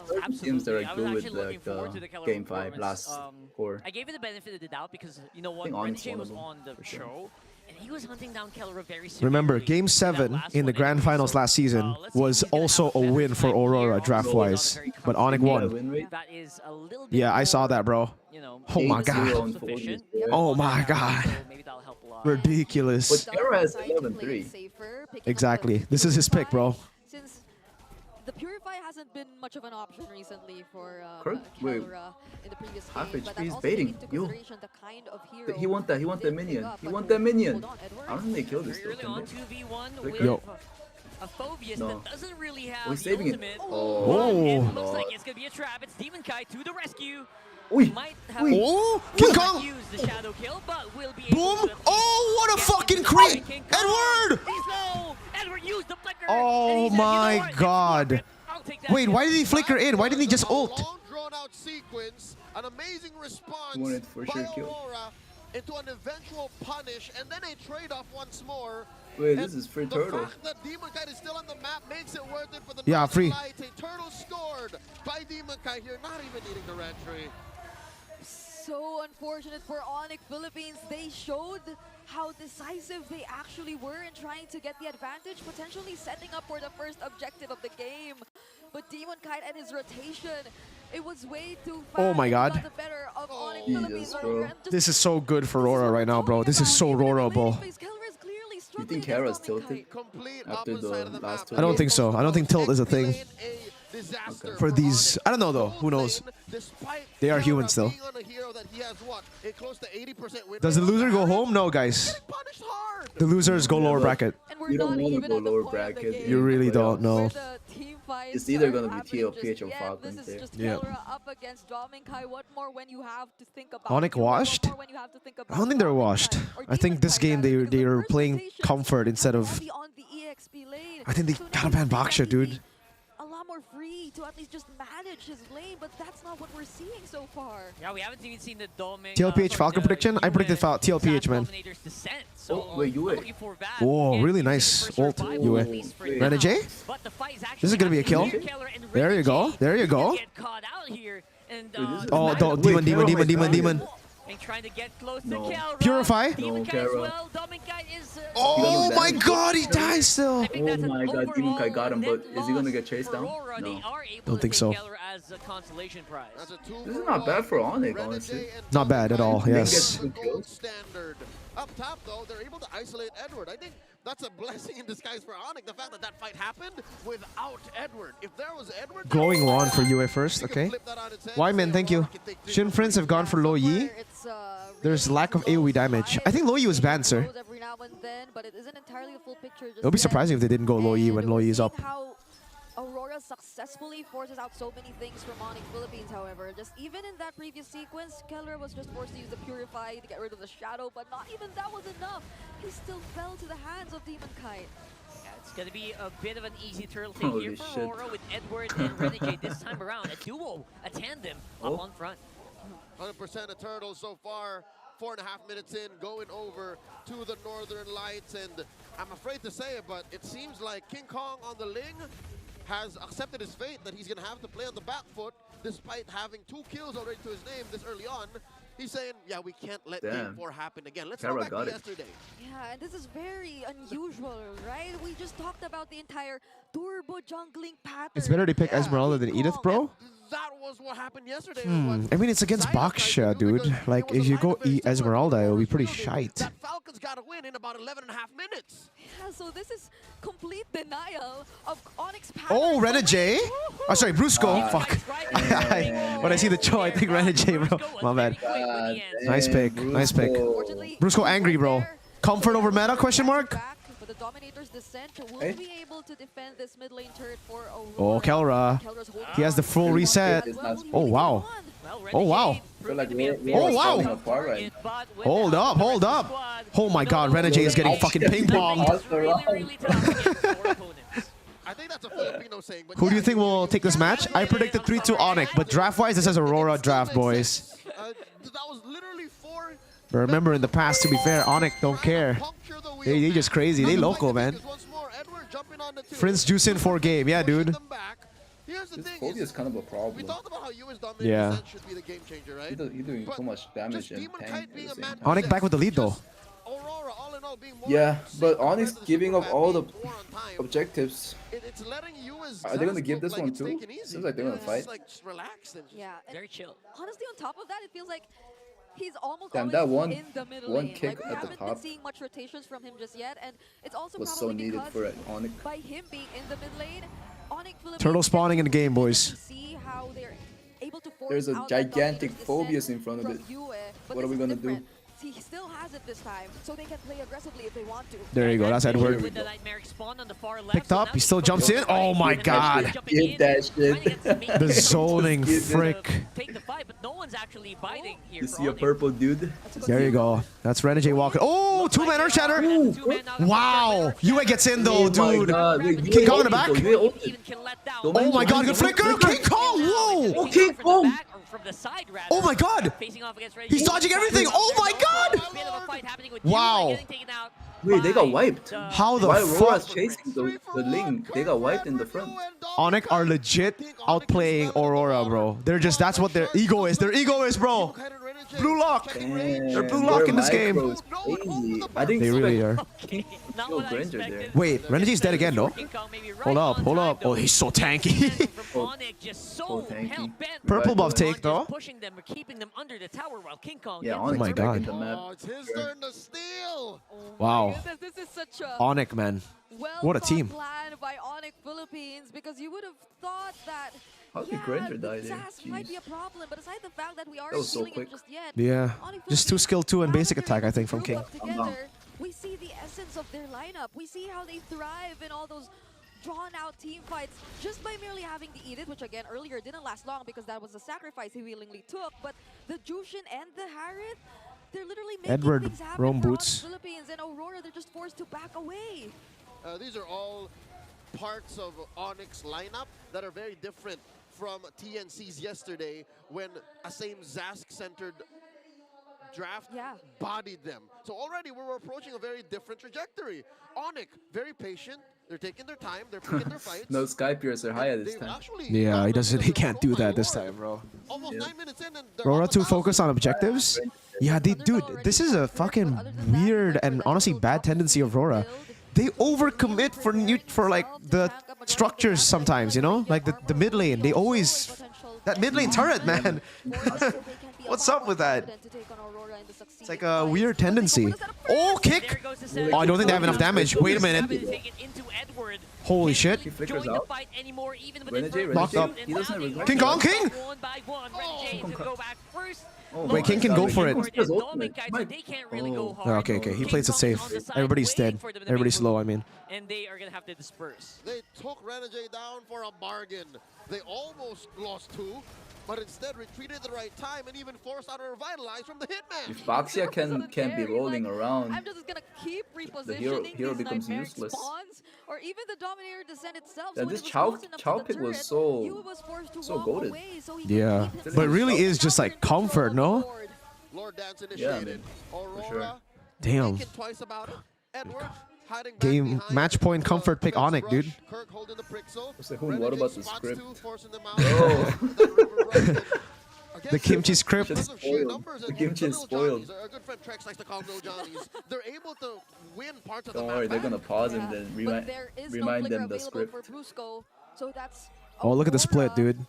teams that are good with like game 5 last core. I gave it the benefit of the doubt because you know what, Renegade was on the show and he was hunting down Kelra very seriously. Remember, game 7 in the grand finals last season was also a win for Aurora draft-wise, but Onyx won. Yeah, I saw that, bro. Oh my god. Oh my god. Ridiculous. But Kelra has 11-3. Exactly. This is his pick, bro. The Purify hasn't been much of an option recently for Wait, in the previous half game, HP is baiting. Yo, he want that. He want that minion. He want that minion. I don't think they kill this though. Can they? Yo. A Phobius No. that doesn't really have We're the saving it. ultimate. Oh. It looks like it's gonna be a trap. It's Demon Kai to the rescue. Oi. Might have Oh, King Kong. use the shadow kill, but will be Boom. able to Oh, what a get fucking into creep. King Kong. Edward. He's low. Edward used the flicker. and Oh he said, "You know my what? It's god. worth it. I'll take that Wait, kill." why did he flicker in? Why didn't he just ult? Long drawn out sequence, an amazing response He wanted for by sure kill. Aurora into an eventual punish, and then a trade-off once more. Wait, And this is free the turtle. fact that Demon Kite is still on the map makes it worth it for the Yeah, Northern free. Lights. A turtle scored by Demon Kite here, not even needing the entry. So unfortunate for Onyx Philippines. They showed how decisive they actually were in trying to get the advantage, potentially setting up for the first objective of the game. But Demon Kite and his rotation, it was way too fast. Oh my God. Got the better of Onyx Jesus, Philippines. bro. This is so good for Aurora right now, bro. This is so Aurora-able. You think Kara's tilted after the last 2 I don't think so. I don't think tilt is a thing. Okay. For these, I don't know though. Who knows? They are human still. Does the loser go home? No, guys. The losers go lower bracket. You don't want to go lower bracket. You really don't know. It's either gonna be Tlph or Falcons there. Yeah. Onyx Onyx washed? I don't think they're washed. I think this game they are playing comfort instead of. I think they gotta ban Baksha, dude. A lot more free to at least just manage his lane, but that's not what we're seeing so far. Yeah, we haven't even seen the Domin. TLPH Falcon prediction? I predicted TLPH, man. Oh, wait, Yue. Whoa, really nice ult, Yue. Renegade? This is gonna be a kill. There you go. There you go. Oh, demon. And trying to get close No. to Kelra. Purify. No, Kara. Oh my God, he dies still. Oh my God, Demon Kai got him, but is he gonna get chased down? No. Don't think so. As a consolation prize. This is not bad for Onyx, honestly. Not bad at all. Yes. Standard. Up top, though, they're able to isolate Edward. I think that's a blessing in disguise for Onyx. The fact that that fight happened without Edward. If there was Edward, Glowing wand for Yue first, okay. Wyman, thank you. Shin Friends have gone for Lo Yi. There's lack of AoE damage. I think Lo Yi was banned, sir. It'll be surprising if they didn't go Lo Yi when Lo Yi is up. Aurora successfully forces out so many things from Onyx Philippines, however. Just even in that previous sequence, Keller was just forced to use the Purify to get rid of the Shadow, but not even that was enough. He still fell to the hands of Demon Kite. Yeah, it's going to be a bit of an easy turtle Holy here for shit. Aurora with Edward and Renegade this time around. A duo, a tandem up on front. 100% of turtles so far. 4.5 minutes in, going over to the Northern Lights, and I'm afraid to say it, but it seems like King Kong on the Ling has accepted his fate that he's going to have to play on the back foot despite having 2 kills already to his name this early on. He's saying, yeah, we can't let Game 4 happen again. Let's go back to yesterday. Yeah, and this is very unusual, right? We just talked about the entire turbo jungling pattern. It's better to pick Esmeralda than Edith, bro. That was what happened yesterday. I mean, it's against Baksha, dude. Like, if you go Esmeralda, it'll be pretty shite. That Falcons got to win in about 11.5 minutes. Yeah, so this is complete denial of Onyx pattern. Oh, Renegade. Oh, sorry, Brusco. Fuck. When I see the Cho, I think Renegade, bro. My bad. Nice pick. Nice pick. Brusco angry, bro. Comfort over meta, question mark? But the Dominator's descent will be able to defend this mid lane turret for Aurora. Oh, Kelra. He has the full reset. Oh, wow. Oh, wow. Oh, wow. Hold up, hold up. Oh, my God. Renegade is getting fucking ping-ponged. I think that's a Filipino saying. But Who do you think will take this match? I predicted 3-2 Onyx, but draft-wise, this is Aurora draft, boys. That was literally 4. But remember, in the past, to be fair, Onyx don't care. They just crazy. They local, man. Prince juice in 4 game. Yeah, dude. This phobia is kind of a problem. Yeah. He's doing so much damage and tank at the same time. Onyx back with the lead, though. Yeah, but Onyx giving up all the objectives. Are they going to give this one too? Seems like they're going to fight. Yeah, very chill. Honestly, on top of that, it feels like he's almost Damn, always that one in the middle one lane. kick Like, we at the haven't top been seeing much rotations from him just yet, and it's also was so probably needed because for an Onyx. by him being in the mid lane, Onyx Philippines Turtle spawning in the game, boys. see how they're able to force There's a out that gigantic Dominator's phobias descent in front of from it. Yue, but What are this we is gonna do? different. He still has it this time, so they can play aggressively if they want to. There you go. That's Edward. With the Nightmare spawn on the far left, Picked up. He still jumps in. Oh, my God. Give that shit. The zoning, frick. Take the fight, but no one's actually biting here. You see a purple dude? There you go. That's Renegade walking. Oh, 2-man Earth Shatter. Wow. Yue gets in, though, dude. King Kong in the back. Oh, my God. Good flicker. King Kong. Whoa. Oh, King Kong. Oh, my God. He's dodging everything. Oh, my God. Wow. Wait, they got wiped. How the While Aurora's fuck? chasing the Ling, they got wiped in the front. Onyx are legit outplaying Aurora, bro. They're just, that's what their ego is. Their ego is, bro. Blue lock. Damn, They're blue lock in this game. Mirko'S crazy. I didn't They really are. Kill Granger there. Wait, Renegee's dead again, no? Hold up, hold up. Oh, he's so tanky. So tanky. Purple buff take, though. Pushing them, keeping them under the tower while King Kong Yeah, gets Onyx my back God. in the map. Oh, it's his turn to steal. Wow. This is such a Onyx, man. well What a team. plan by Onyx Philippines, because you would have thought that How did Granger die there? Zas might be a problem, but aside the fact that we That aren't was so feeling quick. it just yet. Yeah. Onyx Just 2 skill 2 and basic attack, I think, from group King. up together, we see the essence of their lineup. We see how they thrive in all those drawn-out team fights just by merely having the Edith, which again earlier didn't last long because that was a sacrifice he willingly took. But the Jushin and the Harith, they're literally making Edward, things happen Rome for boots. Onyx Philippines, and Aurora, they're just forced to back away. These are all parts of Onyx lineup that are very different from TNC's yesterday when a same Zask-centered draft bodied them. So already we're approaching a very different trajectory. Onyx, very patient. They're taking their time. They're picking their fights. No Sky Piercer Haya this time. Yeah, he doesn't. He can't do that this time, bro. Almost 9 minutes in and Aurora too focused on objectives. Yeah, dude, this is a fucking weird and honestly bad tendency of Aurora. They overcommit for like the structures sometimes, you know, like the mid lane. They always that mid lane turret, man. What's up with that? It's like a weird tendency. Oh, kick! Oh, I don't think they have enough damage. Wait a minute. Holy shit. He flickers out. Renegade, Knocked up. He doesn't have regret. King Kong, King! Oh Wait, King can go for it. Oh. Okay, he plays it safe. Everybody's dead. Everybody's low, I mean. And they are gonna have to disperse. They took Renegade down for a bargain. They almost lost 2, but instead retreated at the right time and even forced out a revitalize from the Hitman. If Baxia can be rolling around, I'm just gonna keep repositioning the hero these becomes Nightmare useless. spawns, or even the Dominator Descent itself. Yeah, So when this it was Chow close enough to Chow the pick was turret, so Yue was forced to walk goated. away, so he Yeah, could keep but it himself really is just like comfort, no? Lord Dance Yeah, initiated. man. Aurora For sure. Damn. thinking twice about it. Edward hiding back Game behind match point the comfort pick fence Onyx, rush. dude. Kirk holding the Prixel. What about Renegade the spots script? 2, forcing them out. Oh. Then River Rush. The kimchi script. Because of sheer Spoiled. numbers The and kimchi is little spoiled. Johnnies, our good friend Trex likes to call them little Johnnies. They're able to win parts of the Don't map worry, they're back. gonna pause and then But there is remind no them flicker the available script. for Brusco, so that's Oh, look at the split, Aurora dude.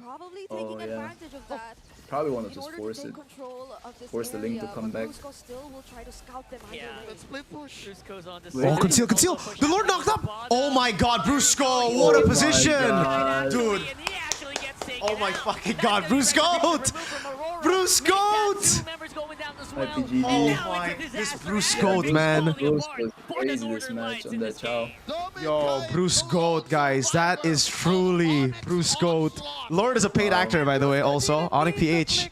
probably Oh, taking yeah. advantage of that. Probably want to In just order force to it. take control of this Force the link to area, come but back. Brusco still will try to scout them either Yeah. way. That split push. Brusco's on the Oh, side. conceal! The Lord knocked up! Oh my god, Brusco! What a Oh my position! God. Dude! And he actually gets taken Oh my out. fucking god, Brusco! Brusco! IPGD. Oh my, this Brusco, man. Bruce was crazy this match on that Chow. Yo, Bruce Goat, guys. That is truly Bruce Goat. Lord is a paid actor, by the way, also. Onyx PH.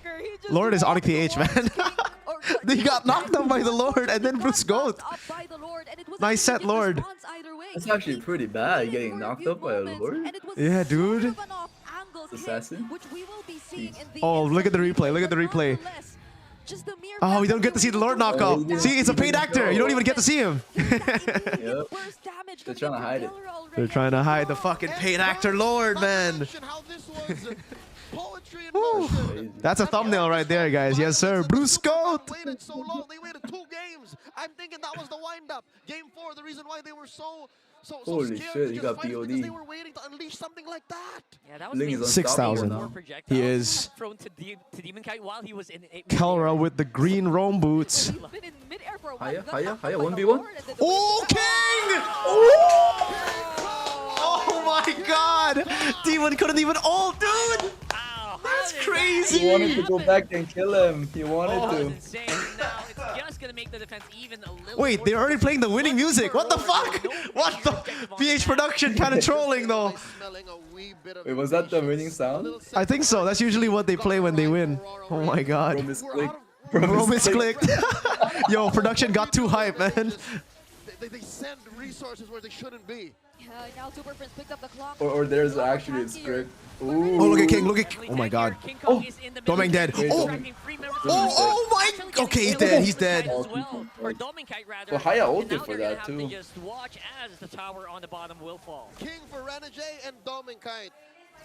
Lord is Onyx PH, man. They got knocked up by the Lord and then Bruce Goat. Nice set, Lord. That's actually pretty bad, getting knocked up by a Lord. Yeah, dude. Assassin. Oh, look at the replay. Look at the replay. Oh, we don't get to see the Lord knock up. See, it's a paid actor. You don't even get to see him. Yep. They're trying to hide it. They're trying to hide the fucking paid actor Lord, man. Woo. That's a thumbnail right there, guys. Yes, sir. Bruce Goat. They waited so long. They waited 2 games. I'm thinking that was the wind-up. Game 4, the reason why they were so Holy scared shit, to he just got fight is POD. because they were waiting to unleash something like that. Yeah, that was Ling is amazing. 6,000. now. He is. Thrown to Demon Kite while he was in Kelra with the green Rome boots. Haya, 1v1. Oh, King! Oh my god! Demon couldn't even ult, dude! That's crazy! He wanted to go back and kill him. He wanted to. insane. Now it's just gonna make the defense even a little Wait, more they're already playing the winning music. What the fuck? What the? PH production kind of trolling though. Wait, was that the winning sound? I think so. That's usually what they play when they win. Oh my god. Bro misclicked. Bro misclicked. Yo, production got too hype, man. They send resources where they shouldn't be. Now Super Prince picked up the clock. Or there's actually a script. Oh, Ooh. look at King. Look at. Oh my god. Oh, Doming dead. Oh. Oh my. Okay, he's dead. He's dead. Well, Haya ulted for that too. Just watch as the tower on the bottom will fall. King for Renegade and Dominkite.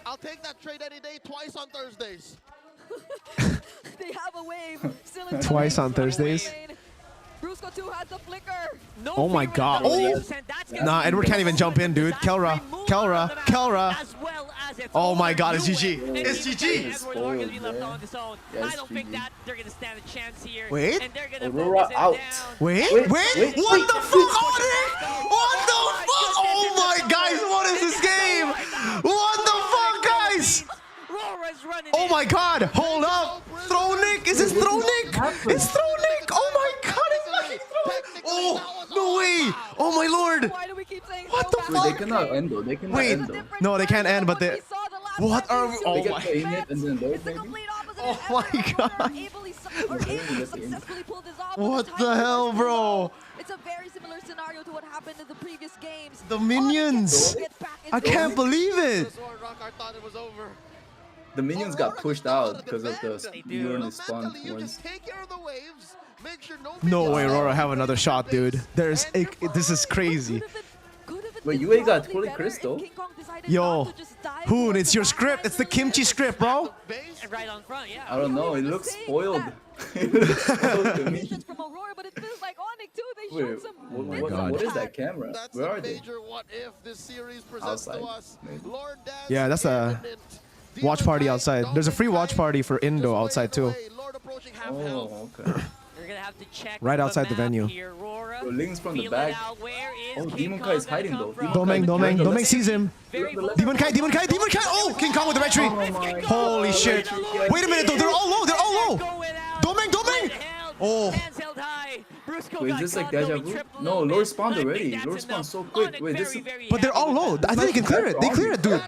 I'll take that trade any day, twice on Thursdays. They have a wave. Still in Twice the on Thursdays. Brusco 2 has the flicker. No Oh my god. Oh! Nah, Edward can't even jump in, dude. Kelra. As well as it's Oh my over. god, it's Yue GG. It's GG. Edward are going to be left on his own. Yeah, I it's don't think GG. that they're going to stand a chance here. Wait. And they're going to Aurora focus it out. down. Wait. What the fuck, Onyx? What the fuck? Oh my guys, what is this game? What the fuck, guys? Rora's running Oh my god, hold up. Throw Nick. Is this Throw Nick? It's Throw Nick. Oh my god, it's fucking Throw. Oh, no way. Oh my lord. Why do we keep saying What the Wait, they fuck? cannot end though. They cannot Wait, end though. no, they can't end, but they. What are we? They Oh get my. the inhib and then load It's the maybe. complete opposite. Oh if my Aurora god. are able to successfully pull this off. What with the time hell, reverse bro? It's a very similar scenario to what happened in the previous games. The minions. I can't believe it. I thought it was over. The minions got pushed out because of the do. urine spawn You ones. just take care of the waves. Make sure No way, Aurora have another shot, dude. This is crazy. Wait, Yue got fully crystal. Yo, Hoon, it's your script. It's the kimchi script, bro. Right on front, yeah. I don't know. It looks spoiled. It looks spoiled to me. From Aurora, but it feels like Onyx too. They Wait, showed some what is that camera? That's Where a are they? major what if this series presents Outside, to us. maybe. Lord Dance Yeah, that's a imminent. watch party outside. There's a free watch party for Indo outside too. Lord approaching half health. Oh, okay. We're gonna have to check Right outside the map venue. Here. Rora, So Ling's from the feel back. it out. Where is Oh, King Demon Kong Kai is gonna hiding come though. from? Domeng sees him. Very Demon Kai. Oh, King Kong with the retry. Holy shit. Wait a minute though, they're all low. Domeng. Oh. Hands held high. Brusco Wait, is got this like caught deja going vu? triple No, open. Lord spawned I think already. that's Lord spawned enough. so quick. Onyx Wait, this very, is. very But they're all happy low. with that. I think they can clear it. They clear it, dude.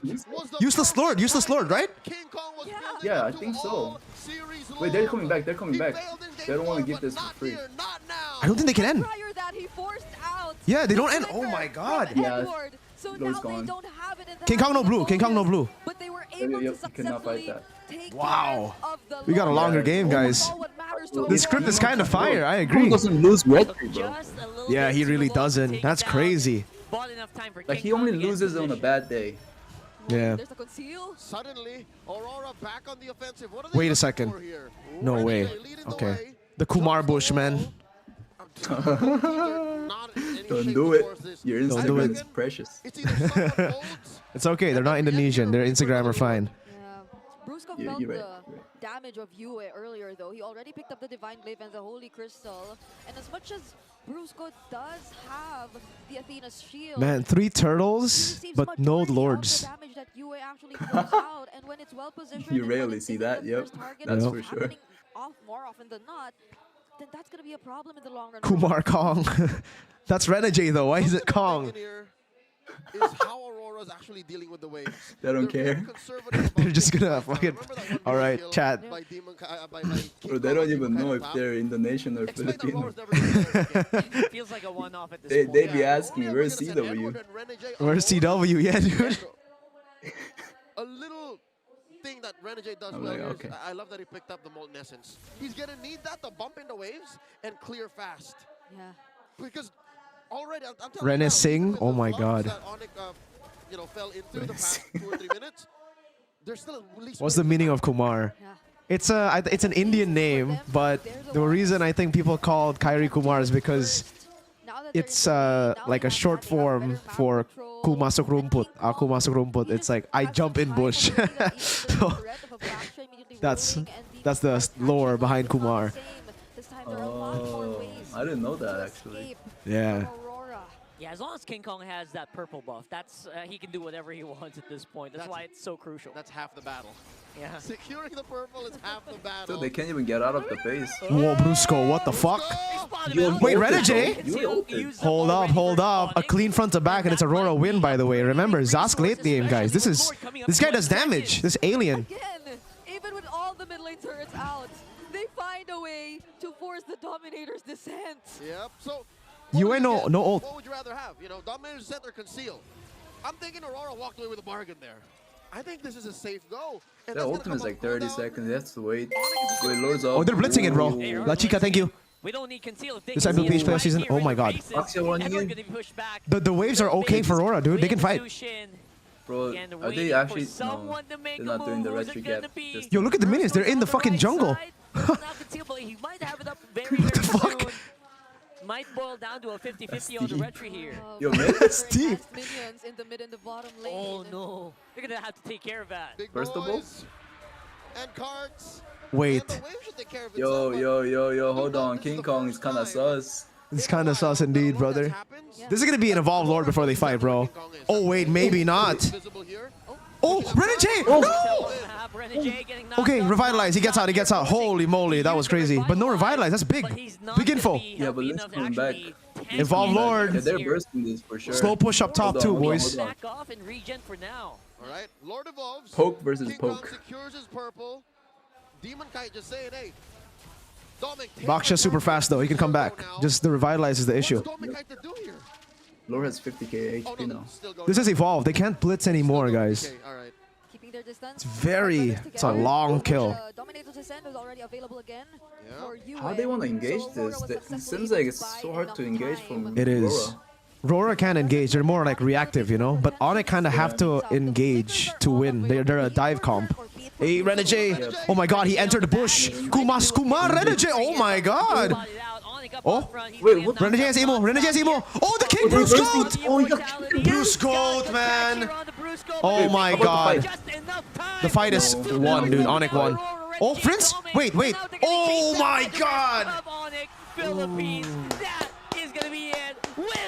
Useless Lord, right? King Kong was building Yeah, I up to think so. all series Wait, they're low. coming back. They're coming He back. failed in game They don't want one, to give but this for not free. here, not now. I don't think they can end. prior that he forced out. Yeah, they don't end. the Oh my flicker god. from Yeah, Edward. So Lord's now they gone. don't have it in the King Kong no hands of blue. King Kong no opponents, blue. But they were able Yep, to you cannot fight successfully take Wow. care of the We got a Lord. longer game, guys. All what matters to The script is kind of fire. I He agree. doesn't lose retry, bro. Just a little Yeah, bit he too really low to doesn't. take That's down. crazy. Bought enough time for Like King he only Kong to get in loses on a position. bad day. Yeah. There's a conceal. Suddenly, Aurora back on the offensive. What are they Wait a looking second. for here? No Renegade way. leading the Okay. way. The Kumar Bush, man. Not in any Don't shape do or it. form this. Your Don't do Instagram it. is precious. It's either someone holds It's okay. They're not Indonesian. Their Instagram are fine. Yeah. Brusco Yeah, felt you're right, the you're right. damage of Yue earlier, though. He already picked up the Divine Glaive and the Holy Crystal. And as much as Brusco does have the Athena's shield, Man, 3 turtles, receives but no majority of the lords. damage that Yue actually pulls out, and when it's well positioned, You and when rarely it's see hitting that, the yep. first target, That's which for is sure. happening more often than not, then that's gonna be a problem in the long run. Kumar Kong. That's Renegade though. Why is it Kong? here is how Aurora's actually dealing with the waves. They don't They're very care. conservative about They're just taking gonna fights. fucking. Remember that one All right, kill chat. by Demon by Bro, King they Kong don't on even Demon know Kai if Tap? they're Indonesian or Expect that Filipino. Aurora's never gonna win again. Feels like a one-off at this They point. be asking me, Only where's ever gonna send CW? Edward and Renegade Where's alone. CW? Yeah, dude. A little thing that Renegade does I'm well like, here is okay. I love that he picked up the Molten Essence. He's gonna need that to bump in the waves and clear fast. Yeah. Because already, I'm telling Rene you now, Singh? even with Oh the my floods God. that Onyx, fell into the past 2 or 3 minutes, there's still at least What's the meaning of Kumar? It's an Indian name, but the reason I think people called Kyrie Kumar is because it's like a short form for Ku masuk rumput. Aku masuk rumput. It's like I jump in bush. So that's the lore behind Kumar. Oh, I didn't know that actually. Yeah. Yeah, as long as King Kong has that purple buff, that's he can do whatever he wants at this point. That's why it's so crucial. That's half the battle. Yeah. Securing the purple is half the battle. So they can't even get out of the base. Whoa, Brusco, what the fuck? Wait, Renegade? Hold up. A clean front to back, and it's Aurora win, by the way. Remember, Zask late game, guys. This guy does damage. This alien. Again, even with all the mid lane turrets out, they find a way to force the Dominator's descent. Yep. So You ain't no ult. what would you rather have? Dominator's descent or conceal? I'm thinking Aurora walked away with a bargain there. I think this is a safe go. And The that's gonna ultimate is come like up 30 cooldown. seconds. He has to wait. Wait, Lord's up. Oh, they're blitzing it, bro. Ooh. La Chica, thank you. We don't need conceal. If they This conceal MLBB playoff right season, here oh in my their god. faces, Axia running everyone's in. gonna be pushed back. The waves are okay for Aurora, dude. They can fight. Lucian Bro, Again, are they waiting for actually? No, someone to make they're a not doing the move. Who's retry it gonna gap. be? Just Yo, look at the minions. They're in the fucking jungle. What he might have it up very, very fuck? soon. Might boil down to a 50-50 on the retry here. Yo, man. That's deep. Minions in the mid and the bottom lane. Oh no, they're gonna have to take care of that. Big First of all, boys and cards. Wait. And the wave should take care of yo, itself, but hold on. this is King the Kong is first kind of time sus. It's kind of sus indeed, brother. happens. This is gonna be an evolved lord before they fight, bro. Oh wait, maybe not. Visible here. Oh, Renegade! No! Okay, revitalize. He gets out. He gets out. Holy moly, that was crazy. But no revitalize. That's big. Big info. Yeah, but let's come back. Evolve Lord. Yeah, they're bursting this for sure. Slow push up top too, boys. Back off and regen for now. All right, Lord evolves. Poke versus King Kong poke. secures his purple. Demon Kite just saying, hey. Dominic, take Baksha's super fast though. He can come back. Just the revitalize is the issue. What's Dominic Kite to do here? Lord has 50k HP now. Still going This is evolved. They can't blitz anymore, guys. Okay, all right. Keeping their distance. It's a long kill. Dominator's Ascent is already available again. How they want to engage this? It seems like it's so hard to engage from It is. Rora can't engage. They're more like reactive, you know? But Onyx kind of have to engage to win. They're a dive comp. Hey, Renegade. Oh my god, he entered the bush. Kumar, Renegade. Oh my god. Oh, wait, what? Renegade has emo. Renegade has emo. Oh, the king, Bruce Goat. Bruce Goat, man. Oh my god. The fight is won, dude. Onyx won. Oh, Prince. Wait. Oh my god.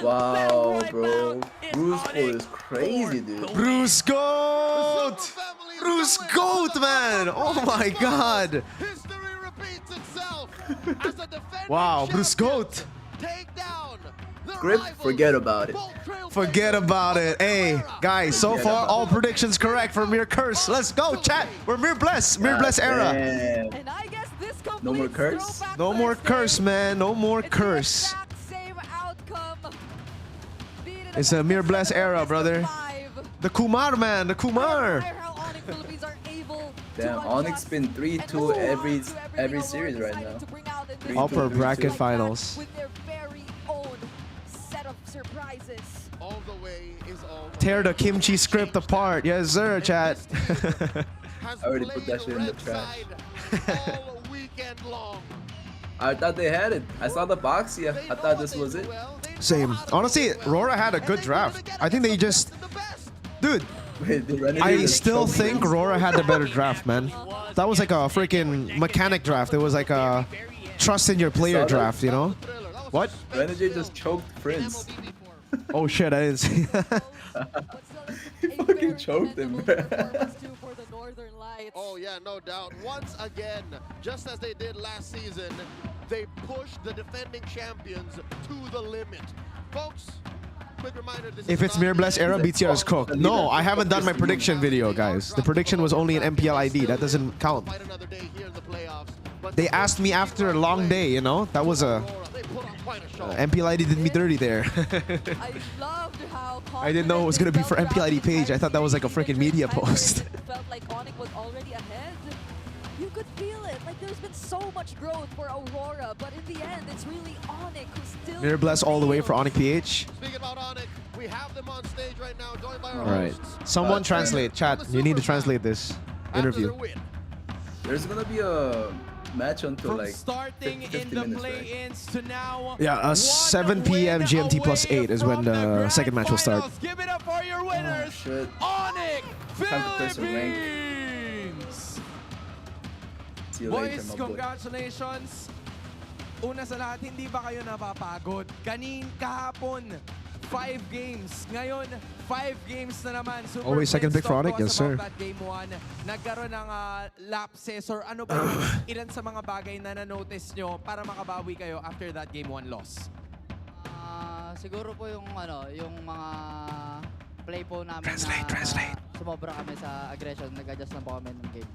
Wow, bro. Bruce Goat is crazy, dude. Bruce Goat. Bruce Goat, man. Oh my god. History repeats itself as the defending Wow, Bruce Goat. take down the Grip, forget about it. Forget about it. Hey, guys, so far all predictions correct for Mirko'S. Let's go, chat. We're Mir Bless era. Damn. And I guess this No more curse? No more curse, man. No more curse. same outcome. It's a Mir Bless era, brother. The Kumar, man. The Kumar. Damn, Onyx been 3-2 every series right now. 3-2, Upper 3-2. bracket finals. With their very own set of surprises. All the way is all the Tear the kimchi script apart. Yes, sir, chat. I already put that shit in the trash. all weekend long. I thought they had it. I saw the box, yeah. I thought this was it. Same. Honestly, Rora had a good draft. I think they just... Dude, Wait, the Renegade I is still choking think them? Rora had the better draft, man. That was like a freaking mechanic draft. It was like a trust in your player draft, you know? What? Renegade just choked Prince. Oh shit, I didn't see that. He fucking choked him, bro. Oh yeah, no doubt. Once again, just as they did last season, they pushed the defending champions to the limit. Folks, quick reminder, this If is it's not Mir Bless era, BTR is cooked. No, I haven't done my prediction video, guys. The prediction was only an MPL ID. That doesn't count. Fight another day here in the playoffs, but They asked me after a long day, you know? That was a... they put on quite a show. MPL ID did me dirty there. I loved how I didn't know it was going to be for MPL ID page. I thought that was like a freaking media post. It felt like Onyx was already ahead. You could feel it. Like there's been so much growth for Aurora, but in the end, it's really Onyx who's still. Mir Bless all the way for Onyx PH. Speaking about Onyx, we have them on stage right now, joined by our Alright. hosts. Someone translate. Chat, you need to translate this interview. There's gonna be a match until like starting 50 in the minutes, right? play-ins to now. Yeah, 7 p.m. GMT plus 8 is when the second match will start. Give it up for your winners. Shit. Onyx Time to play some rank. Philippines. See you later, Boys, my boy. congratulations. Una sa lahat, hindi ba kayo napapagod? Kahapon, 5 games. Ngayon, 5 games na naman. Super Always second pick for Prince Onyx, yes, talked sir. about that game 1. Nagkaroon ng lapses or ano ba yung ilan sa mga bagay na na-notice nyo para makabawi kayo after that game 1 loss? Siguro po yung yung mga play po namin Translate. sumobra kami sa aggression, nag-adjust na po kami ng game.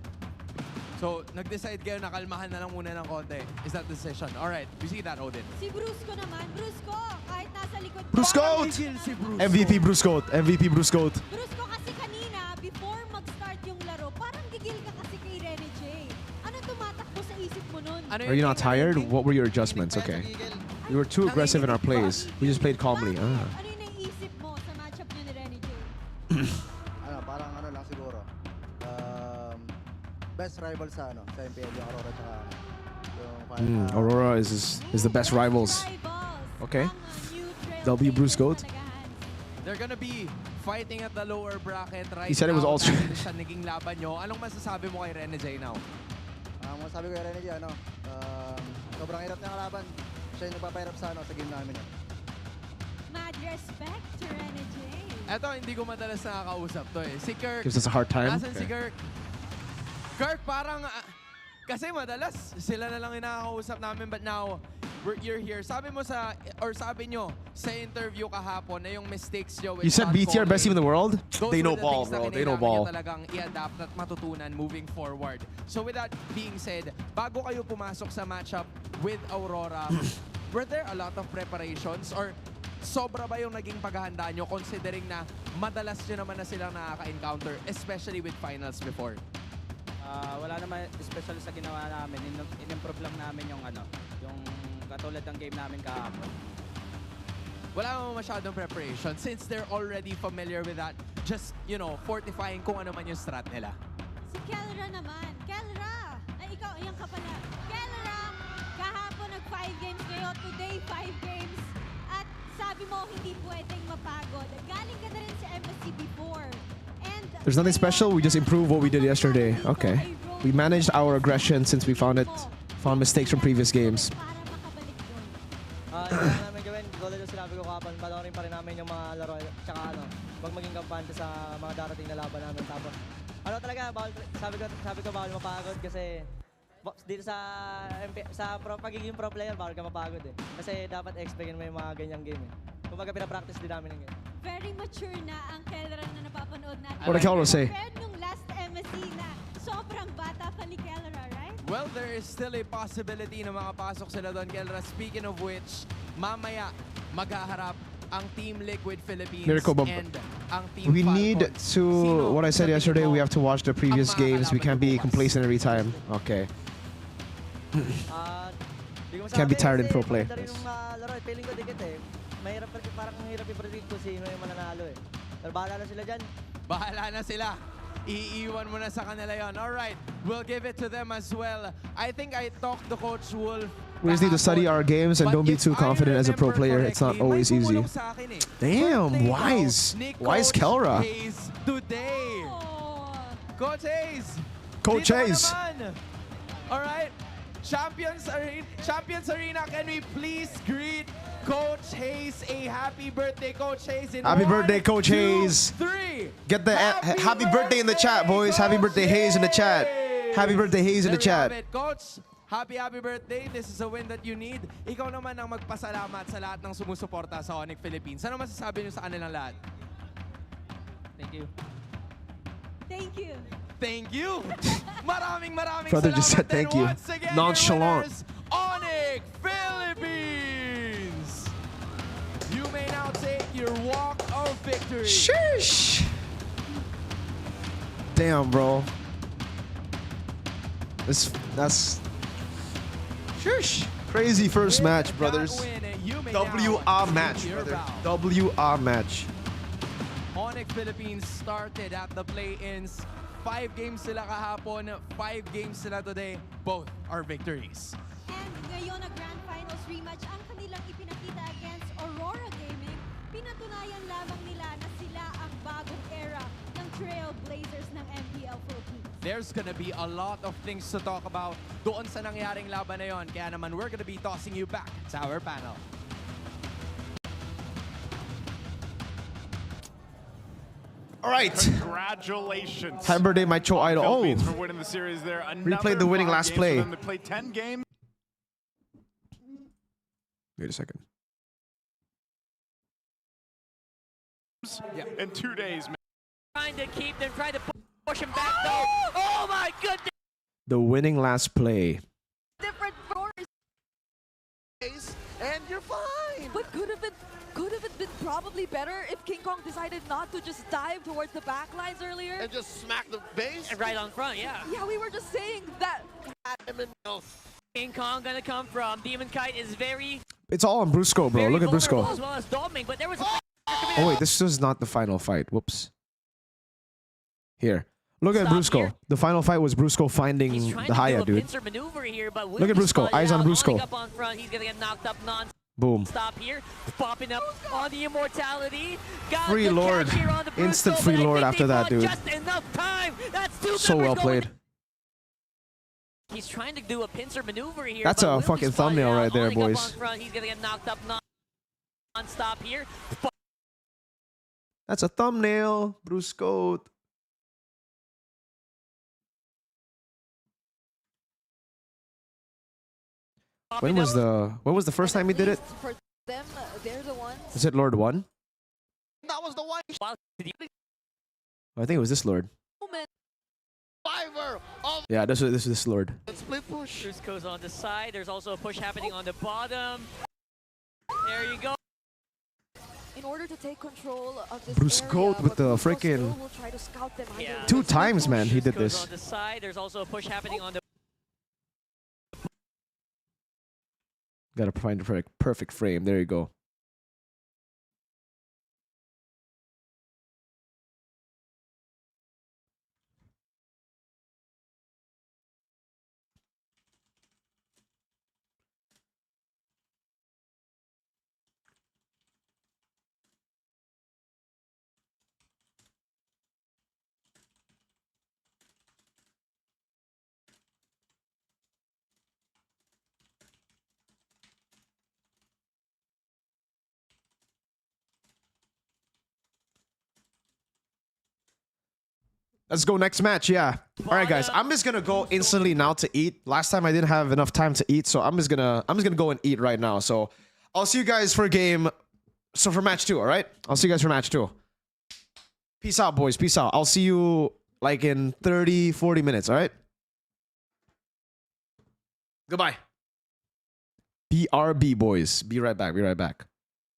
So, nag-decide kayo na kalmahan na lang muna ng konti. Is that the decision? Alright, we see that, Odin. Si Brusco naman, Brusco, kahit nasa likod Bruce Goat! Si Bruce. MVP Bruce Goat. MVP Bruce Goat. Brusco kasi kanina, before mag-start yung laro, parang gigil ka kasi kay Rene J. Ano tumatakbo sa isip mo nun? Are you not tired? What were your adjustments? Okay. We were too aggressive in our plays. We just played calmly. Ano yung naisip mo sa matchup niyo ni Rene J? best rival sa MPL, yung Aurora tsaka yung Aurora is the best rivals. Okay. W Bruce Goat. They're gonna be fighting at the lower bracket right now. He said it was all dahil sa naging laban nyo. Anong masasabi mo kay Rene J now? Ang masasabi ko kay Rene J, sobrang hirap niya kalaban. Siya yung nagpapahirap sa game namin. Mad respect to Rene J. Eto, hindi ko madalas nakakausap to eh. Si Kirk. Gives us a hard time. Nasaan si Kirk? Kirk, parang... kasi madalas, sila na lang yung nakakausap namin. But now, you're here. Sabi mo sabi nyo sa interview kahapon na yung mistakes nyo with You said BTR best team in the world? They know ball, bro. They know ball. Talagang i-adapt at matutunan moving forward. So with that being said, bago kayo pumasok sa matchup with Aurora, were there a lot of preparations or sobra ba yung naging paghahanda nyo considering na madalas nyo naman na silang nakaka-encounter, especially with finals before? Wala naman special sa ginawa namin. In-improve lang namin yung yung katulad ng game namin kahapon. Wala naman masyadong preparation since they're already familiar with that. Just, fortifying kung ano man yung strat nila. Si Kelra naman. Kelra! Ay, ikaw, ayan ka pala. Kelra, kahapon nag 5 games kayo. Today, 5 games. At sabi mo, hindi pwedeng mapagod. Galing ka na rin sa MSC before. There's nothing special. We just improved what we did yesterday. Okay. We managed our aggression since we found mistakes from previous games. Namin gawin, tulad yung sinabi ko kapon, panoorin pa rin namin yung mga laro, tsaka wag maging kampante sa mga darating na laban namin. Tapos, talaga, sabi ko bawal mapagod kasi dito sa pagiging pro player, bawal ka mapagod eh. Kasi dapat expectin mo yung mga ganyang game eh. Kumbaga pinapractice din namin ng game. Very mature na ang Kelra na napapanood natin. What did Kelra say? Compared nung last MSC na sobrang bata pa ni Kelra, right? Well, there is still a possibility na makapasok sila doon, Kelra. Speaking of which, mamaya maghaharap ang Team Liquid Philippines and ang Team We need to, what I said yesterday, we have to watch the previous games. We can't be complacent every time. Okay. Can't be tired in pro play. Feeling ko dikit eh. Mahirap parang hirap i-predict kung sino yung mananalo eh. Pero bahala na sila dyan. Bahala na sila. Iiwan mo na sa kanila yon. Alright, we'll give it to them as well. I think I talked to Coach Wolf. We just need to study our games and don't be too confident as a pro player. It's not always easy. Damn, wise. Wise Kelra. Today. Coach Hayes. Coach Hayes. Alright. Champions Arena, can we please greet Coach Hayes a happy birthday, Coach Hayes. Happy birthday, Coach Hayes. 3. Get the happy birthday in the chat, boys. Happy birthday, Hayes, in the chat. Happy birthday, Hayes, in the chat. Coach, happy birthday. This is a win that you need. Ikaw naman ang magpasalamat sa lahat ng sumusuporta sa Onyx Philippines. Ano masasabi niyo sa kanilang lahat? Thank you. Thank you. Thank you. Maraming Brother salamat. just said thank you. Again, nonchalant. Onyx Philippines. You may now take your walk of victory. Sheesh. Damn, bro. That's sheesh. Crazy first match, brothers. WR match, brother. WR match. Onyx Philippines started at the play-ins. 5 games sila kahapon, 5 games sila today. Both are victories. And ngayon na Grand Finals rematch ang kanilang ipinakita against Aurora Gaming. Pinatunayan lamang nila na sila ang bagong era ng Trailblazers ng MPL Philippines. There's gonna be a lot of things to talk about doon sa nangyaring laban na yon. Kaya naman we're gonna be tossing you back to our panel. All right. Congratulations. Happy birthday, my Cho idol. Oh, for winning the series there. Replayed the winning last play. They played 10 games. Wait a second. In 2 days, man. Trying to keep them, trying to push him back though. Oh my goodness! The winning last play. Different floors. And you're fine. But could have it been probably better if King Kong decided not to just dive towards the back lines earlier? And just smack the base? Right on front, yeah. Yeah, we were just saying that. King Kong gonna come from. Demon Kite is very... It's all on Brusco, bro. Look at Brusco. As well as Doming, but there was a... Oh, wait. This was not the final fight. Whoops. Here. Look at Stop Brusco. here. The final fight was Brusco finding He's trying the to Haya, do a dude. pincer maneuver here, but Look at Brusco. Eyes on Brusco. Up on front. He's gonna get knocked up Boom. Stop here. Popping up on the immortality. Got Free Lord. Instant free Lord after that, dude. Just enough time. That's two So well played. He's trying to do a pincer maneuver here. That's a fucking thumbnail right there, boys. He's gonna get knocked up non-stop here. That's a thumbnail, Brusco. When was the first time he did it? For them, they're the ones. Is it Lord 1? That was the one. I think it was this Lord. Survivor of Yeah, this is this Lord. split push. Brusco's on the side. There's also a push happening on the bottom. There you go. In order to take control of this Brusco area, with the but Brusco freaking still will try to scout them either way. 2 times, man. He did Brusco's this. on the side. There's also a push happening on the Gotta find the perfect frame. There you go. Let's go next match, yeah. All right, guys. I'm just gonna go instantly now to eat. Last time I didn't have enough time to eat, so I'm just gonna go and eat right now. So I'll see you guys for game. So for match 2, all right? I'll see you guys for match 2. Peace out, boys. Peace out. I'll see you like in 30, 40 minutes, all right? Goodbye. BRB, boys. Be right back. Be right back.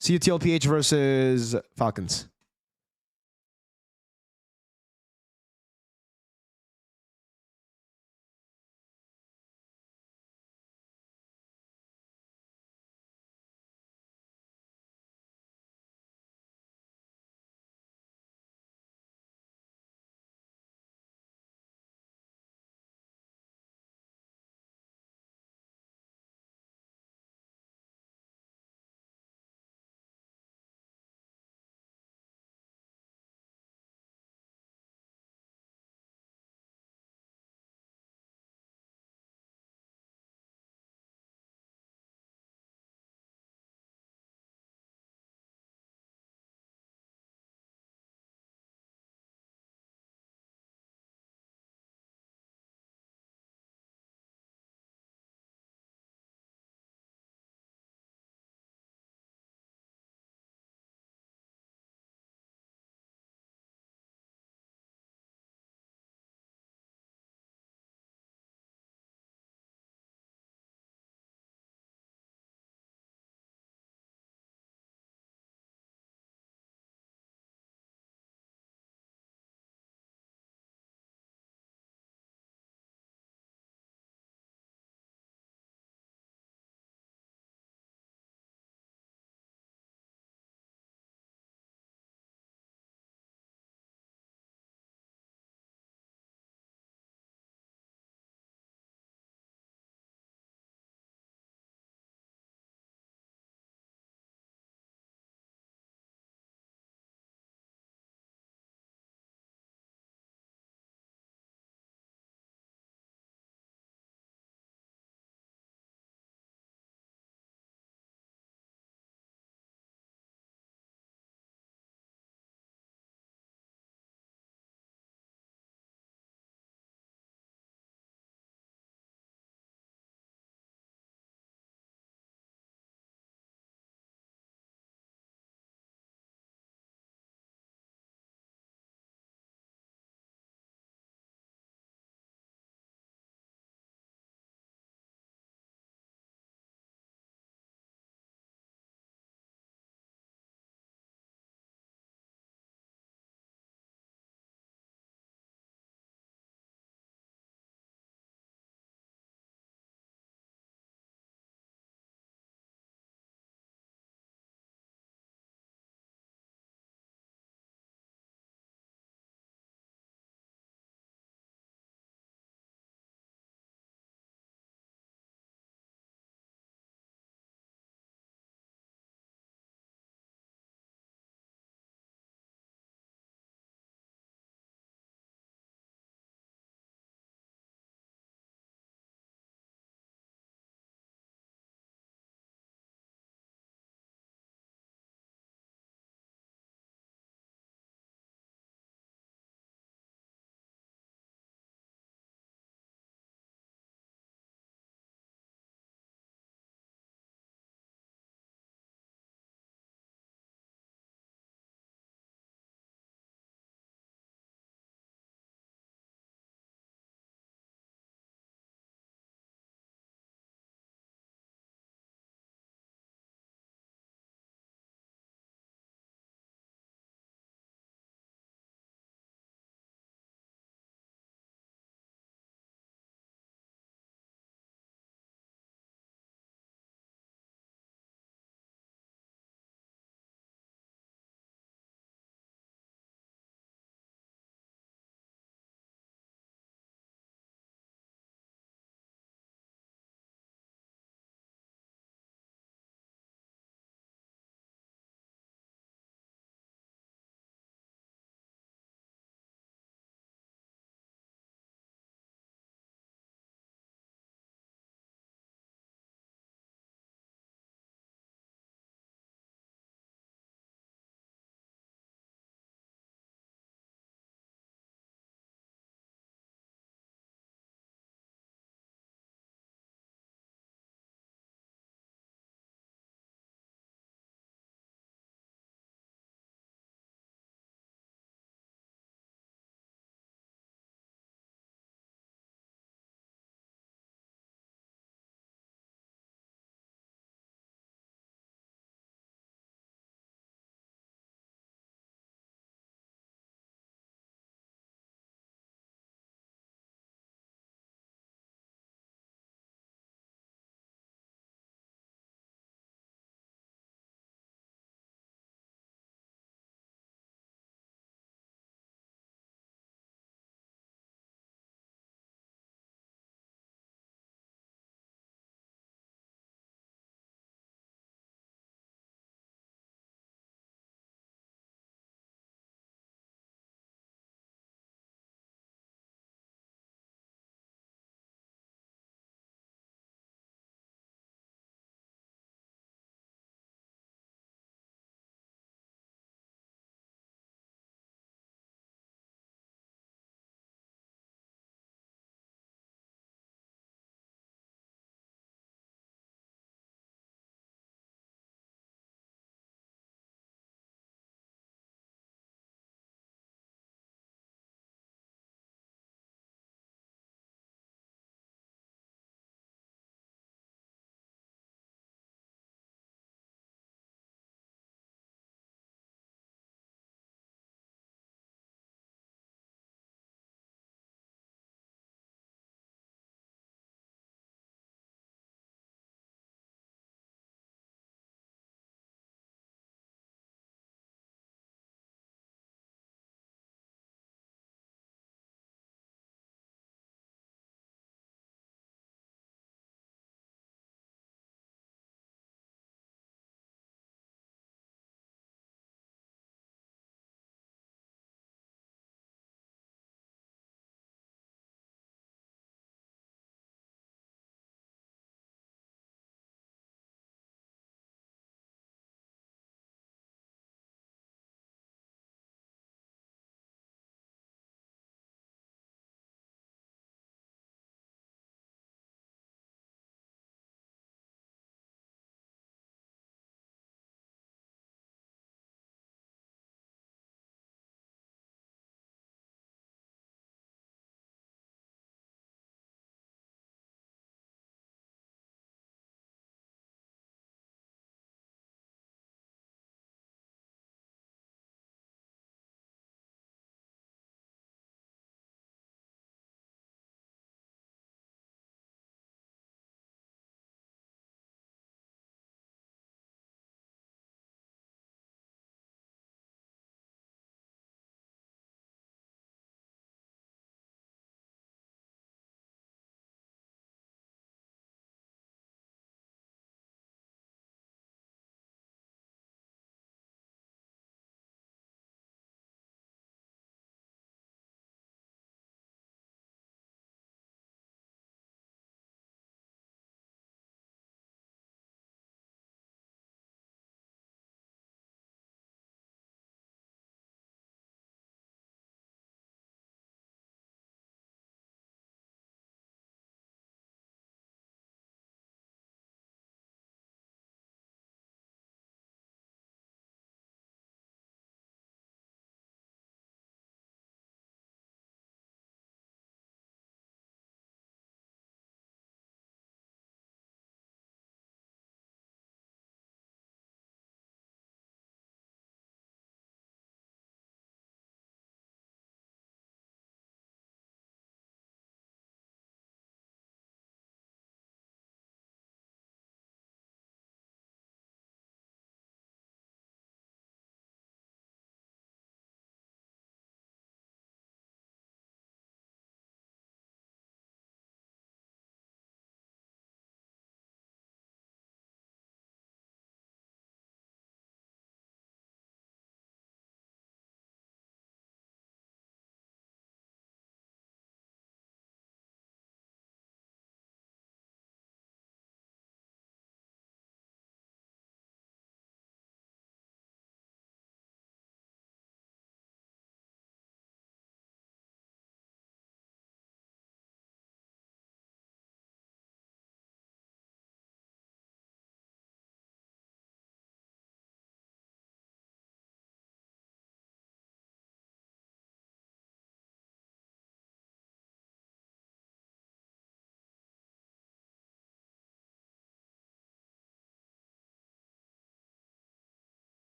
See you Tlph versus Falcons.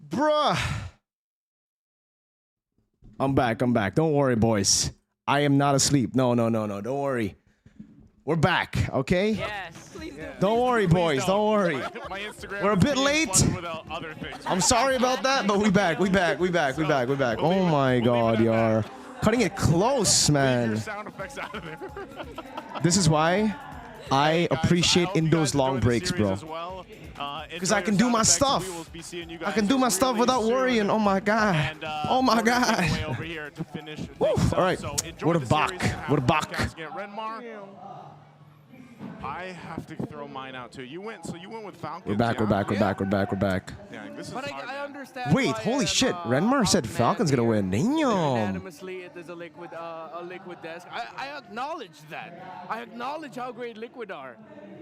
Bruh. I'm back. Don't worry, boys. I am not asleep. No. Don't worry. We're back, okay? Yes. Don't worry, boys. Don't worry. My Instagram We're a bit late. Other things. I'm sorry about that, but we back. Oh my god, you're cutting it close, man. Sound effects out of there. This is why I appreciate Indo's long breaks, bro. Because I can do my stuff. I can do my stuff without worrying. Oh my god. Oh my god. All right. What a back. I have to throw mine out too. You went with Falcons. We're back. Yeah, this is But hard, I man. understand. Wait, why, holy shit. Renmar said Falcons gonna win. Damn. Unanimously, it is a liquid desk. I acknowledge that. I acknowledge how great Liquid are.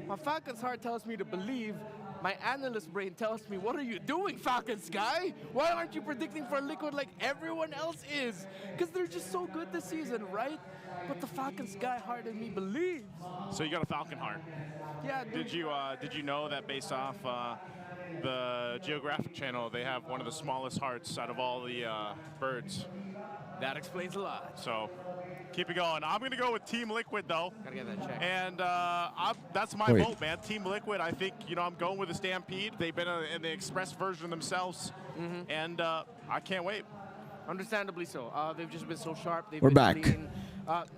My Falcons heart tells me to believe. My analyst brain tells me, what are you doing, Falcons guy? Why aren't you predicting for Liquid like everyone else is? Because they're just so good this season, right? But the Falcons guy heart in me believes. So you got a Falcon heart. Yeah. Did you know that based off the Geographic Channel, they have one of the smallest hearts out of all the birds? That explains a lot. So keep it going. I'm going to go with Team Liquid, though. Gotta get that check. And that's my vote, man. Team Liquid. I think, I'm going with the Stampede. They've been in the Express version themselves. And I can't wait. Understandably so. They've just been so sharp. They've We're been back. lean.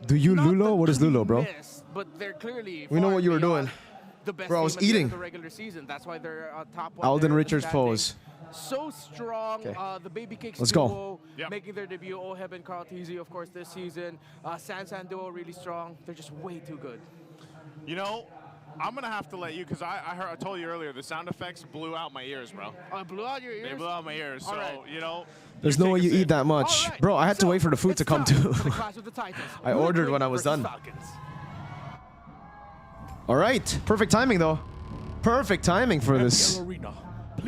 Do you Lulo? What is Lulo, bro? But they're clearly We know what you were beyond doing. The best Bro, I was team at the end eating. of the regular season. That's why they're top one. Alden there in the Richards standings. pose. So strong. Okay. The Baby Cakes Let's duo go. making their debut. Oheb and Carl Teasy, of course, this season. San duo really strong. They're just way too good. I'm going to have to let you, because I told you earlier, the sound effects blew out my ears, bro. Blew out your ears? They blew out my ears. So, right. There's no way you eat that much. Bro, I had to wait for the food to come too. I ordered when I was done. All right. Perfect timing, though. Perfect timing for this.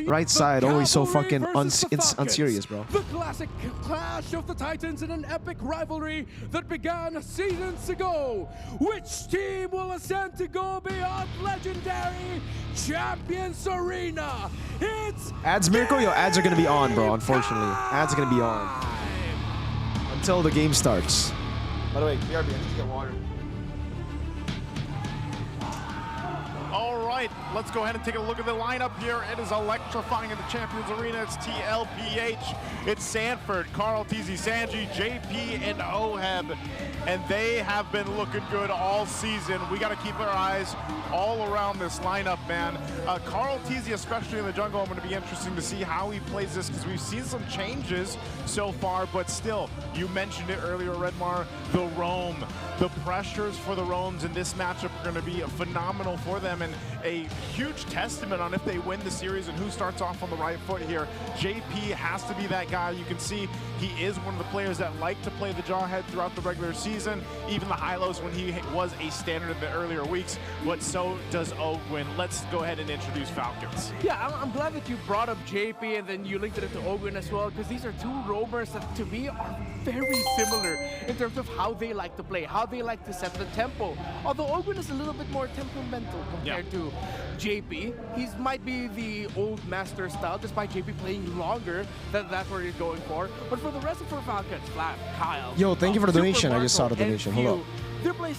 Right side, always so fucking unserious, bro. The classic clash of the Titans in an epic rivalry that began seasons ago. Which team will ascend to go beyond legendary Champions Arena? It's Ads Mirko? Yo, ads are gonna be on, bro, unfortunately. Ads are gonna be on. Until the game starts. By the way, BRB, I need to get water. All right, let's go ahead and take a look at the lineup here. It is electrifying in the Champions Arena. It's Tlph, it's Sanford, Carl Teasy, Sanji, JP, and Oheb. And they have been looking good all season. We got to keep our eyes all around this lineup, man. Carl Teasy, especially in the jungle, I'm going to be interesting to see how he plays this, because we've seen some changes so far, but still, you mentioned it earlier, Redmar, the roam. The pressures for the roams in this matchup are going to be phenomenal for them, and a huge testament on if they win the series and who starts off on the right foot here. JP has to be that guy. You can see he is one of the players that like to play the jawhead throughout the regular season, even the high-lows when he was a standard in the earlier weeks, but so does Ogwin. Let's go ahead and introduce Falcons. Yeah, I'm glad that you brought up JP and then you linked it to Ogwin as well, because these are two roamers that to me are very similar in terms of how they like to play, how they like to set the tempo. Although Ogwin is a little bit more temperamental compared to JP. He might be the old master style, despite JP playing longer. That's what he's going for. But for the rest of our Falcons, Flat, Kyle. Yo, thank you for the donation. I just saw the donation. Hold up.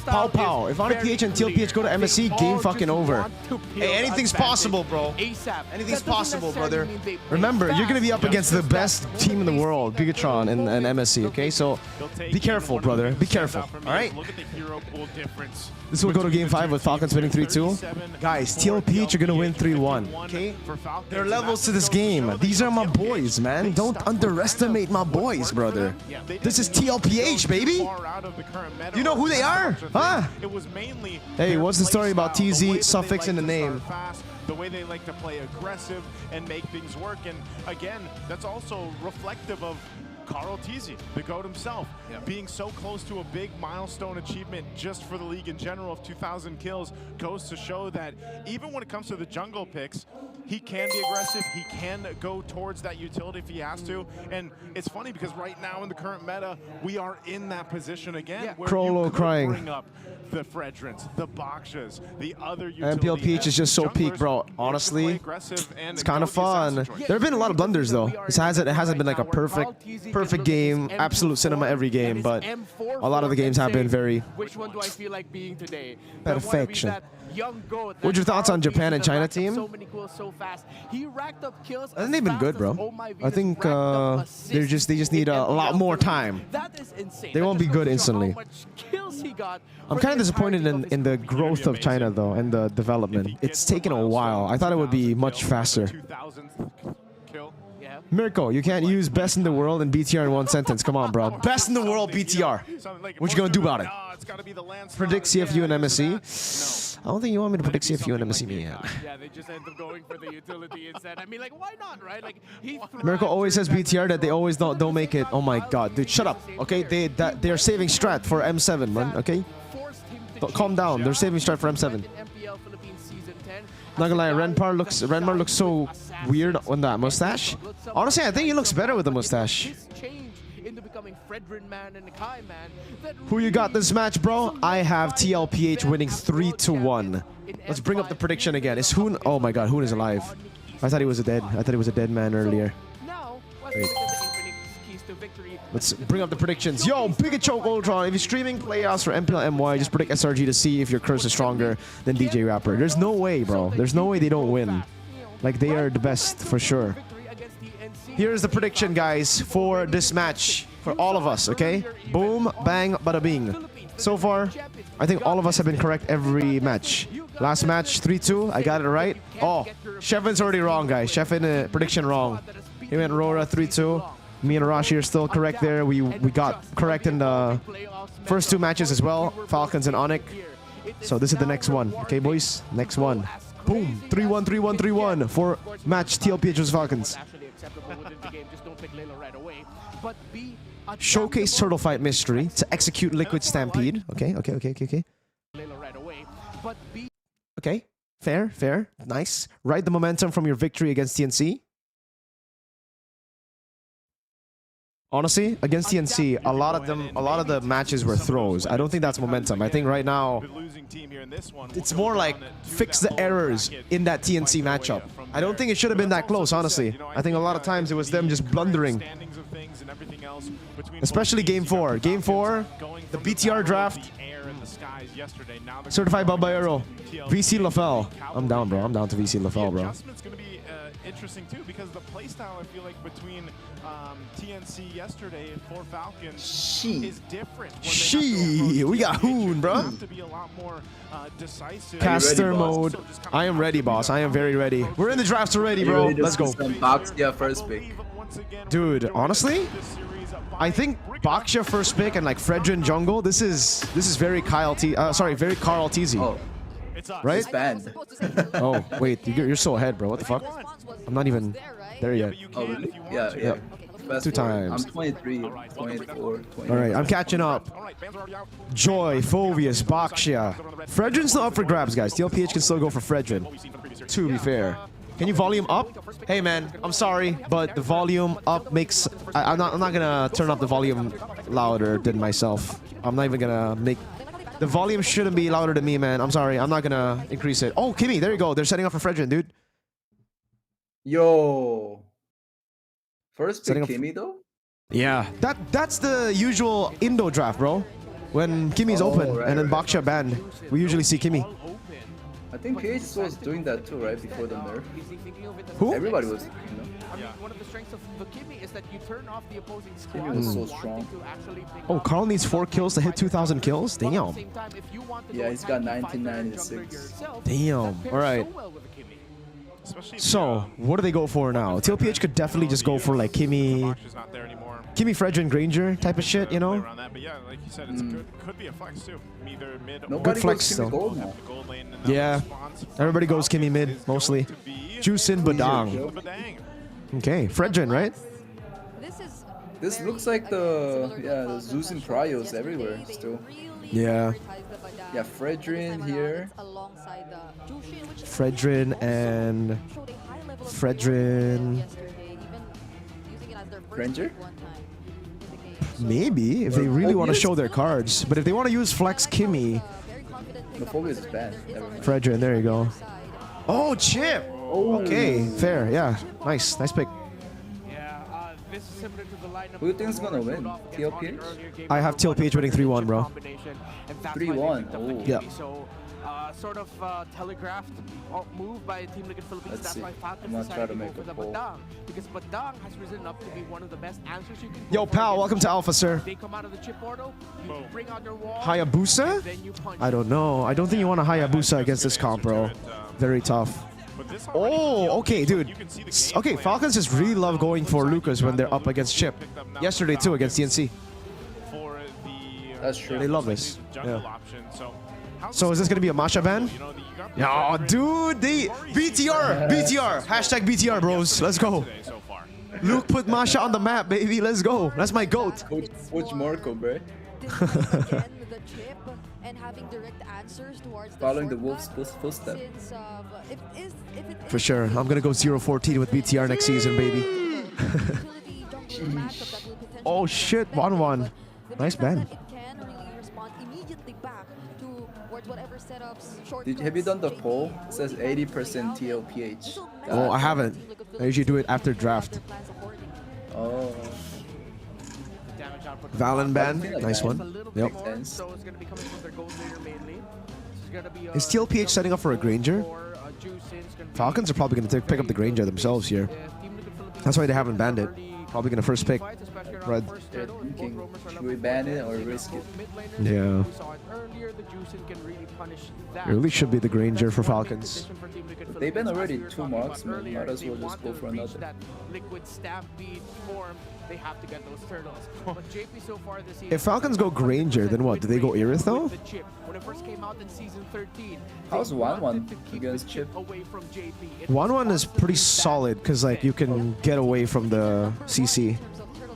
Pow Pow. If OnPH and Tlph go to MSC, game fucking over. Hey, anything's possible, bro. Anything's possible, brother. Remember, you're going to be up against the best team in the world, Bigatron and MSC, okay? So be careful, brother. Be careful, all right? Look at the hero pool difference. This will go to game 5 with Falcons winning 3-2. Guys, Tlph are going to win 3-1, okay? There are levels to this game. These are my boys, man. Don't underestimate my boys, brother. This is Tlph, baby. You know who they are? Huh? Hey, what's the story about TZ suffix in the name? The way they like to play aggressive and make things work. And again, that's also reflective of Carl Teasy, the GOAT himself, being so close to a big milestone achievement just for the league in general of 2,000 kills goes to show that even when it comes to the jungle picks, he can be aggressive. He can go towards that utility if he has to. And it's funny because right now in the current meta, we are in that position again where Crollo you could crying. bring up the Fredrins, the Bakshas, the other utility. MLBB is just so peak, bro. Honestly, it's kind of fun. There have been a lot of blunders though. It hasn't been like a perfect game, absolute cinema every game, but a lot of the games have been very Which one do I feel like being today? perfection. Young goat. What's your thoughts on Japan and China team? So many kills so fast. He racked up kills. I think they've been good, bro. I think they just need a lot more time. That is insane. They won't be good instantly. I'm kind of disappointed in the growth of China though and the development. It's taken a while. I thought it would be much faster. Mirko, you can't use best in the world and BTR in one sentence. Come on, bro. Best in the world BTR. What you gonna do about it? Predict CFU and MSC? I don't think you want me to predict CFU and MSC, man. Yeah, they just end up going for the utility instead. I mean, like, why not, right? Like, Mirko always says BTR that they always don't make it. Oh my god, dude, shut up. Okay, they're saving strat for M7, man. Okay, calm down. They're saving strat for M7. Not gonna lie, Renmar looks so weird on that mustache. Honestly, I think he looks better with the mustache. Who you got this match, bro? I have Tlph winning 3-1. Let's bring up the prediction again. Is Hoon? Oh my god, Hoon is alive. I thought he was a dead man earlier. Wait. Let's bring up the predictions. Yo, Big Choke Ultron. If you're streaming playoffs for MPL MY, just predict SRG to see if your curse is stronger than DJ Rapper. There's no way, bro. There's no way they don't win. Like, they are the best for sure. Here's the prediction, guys, for this match. For all of us, okay? Boom, bang, bada bing. So far, I think all of us have been correct every match. Last match, 3-2. I got it right. Oh, Shevin's already wrong, guys. Shevin, prediction wrong. He went Rora 3-2. Me and Arashi are still correct there. We got correct in the first two matches as well. Falcons and Onyx. So this is the next one. Okay, boys? Next one. Boom. 3-1, 3-1, 3-1 for match Tlph versus Falcons. Showcase Turtle Fight Mystery to execute Liquid Stampede. Okay. Okay. Fair. Nice. Ride the momentum from your victory against TNC. Honestly, against TNC, a lot of the matches were throws. I don't think that's momentum. I think right now, it's more like fix the errors in that TNC matchup. I don't think it should have been that close, honestly. I think a lot of times it was them just blundering. Especially Game 4. Game 4, the BTR draft, Certified Babayero, VC Lafel. I'm down, bro. I'm down to VC Lafel, bro. Interesting too because the playstyle I feel like between TNC yesterday and for Falcons is different. We got Hoon, bro. Have to be a lot more decisive. Caster mode. I am ready, boss. I am very ready. We're in the drafts already, bro. Let's go. Baksha first pick. Dude, honestly, I think Baksha first pick and like Fredrin jungle. This is very Carl TZ. Oh. Right? It's banned. Oh, wait, you're so ahead, bro. What the fuck? I'm not even there yet. Oh, really? Yeah. Two times. I'm 23, 24, 20. Alright, I'm catching up. Joy, Phovius, Baksha. Fredrin's not up for grabs, guys. Tlph can still go for Fredrin. To be fair. Can you volume up? Hey, man, I'm sorry, but the volume up makes... I'm not gonna turn up the volume louder than myself. I'm not even gonna make... The volume shouldn't be louder than me, man. I'm sorry. I'm not gonna increase it. Oh, Kimmy, there you go. They're setting up for Fredrin, dude. Yo. First pick Kimmy, though? Yeah. That's the usual Indo draft, bro. When Kimmy's open and then Baksha banned, we usually see Kimmy. I think PH was doing that too, right? Before the nerf. Who? Everybody was, I mean, one of the strengths of the Kimmy is that you turn off the opposing squad. Kimmy was so strong. Oh, Carl needs 4 kills to hit 2,000 kills? Damn. Yeah, he's got 1996. Damn. Alright. So, what do they go for now? Tlph could definitely just go for like Kimmy Fredrin Granger type of shit, you know? Could be a flex too. Either mid good flex still. Yeah. Everybody goes Kimmy mid, mostly. Juicin Badang. Okay, Fredrin, right? This looks like the Zeus and Pryos everywhere still. Yeah. Yeah, Fredrin here. Fredrin and Fredrin. Ranger? Maybe, if they really want to show their cards. But if they want to use Flex Kimmy... Phobius is bad. Fredrin, there you go. Oh, Chip! Okay, fair, yeah. Nice pick. This is similar to the lineup. Who do you think is gonna win? Tlph? I have Tlph winning 3-1, bro. 3-1. Oh. Yeah. So, sort of telegraphed move by Team Liquid Philippines. Let's That's see. why Falcons I'm gonna try decided to to make go a for the poll. Badang, because Badang has risen up to be one of the best answers you can. Yo, pal, welcome to Alpha, sir. They come out of the chip portal, you bring out your wall, Hayabusa? and then you punch. I don't know. I don't think you want a Hayabusa against this comp, bro. Very tough. Oh, okay, dude. Okay, Falcons just really love going for Lucas when they're up against Chip. Yesterday, too, against TNC. That's true. They love this. Yeah. So is this going to be a Masha ban? Oh, dude, they... BTR! BTR! Hashtag BTR, bros. Let's go. Luke put Masha on the map, baby. Let's go. That's my GOAT. Coach Mirko, bro. And having direct answers towards Following the Wolves' footsteps. For sure. I'm going to go 0-14 with BTR next season, baby. Oh, shit. 1-1. Nice ban. Have you done the poll? It says 80% Tlph. Oh, I haven't. I usually do it after draft. Oh. Valen ban. Nice one. Yep. Is Tlph setting up for a Granger? Falcons are probably going to pick up the Granger themselves here. That's why they haven't banned it. Probably going to first pick Red. They're thinking, should we ban it or risk it? Yeah. It really should be the Granger for Falcons. But they've been already 2 marks, man. Might as well just go for another. Liquid staff beat form, they have to get those turtles. But JP so far this season, If Falcons go Granger, then what? Do they go Irith though? when it first came out in season 13, How's 1-1 against Chip? 1-1 is pretty solid because like you can get away from the CC.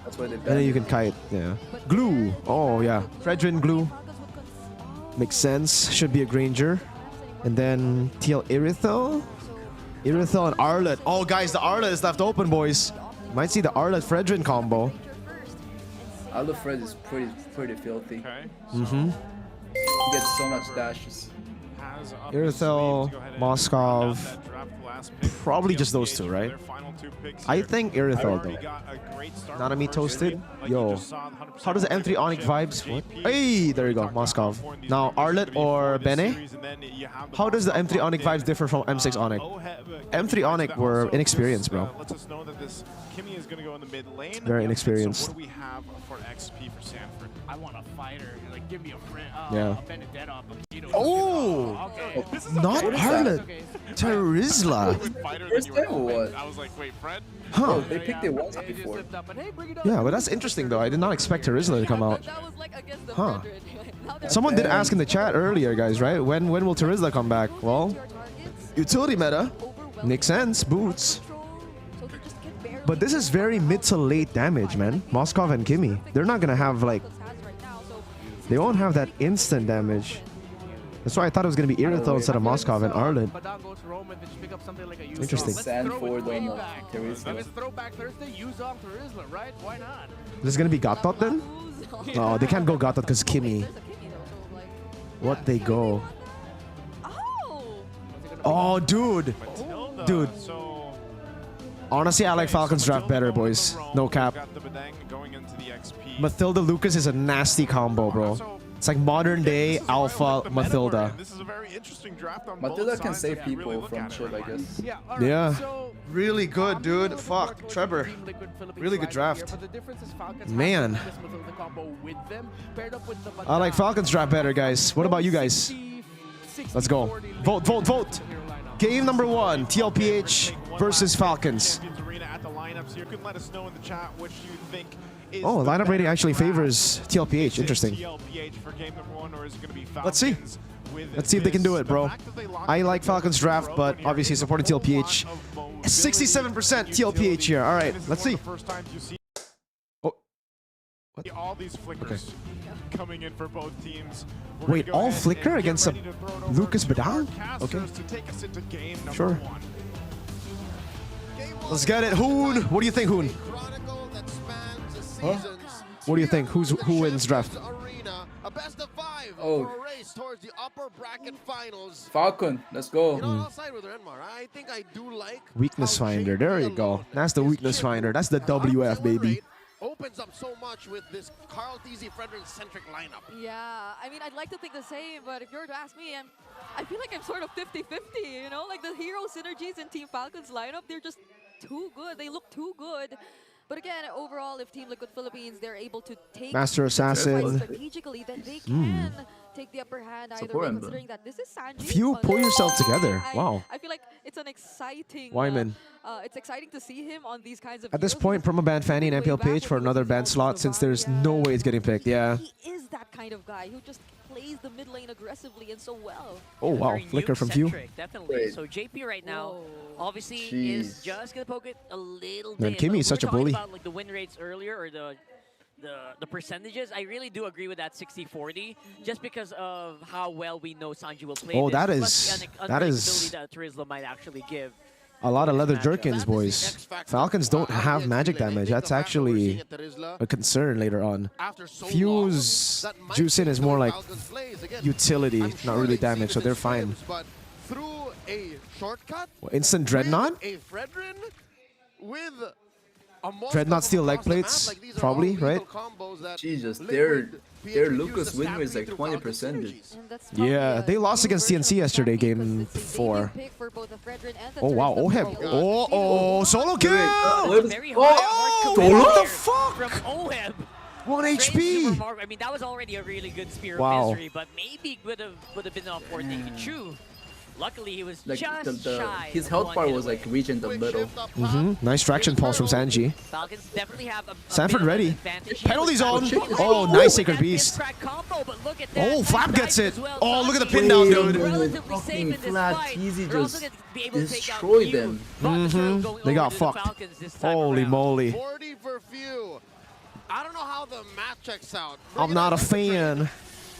That's why they And then you can kite, yeah. Glue. Oh, yeah. Fredrin Glue. Makes sense. Should be a Granger. And then TL Irithel. Irithel and Arlet. Oh, guys, the Arlet is left open, boys. Might see the Arlet Fredrin combo. Arlet Fred is pretty filthy. Mm-hmm. He gets so much dashes. Irithel, Moskov. Probably just those two, right? I think Irithel, though. Nanami toasted. Yo. How does the M3 Onyx vibes? What? Hey, there you go. Moskov. Now, Arlet or Bene? How does the M3 Onyx vibes differ from M6 Onyx? M3 Onyx were inexperienced, bro. Very inexperienced. What do we have for XP for Sanford? I want a fighter. Like, give me a friend. Yeah. A Benedetta, a Paquito. Oh! Okay. Not Arlet. Terizla. First time or what? I was like, wait, Fred? Huh. Oh, they picked it once before. Yeah, but that's interesting, though. I did not expect Terizla to come out. Huh. Someone did ask in the chat earlier, guys, right? When will Terizla come back? Well, utility meta. Makes sense. Boots. But this is very mid to late damage, man. Moskov and Kimmy. They're not going to have, like... They won't have that instant damage. That's why I thought it was going to be Irithel instead of Moskov and Arlen. Interesting. Sanford on Terizla. If it's Throwback Thursday, use on Terizla, right? Why not? This is going to be Gatot then? Oh, they can't go Gatot because Kimmy. What they go? Oh, dude. Dude. Honestly, I like Falcons draft better, boys. No cap. Mathilda Lucas is a nasty combo, bro. It's like modern day Alpha Mathilda. This is a very interesting draft on Mathilda can save people from Chip, I guess. Yeah. Really good, dude. Fuck. Trevor. Really good draft. Man. I like Falcons draft better, guys. What about you guys? Let's go. Vote, vote, vote. Game number 1, Tlph versus Falcons. Oh, lineup rating actually favors Tlph. Interesting. Let's see. Let's see if they can do it, bro. I like Falcons draft, but obviously supporting Tlph. 67% Tlph here. All right, let's see. Oh. What? All these flickers coming in for both teams. Wait, all flicker against a Lucas Badang? Okay. Sure. Let's get it, Hoon. What do you think, Hoon? Huh? What do you think? Who wins draft? A best of 5 Oh. for a race towards the upper bracket finals. Falcon, let's go. You know, I'll side with Renmar. I think I do like Weakness finder. There you go. That's the weakness finder. That's the WF, baby. Opens up so much with this Carl Tlph Fredrin-centric lineup. Yeah, I mean, I'd like to think the same, but if you were to ask me, I feel like I'm sort of 50-50, you know? Like the hero synergies in Team Falcons lineup, they're just too good. They look too good. But again, overall, if Team Liquid Philippines, they're able to take Master Assassin. strategically, then they can take the upper hand either way, considering that this is Sanji. If you pull yourself together, wow. I feel like it's an exciting... Wyman. It's exciting to see him on these kinds of... At this point, Permaban Fanny and MPLPH for another ban slot since there's no way it's getting picked. Yeah. He is that kind of guy who just plays the mid lane aggressively and so well. Oh, wow. Very Flicker from View. Definitely. Wait. So JP right now, obviously, Jeez. is just going to poke it a little Man, bit. Kimmy is But such a we were talking bully. about like the win rates earlier, or the percentages. I really do agree with that 60-40, just because of how well we know Sanji will play. Oh, this, that plus is- the that is- unpredictability that Tlph might actually give. A lot of leather jerkins, boys. Falcons don't have magic damage. That's actually a concern later on. Fuse Juicing is more like utility, not really damage, so they're fine. But through a shortcut, Instant Dreadnought? a Fredrin with a most Dreadnought steal leg across the map, plates, like, these are probably, all right? lethal combos that Jesus, Liquid their PH Lucas uses win rate is like through Falcon 20%. synergies. Yeah, they lost against TNC yesterday, game 4. Oh, wow. Oheb. Oh, solo kill! Very Oh, hard what the from fuck? Oheb. 1 Straight HP. super far. I mean, that was already a really good Spear Wow. of Misery, but maybe would have been enough for True. Luckily, he was Like just shy. his of health one bar hit was away. like reaching the middle. Nice traction pulse from Sanji. Falcons definitely have a Sanford bit of ready. an advantage here Penalty with zone. Falcons. Oh, nice Sacred that Beast. crack combo, but look at that. Oh, Flap Nice gets dive it. as well. Oh, look at the Sanji pin down, is dude. relatively safe in this Flat fight. Easy They're also just gonna be able to take out destroyed Few. them. But the Turtles going They got over to the fucked. Falcons this time Holy around. moly. 40 for Few. I don't know how the math checks out. I'm not a fan.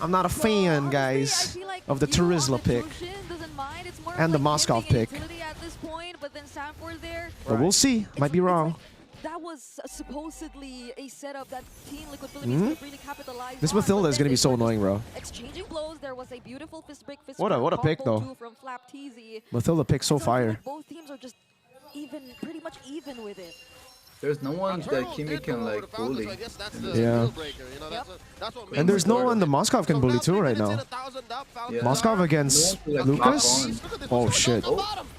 I'm not a fan, guys, of the Turizla pick and the Moscow pick. But we'll see. Might be wrong. That was supposedly a setup that Team Liquid Philippines could really capitalize This on, Mathilda but is then gonna be they so were just annoying, bro. Exchanging blows. There was a beautiful fist break What a pick, combo though. too from Tlph. Mathilda pick so I feel like fire. both teams are just pretty much even with it. There's no one that Kimmy can like bully. Yeah. And there's no one the Moskov can bully too right now. Yeah. Moskov against No one to, like, Lucas? hop on. Oh shit.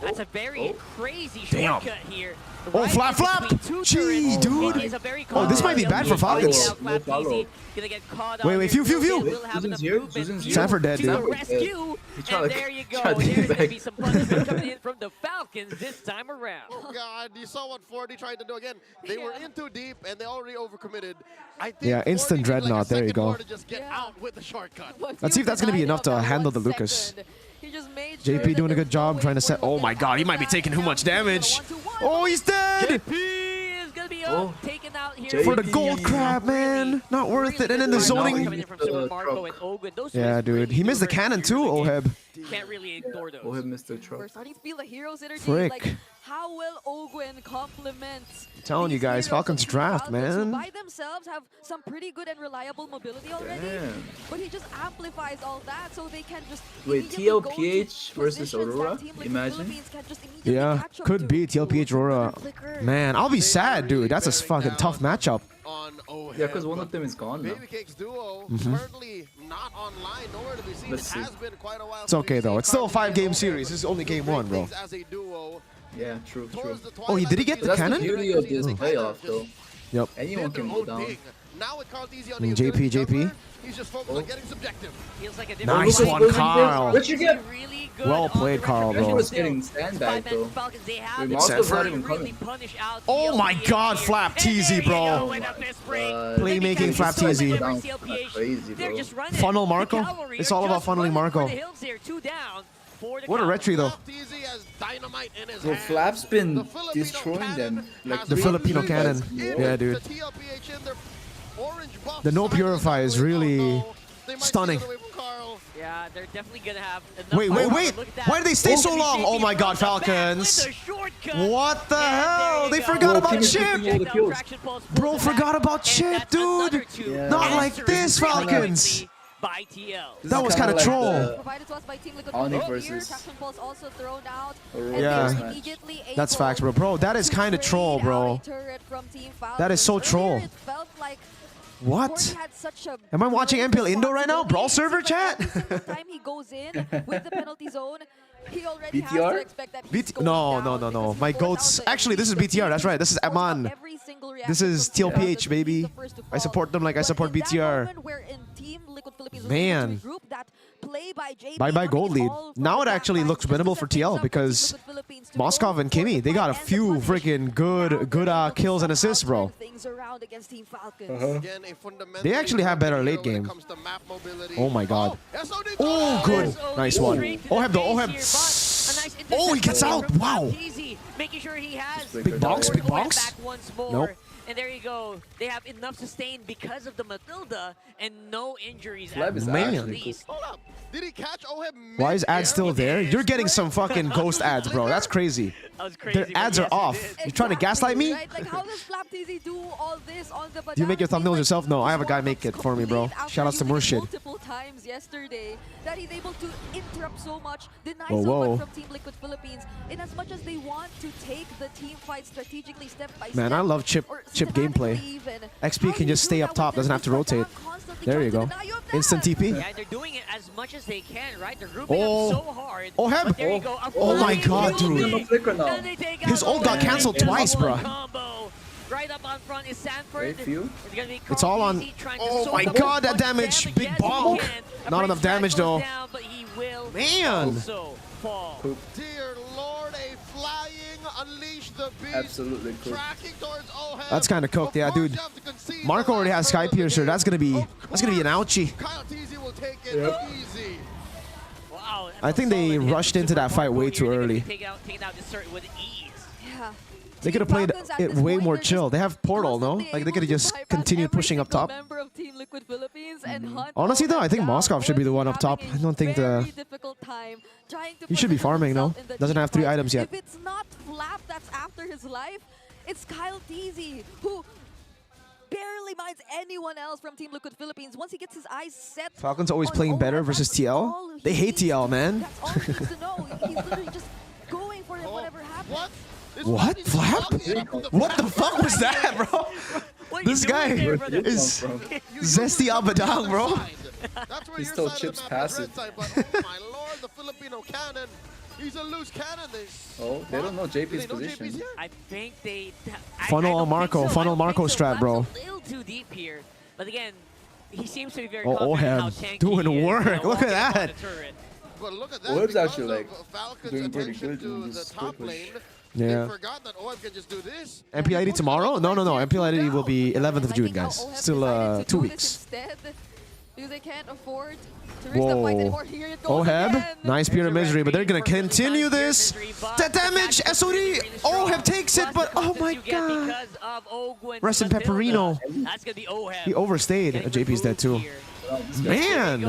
That's a very crazy Damn. shortcut here. Oh, Right flap, in flap! between two Jeez, turrets. dude. It is a very Oh, this might be bad for Falcons. Flap easy. Gonna get caught Wait, on wait, here. Few. Will have Susan's enough here, movement. Susan's Few here. Sanford dead, to dude. the rescue. He And tried to- there you go. tried to There's get gonna back. be some punishment coming in from the Falcons this time around. Oh God, you saw what 40 tried to do again. They were in too deep and they already overcommitted. I think Yeah, instant 40 needed, Dreadnought, there you a second go. more to just get out with the shortcut. Let's see if that's gonna be enough to handle the Lucas. JP doing a good job trying to set. Oh my god, he might be taking too much damage. Oh, he's dead! JP is gonna be taken out here. For the gold crab, man. Not worth it. And then the zoning. Coming in from Super Marco and Ogun. Those Yeah, dude. He missed the cannon too, Oheb. Can't really ignore those. Oheb missed the truck. We're starting to feel the hero synergy. Frick. Like how will Ogwen complement Telling you these guys, heroes Falcons of draft, Falcons who man. by themselves have some pretty good and reliable mobility already. Damn. But he just amplifies all that so they can just Wait, immediately go to TLPH versus positions that Aurora? Team Liquid Imagine. Philippines can just immediately Yeah, catch up could to. be TLPH Aurora. Man, I'll be sad, dude. That's a fucking tough matchup. On Oheb. Yeah, because one of them is gone now. Baby Cake's duo Mhm. currently not online, nowhere to be seen. Let's It has see. been quite a while. It's okay though. It's still a 5-game series. This is only game 1, bro. As a duo. Yeah, true. Oh, did he get the That's cannon? the beauty of this playoff, though. Yep. Anyone can go down. Now with Carl Tlph on And the JP, ability JP. jumper, he's just focused on getting subjective. Feels like a different Nice Lucas one, wasn't Carl. there. What'd you get? Really good Well on played, the Carl, record. He bro. was getting sandbagged, though. Falcons, they have Wait, the Moscow's Sanford. not even really coming. punish out Oh my TLPH god, here. Flap And there TZ, you bro. go, and a fist break. Playmaking Flap So TZ. whenever Down TLPH, crazy, they're bro. just running. Funnel The Marco? cavalry It's are all about just funneling running Marco. for the hills here, 2 down for the What a cavalry. retry though. TZ has dynamite in his Bro, hand. Flap's been The Filipino destroying cannon them. Like has The been Filipino used cannon. in Yeah, dude. the TLPH in their orange buff The no side purify is of the way. really Oh, no. They might stunning. steal it away from Carl. Yeah, they're definitely gonna have enough. Wait. Look at that. Why did they stay so long? Oh my God, Falcons. What the hell? They forgot about Chip. Bro, forgot about Chip, dude. Not like this, Falcons. By TL. That was kind of troll. Provided to us by Team Liquid Onyx here. versus Traction Pulse also thrown out. Yeah. That's facts, bro. That is kind of troll, bro. That is so troll. It felt like what? Am I watching MPL Indo right now? Brawl server chat? time he goes in with the penalty zone, he already has to BTR? expect that he's going No. My goats. Actually, this is BTR. That's right. This is Aman. This is Tlph, baby. I support them like I support BTR. Man. Bye gold lead. Now it actually looks winnable for TL because Moskov and Kimmy, they got a few freaking good kills and assists, bro. They actually have better late game. Oh my God. Oh, good. Nice one. Oheb though. Oheb. Oh, he gets out. Wow. Making sure he has Big bonks. back once more. Nope. And there you go. They have enough sustain because of the Matilda and no injuries. Man. Hold up. Did he catch Oheb? Why is ad still there? You're getting some fucking ghost ads, bro. That's crazy. Their ads are off. You trying to gaslight me? Like, how does FlapTZ do all this on the Do you make your thumbnails yourself? No, I have a guy make it for me, bro. Shoutouts to Murshid. Multiple times yesterday that he's able to interrupt so much, deny Whoa, so whoa. much from Team Liquid Philippines. In as much as they want to take the team fight strategically step by step. Man, I love chip gameplay. XP can just stay up top, doesn't have to rotate. There you go. Instant TP. Yeah, they're doing it as much as they can, right? They're grouping up so hard. Oh, Heb. There you go. Oh my God, dude. His ult got cancelled twice, bro. Right up on front is Sanford. It's all on. Oh my God, that damage. Big bonk. Not enough damage, though. Man. Dear Lord, a flying unleash the beast. Absolutely cool. Tracking towards Oheb. That's kind of cooked, yeah, dude. Marco already has Sky Piercer. That's gonna be an ouchie. Kyle TZ will take it easy. Wow. I think they rushed into that fight way too early. Taking out this circuit with ease. Yeah. They could have played it way more chill. They have Portal, no? Like they could have just continued pushing up top. Honestly, though, I think Moskov should be the one up top. I don't think he should be farming, no? Doesn't have 3 items yet. If it's not Flap that's after his life, it's Kyle TZ who barely minds anyone else from Team Liquid Philippines. Once he gets his eyes set, Falcons always playing better versus TL. They hate TL, man. that's all he needs to know. He's literally just going for it, whatever happens. What? Flap? What the fuck was that, bro? This guy is zesty Abadang, bro. He stole Chip's passive. Oh my Lord, the Filipino cannon. He's a loose cannon. Oh, they don't know JP's position. I think they Funnel on Marco. Funnel Marco strat, bro. A little too deep here. But again, he seems to be very Oh, confident how Oheb tanky doing he is, work. Look at that. But look at that. Oheb's actually like Falcons doing pretty attention good to in the this top split lane. push. Yeah. They forgot that Oheb can just do this. MPL ID tomorrow? No. MPL ID will be 11th of June, guys. Still 2 weeks. Because they can't afford to risk the fight anymore. Here it goes Oheb, again. nice Pure Misery, but they're gonna continue this. That damage, SOD. Oheb takes it, but oh my God. Rest in Pepperino. That's gonna be Oheb. He overstayed. JP's dead too. Man,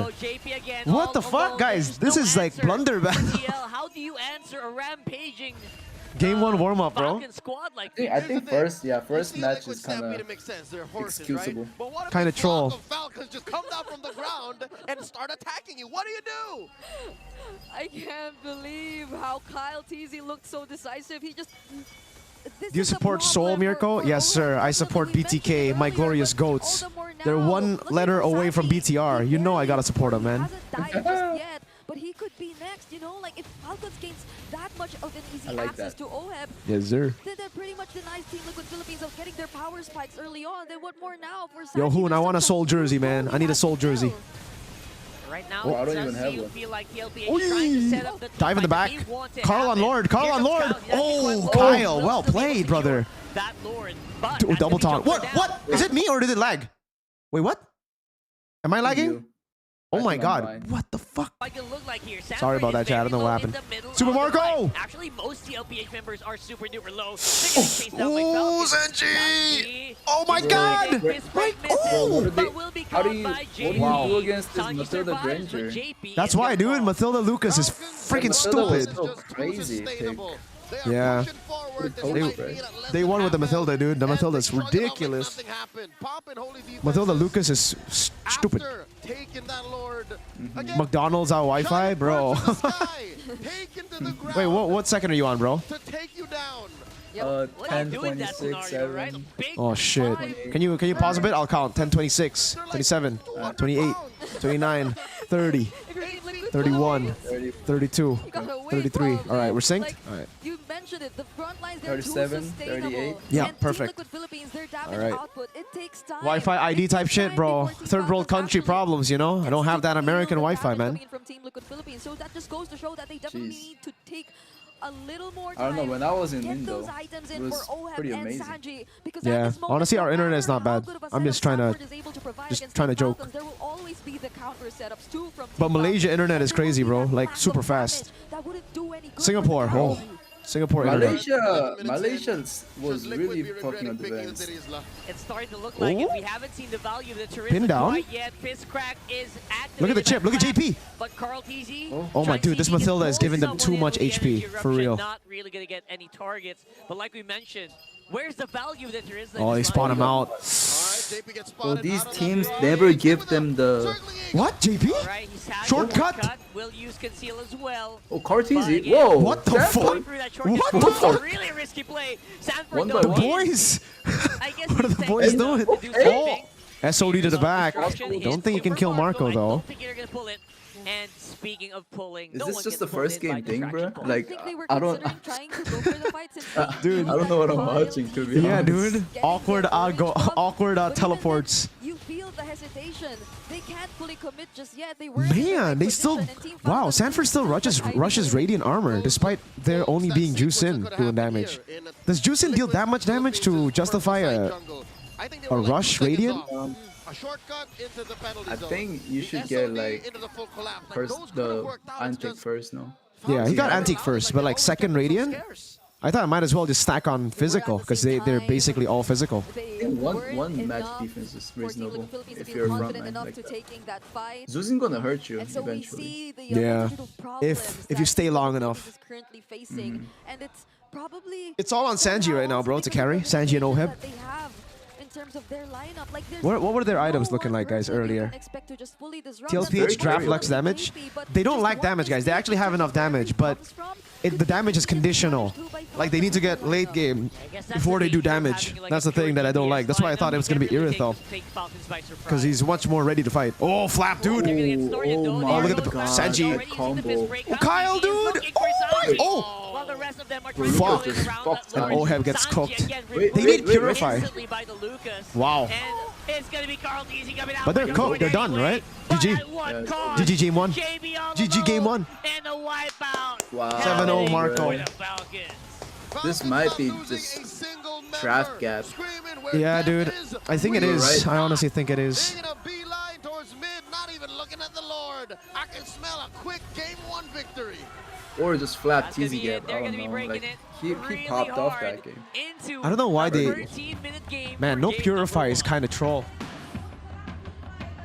what the fuck, guys? This is like blunderbuss. How do you answer a rampaging Game 1 warm up, bro? squad like I think first match is kind of excusable. Kind of troll. The Falcons just come down from the ground and start attacking you. What do you do? I can't believe how Kyle TZ looked so decisive. He just... Do you support Soul, Mirko? Yes, sir. I support BTK, my glorious goats. They're 1 letter away from BTR. You know I gotta support them, man. But he could be next, you know? Like, if Falcons gains that much of an easy like access that. to Oheb, Yes, sir. then that pretty much denies Team Liquid Philippines of getting their power spikes early on. Then what more now for Yo, Sachi Hoon, to I want a still Soul jersey, man. I need a Soul jersey. Right now, Oh, I don't it even does have seem one. feel like Tlph is trying to set up the Dive in the back. fight that they want to Carl on happen. Lord. Carl Here on comes Lord. Kyle. He's actually Oh, quite Kyle. Well close to be able played, to brother. secure That Lord, but Dude, that's double gonna be taunt. choked What? down. Is it me or did it lag? Wait, what? Am I lagging? Oh my think I'm god. fine. What the fuck? Like it looked like here. Sorry about that, chat. I don't know what happened. Super Marco! Actually, most Tlph members are super duper low. Oh, Sanji! Oh my god! How do you do against this Matilda Granger? That's why, dude. Matilda Lucas is freaking stupid. So crazy pick. Yeah. They won with the Matilda, dude. The Matilda's ridiculous. Matilda Lucas is stupid. McDonald's out Wi-Fi, bro. Wait, what second are you on, bro? 10, 26, 7. Oh shit. Can you pause a bit? I'll count. 10, 26, 27, 28, 29, 30, 31, 32, 33. All right, we're synced? All right. You mentioned it. The front lines, 37, 38. Yeah, perfect. All right. Wi-Fi ID type shit, bro. Third world country problems, you know? I don't have that American Wi-Fi, man. So that just goes to show that they definitely need to take a little more time. I don't know, when I was in Indo, it was pretty amazing. Yeah, honestly, our internet is not bad. I'm just trying to joke. There will always be the counter setups too from But Malaysia internet is crazy, bro. Like, super fast. Singapore, oh. Singapore internet. Malaysia was really fucking advanced. It's starting to look like it. We haven't seen the value of the tourism Pin down. quite yet. Fist crack is activated. Look at the chip. Look at JP. But Carl TZ. Oh my dude, this Matilda is giving them too much HP. For real. Not really going to get any targets. But like we mentioned, where's the value that there is? Oh, they spawn him out. So these teams never give them the... What, JP? Shortcut? Will use conceal as well. Oh, Cartesi? Whoa! What the fuck? What the fuck? Really risky play. One by the one. boys? I guess What are the boys doing? Oh! SOD to the back. Don't think you can kill Marco, though. don't think you're going to pull it. And speaking of pulling, Is this just the first game thing, bro? Like, I don't... Dude, I don't know what I'm watching, to be honest. Yeah, dude. Awkward teleports. You feel the hesitation. They can't fully commit just yet. They Man, they still... Wow, Sanford still rushes Radiant Armor, despite there only being Juicin doing damage. Does Juicin deal that much damage to justify a rush Radiant? I think you should get like first the Antique first, no? Yeah, he got Antique first, but like second Radiant? I thought I might as well just stack on physical, because they're basically all physical. One match defense is reasonable if you're a frontman like that. Zuzin gonna hurt you eventually. Yeah, if you stay long enough. It's all on Sanji right now, bro, to carry. Sanji and Oheb. What were their items looking like, guys, earlier? Tlph draft lux damage? They don't lack damage, guys. They actually have enough damage, but the damage is conditional. Like, they need to get late game before they do damage. That's the thing that I don't like. That's why I thought it was going to be Irithel. Because he's much more ready to fight. Oh, Flap, dude! Oh, look at the Sanji. Oh, Kyle, dude! Oh! Fuck. And Oheb gets cooked. They need Purify. Wow. But they're cooked. They're done, right? GG. GG game 1. GG game 1. Wow. 7-0 Marco. This might be just draft gap. Yeah, dude. I think it is. I honestly think it is. Or just flat TZ gap. I don't know. Like, he popped off that game. I don't know why they... Man, no Purify is kind of troll.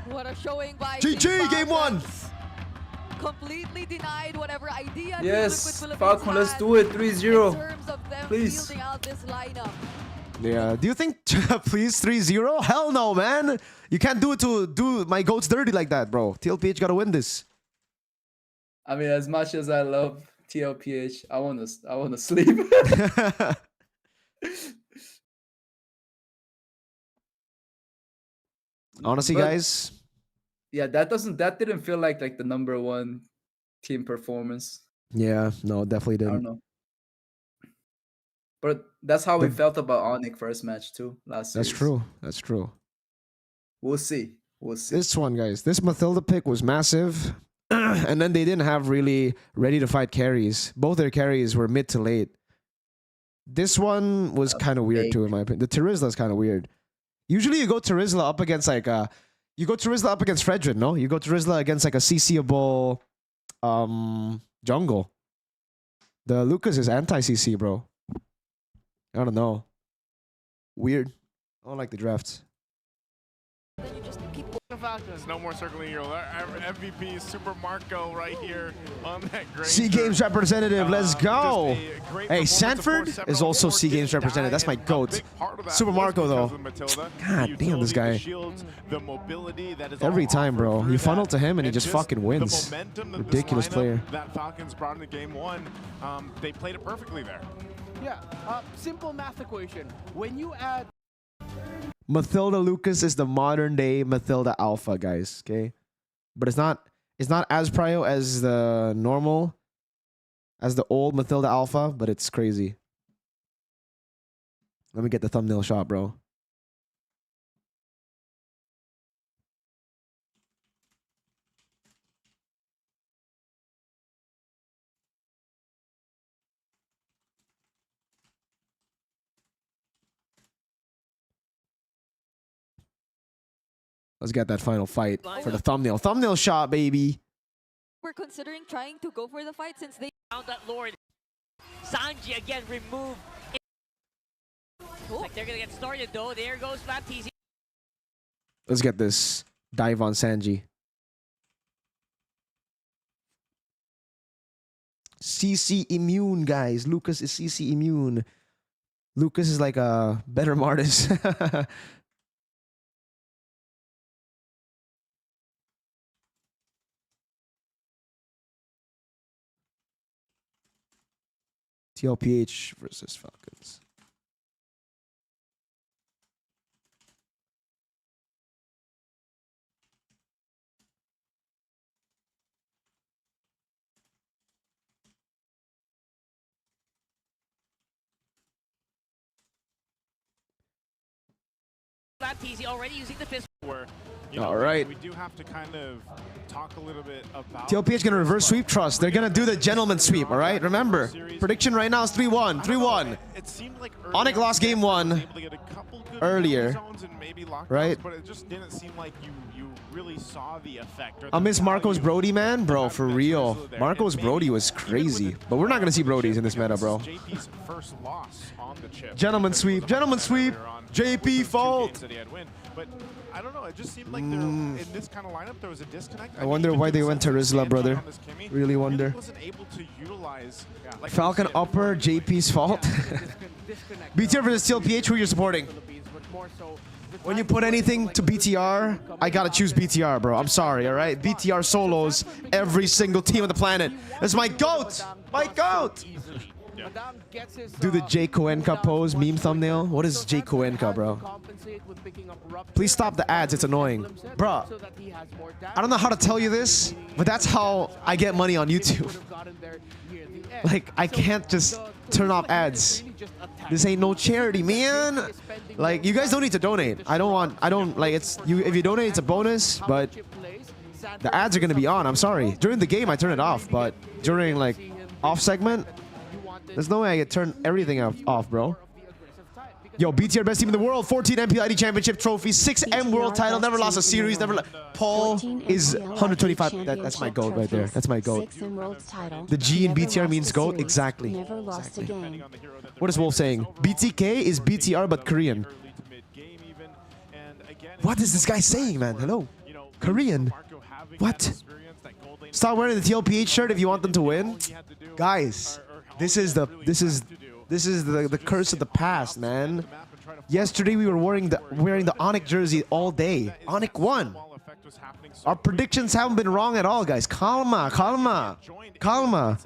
What a showing by GG game 1! Completely denied whatever idea. Yes, Falcon, let's do it. 3-0. Please. Yeah, do you think please 3-0? Hell no, man. You can't do my goats dirty like that, bro. Tlph gotta win this. I mean, as much as I love Tlph, I wanna sleep. Honestly, guys. Yeah, that didn't feel like the #1 team performance. Yeah, no, definitely didn't. I don't know. But that's how we felt about Onyx first match too last series. That's true. That's true. We'll see. We'll see. This one, guys. This Matilda pick was massive. And then they didn't have really ready to fight carries. Both their carries were mid to late. This one was kind of weird too, in my opinion. The Terizla is kind of weird. Usually you go Terizla up against like You go to Rizla up against Fredrin, no? You go to Rizla against like a CC-able jungle. The Lucas is anti-CC, bro. I don't know. Weird. I don't like the drafts. The Falcons, no more circling hero. Our MVP Super Marco right here on that great. C Games representative, let's go. Hey, Sanford is also C Games representative. That's my GOAT. Super Marco though. God damn, this guy. Every time, bro. You funnel to him and he just fucking wins. Ridiculous player. That Falcons brought into game one. They played it perfectly there. Yeah, simple math equation. When you add Mathilda Lucas is the modern day Mathilda Alpha, guys. Okay, but it's not as prio as the old Mathilda Alpha, but it's crazy. Let me get the thumbnail shot, bro. Let's get that final fight for the thumbnail. Thumbnail shot, baby. We're considering trying to go for the fight since they Found that Lord. Sanji again removed. Like they're gonna get started though. There goes Tlph. Let's get this dive on Sanji. CC immune, guys. Lucas is CC immune. Lucas is like a better Martis. Tlph versus Falcons. Tlph already using the fist. All right. We do have to kind of talk a little bit about Tlph is going to reverse sweep trust. They're going to do the gentleman sweep, all right? Remember, prediction right now is 3-1. 3-1. It seemed like Onyx lost game one earlier, right? But it just didn't seem like you really saw the effect. I miss Marco's Brody, man. Bro, for real. Marco's Brody was crazy. But we're not going to see Brodies in this meta, bro. JP's first loss on the chip. Gentleman sweep. Gentleman sweep. JP fault. But I don't know. It just seemed like there, in this kind of lineup, there was a disconnect. I wonder why they went to Rizla, brother. Really wonder. Wasn't able to utilize, like Falcon upper, JP's fault. BTR versus Tlph, who you're supporting? When you put anything to BTR, I gotta choose BTR, bro. I'm sorry, all right? BTR solos every single team on the planet. That's my GOAT! My GOAT! Do the Jay Koenka pose meme thumbnail. What is Jay Koenka, bro? Please stop the ads. It's annoying. Bro, I don't know how to tell you this, but that's how I get money on YouTube. Like, I can't just turn off ads. This ain't no charity, man. Like, you guys don't need to donate. If you donate, it's a bonus, but the ads are gonna be on. I'm sorry. During the game, I turn it off, but during, like, off segment, there's no way I can turn everything off, bro. Yo, BTR best team in the world, 14 MPLID championship trophies, 6 M world title, never lost a series, Paul is 125. That's my GOAT right there. That's my GOAT. The G in BTR means GOAT? Exactly. What is Wolf saying? BTK is BTR but Korean. What is this guy saying, man? Hello? Korean? What? Stop wearing the Tlph shirt if you want them to win. Guys, this is the curse of the past, man. Yesterday we were wearing the Onyx jersey all day. Onyx won. Our predictions haven't been wrong at all, guys. Calma, calma, calma.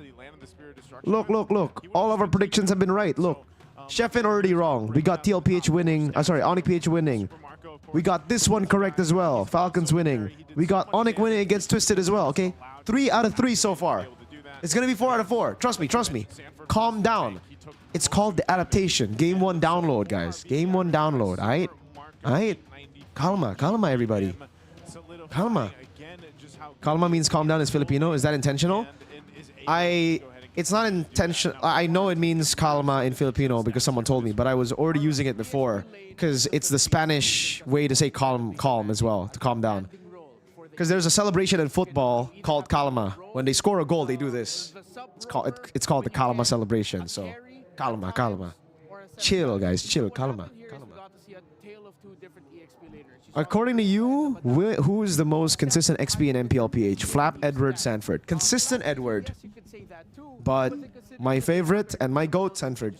Look, look, look. All of our predictions have been right. Look, Sheffin already wrong. We got Tlph winning. Sorry, Onyx PH winning. We got this one correct as well. Falcons winning. We got Onyx winning against Twisted as well. Okay, 3 out of 3 so far. It's gonna be 4 out of 4. Trust me, trust me. Calm down. It's called the adaptation. Game 1 download, guys. Game 1 download. Alright? Alright? Calma. Calma, everybody. Calma. Calma means calm down is Filipino. Is that intentional? I It's not intentional. I know it means calma in Filipino because someone told me, but I was already using it before because it's the Spanish way to say calm as well, to calm down. Because there's a celebration in football called calma. When they score a goal, they do this. It's called the calma celebration. So calma. Chill, guys, chill, calma. According to you, who is the most consistent XP in MPLPH? Flap, Edward, Sanford. Consistent Edward. But my favorite and my GOAT, Sanford.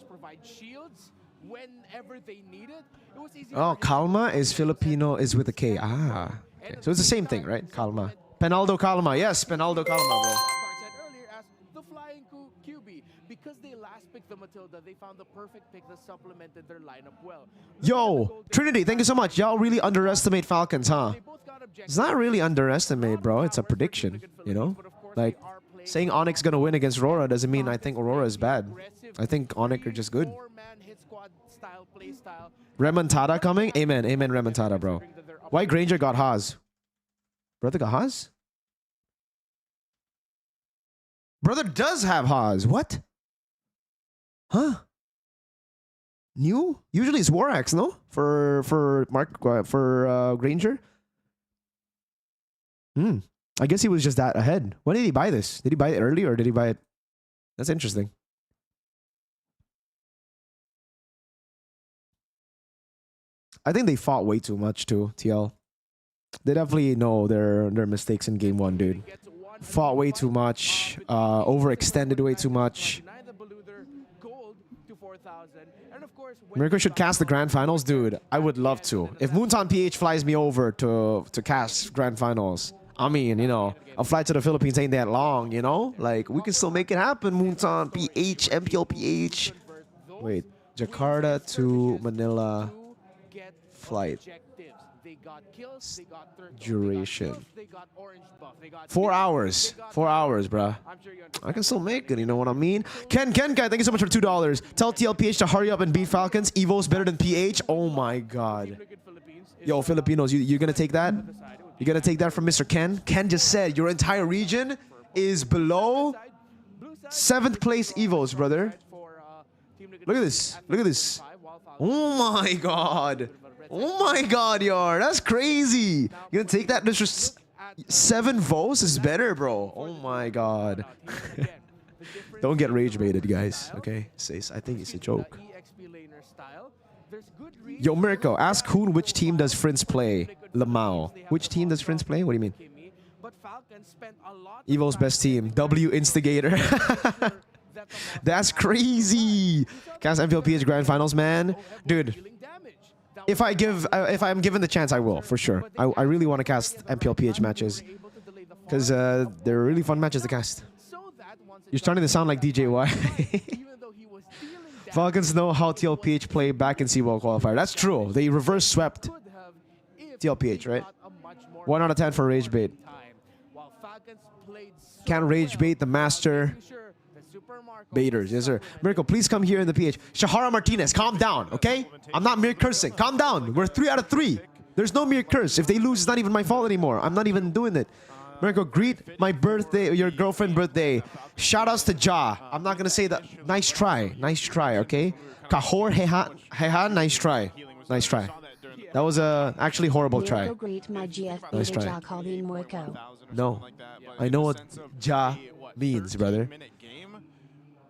Oh, calma is Filipino, is with a K. Ah. Okay. So it's the same thing, right? Calma. Penaldo Calma. Yes, Penaldo Calma, bro. Because they last picked the Matilda, they found the perfect pick that supplemented their lineup well. Yo, Trinity, thank you so much. Y'all really underestimate Falcons, huh? It's not really underestimate, bro. It's a prediction, you know? Like, saying Onyx gonna win against Aurora doesn't mean I think Aurora is bad. I think Onyx are just good. Remontada coming? Amen, amen, Remontada, bro. Why Granger got Haas? Brother got Haas? Brother does have Haas. What? Huh? New? Usually it's Warax, no? For Granger. I guess he was just that ahead. When did he buy this? Did he buy it early or did he buy it? That's interesting. I think they fought way too much too, TL. They definitely know their mistakes in game one, dude. Fought way too much, overextended way too much. Mirko should cast the Grand Finals, dude. I would love to. If Moonton PH flies me over to cast Grand Finals, I mean, you know, a flight to the Philippines ain't that long, you know? Like, we can still make it happen, Moonton PH, MPL PH. Wait, Jakarta to Manila flight. Duration. 4 hours. 4 hours, bruh. I can still make it, you know what I mean? Ken guy, thank you so much for $2. Tell TLPH to hurry up and beat Falcons. Evo's better than PH. Oh my god. Yo, Filipinos, you're gonna take that? You're gonna take that from Mr. Ken? Ken just said your entire region is below 7th place Evos, brother. Look at this. Look at this. Oh my god. Oh my god, yar. That's crazy. You're gonna take that? There's just 7 votes is better, bro. Oh my god. Don't get rage baited, guys. Okay? I think it's a joke. Yo, Mirko, ask Hoon which team does Prince play? Lamau. Which team does Prince play? What do you mean? Evo's best team. W Instigator. That's crazy. Cast MPLPH Grand Finals, man. Dude. If I'm given the chance, I will, for sure. I really want to cast MPLPH matches. Because they're really fun matches to cast. You're starting to sound like DJY. Falcons know how TLPH play back in SeaWorld qualifier. That's true. They reverse swept TLPH, right? 1 out of 10 for Rage Bait. Can't Rage Bait the master baiters. Yes, sir. Mirko, please come here in the PH. Shahara Martinez, calm down, okay? I'm not mere cursing. Calm down. We're 3 out of 3. There's no mere curse. If they lose, it's not even my fault anymore. I'm not even doing it. Mirko, greet my birthday, your girlfriend birthday. Shoutouts to Ja. I'm not gonna say that. Nice try. Nice try, okay? Kahor Heha, nice try. Nice try. That was a actually horrible try. Nice try. No. I know what Ja means, brother.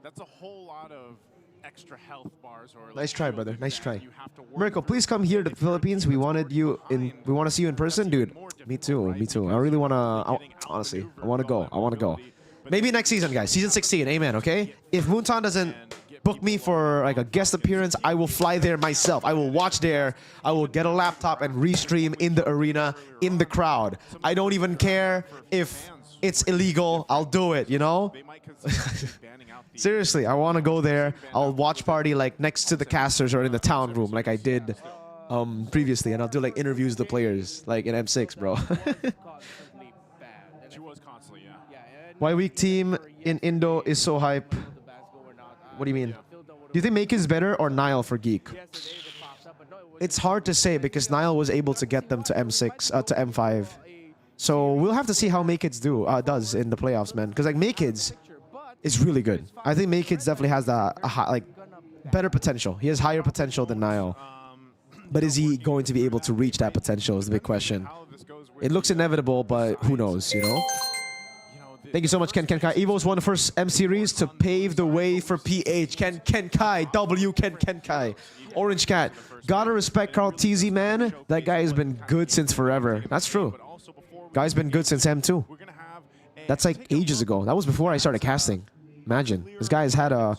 That's a whole lot of extra health bars. Or nice try, brother. Nice try. Mirko, please come here to the Philippines. We want to see you in person, dude. Me too. Me too. I really want to. Honestly, I want to go. I want to go. Maybe next season, guys. Season 16. Amen. Okay. If Moonton doesn't book me for like a guest appearance, I will fly there myself. I will watch there. I will get a laptop and restream in the arena, in the crowd. I don't even care if it's illegal. I'll do it. You know. Seriously, I want to go there. I'll watch party like next to the casters or in the town room like I did previously, and I'll do like interviews with the players like in M6, bro. Why weak team in Indo is so hype? What do you mean? Do you think Make is better or Nile for Geek? It's hard to say because Nile was able to get them to M6 to M5. So we'll have to see how Make Kids does in the playoffs, man. Because like Make Kids, is really good. I think Mirko'S definitely has better potential. He has higher potential than Niall. But is he going to be able to reach that potential is the big question. It looks inevitable, but who knows, you know? Thank you so much, Ken Kai. Evo's won the first M Series to pave the way for PH. Ken Kai. W Ken Kai. Orange Cat. Gotta respect Carl TZ, man. That guy has been good since forever. That's true. Guy's been good since M2. That's like ages ago. That was before I started casting. Imagine. This guy has had a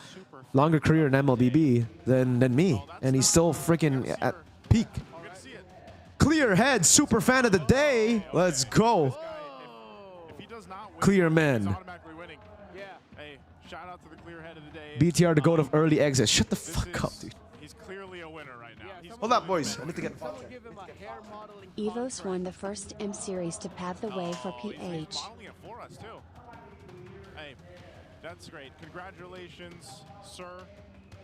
longer career in MLBB than me. And he's still freaking at peak. Clear head, super fan of the day. Let's go. Clear man. BTR, the goat of early exit. Shut the fuck up, dude. He's clearly a winner right now. Hold up, boys. I need to get. Evos won the first M Series to pave the way for PH. Hey, that's great. Congratulations, sir.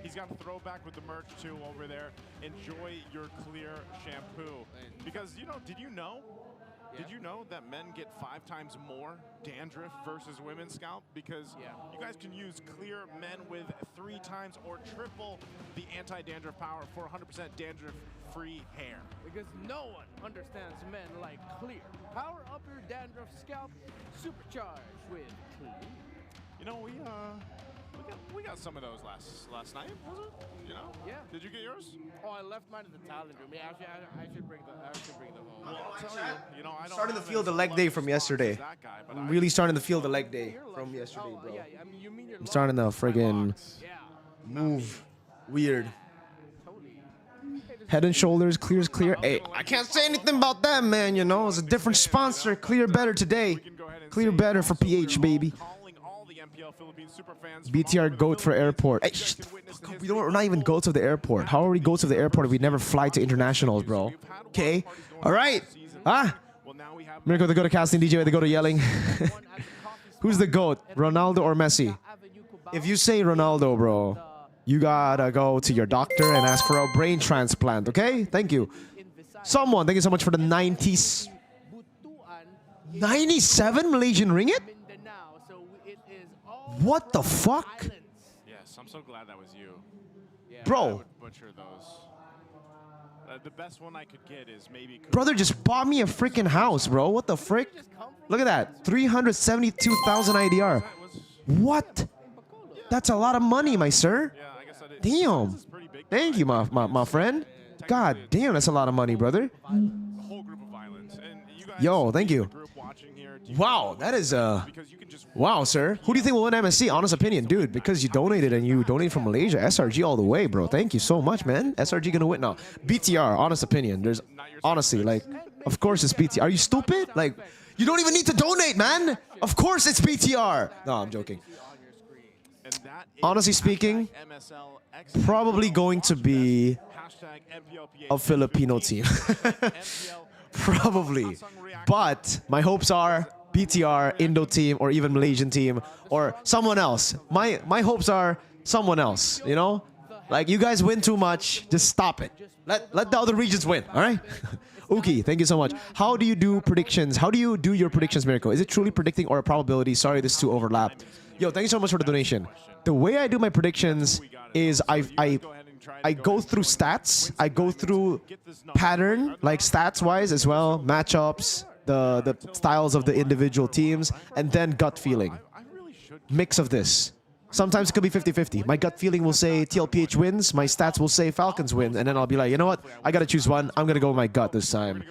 He's got a throwback with the merch too over there. Enjoy your clear shampoo. Because, you know, did you know that men get 5 times more dandruff versus women's scalp? Because you guys can use clear men with 3 times or triple the anti-dandruff power for 100% dandruff-free hair. Because no one understands men like clear. Power up your dandruff scalp, supercharged with clear. You know, we got some of those last night, was it? You know? Yeah. Did you get yours? Oh, I left mine in the talent room. Yeah, I should bring them home. Well, I'll tell you, I don't starting to feel the leg day from yesterday. I'm really starting to feel the leg day from yesterday, bro. I'm starting to friggin' move weird. Head and Shoulders, Clear's clear. Hey, I can't say anything about that, man, you know? It's a different sponsor. Clear better today. Clear better for PH, baby. BTR goat for airport. Hey, shut the fuck up. We're not even goats of the airport. How are we goats of the airport if we never fly to internationals, bro? Okay? Alright. Mirko, they go to casting, DJ, they go to yelling. Who's the GOAT? Ronaldo or Messi? If you say Ronaldo, bro, you gotta go to your doctor and ask for a brain transplant, okay? Thank you. Someone, thank you so much for the 90s. 97 Malaysian ringgit? What the fuck? Yes, I'm so glad that was you. Bro. I would butcher those. The best one I could get is maybe... Brother just bought me a freaking house, bro. What the frick? Look at that. 372,000 IDR. What? That's a lot of money, my sir. Damn. Thank you, my friend. God damn, that's a lot of money, brother. Yo, thank you. Wow, that is wow, sir. Who do you think will win MSC? Honest opinion, dude. Because you donated and you donated from Malaysia, SRG all the way, bro. Thank you so much, man. SRG gonna win now. BTR, honest opinion. There's honestly, like, of course it's BTR. Are you stupid? Like, you don't even need to donate, man. Of course it's BTR. No, I'm joking. Honestly speaking, probably going to be a Filipino team. Probably. But my hopes are BTR, Indo team, or even Malaysian team, or someone else. My hopes are someone else, you know? Like, you guys win too much, just stop it. Let the other regions win, all right? Uki, thank you so much. How do you do predictions? How do you do your predictions, Mirko? Is it truly predicting or a probability? Sorry, this two overlap. Yo, thank you so much for the donation. The way I do my predictions is I go through stats. I go through pattern, like stats-wise as well, matchups, the styles of the individual teams, and then gut feeling. Mix of this. Sometimes it could be 50-50. My gut feeling will say Tlph wins. My stats will say Falcons win. And then I'll be like, you know what? I got to choose one. I'm going to go with my gut this time.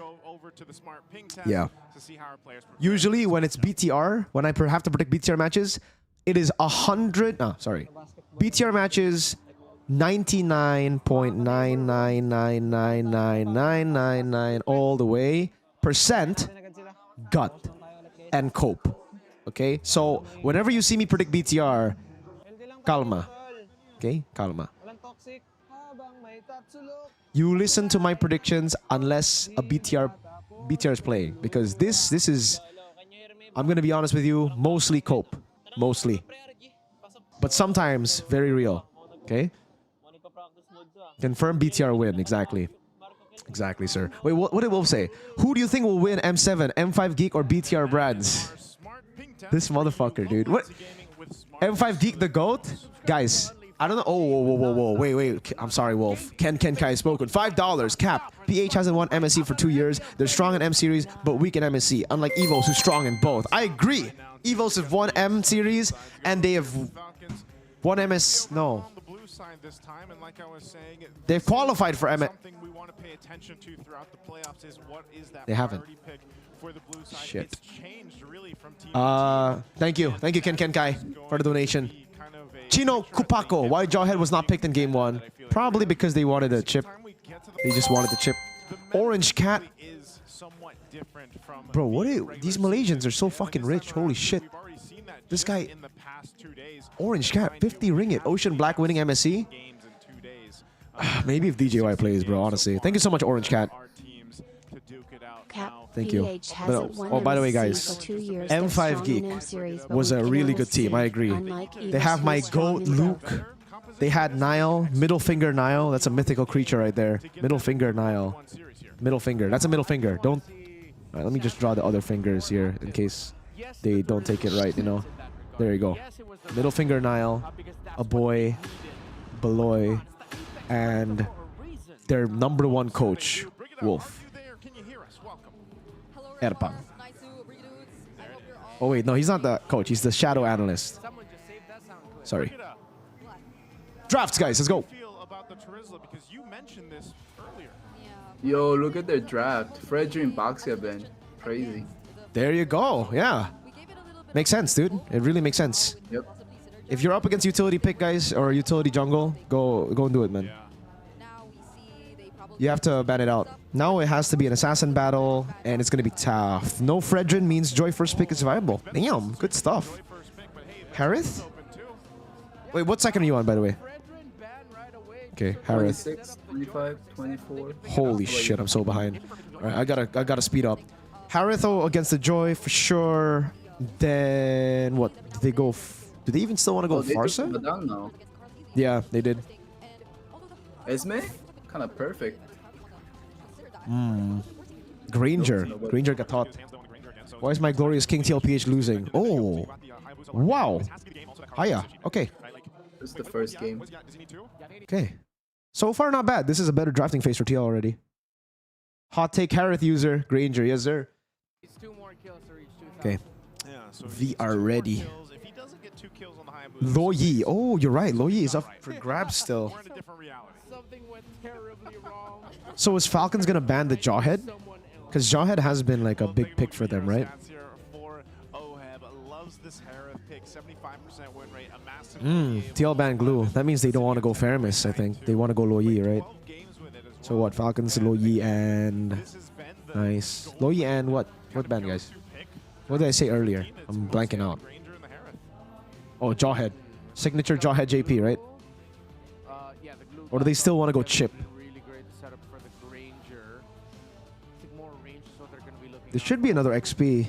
Yeah. Usually when it's BTR, when I have to predict BTR matches, it is 100... No, sorry. BTR matches 99.999999999 all the way % gut and cope. Okay? So whenever you see me predict BTR, calma. Okay? Calma. You listen to my predictions unless a BTR is playing, because this is, I'm gonna be honest with you, mostly cope. Mostly. But sometimes very real. Okay? Confirm BTR win. Exactly. Exactly, sir. Wait, what did Wolf say? Who do you think will win M7, M5 Geek, or BTR brands? This motherfucker, dude. What? M5 Geek the GOAT? Guys, I don't know. Oh, whoa. Wait. I'm sorry, Wolf. Ken Kai spoken. $5. Cap. PH hasn't won MSC for 2 years. They're strong in M series, but weak in MSC. Unlike Evos, who's strong in both. I agree. Evos have won M series, and they have won MS. No. This time, and like I was saying, They've qualified for MS. Something we want to pay attention to throughout the playoffs is what is that They haven't. pick for the blue side. Shit. It's changed really from team Thank you, Ken Kai, for the donation. Chino Kupako, why Jawhead was not picked in game 1? Probably because they wanted a chip. They just wanted the chip. Orange Cat. Bro, what are these Malaysians are so fucking rich. Holy shit. This guy, Orange Cat, 50 ringgit. Ocean Black winning MSC. Maybe if DJY plays, bro, honestly. Thank you so much, Orange Cat. Thank you. Oh, by the way, guys, M5 Geek was a really good team. I agree. They have my GOAT, Luke. They had Nile, middle finger Nile. That's a mythical creature right there. Middle finger Nile. Middle finger. That's a middle finger. Don't. All right, let me just draw the other fingers here in case they don't take it right, you know. There you go. Middle finger Nile, a boy, Beloy, and their #1 coach, Wolf. Erpang. Oh wait, no, he's not the coach. He's the shadow analyst. Sorry. Drafts, guys. Let's go. Yo, look at their draft. Fredry and Boxia bench. Crazy. There you go. Yeah. Makes sense, dude. It really makes sense. Yep. If you're up against utility pick, guys, or utility jungle, go and do it, man. You have to ban it out. Now it has to be an assassin battle, and it's gonna be tough. No Fredrin means Joy first pick is viable. Damn, good stuff. Harith? Wait, what second are you on, by the way? Okay, Harith. 26, 25, 24. Holy shit, I'm so behind. All right, I gotta speed up. Harith against the Joy for sure. Then what? Did they go? Do they even still want to go Farsa? Now. Yeah, they did. Esme? Kind of perfect. Granger. Granger got taught. Why is my glorious King Tlph losing? Oh. Wow. Hiya. Okay. This is the first game. Okay. So far, not bad. This is a better drafting phase for TL already. Hot take Harith user. Granger. Yes, sir. Okay. We are ready. Loyi. Oh, you're right. Loyi is up for grabs still. So is Falcons gonna ban the Jawhead? Because Jawhead has been like a big pick for them, right? TL ban Glue. That means they don't want to go Faramis, I think. They want to go Loyi, right? So what? Falcons, Loyi, and... Nice. Loyi and what? What ban, guys? What did I say earlier? I'm blanking out. Oh, Jawhead. Signature Jawhead JP, right? Or do they still want to go chip? There should be another XP.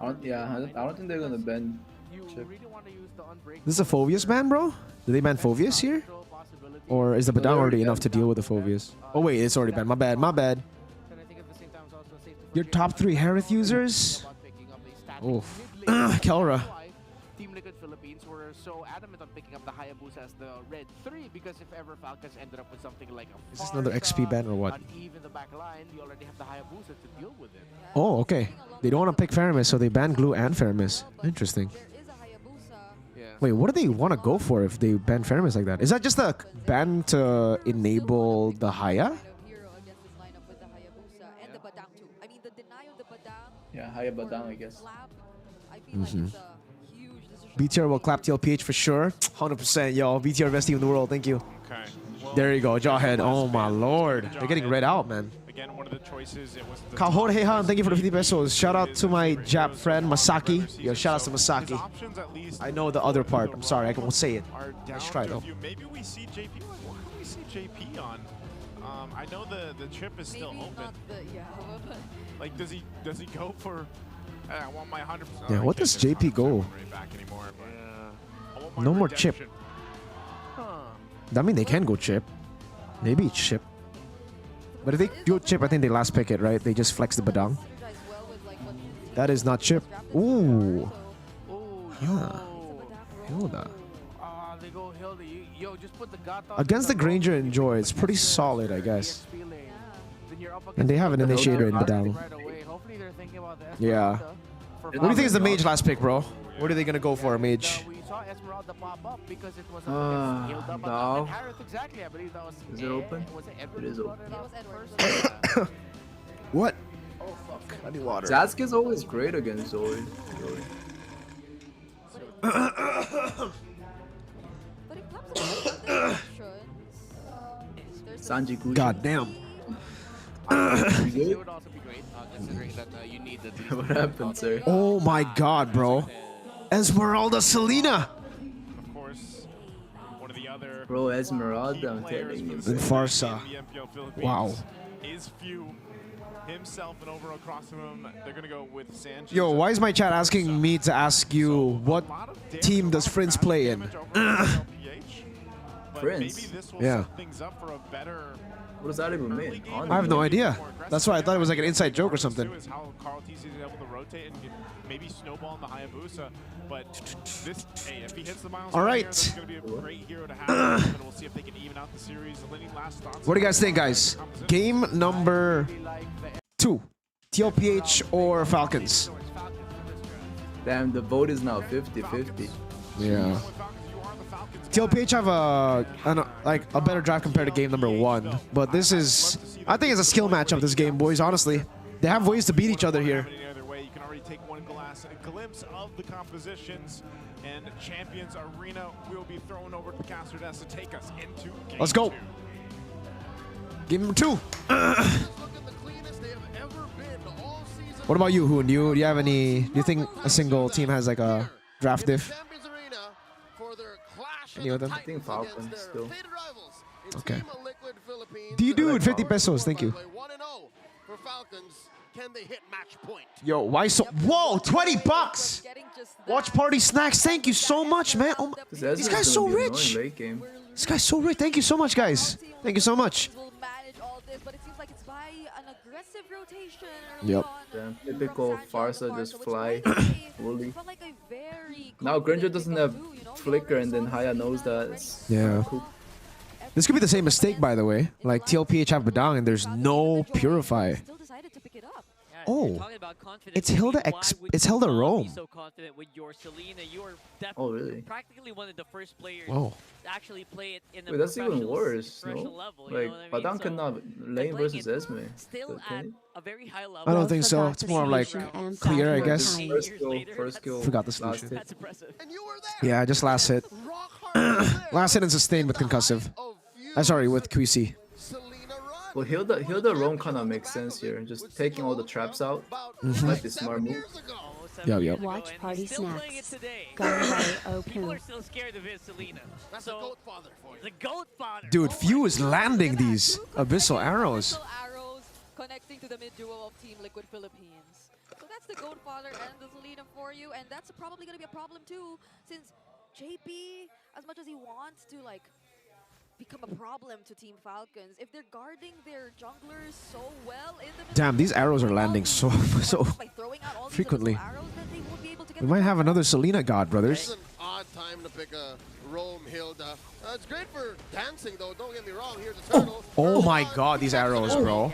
I don't think they're gonna ban chip. This is a Phoveus ban, bro? Do they ban Phoveus here? Or is the Badang already enough to deal with the Phoveus? Oh wait, it's already banned. My bad, my bad. Your top 3 Harith users? Oof. Kelra. Team Liquid Philippines were so adamant on picking up the Hayabusa as the red 3 because if ever Falcons ended up with something like a Is this another XP ban or what? Even the back line, you already have the Hayabusa to deal with it. Oh, okay. They don't want to pick Faramis, so they ban Glue and Faramis. Interesting. Wait, what do they want to go for if they ban Faramis like that? Is that just a ban to enable the Haya? Yeah, Haya Badang, I guess. BTR will clap Tlph for sure. 100%, yo. BTR best team in the world. Thank you. Okay. Well, there you go. Jawhead. Oh, my lord. They're getting read out, man. Again, one of the choices, it was the Kahore Han, thank you for the 50 pesos. Shout out to my Jap friend, Masaki. Yo, shout out to Masaki. I know the other part. I'm sorry, I won't say it. Nice try, though. Maybe we see JP. What can we see JP on? I know the chip is still open. Like, does he go for... I want my 100%. Yeah, what does JP go? No more chip. That mean they can go chip. Maybe it's chip. But if they go chip, I think they last pick it, right? They just flex the Badang. That is not chip. Ooh. Yeah. Hilda. They go Hilda. Yo, just put the Gata Against the Granger and Joy, it's pretty solid, I guess. And they have an initiator in the down. Hopefully they're thinking about that. Yeah. What do you think is the mage last pick, bro? What are they gonna go for, a mage? We saw Esmeralda pop up because it was no. exactly. I believe that was. Is it open? Was it It is open. What? Oh fuck! I need water. Zask is always great against Zoe. Sanji Kushi. God damn. It would also be great, considering that you need the. What happened, sir? Oh my god, bro. Esmeralda Selena. Of course, one of the other. Bro, Esmeralda, I'm telling you. And Farsa. Wow. Is Few himself and over across from him. They're gonna go with Sanji. Yo, why is my chat asking me to ask you what team does Prince play in? Prince? Yeah. What does that even mean? I have no idea. That's why I thought it was like an inside joke or something. Is how Carl TC is able to rotate and maybe snowball in the Hayabusa, but this, hey, if he hits the milestone, all right. This is going to be a great hero to have, and we'll see if they can even out the series. What do you guys think, guys? Game number 2, Tlph or Falcons? Damn, the vote is now 50-50. Yeah. Tlph have a better draft compared to game number 1, but this is, I think it's a skill matchup this game, boys. Honestly, they have ways to beat each other here. You can already take one glimpse of the compositions, and Champions Arena will be thrown over to the caster desk to take us into game Let's go. 2. Game number 2. What about you, Hoon? Do you have any? Do you think a single team has like a draft diff? Any of them? I think Falcons still. Okay. Dude, 50 pesos. Thank you. For Falcons, can they hit match point? Yo, why so? Whoa, 20 bucks. Watch party snacks. Thank you so much, man. Oh my, this guy's so rich. This guy's so rich. Thank you so much, guys. Thank you so much. Yep. Damn, typical Farsa just fly fully. Now Granger doesn't have flicker, and then Haya knows that. Yeah. This could be the same mistake, by the way. Like Tlph have Badang and there's no Purify. Oh, it's Hilda it's Hilda Rome. Oh really? Practically one of the first players Whoa. to actually play it in the Wait, that's even worse. professional No? level. Like Badang cannot lane versus Esme. Still at a very high level. I don't think so. It's more like clear, I guess. First kill. Forgot the solution. That's impressive. Yeah, just last hit. Last hit and sustained with concussive. Sorry, with QC. Well, Hilda Roam kind of makes sense here. Just taking all the traps out might be a smart move. Yep. Watch party snacks. People are still scared of his Selena. That's the goat father for you. The goat father. Dude, Few is landing these abyssal arrows. Connecting to the mid duo of Team Liquid Philippines. So that's the goat father and the Selena for you, and that's probably going to be a problem too, since JP, as much as he wants to like become a problem to Team Falcons, if they're guarding their junglers so well in the Damn, these arrows are landing so frequently. We might have another Selena god, brothers. It's an odd time to pick a Rome Hilda. It's great for dancing, though. Don't get me wrong. Here's a turtle. Oh my god, these arrows, bro.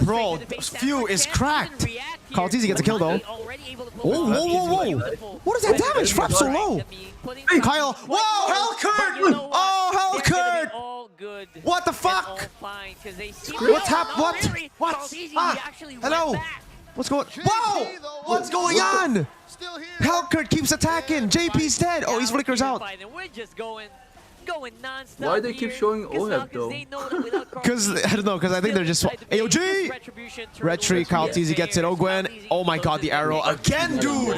Bro, Few is cracked. Kaltizi gets a kill, though. Whoa. What is that damage? Frap so low. Hey, Kyle. Whoa, Hellkurt! Oh, Hellkurt! What the fuck? What happened? What? Hello? What's going on? Whoa! What's going on? Hellkurt keeps attacking. JP's dead. Oh, he's flickers out. Why do they keep showing Oheb though? Because I don't know. Because I think they're just AOG. Retri, Kaltizi gets it. Ogwen. Oh my god, the arrow again, dude.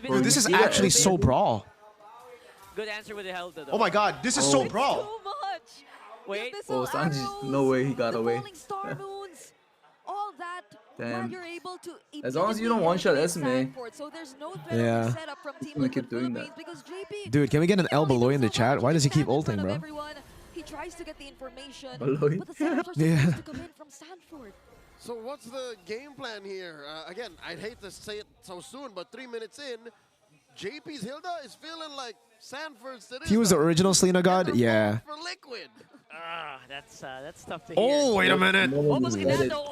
Dude, this is actually so brawl. Good answer with the Helda, though. Oh my god, this is so brawl. Wait. Oh, Sanji, no way he got away. All that Damn. you're able to as long as you don't one-shot Esme. So there's no yeah. I'm gonna keep doing that. Dude, can we get an El Beloy in the chat? Why does he keep ulting, bro? He tries to get the information, Beloy? but the setups are yeah. supposed to come in from Stanford. So what's the game plan here? Again, I'd hate to say it so soon, but 3 minutes in, JP's Hilda is feeling like Sanford's. If he was the original Selena God, yeah. For Liquid. That's tough to hear. Oh, wait a minute.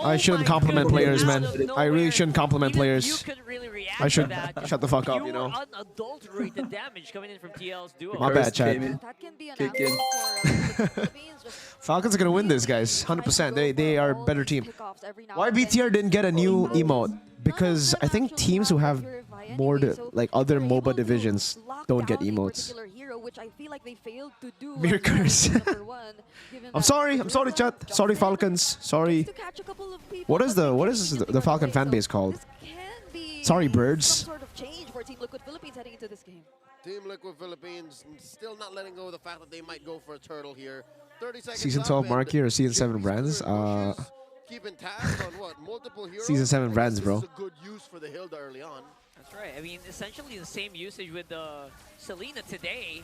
I shouldn't compliment players, man. I really shouldn't compliment players. I should shut the fuck up, you know. Unadulterated damage coming in from TL's duo. My bad, Chad. That can be an Kick in. Falcons are gonna win this, guys. 100%. They are a better team. Why BTR didn't get a new emote? Because I think teams who have more like other MOBA divisions don't get emotes. Mirko'S. I'm sorry, chat. Sorry, Falcons. Sorry. What is the Falcon fan base called? Sorry, birds. Sort of change for Team Liquid Philippines heading into this game. Team Liquid Philippines still not letting go of the fact that they might go for a turtle here. 30 seconds Season 12 Marky or Season 7 brands? Keeping tabs on what? Multiple heroes. Season 7 brands, bro. This is a good use for the Hilda early on. That's right. I mean, essentially the same usage with Selena today.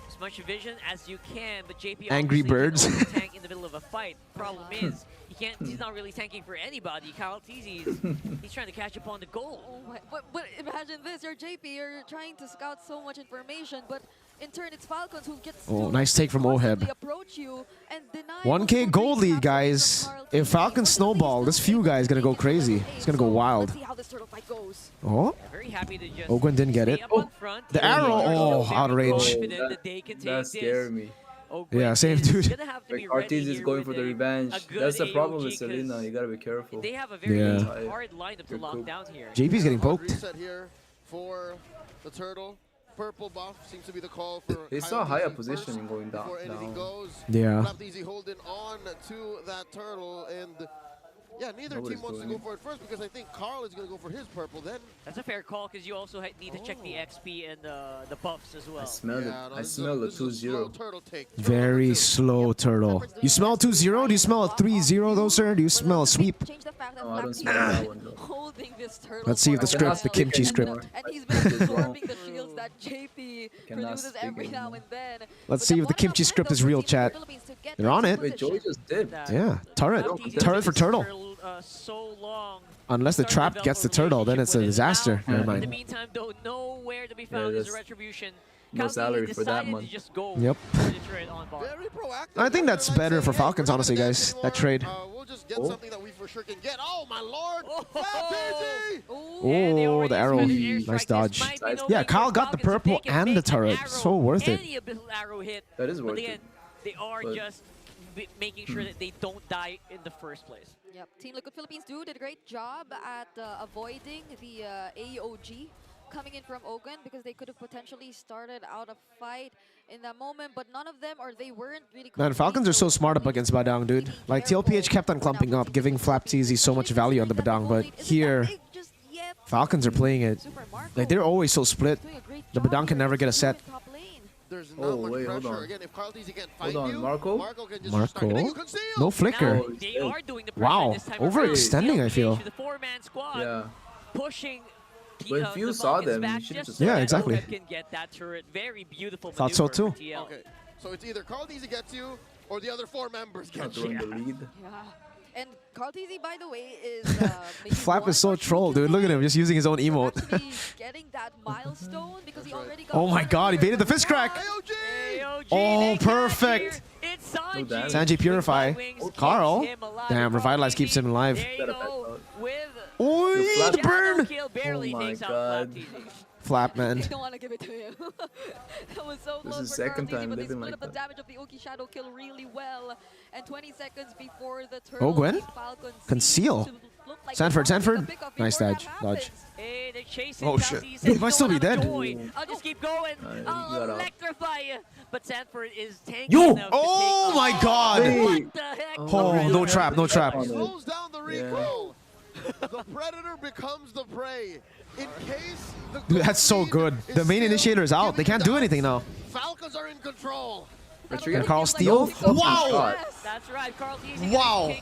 As much vision as you can, but JP Angry Birds. tank in the middle of a fight. Problem is, he's not really tanking for anybody. Tlph, he's trying to catch up on the goal. Oh, but imagine this, you're JP, you're trying to scout so much information, but in turn it's Falcons who gets Oh, nice take from Oheb. approach you and deny 1K gold lead, guys. If Falcons snowball, this few guy is gonna go crazy. It's gonna go wild. See how this turtle fight goes. Oh, Very happy to just Ogwen didn't get it. Oh, the arrow. Oh, out of range. That scared me. Yeah, same dude. Like Artis is going for the revenge. That's the problem with Selena. You gotta be careful. They have a very hard lineup to lock down here. JP's getting poked. Reset here for the turtle. Purple buff seems to be the call for. They saw higher positioning going down. Before anything goes. Yeah. Tlph holding on to that turtle, and yeah, neither team wants to go for it first because I think Carl is going to go for his purple. Then that's a fair call because you also need to check the XP and the buffs as well. I smell it. I smell a 2-0. Very slow turtle. You smell 2-0? Do you smell a 3-0 though, sir? Do you smell a sweep? No, I don't smell that one though. Let's see if the script, the kimchi script. And he's been absorbing the shields that JP produces every now and then. Let's see if the kimchi script is real, chat. They're on it. Wait, Joey just dipped. Yeah, turret. Turret for turtle. Unless the trap gets the turtle, then it's a disaster. Never In the mind. meantime, though, nowhere to be found is a retribution. No salary for that month. Yep. very proactive. I think that's better for Falcons, honestly, guys. That trade. We'll just get something that we for sure can get. Oh my lord! Oh, the arrow. Nice dodge. Yeah, Kyle got the purple and the turret. So worth it. That is worth it. They are just making sure that they don't die in the first place. Yep, Team Liquid Philippines did a great job at avoiding the AOG coming in from Ogun because they could have potentially started out a fight in that moment, but none of them, or they weren't really. Man, Falcons are so smart up against Badang, dude. Like, Tlph kept on clumping up, giving Tlph so much value on the Badang, but here, Falcons are playing it. Like, they're always so split. The Badang can never get a set. There's oh, wait, hold on. Again, if hold on, Marco? Marco? No flicker. Wow, overextending, I feel. Yeah. Pushing. When Few saw them, you should just. Yeah, exactly. Can get that turret. Very beautiful. Thought so too. Okay, so it's either Tlph gets you or the other 4 members get you. The lead. Yeah. And Tlph, by the way, is Flap is so troll, dude. Look at him, just using his own emote. getting that milestone because he already got. Oh my god, he baited the fist crack. Oh, perfect. Sanji Purify. Carl. Damn, Revitalize keeps him alive. Oh, the burn. Oh my god. Flap, man. I don't want to give it to him. That was so close. This is second time but they living split like up the that. damage of the Uki Shadow kill really well. And 20 seconds before the turtle, Oh, Gwen. Falcons Conceal. like Sanford. Nice dodge. Hey, they're chasing Oh shit. He might still be dead. I'll just keep going. I'll electrify you. But Sanford is tanking. Yo! Oh my god! What the heck? Oh, no trap, no trap. Slows down the recall. The predator becomes the prey. In case the Dude, that's so good. The main initiator is out. They can't do anything now. Falcons are in control. Can Carl steal? Wow! That's right, Carl TZ. Wow!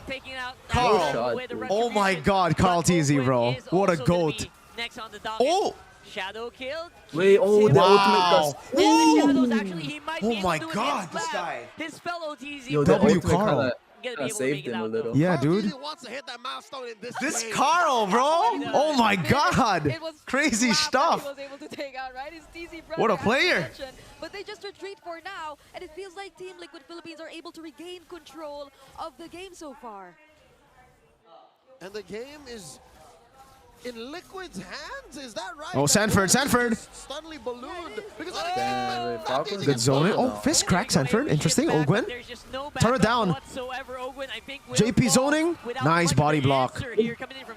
Carl! Oh my god, Carl TZ, bro. What a goat. Next on the Oh! Shadow killed. Wait, oh, the Wow. ultimate Actually, he might Oh be able my to do it god, his this slap. guy. His fellow TZ. Yo, the W ultimate Carl. kinda gonna be able to saved make it him a out, little. though. Yeah, dude. He wants to hit that milestone in this game. Carl, bro. Oh my God. It was Crazy Flap that stuff. He was able to take out, right? His TZ What a brother, as player. mentioned. But they just retreat for now, and it feels like Team Liquid Philippines are able to regain control of the game so far. And the game is in Liquid's hands? Is that right? Oh, Sanford. Suddenly ballooned. Because Falcons Good zoning. Oh, fist crack, Sanford. Interesting. Ogwen. Turn it down. JP zoning. Nice body block.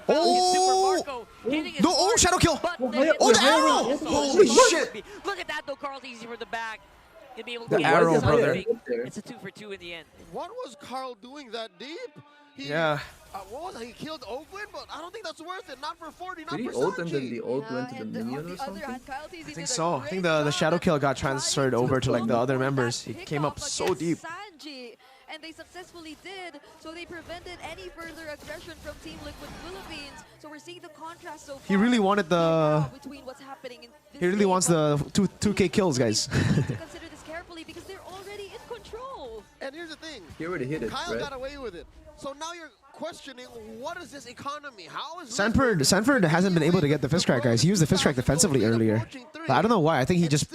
Oh, no. Oh, shadow kill. Oh, the arrow. Holy shit. Look at that though, Carl easy for the back. He'll be able to The get arrow, it. brother. It's a 2 for 2 in the end. What was Carl doing that deep? Yeah. What was that? He killed Ogwen, but I don't think that's worth it. Not for 40, not Did he for ult and then Sanji. the ult went to the minion or something? I think so. I think the shadow kill got transferred over to like the other members. He came up so deep. Sanji, and they successfully did, so they prevented any further aggression from Team Liquid Philippines. So we're seeing the contrast so far. He really wanted the. Between what's happening in this He really game, wants the 2K kills, guys. to consider this carefully because they're already in control. And here's the thing. He already hit it, Kyle right? got away with it. So now you're questioning, what is this economy? How is Sanford hasn't been able to get the fist crack, guys. He used the fist crack defensively earlier. But I don't know why. I think he just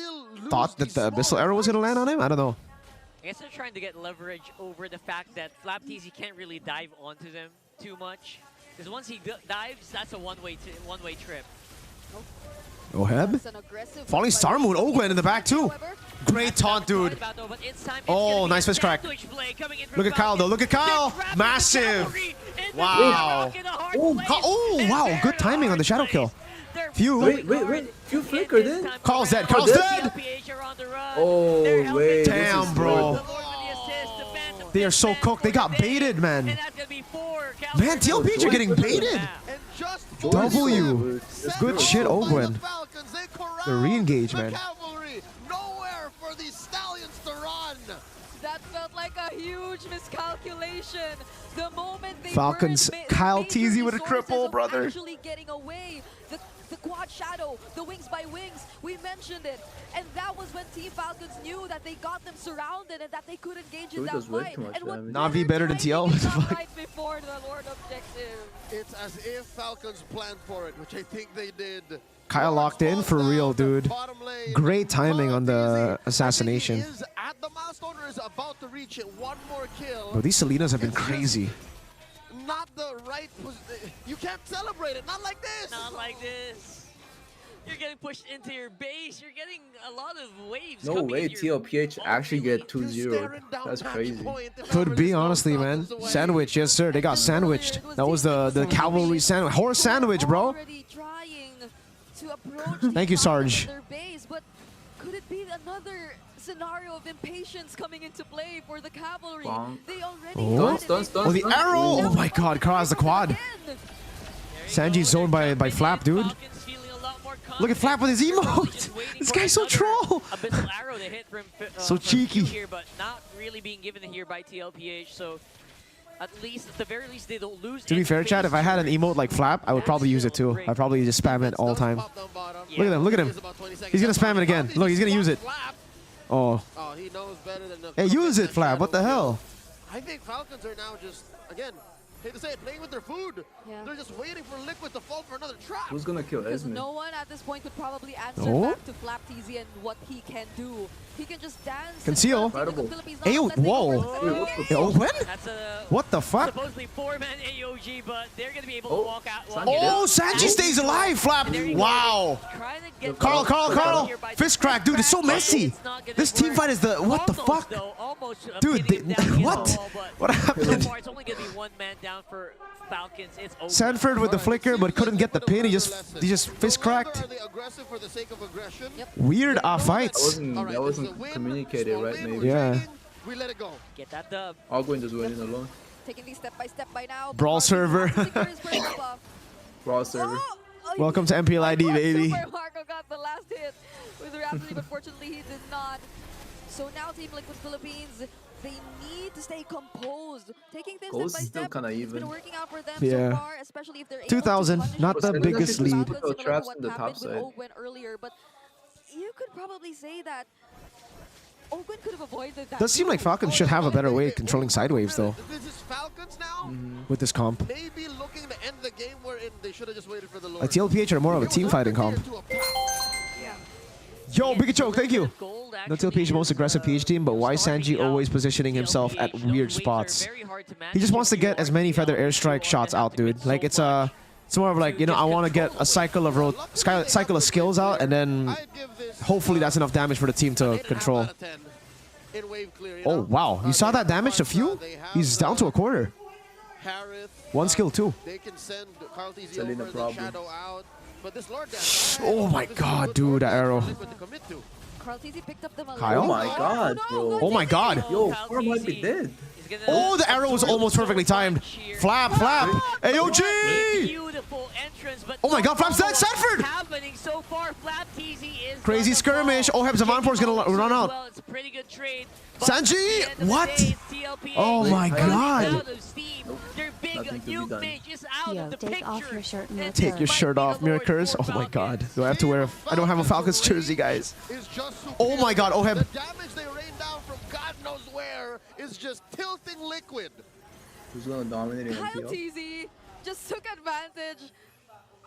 thought that the abyssal arrow was gonna land on him. I don't know. I guess they're trying to get leverage over the fact that Flap TZ can't really dive onto them too much. Because once he dives, that's a one-way trip. Oh, Heb. Falling Star Moon. Ogwen in the back, too. Great taunt, dude. Oh, nice fist crack. Look at Kyle, though. Look at Kyle. Massive. Wow. Oh, wow. Good timing on the shadow kill. Few. Wait. Few flickered in. Carl's dead. Carl's dead. Oh, wait. Damn, bro. They are so cooked. They got baited, man. Man, Tlph are getting baited. W. Good shit, Ogwen. The re-engage, man. Nowhere for these stallions to run. That felt like a huge miscalculation. The moment they Falcons, Kyle TZ with a triple, brother. Actually getting away. The quad shadow, the wings by wings, we mentioned it. And that was when Team Falcons knew that they got them surrounded and that they couldn't engage in that fight. And what Navi better than TL? right before the Lord objective. It's as if Falcons planned for it, which I think they did. Kyle locked in for real, dude. Great timing on the assassination. Is at the milestone or is about to reach it. One more kill. Bro, these Selenas have been crazy. Not the right you can't celebrate it. Not like this. Not like this. You're getting pushed into your base. You're getting a lot of waves. No way Tlph actually get 2-0. That's crazy. Could be, honestly, man. Sandwich, yes, sir. They got sandwiched. That was the cavalry sandwich. Horse sandwich, bro. Thank you, Sarge. Their base, but could it be another scenario of impatience coming into play for the cavalry? They already Oh, the arrow! Oh my god, Carl has the quad. Sanji's zoned by Flap, dude. Look at Flap with his emote. This guy's so troll. So cheeky. Here, but not really being given here by Tlph. So at the very least, they don't lose. To be fair, chat, if I had an emote like Flap, I would probably use it too. I'd probably just spam it all the time. Look at him, look at him. He's gonna spam it again. Look, he's gonna use it. Oh. He knows better than the Hey, use it, Flap. What the hell? I think Falcons are now just, again, hate to say it, playing with their food. Yeah. They're just waiting for Liquid to fall for another trap. Who's gonna kill Because Esme? no one at this point could probably answer Oh? back to Flap TZ and what he can do. He can just dance. Conceal. Hey, whoa. Hey, oh, when? What the fuck? Supposedly 4-man AOG, but they're going to be able to walk out. Oh, Sanji stays alive, Flap. Wow. Carl. Fist crack, dude. It's so messy. This team fight is the... What the fuck? Dude, what? What happened? So far, it's only going to be one man down for Falcons. It's over. Sanford with the flicker, but couldn't get the pin. He just fist cracked. Weird fights. That wasn't communicated, right? Maybe. Yeah. We let it go. Get that dub. Ogwen just went in alone. Taking these step by step by now. Brawl server. Brawl server. Welcome to MPLID, baby. Super Marco got the last hit with Rhapsody, but fortunately he did not. So now Team Liquid Philippines, they need to stay composed. Taking things Goals step by is still step. kind of It's even. been working out for them Yeah. so far, especially if they're able 2000, to punish not the Falcons biggest lead. similar to Traps what in the happened top with side. Ogwen earlier, but you could probably say that Ogun could have avoided that. Does seem like Falcons should have a better way of controlling side waves though. This is Falcons now. With this comp. Maybe looking to end the game wherein they should have just waited for the Lord. Tlph are more of a team fighting comp. Yo, Big Choke, thank you. No Tlph is the most aggressive PH team, but why Sanji always positioning himself at weird spots? He just wants to get as many feather airstrike shots out, dude. Like it's more of like, you know, I want to get a cycle of skills out, and then hopefully that's enough damage for the team to control. Oh wow, you saw that damage to Few? He's down to a quarter. One skill too. They can send Carl TZ over the shadow out. But this Lord Oh my god, dude, that arrow. Carl TZ picked up the Kyle? Oh my god, bro. Oh my god. Yo, Farm might be dead. Oh, the arrow was almost perfectly timed. Flap, flap. AOG! Oh my god, Flap's dead. Sanford! Happening so far, Flap TZ is Crazy skirmish. Oh, Zamanfor's gonna run out. well, it's a pretty good trade. Sanji! What? Oh my god. Yo, take off your shirt and Take your shirt off, Mirko'S. Oh my god. Do I have to wear I don't have a Falcons jersey, guys. Oh my god, Oheb. The damage they rain down from God knows where is just tilting Liquid. Who's gonna dominate in Kyle MPL? TZ just took advantage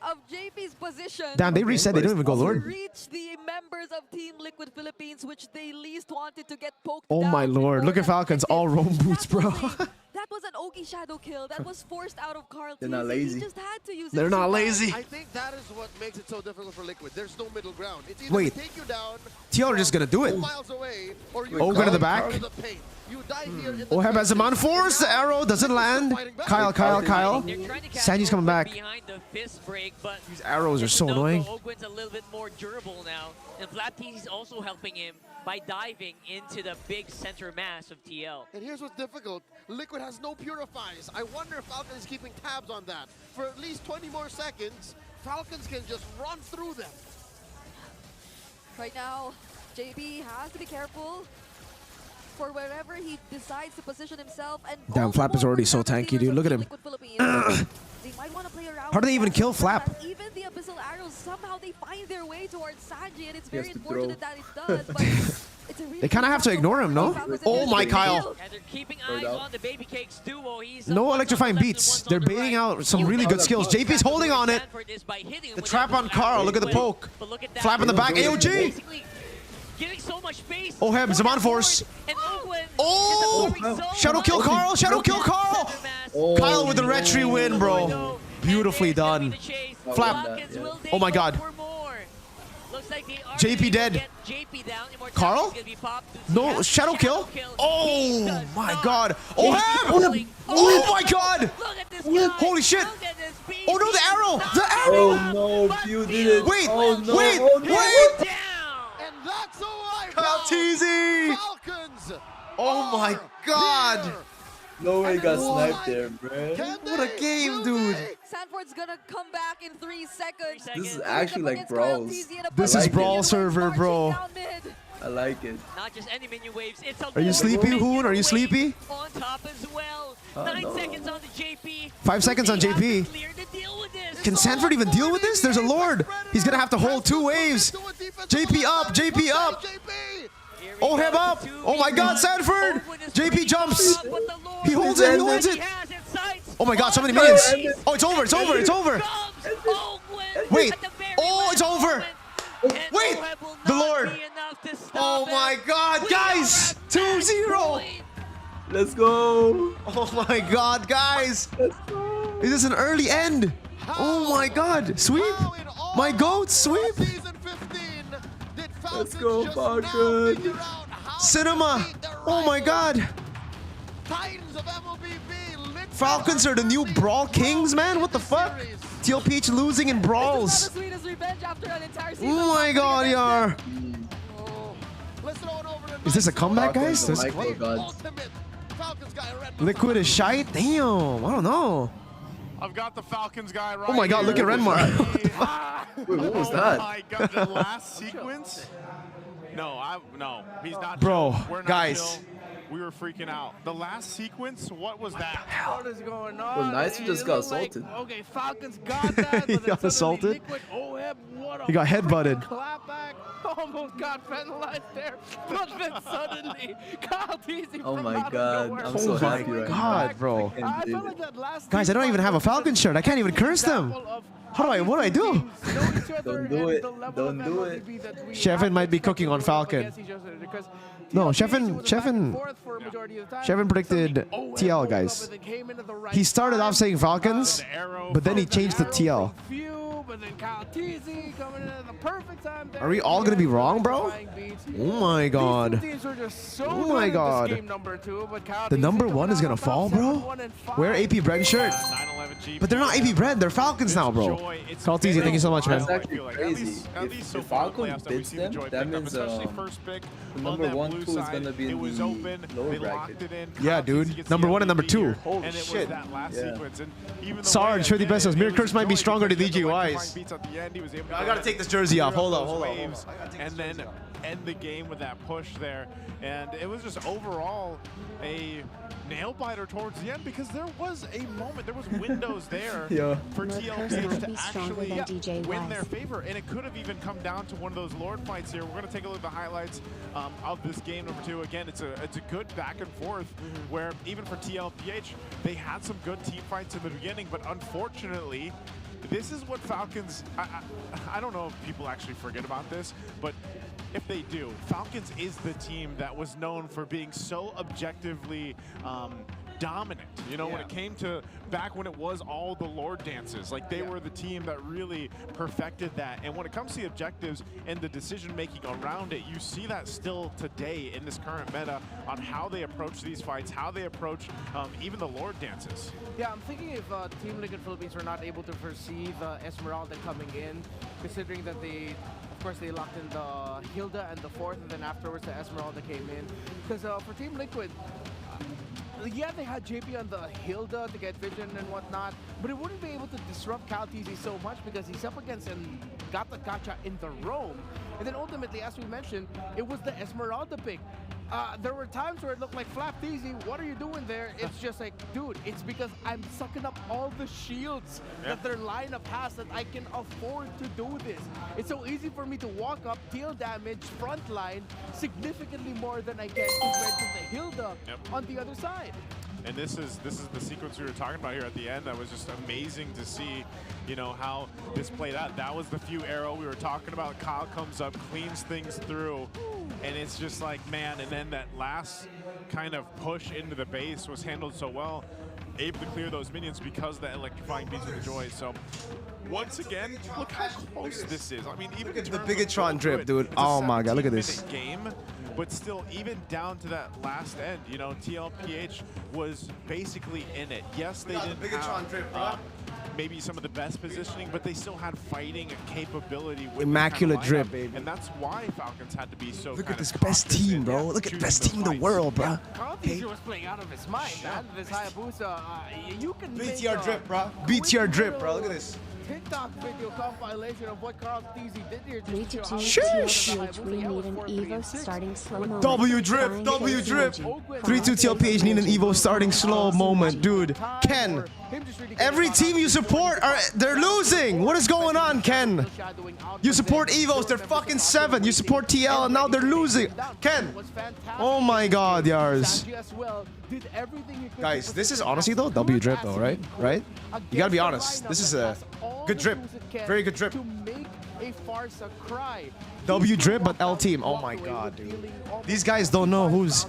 of JP's position. Damn, they reset. They don't even go Lord. To reach the members of Team Liquid Philippines, which they least wanted to get poked Oh down my lord. Look at Falcons, all roam boots, bro. That was an Ogi shadow kill. That was forced out of Carl They're TZ. not lazy. He just had to use They're it. not lazy. I think that is what makes it so difficult for Liquid. There's no middle ground. It's either Wait. take you down TL are just gonna do it. 2 miles away, or you Ogun to the back. to the paint. You die here in the Oheb has him on force. The arrow doesn't land. Kyle. Sanji's coming back. Behind the fist break, but These arrows are so annoying. Ogun's a little bit more durable now, and Flap TZ is also helping him by diving into the big center mass of TL. And here's what's difficult. Liquid has no purifies. I wonder if Falcons is keeping tabs on that. For at least 20 more seconds, Falcons can just run through them. Right now, JB has to be careful for wherever he decides to position himself. And Damn, Flap is already so tanky, dude. Look at him. They might want to play around. How do they even kill Flap? Even the abyssal arrows, somehow they find their way towards Sanji, and it's He has very to unfortunate throw. that it does. But it's a really They kind of have to ignore him, no? Oh my Kyle. And they're keeping eyes on the Baby Cakes duo. He's No electrifying beats. They're baiting out some really good skills. JP's holding on it. The trap on Carl. Look at the poke. Flap in the back. AOG. Giving so much space. Oheb, Zaman force. Oh! Shadow kill Carl. Shadow kill Carl. Kyle with the retry win, bro. Beautifully done. Flap. Oh my god. JP dead. Carl? No, shadow kill? Oh my god. Oheb! Oh my god! Holy shit! Oh no, the arrow! The arrow! Oh no, you did it. Wait, oh, no. wait, oh, no. wait! And that's a wipe. Kyle TZ! Falcons. Oh my god! No way got sniped there, bro. What a game, dude. Sanford's gonna come back in 3 seconds. This is actually like Brawls. This is Brawl server, bro. I like it. Not just any minion waves. It's a Are you sleepy, Hoon? Are you sleepy? on top as well. Oh, 9 no. seconds on the JP. 5 seconds on JP. Clear to deal with this. Can Sanford even deal with this? There's a Lord. He's gonna have to hold 2 waves. JP up, JP up. Oheb up. Oh my god, Sanford. JP jumps. He holds it, he holds it. Oh my god, so many minions. Oh, it's over, it's over, it's over. Wait. Oh, it's over. Wait. The Lord. Oh my god, guys. 2-0. Let's go. Oh my god, guys. Is this an early end? Oh my god. Sweep. My goat, sweep. Let's go, Falcons. Cinema. Oh my god. Titans of MLBB. Falcons are the new Brawl Kings, man. What the fuck? Tlph losing in brawls. Oh my god, Yar. Is this a comeback, guys? This Liquid is shite? Damn, I don't know. I've got the Falcons guy right. Oh my god, look at Renmar. Wait, what was that? Oh my god, the last sequence? No, he's not. Bro, We're not guys. chill. we were freaking out. The last sequence, what was that? What is going on? Well, Nice just got assaulted. Like, okay, Falcons got that. He but then got assaulted. Liquid, what a He got headbutted. Clapback. Almost got penalized there. But then suddenly, Kyle Teasy Oh from my out of god, nowhere. I'm so happy right now. God, bro. I felt like that last Guys, I don't even have a Falcons shirt. I can't even curse them. What do I do? Don't do it. Don't do it. Shevin might be cooking on Falcon. No, Shevin predicted TL, guys. He started off saying Falcons, but then he changed to TL. But then Kyle Teasy coming in at the perfect time there. Are we all gonna be wrong, bro? Oh my god. Oh my god. The number one is gonna fall, bro? Wear AP Brand shirt. But they're not AP Brand, they're Falcons now, bro. Kyle Teasy, thank you so much, man. That's actually crazy. If Falcons beats them, that means the number 1, 2 is gonna be in the lower bracket. Yeah, dude. Number 1 and number 2. Holy shit. Sarge, 50 pesos. Mirko'S might be stronger than DGYs. I gotta take this jersey off. Hold on. And then end the game with that push there. And it was just overall a nail biter towards the end because there was a moment, there was windows there for Tlph to actually win their favor. And it could have even come down to one of those Lord fights here. We're going to take a look at the highlights of this game number 2. Again, it's a good back and forth where even for Tlph, they had some good team fights in the beginning, but unfortunately, this is what Falcons, I don't know if people actually forget about this, but if they do, Falcons is the team that was known for being so objectively dominant. You know, when it came to back when it was all the Lord dances, like they were the team that really perfected that. And when it comes to the objectives and the decision making around it, you see that still today in this current meta on how they approach these fights, how they approach even the Lord dances. Yeah, I'm thinking if Team Liquid Philippines were not able to foresee the Esmeralda coming in, considering that they, of course, they locked in the Hilda and the 4th, and then afterwards the Esmeralda came in. Because for Team Liquid, yeah, they had JP on the Hilda to get vision and whatnot, but it wouldn't be able to disrupt Kyle Teasy so much because he's up against and got the gacha in the roam. And then ultimately, as we mentioned, it was the Esmeralda pick. There were times where it looked like Flap Teasy, what are you doing there? It's just like, dude, it's because I'm sucking up all the shields that their lineup has that I can afford to do this. It's so easy for me to walk up, deal damage, front line, significantly more than I can compared to the Hilda on the other side. And this is the sequence we were talking about here at the end. That was just amazing to see, you know, how this played out. That was the few arrow we were talking about. Kyle comes up, cleans things through, and it's just like, man. And then that last kind of push into the base was handled so well, able to clear those minions because of the electrifying beats of the joy. So once again, look how close this is. I mean, even the Bigatron drip, dude. Oh my god, look at this. Game, but still, even down to that last end, you know, Tlph was basically in it. Yes, they didn't have maybe some of the best positioning, but they still had fighting capability with immaculate drip, baby. And that's why Falcons had to be so. Look at this best team, bro. Look at the best team in the world, bro. Kyle Teasy was playing out of his mind, man. This Hayabusa, you can BTR drip, bro. BTR drip, bro. Look at this. TikTok video compilation of what Kyle Teasy did here. 3-2 Tlph, we need an Evo starting slow moment. W drip, W drip. 3-2 Tlph need an Evo starting slow moment, dude. Ken, every team you support, they're losing. What is going on, Ken? You support Evos, they're fucking 7. You support TL, and now they're losing. Ken, oh my god, Yars. Guys, this is honestly though W drip though, right? Right? You gotta be honest. This is a good drip, very good drip. W drip, but L team. Oh my god, dude. These guys don't know who's.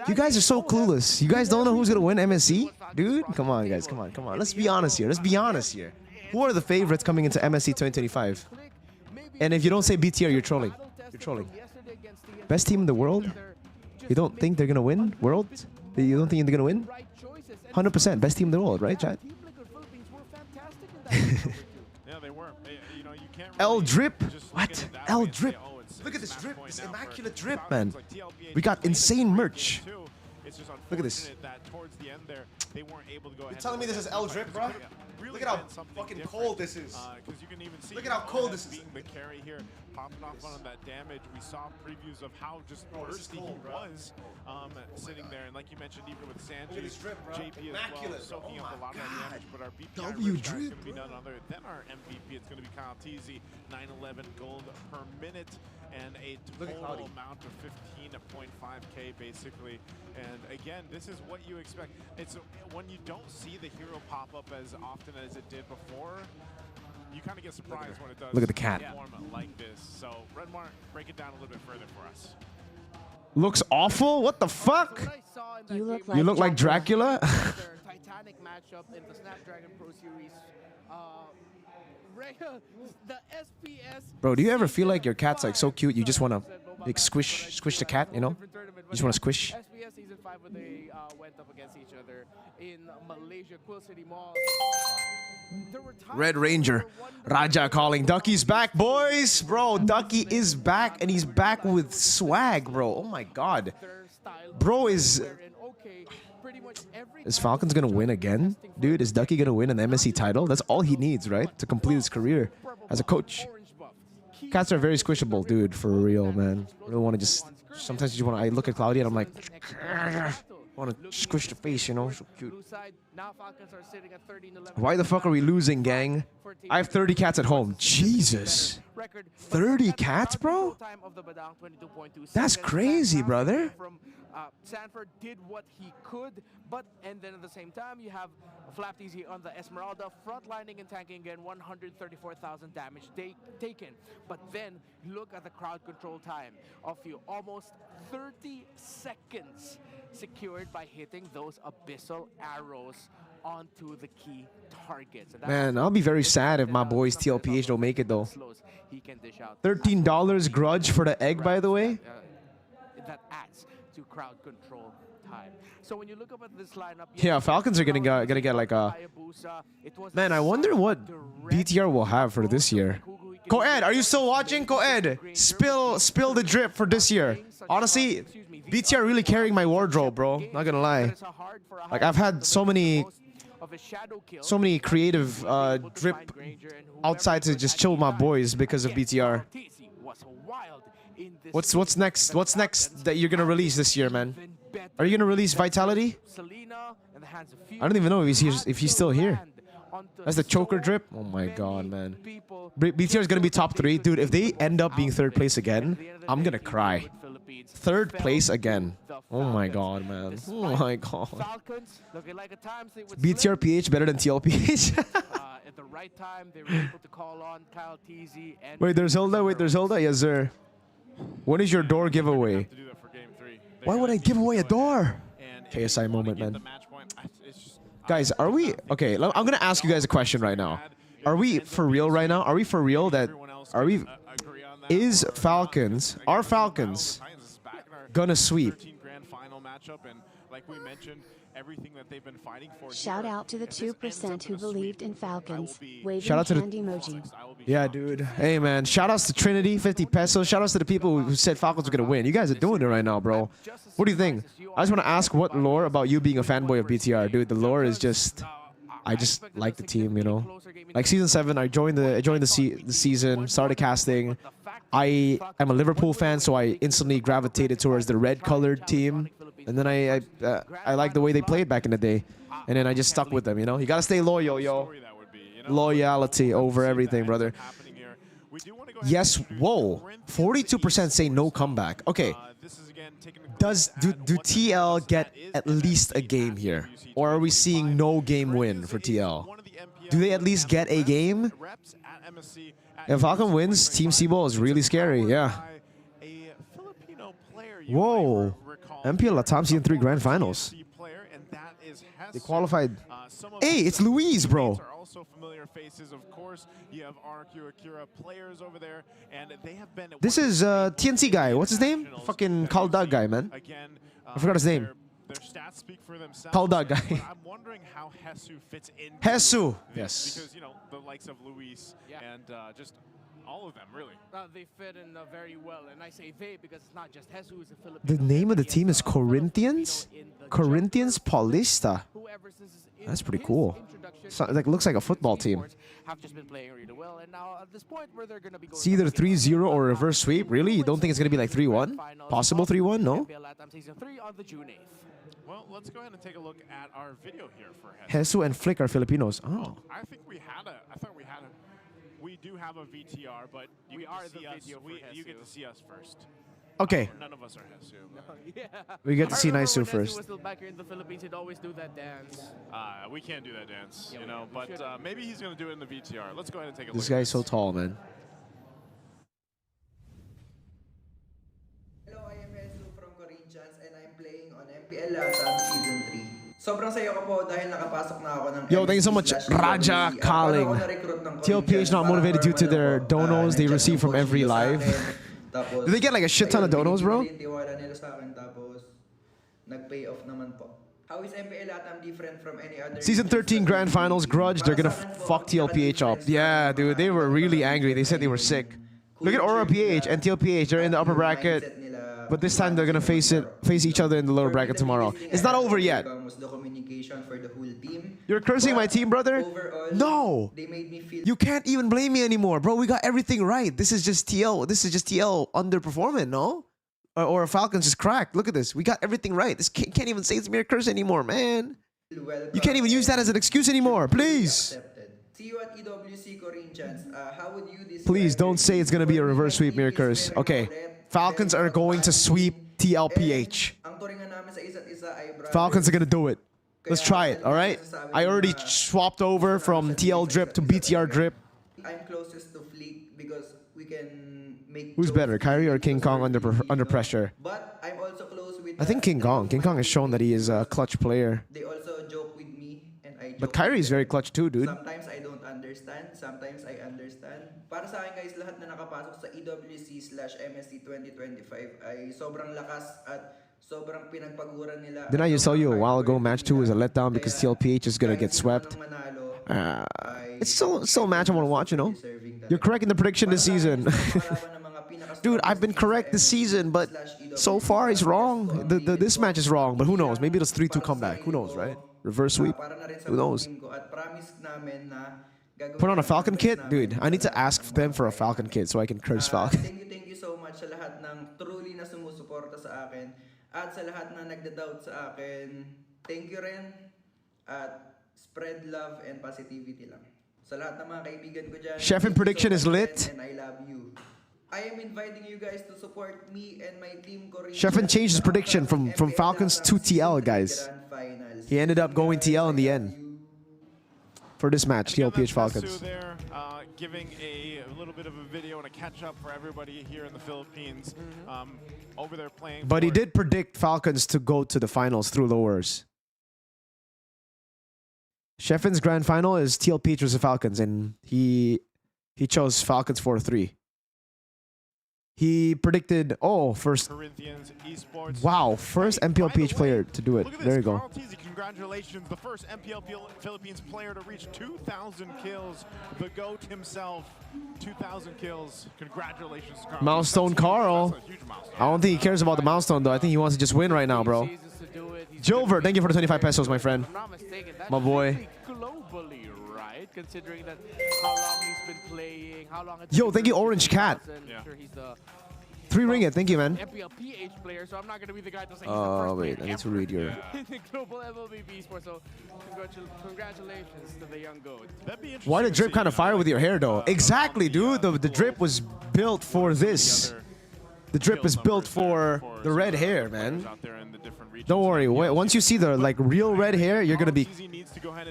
You guys are so clueless. You guys don't know who's gonna win MSC, dude. Come on, guys. Come on, come on. Let's be honest here. Let's be honest here. Who are the favorites coming into MSC 2025? And if you don't say BTR, you're trolling. You're trolling. Best team in the world? You don't think they're gonna win Worlds? You don't think they're gonna win? 100% best team in the world, right, chat? Yeah, they were. You know, you can't L drip? What? L drip? Look at this drip, this immaculate drip, man. We got insane merch. It's just Look at this. that towards the end there, they weren't able to go ahead. You're telling me this is L drip, bro? Look at how fucking cold this is. Because you can even see. Look at how cold this is. Being the carry here, popping off on that damage. We saw previews of how just bursty he was sitting there. And like you mentioned, even with Sanji, JP as well, soaking up a lot of that damage. But our BPI W is drip, going to be none other than our MVP. It's going to be Tlph, 911 gold per minute. And a total amount of 15.5k basically. And again, this is what you expect. It's when you don't see the hero pop up as often as it did before, you kind of get surprised when it does. Look at the cat. Like this. So Redmar, break it down a little bit further for us. Looks awful. What the fuck? You look like Dracula. Titanic matchup in the Snapdragon Pro Series. The SPS. Bro, do you ever feel like your cat's like so cute you just want to like squish the cat, you know? You just want to squish. SPS season 5 when they went up against each other in Malaysia, Quill City Mall. Red Ranger, Raja calling. Ducky's back, boys. Bro, Ducky is back and he's back with swag, bro. Oh my god. Bro is Falcons gonna win again? Dude, is Ducky gonna win an MSC title? That's all he needs, right? To complete his career as a coach. Cats are very squishable, dude, for real, man. I really want to just... Sometimes you just want to... I look at Claudia and I'm like... I want to squish the face, you know? So cute. Why the fuck are we losing, gang? I have 30 cats at home. Jesus. 30 cats, bro? That's crazy, brother. Sanford did what he could, and then at the same time you have Tlph on the Esmeralda, frontlining and tanking again, 134,000 damage taken. But then look at the crowd control time of you, almost 30 seconds secured by hitting those abyssal arrows onto the key targets. Man, I'll be very sad if my boys Tlph don't make it though. $13 grudge for the egg, by the way. That adds to crowd control time. So when you look up at this lineup, yeah, Falcons are gonna get like a... Man, I wonder what BTR will have for this year. Coed, are you still watching? Coed, spill the drip for this year. Honestly, BTR really carrying my wardrobe, bro. Not gonna lie. Like I've had so many creative drip outside to just chill with my boys because of BTR. What's next? What's next that you're gonna release this year, man? Are you gonna release Vitality? I don't even know if he's still here. That's the choker drip. Oh my god, man. BTR is gonna be top 3, dude. If they end up being 3rd place again, I'm gonna cry. 3rd place again. Oh my god, man. Oh my god. BTR PH better than TLPH. At the right time, they were able to call on Tlph. Wait, there's Hilda. Wait, there's Hilda. Yes, sir. What is your door giveaway? Why would I give away a door? KSI moment, man. Guys, are we... Okay, I'm gonna ask you guys a question right now. Are we for real right now? Are we for real that... Are we... Is Falcons... Are Falcons gonna sweep? Shout out to the 2% who believed in Falcons. Waving Shout out to hand emoji. Yeah, dude. Hey, man. Shout outs to Trinity, 50 pesos. Shout outs to the people who said Falcons were gonna win. You guys are doing it right now, bro. What do you think? I just want to ask what lore about you being a fanboy of BTR, dude. The lore is just... I just like the team, you know. Like season 7, I joined the season, started casting. I am a Liverpool fan, so I instantly gravitated towards the red-colored team. And then I like the way they played back in the day. And then I just stuck with them, you know. You gotta stay loyal, yo. Loyalty over everything, brother. Yes, whoa. 42% say no comeback. Okay. Do TL get at least a game here? Or are we seeing no game win for TL? Do they at least get a game? If Falcon wins, Team Seaball is really scary, yeah. Whoa. MPL Latam Season 3 Grand Finals. They qualified. Hey, it's Louise, bro. This is TNC guy. What's his name? Fucking Call Doug guy, man. I forgot his name. Their stats speak for themselves. Call Doug guy. I'm wondering how Hesu fits in. Hesu. Yes. Because, you know, the likes of Luis and just All of them, really. They fit in very well, and I say they because it's not just Jesus who's a Filipino. The name of the team is Corinthians? Corinthians Paulista. That's pretty cool. So, like, looks like a football team. Have just been playing really well, and now at this point where they're going to be going It's either 3-0 or reverse sweep. Really? You don't think it's going to be like 3-1? Possible 3-1? No? Season 3 on the June 8th. Well, let's go ahead and take a look at our video here for Jesus and Flick are Filipinos. Oh. I think we had a. I thought we had a. We do have a VTR, but you get to see us. You get to see us first. Okay. None of us are Jesus. Yeah. We get to see Nice when first. Jesus was still back here in the Philippines, he'd always do that dance. We can't do that dance, you know, but maybe he's going to do it in the VTR. Let's go ahead and take a look. This guy's so tall, man. Hello, I am Jesus from Corinthians and I'm playing on MPL Latam Season 3. Sobrang saya ko po dahil nakapasok na ako ng Yo, thank you so much, Raja Kaling. Tlph not motivated due to their donos they receive from every live. Do they get like a shit ton of donos, bro? How is MPL Latam different from any other Season 13 Grand Finals Grudge, they're gonna fuck Tlph up. Yeah, dude, they were really angry. They said they were sick. Look at Aura PH and Tlph, they're in the upper bracket. But this time they're gonna face each other in the lower bracket tomorrow. It's not over yet. You're cursing my team, brother? No! You can't even blame me anymore, bro. We got everything right. This is just TL. This is just TL underperforming, no? Or Falcons just cracked. Look at this. We got everything right. This can't even say it's Mirko'S anymore, man. You can't even use that as an excuse anymore, please. See you at EWC Corinthians. How would you describe Please don't say it's gonna be a reverse sweep, Mirko'S. Okay. Falcons are going to sweep Tlph. Falcons are gonna do it. Let's try it, all right? I already swapped over from TL drip to BTR drip. I'm closest to Fleek because we can make. Who's better, Kyrie or King Kong under pressure? But I'm also close with. I think King Kong. King Kong has shown that he is a clutch player. They also joke with me, and I. But Kyrie is very clutch too, dude. Sometimes I don't understand. Sometimes I understand. Para sa akin guys, lahat na nakapasok sa EWC/MSC 2025 ay sobrang lakas at. Didn't I just tell you a while ago match 2 is a letdown because Tlph is gonna get swept? It's still a match I want to watch, you know? You're correct in the prediction this season. Dude, I've been correct this season, but so far he's wrong. This match is wrong, but who knows? Maybe it's 3-2 comeback. Who knows, right? Reverse sweep. Who knows? Put on a Falcon kit? Dude, I need to ask them for a Falcon kit so I can curse Falcon. Thank you so much sa lahat ng truly na sumusuporta sa akin. At sa lahat na nagda-doubt sa akin, thank you rin. At spread love and positivity lang. Sa lahat ng mga kaibigan ko dyan. Chef in prediction is lit. And I love you. I am inviting you guys to support me and my team Corinthians. Chef changed his prediction from Falcons to TL, guys. He ended up going TL in the end. For this match, Tlph Falcons. There, giving a little bit of a video and a catch-up for everybody here in the Philippines over there playing. But he did predict Falcons to go to the finals through lowers. Cheffin's grand final is Tlph versus Falcons, and he chose Falcons 4-3. He predicted, first. Corinthians Esports. Wow, first MPLPH player to do it. There you go. Congratulations, the first MPL Philippines player to reach 2,000 kills. The GOAT himself, 2,000 kills. Congratulations, Carl. Milestone Carl. That's a huge milestone. I don't think he cares about the milestone, though. I think he wants to just win right now, bro. Jover, thank you for the 25 pesos, my friend. My boy. Globally, right? Considering that how long he's been playing, how long. Yo, thank you, Orange Cat. Yeah. Sure he's the 3 ringgit, thank you, man. MPLPH player, so I'm not gonna be the guy to say. Wait, I need to read your. In the global MLBB sport, so congratulations to the young GOAT. Why did drip kind of fire with your hair, though? Exactly, dude. The drip was built for this. The drip is built for the red hair, man. Don't worry. Once you see the real red hair, you're gonna be.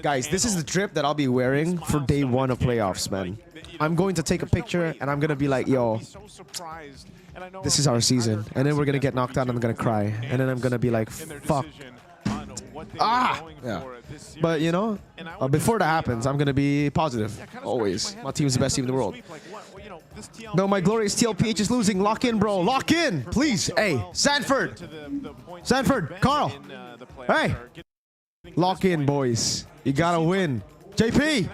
Guys, this is the drip that I'll be wearing for day 1 of playoffs, man. I'm going to take a picture and I'm gonna be like, yo, this is our season. And then we're gonna get knocked out and I'm gonna cry. And then I'm gonna be like, fuck. Yeah. But you know, before that happens, I'm gonna be positive. Always. My team's the best team in the world. No, my glorious Tlph is losing. Lock in, bro. Lock in, please. Hey, Sanford. Sanford, Carl. Hey. Lock in, boys. You gotta win. JP,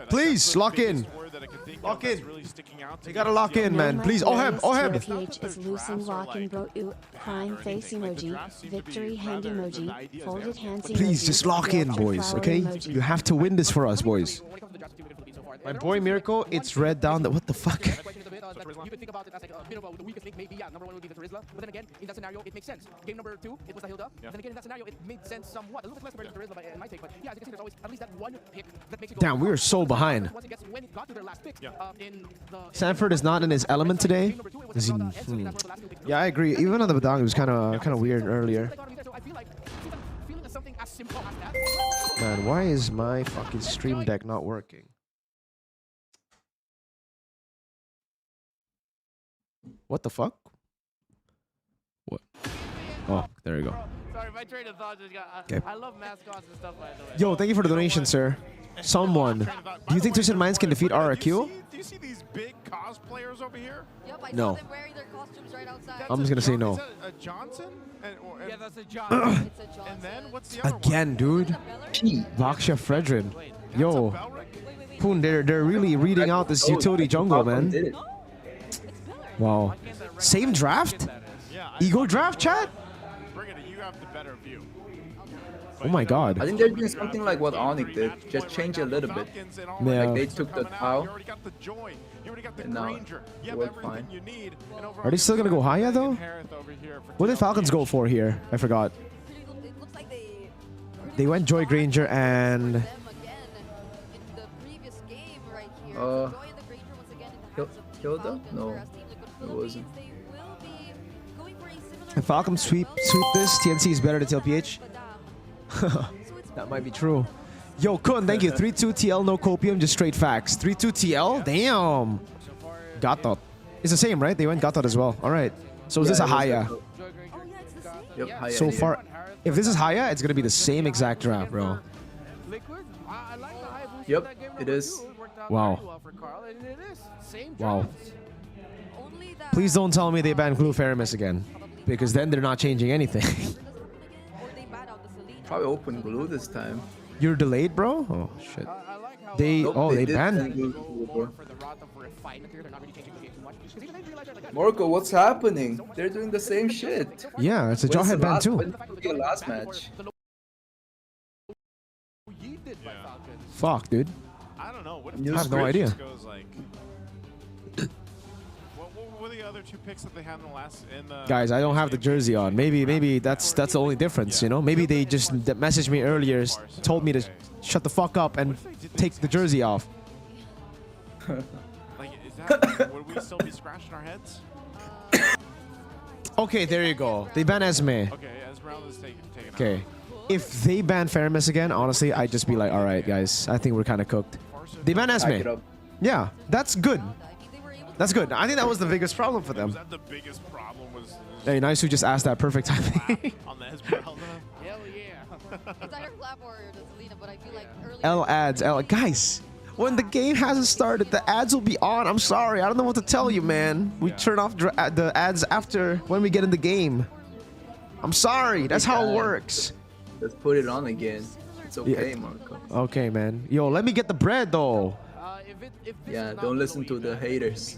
please lock in. that I can think Lock of that's in. really sticking out. You gotta lock in, man. Please. Oh, him. Tlph is losing walking bro. Crying face emoji. Victory hand emoji. Folded hands emoji. Please just lock in, boys. Okay? You have to win this for us, boys. My boy Mirko, it's red down. What the fuck? You could think about it as like a bit of a weakest link, maybe, yeah, number one would be the Tlph, but then again, in that scenario, it makes sense. Game number 2, it was the Hilda, then again, in that scenario, it made sense somewhat. A little bit less compared to the Tlph in my take, but yeah, as you can see, there's always at least that one pick that makes it go. Damn, we are so behind. Once it gets, when it got to their last pick, in the... Sanford is not in his element today. Yeah, I agree. Even on the Badang, it was kind of weird earlier. Man, why is my fucking stream deck not working? What the fuck? What? Oh, there you go. Sorry, my train of thought just got... Okay. I love mascots and stuff, by the way. Yo, thank you for the donation, sir. Someone. Do you think Twisted Minds can defeat RRQ? Do you see these big cosplayers over here? Yep, I No. saw them wearing their costumes right outside. I'm just gonna say no. Is that a Johnson? Yeah, that's a Johnson. It's a Johnson. And then what's the other Again, dude. Vaksha Fredrin. Yo. Poon, they're really reading out this utility jungle, man. Wow. Same draft? Ego draft, chat? You have the better view. Oh my god. I think they're doing something like what Onyx did, just change it a little bit. Yeah. Like they took the Tau, and now You it worked fine. Are they still gonna go higher though? What did Falcons go for here? I forgot. It looks like They went Joy Granger and... them again in the previous game right here. Joy and the Granger once again in the hands of Team Hilda? Falcons, No, whereas Team Liquid it wasn't. they will be going for a similar If Falcons sweep this, TNC is better than Tlph. That might be true. Yo, Kun, thank you. 3-2 TL, no copium, just straight facts. 3-2 TL? Damn. Gatot. It's the same, right? They went Gatot as well. All right. So is this a Haya? Yep, Haya. So far, if this is Haya, it's going to be the same exact draft, bro. Yep, it is. Wow. Wow. Please don't tell me they banned Tlph again, because then they're not changing anything. Probably open glue this time. You're delayed, bro? Oh, shit. They did banned. send glue, bro. Mirko, what's happening? They're doing the same shit. Yeah, it's a When's the jawhead ban last- too. when's the last match. Fuck, dude. I don't know. What I have no idea. Goes like, what were the other two picks that they had in the last? Guys, I don't have the jersey on. Maybe that's the only difference, you know? Maybe they just messaged me earlier, told me to shut the fuck up and take the jersey off. Like, is that? Would we still be scratching our heads? Okay, there you go. They ban Esme. Okay, Esmeralda's taken out. Okay. If they ban Faramis again, honestly, I'd just be like, all right, guys, I think we're kind of cooked. They ban Esme. Yeah, that's good. That's good. I think that was the biggest problem for them. Was that the biggest problem? Was Hey, nice who just asked that perfect timing. on the Esmeralda? Hell yeah. It's either Flap or Selena, but I feel like earlier... L ads, L. Guys, when the game hasn't started, the ads will be on. I'm sorry. I don't know what to tell you, man. We turn off the ads after when we get in the game. I'm sorry. That's how it works. Let's put it on again. It's okay, Mirko. Okay, man. Yo, let me get the bread, though. Yeah, don't listen to the haters.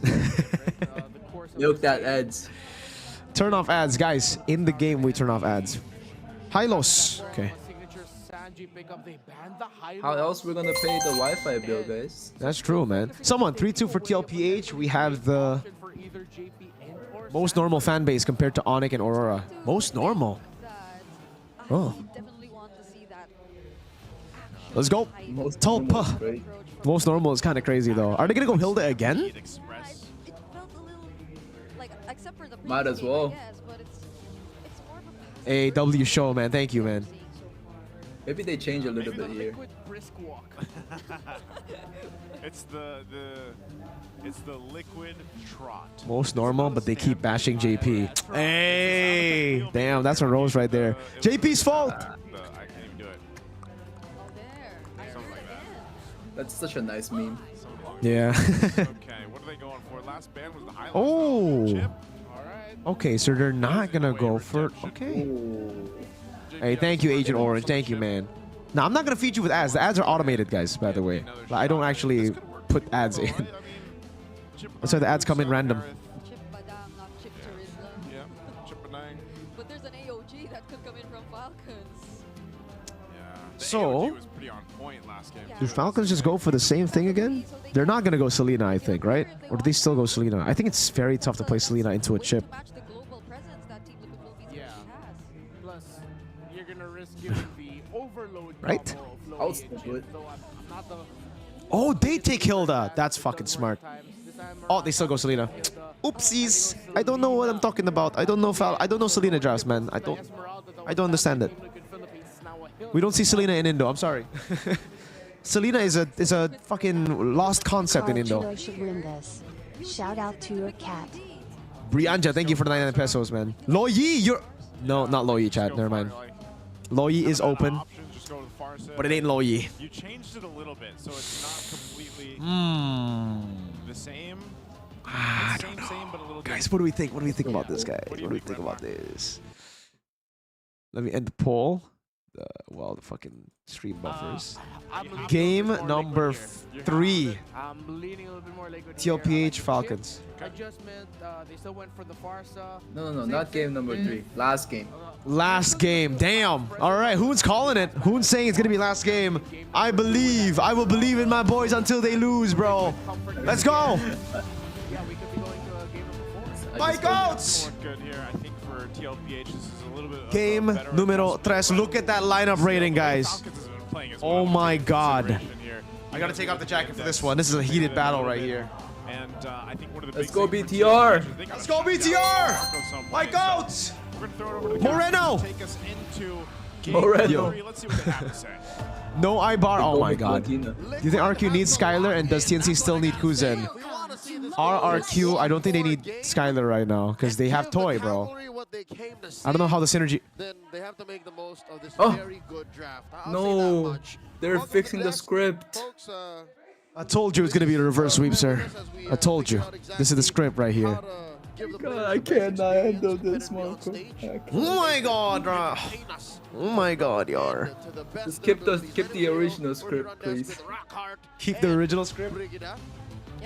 Milk that ads. Turn off ads, guys. In the game, we turn off ads. Hylos. Okay. How else we're gonna pay the Wi-Fi bill, guys? That's true, man. Someone, 3-2 for Tlph. We have the most normal fan base compared to Onyx and Aurora. Most normal. Oh. Let's go. Tlph. Most normal is kind of crazy, though. Are they going to go Hilda again? Might as well. A W show, man. Thank you, man. Maybe they change a little bit here. It's the liquid trot. Most normal, but they keep bashing JP. Hey! Damn, that's a rose right there. JP's fault! I can't even do it. Something like that. That's such a nice meme. Yeah. Okay, what are they going for? Last band was the highlight. Oh! Okay, so they're not gonna go for... Okay. Hey, thank you, Agent Orange. Thank you, man. Now, I'm not gonna feed you with ads. The ads are automated, guys, by the way. I don't actually put ads in. That's why the ads come in random. Chip Badang, not Chip Charisla. Yeah, Chip Badang. But there's an AOG that could come in from Falcons. Yeah. The So, AOG was pretty on point last game. do Falcons just go for the same thing again? They're not going to go Selena, I think, right? Or do they still go Selena? I think it's very tough to play Selena into a chip. Yeah. Plus, you're gonna risk giving the overload Right? combo of low I'll still EH, do it. though I'm not the Oh, they take Hilda. That's fucking smart. Oh, they still go Selena. Oopsies. I don't know what I'm talking about. I don't know I don't know Selena drafts, man. I don't understand it. We don't see Selena in Indo. I'm sorry. Selena is a fucking lost concept in Indo. Chilo should win this. Shout out to your cat. Brianja, thank you for the 99 pesos, man. Loyi, you're... No, not Loyi, chat. Never mind. Loyi is open, but it ain't Loyi. You changed it a little bit, so it's not completely the same. I don't know. Guys, what do we think? What do we think about this, guys? What do we think about this? Let me end the poll. Well, the fucking stream buffers. Game number 3. I'm leaning a little bit more Liquid. Tlph Falcons. Adjustment. They still went for the Farsa. No, not game number 3. Last game. Last game. Damn. All right. Who's calling it? Who's saying it's going to be last game? I believe. I will believe in my boys until they lose, bro. Let's go. Yeah, we could be going to game number 4. My goats. Good here. I think for Tlph, this is a little bit of Game a better numero 3. Look at that lineup rating, guys. Oh my god. I got to take off the jacket for this one. This is a heated battle right here. And I think one of the Let's go BTR. Let's go BTR. My goats. Moreno. Take us into game Moreno. 3. Let's see what they have to say. No Ibar. Oh my god. Do you think RQ needs Skylar, and does TNC still need Kuzen? RRQ, I don't think they need Skylar right now because they have Toy, bro. I don't know how the synergy. Then they have to make the most of this Oh. very good draft. I'll say that No, much. they're Welcome to fixing the next, script. folks, I told you it's gonna be a reverse sweep, sir. I told you. This is the script right here. God, I cannot handle this, Marco. Oh my god, bro. Oh my god, yar. Just keep the original script, please. Keep the original script.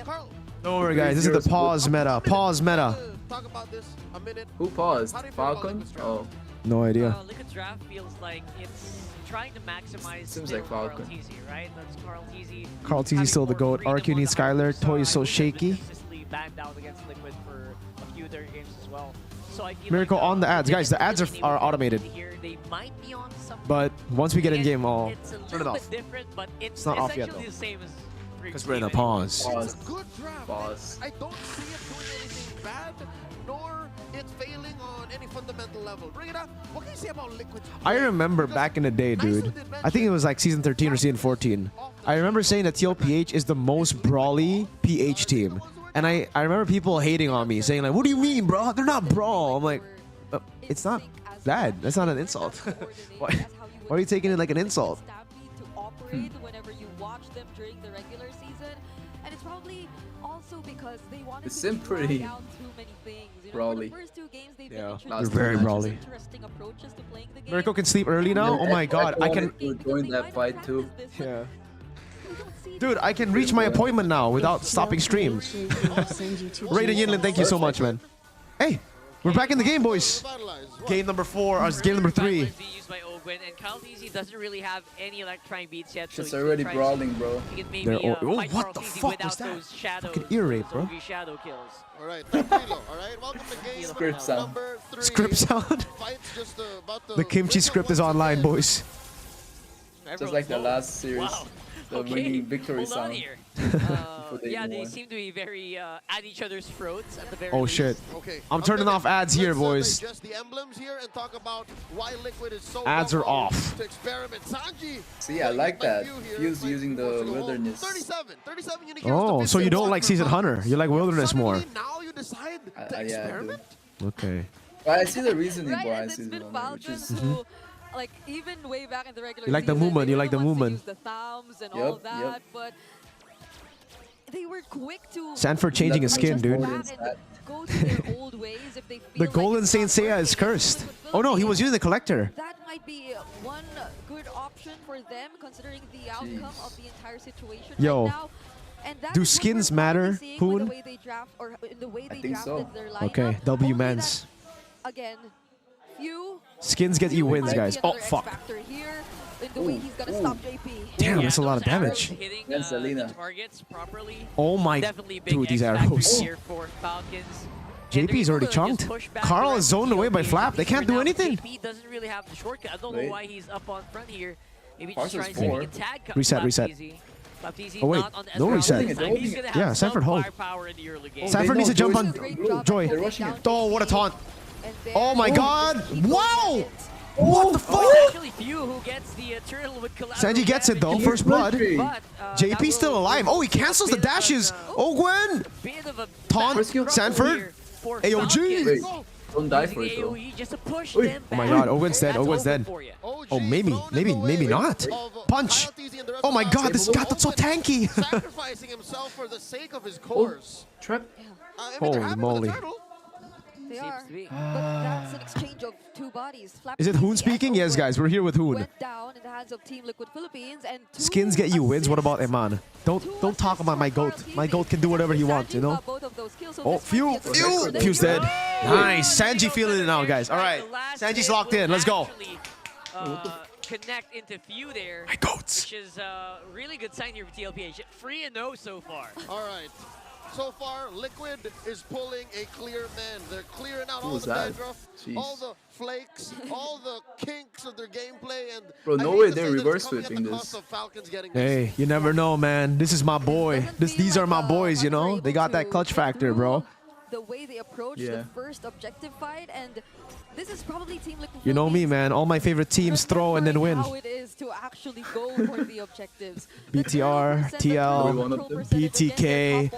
Carl, Don't worry, guys. This is the pause meta. Pause meta. talk about this a minute. Who paused? Falcons? Oh, No idea. Liquid Draft feels like it's trying to maximize Seems still like Falcon. Carl TZ, right? That's Carl TZ. Carl TZ still the GOAT. RQ needs Skylar. Toy is so shaky. Consistently banned out against Liquid for a few of their games as well. So I feel Miracle like, on the ads. Guys, the ads are automated. Here, they might be on something. But once we get in game, I'll It's a turn it little off. bit different, but it's not off yet, essentially though. the same as Because we're in a pause. pause. Good draft. Pause. I don't see it doing anything bad, nor it's failing on any fundamental level. Bring it up. What can you say about Liquid? I remember back in the day, dude. I think it was like season 13 or season 14. I remember saying that Tlph is the most brawly PH team. And I remember people hating on me, saying like, what do you mean, bro? They're not brawl. I'm like, it's not bad. That's not an insult. why are you taking it like an insult? Whenever you watch them during the regular season, and it's probably also because they wanted It to seemed try pretty out too many things. You know, brawly. for the first 2 games, they've Yeah, been they're introducing very such brawly. interesting approaches to playing the game. Miracle can sleep early now? Oh my god, I can... to join that fight too. Yeah. Dude, I can reach my appointment now without stopping stream. Raiden Yinlin, thank you so much, man. Hey, we're back in the game, boys. Game number 4, or game number 3. used by Ogwen, and Carl TZ doesn't really have any electrifying beats yet. Just so already tries brawling, bro. to get maybe, They're all- oh, fight what Carl the TZ fuck without was that? those shadows, Fucking ear rape, bro. those shadow kills. All right, tranquilo. All right, welcome to game Script sound. number 3. Script sound? Fight's just about to The kimchi script is online, boys. Just like the last series. Wow. The Okay, winning victory hold on sound. here. they Yeah, even they won. seem to be very at each other's throats at the very Oh least. shit. Okay. I'm turning off ads here, boys. Just the emblems here and talk about why Liquid is so Ads are gung-ho off. to experiment. Sanji. See, I like that. you here, Fuse but using the wants to go home. wilderness. 37 unique heroes Oh, to so you visit. don't like Season Hunter. You like Wilderness more. Suddenly, now you decide to Yeah, I do. experiment? Okay. But I see the reasoning Right, behind and it's season been 1, which Falcons is who, like, even way back in the regular You like the season, movement, they you were like the ones to movement. use the thumbs and Yep, all that, yep. but they were quick to Sanford changing his skin, dude. go to their old ways if they feel The like Golden it's Saint not Seiya is working. cursed. Oh no, he was using the collector. That might be one good option for them, considering the outcome of the entire situation Yo. right now. And that Do is what skins we're probably matter, seeing with the Poon? way they draft, or in the way they think drafted so. their lineup. Okay, W Only men's. that, again, few Skins get you wins, might guys. be Oh, another X fuck. factor here in the way he's gonna stop JP. Damn, that's a lot of those arrows damage. Hitting That's Selena. the targets properly. Oh my, Definitely big dude, these X factor arrows. here for Falcons. JP's already chunked. Carl is zoned away by Flap. They can't do anything. JP doesn't really have the shortcut. I don't know Wait. why he's up on front here. Maybe Parker's just trying to see if he 4. can tag Reset, reset. Flapteezy Oh, wait. not on the No S-round reset. this time. He's gonna have Yeah, some Sanford hold. firepower in the early game. Sanford needs to jump on Joy. They're rushing it. Oh, what a taunt. Oh my god. Wow. Oh, What the fuck? It's actually few who gets the turtle with collateral Sanji gets it though, damage. first blood. But, that JP's still will- alive. Oh, he cancels the dashes. Oh, Gwen. Bit of a Taunt. back struggle Sanford. here for AOG. Wait, Falcons. don't die Using for it the though. AOE just to push Wait. them Oh my back. god, Owen's dead. That's Owen's open dead. for you. Oh, maybe not. Punch. Oh my god, this god, that's so tanky. Sacrificing himself for the sake of his cores. Trap. I mean, Holy they're happy with the moly. turtle. They Seems are. to be. But that's an exchange of two bodies. Is it Hoon speaking? Yes, guys, we're here with Hoon. Went down in the hands of Team Liquid Philippines, and Skins get you wins. What about Eman? Don't talk about my goat. My goat can do whatever he wants, you know? Oh, Few. Few's dead. Nice. Sanji feeling it now, guys. All right. Sanji's locked in. Let's go. Connect into few there. My goats. Which is a really good sign here for TLPH. 3-0 so far. All right. So far, Liquid is pulling a clear man. They're clearing out Who all was the that? dandruff, Jeez. all the flakes, all the kinks of their gameplay, and Bro, I no hate way to they're say that it's reverse coming at the whipping cost this. of Falcons getting Hey, you never know, man. This is my boy. These are my boys, you know? They got that clutch factor, bro. The way they approach Yeah. the first objective fight, and this is probably Team Liquid You know me, man. All my favorite teams throw and then win. How it is to actually go for the objectives. BTR, TL, BTK.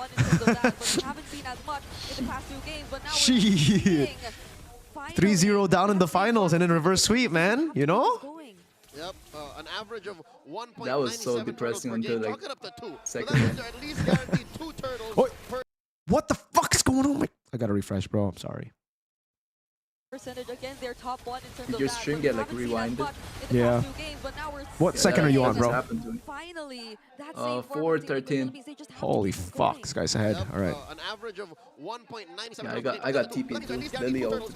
Shit. 3-0 down in the finals and then reverse sweep, man. You know? Yep, an average of 1.97 That was so turtles depressing per until game. like Chalk it up to 2. second So that means half. they're at least guaranteed 2 turtles Oh. per What the fuck is going on? I gotta refresh, bro. I'm sorry. Percentage again, they're top one in terms Did of your that, stream but get we like haven't seen as rewinded? much in the Yeah. past few games, but now we're What seeing second are you it. on, bro? Happened to me. Finally, that Uh, same form 4:13. they just have to Holy keep fuck, going. this guy's ahead. All right. an average of 1.97 Yeah, I got TP too. Lily ult.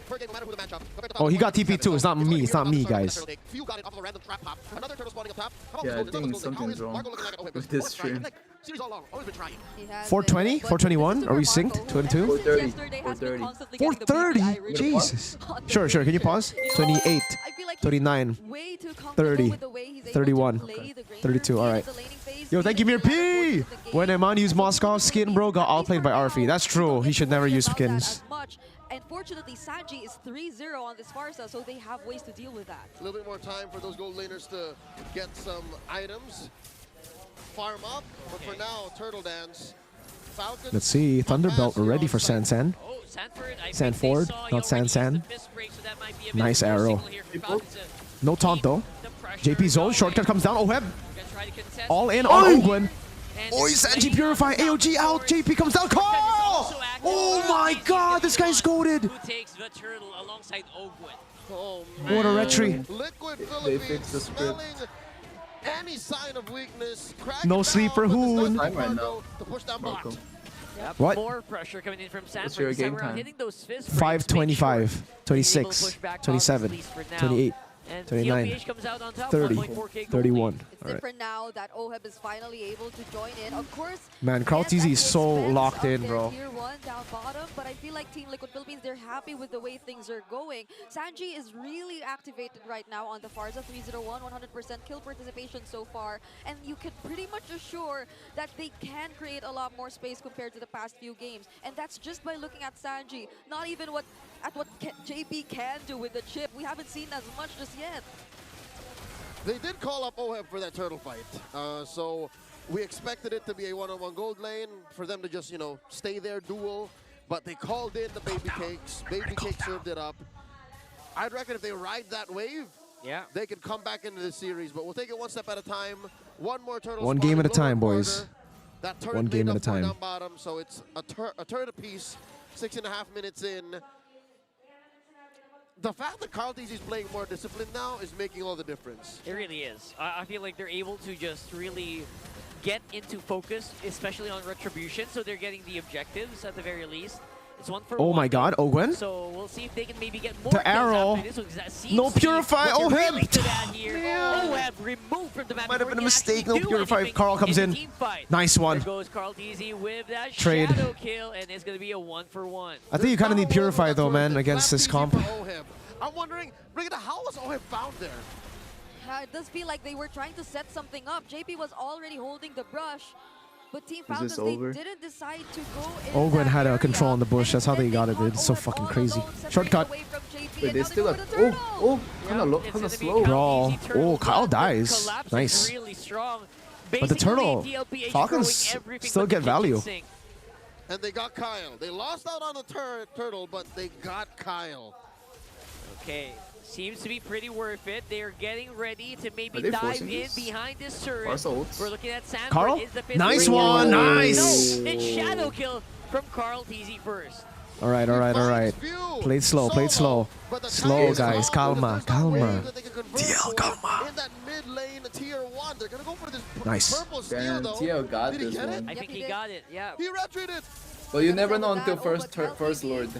Oh, he got TP too. It's not me. It's not me, guys. Yeah, I think something's wrong with this stream. He has 420? 421? Are we synced? 22? 430. Yesterday has been 430. constantly getting the 430? BPI Jesus. on the Sure. Can you pause? 28, I feel like he's 29, way too comfortable 30, with the way he's able to 31, play the Granger 32. All in right. the laning phase. Yo, thank you, Mir P. When Eman used Moscow skin, bro, got outplayed by Arfi. That's true. He should never use skins. And fortunately, Sanji is 3-0 on this Farsa, so they have ways to deal with that. A little bit more time for those gold laners to get some items, farm up. But for now, Turtle Dance. Falcons. Let's see. Thunderbolt ready for Sansan. Oh, Sanford, I Sanford, not Sansan. Nice arrow. No taunt though. JP zone, shortcut comes down. Oheb. All in on Ogwen. Oh, Sanji Purify. AOG out. JP comes down. Call! Oh my god, this guy's goated. Who takes the turtle alongside Ogwen? Oh, What a retry. Liquid They Philippines fixed the script. smelling any sign of weakness. No sleep for Hoon. Time right now. To push down bot. Welcome. Yep, What? More pressure coming in from Sanford. your This time game around time? hitting those fist breaks, 525, make sure he's able to 26, push back 27, Falcons, at least for now. 28, And 29, TLPH comes out on top, 30, 1.4K gold 31. lead. It's All right. different now that Oheb is finally able to join in. Of course, Man, Kraut yes, TZ at is the so expense locked of in, their bro. Tier 1 down bottom, but I feel like Team Liquid Philippines, they're happy with the way things are going. Sanji is really activated right now on the Farsa 301, 100% kill participation so far, and you can pretty much assure that they can create a lot more space compared to the past few games, and that's just by looking at Sanji, not even at what JP can do with the chip. We haven't seen as much just yet. They did call up Oheb for that turtle fight. So we expected it to be a one-on-one gold lane for them to just, you know, stay there, duel. But they called in the baby cakes. Baby cakes served it up. I'd reckon if they ride that wave, Yeah. they could come back into this series. But we'll take it one step at a time. One more turtle. One spawn game in at a time, lower boys. corner. That turret One game made at a up for time. down bottom, so it's a turret apiece. 6.5 minutes in. The fact that Carl TZ is playing more disciplined now is making all the difference. It really is. I feel like they're able to just really get into focus, especially on Retribution, so they're getting the objectives at the very least. It's 1 for 1. Oh my god, Ogwen. So we'll see if they can maybe get more The arrow. No Purify. OHEB. OHEB removed from the map. Might have been a mistake. No Purify. Carl comes in. Nice one. There goes Carl DZ with that Trade. shadow kill, and it's going to be a 1 for 1. I think you kind of need Purify though, man, against this comp. I'm wondering, Brigitte, how was OHEB found there? It does feel like they were trying to set something up. JP was already holding the brush, but Team Falcons, they didn't decide to go in. Ogwen had a control on the bush. That's how they got it, dude. It's so fucking crazy. Shortcut. Wait, they still kind of slow. Brawl. Oh, Kyle dies. Nice. Really strong. But the turtle, Falcons still get value. And they got Kyle. They lost out on the turtle, but they got Kyle. Okay, seems to be pretty worth it. They're getting ready to maybe dive in behind this turret. We're looking at Sanford. Carl? Is the Nice one, nice! No, it's shadow kill from Carl TZ first. All right. Play it slow, Slow, guys. Calma. TL, calma. In that mid lane, tier 1, they're gonna go for this Nice. purple steal, though. TL got this get one. I think he got it, yeah. He retreated. Well, you never know until first Lord.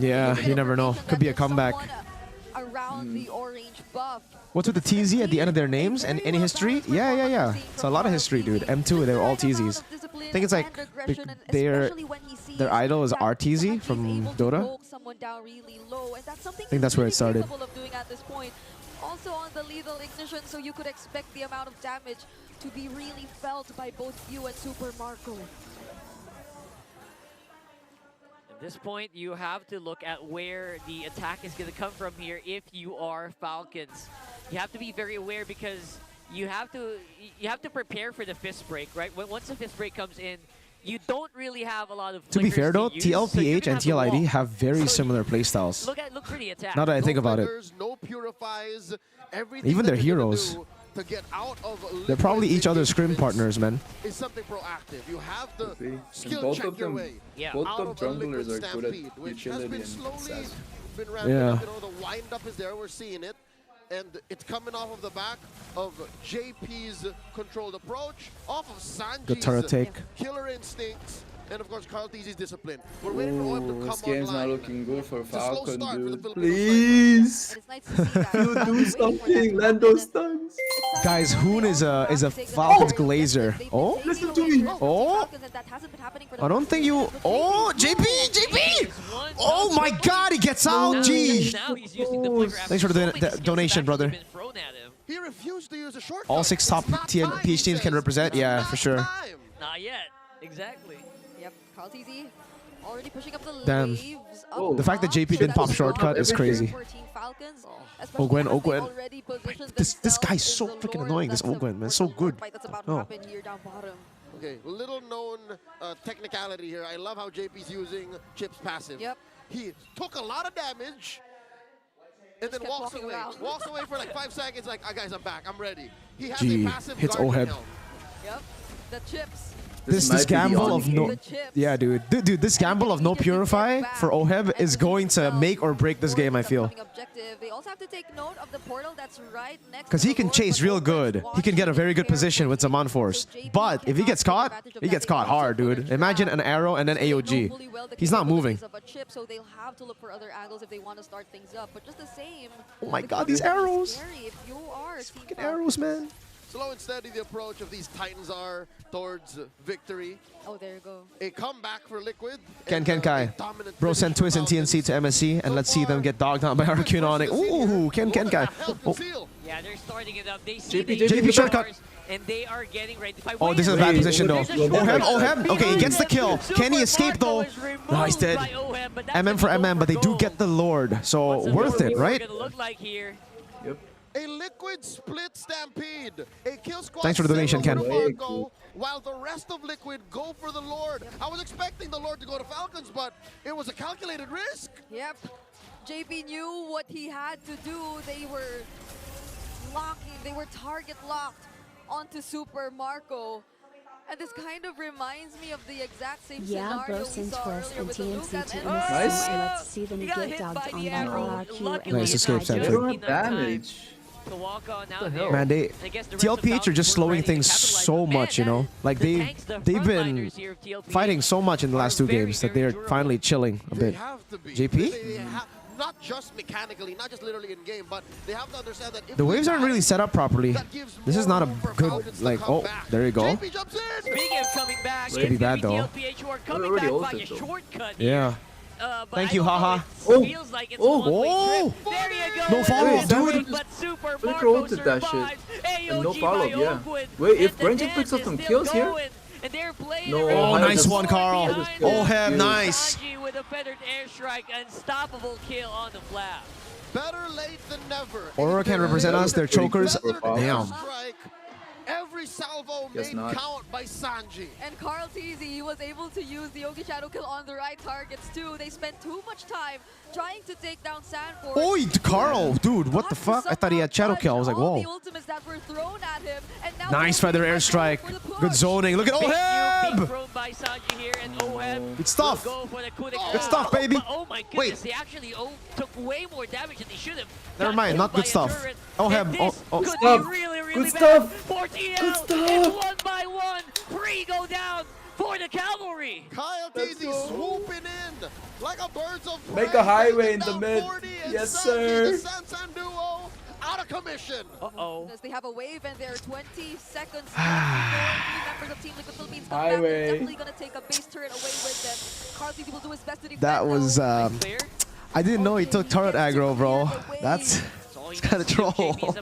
Yeah, you never know. Could be a comeback. Around the orange buff. What's with the TZ at the end of their names and any history? Yeah. It's a lot of history, dude. M2, they're all TZs. I think it's like their idol is RTZ from Dota. I think that's where it started. Also on the lethal ignition, so you could expect the amount of damage to be really felt by both you and Super Marco. At this point, you have to look at where the attack is going to come from here if you are Falcons. You have to be very aware because you have to prepare for the fist break, right? Once the fist break comes in, you don't really have a lot of To be fair though, use, Tlph so and TLID have very similar playstyles. Look pretty attack. Now that I think about it. No purifies, Even their heroes. To get out of They're probably each other's scrim partners, man. Is something proactive. You have the skill both check of your them, way. both out of junglers are good at which utility has been and slowly assassin. been ramping Yeah. up. You know, the wind up is there. We're seeing it. And it's coming off of the back of JP's controlled approach, off of Good turret Sanji's take. killer instincts, and of course Carl TZ's discipline. We're waiting for OHEB to come This game's online. not looking good for Falcon, start for the dude. Filipino Please! You do something, land those stuns. Guys, Hoon is a Falcons glazer. Oh? Listen to me! Oh? I don't think you... Oh, JP! Oh my god, he gets out! Gee! Thanks for the donation, brother. He refused to use a shortcut. All 6 top PH teams can represent? Yeah, for sure. Not yet. Exactly. Yep, Carl TZ already pushing up the Damn. waves. Up The fact that JP didn't pop shortcut is crazy. Ogwen. This guy's so freaking annoying, this Ogwen, man. So good. Oh. Okay, little known technicality here. I love how JP's using Chip's passive. Yep. He took a lot of damage and then walks away. Walks away for like 5 seconds like, guys, I'm back. I'm ready. He has a passive hits Guardian OHEB. Helm. Yep, the chips. This gamble of no... Yeah, dude, this gamble of no Purify for OHEB is going to make or break this game, I feel. They also have to take note of the portal that's right next. Because he can chase real good. He can get a very good position with Zaman Force. But if he gets caught hard, dude. Imagine an arrow and then AOG. He's not moving. So they'll have to look for other angles if they want to start things up. But just the same. Oh my god, these arrows. These fucking arrows, man. Slow and steady the approach of these Titans are towards victory. Oh, there you go. A comeback for Liquid. Ken Kai. Bro, send Twist and TNC to MSC and let's see them get dogged out by Arcunonic. Ooh, Ken Kai. Oh. Yeah, they're starting it up. They see JP shortcut. And they are getting ready to fight. Oh, this is a bad position though. OHEB. Okay, he gets the kill. Can he escape though? No, he's dead. MM for MM, but they do get the Lord. So worth it, right? Yep. A Liquid split stampede. A kill squad. Thanks for the donation, Ken. While the rest of Liquid go for the Lord. I was expecting the Lord to go to Falcons, but it was a calculated risk. Yep. JP knew what he had to do. They were locking, they were target locked onto Super Marco. And this kind of reminds me of the exact same scenario bro, we since saw Twist earlier and with the TNC Lucas to and MSC, and let's see them get dogged on by RQ and Nice escape, They Sanford. don't have damage. Man, Tlph are just slowing things so much, you know? Like they've been fighting so much in the last 2 games that they're finally chilling a bit. JP? Not just mechanically, not just literally in game, but they have to understand that if The waves aren't really set up properly. This is not a good, like, oh, there you go. Speaking of coming back, This could be bad though. coming back by a shortcut. Yeah. Thank you, haha. Feels like it's Oh! There you go. No follow-up, dude. But Super Flicker ulted that shit. And no follow-up, yeah. Wait, if Brenton picks up some kills here? No. Oh, nice one, Carl. Oheb, nice. With a feathered airstrike, unstoppable kill on the flap. Better late than never. Aurora can represent us. They're chokers. Damn. Every salvo made count by Sanji. And Carl TZ, he was able to use the Yogi Shadow Kill on the right targets too. They spent too much time trying to take down Sanford. Oi, Carl, dude, what the fuck? I thought he had Shadow Kill. I was like, whoa. The ultimates that were thrown at him, and now Nice feather airstrike. Good zoning. Look at Oheb. Good stuff. Good stuff, baby. Oh my goodness, they actually took way more damage than they should have. Never mind, not good stuff. Oheb. Good stuff. Good stuff. Good stuff. And 1 by 1, 3 go down for the cavalry. Kyle TZ swooping in like a birds of prey. Make a highway in the mid. Yes, sir. The Sansan duo out of commission. Uh-oh. They have a wave and they're 20 seconds left before 3 members of Team Liquid Philippines come back. They're definitely going to take a base turret away with them. Carl TZ will do his best to defend. That was, I didn't know he took turret aggro, bro. That's kind of troll. What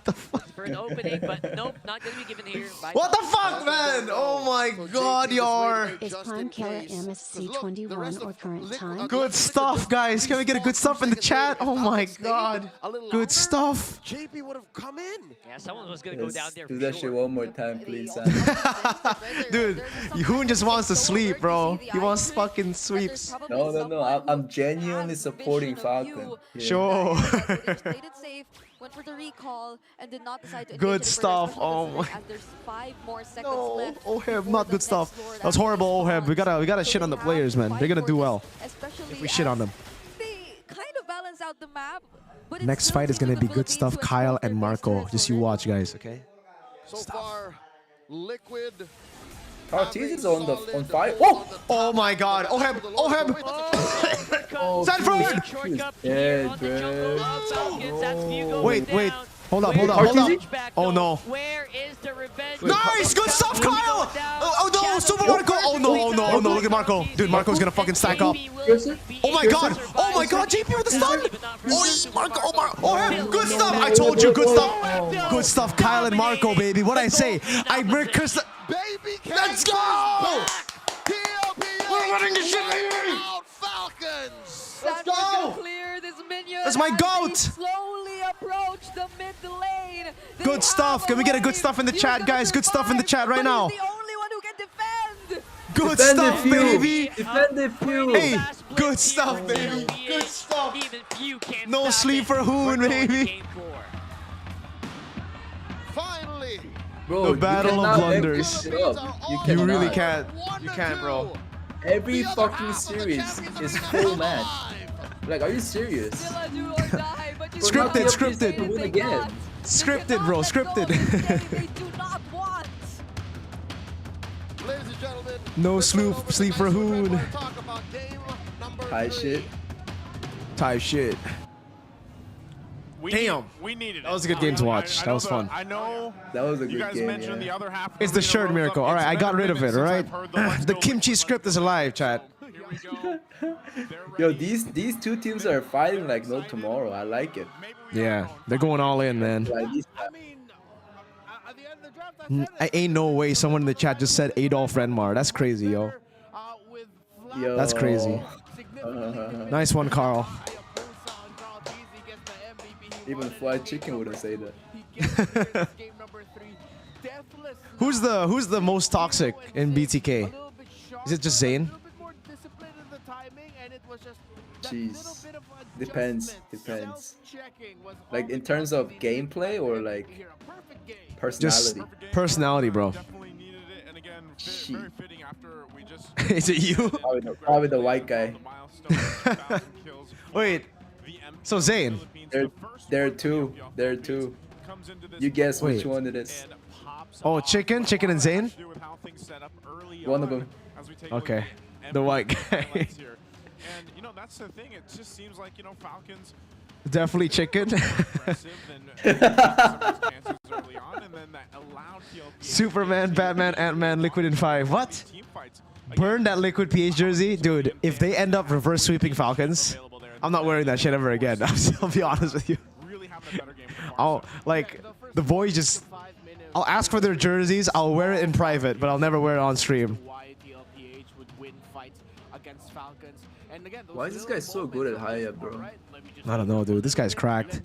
the fuck? For an opening, but nope, not going to be given here. What the fuck, man? Oh my god, you're... Is Prime Carrot MSC 21 or current time? Good stuff, guys. Can we get a good stuff in the chat? Oh my god. Good stuff. JP would have come in. Yeah, someone was going to go down there. Do that shit one more time, please. Dude, Hoon just wants to sleep, bro. He wants fucking sweeps. No. I'm genuinely supporting Falcon. Yeah. Sure. Played it safe, went for the recall, and did not decide to good stuff. Oh my. As there's 5 more seconds No, left. Oheb, not good stuff. That was horrible, Oheb. We gotta shit on the players, man. They're gonna do well if we shit on them. They kind of balance out the map. But Next fight is gonna be good stuff. Kyle and Marco. Just you watch, guys. Okay. So far, Liquid. Oh, Jesus on fire. Oh my god. Oheb. Sanford! Yeah, bro. Wait. Hold up. Oh no. Where is the revenge? Nice! Good stuff, Kyle! Oh no, Super Marco! Oh no, look at Marco. Dude, Marco's gonna fucking stack up. Oh my god, JP with the stun! Oh, good stuff! I told you, good stuff! Good stuff, Kyle and Marco, baby. What'd I say? Let's go! We're running this shit here! Falcons! Let's go! Clear this minion. That's my goat! Slowly approach the mid lane. Good stuff. Can we get a good stuff in the chat, guys? Good stuff in the chat right now. The only one who can defend. Good stuff, baby. Defend the few. Hey, good stuff, baby. Good stuff. No sleep for Hoon, baby. Finally. Bro, the battle of blunders. You really can't. You can't, bro. Every fucking series is full match. Like, are you serious? Scripted. To win again. Scripted, bro. Scripted. They do not want. Ladies and gentlemen, no sleep for Hoon. Tie shit. Damn. We needed it. That was a good game to watch. That was fun. I know that was a you good guys game. mentioned the other half. It's the shirt, Miracle. All right, I got rid of it. All right. The kimchi script is alive, chat. Yo, these two teams are fighting like no tomorrow. I like it. Yeah, they're going all in, man. I ain't no way someone in the chat just said Adolf Renmar. That's crazy, yo. That's crazy. Nice one, Carl. Even fried chicken wouldn't say that. Who's the most toxic in BTK? Is it just Zane? Jeez. Depends. Like in terms of gameplay or like personality? Just personality, bro. Is it you? Probably the white guy. Wait. So Zane, There are two. There are two. You guess which one it is. Oh, Chicken and Zane? One of them. Okay. The white guy. And, you know, that's the thing. It just seems like, you know, Falcons... Definitely Chicken. Superman, Batman, Ant-Man, Liquid in 5. What? Burn that Liquid PH jersey? Dude, if they end up reverse sweeping Falcons, I'm not wearing that shit ever again. I'll be honest with you. I'll, like, the boys just... I'll ask for their jerseys, I'll wear it in private, but I'll never wear it on stream. Why is this guy so good at high-up, bro? I don't know, dude. This guy's cracked.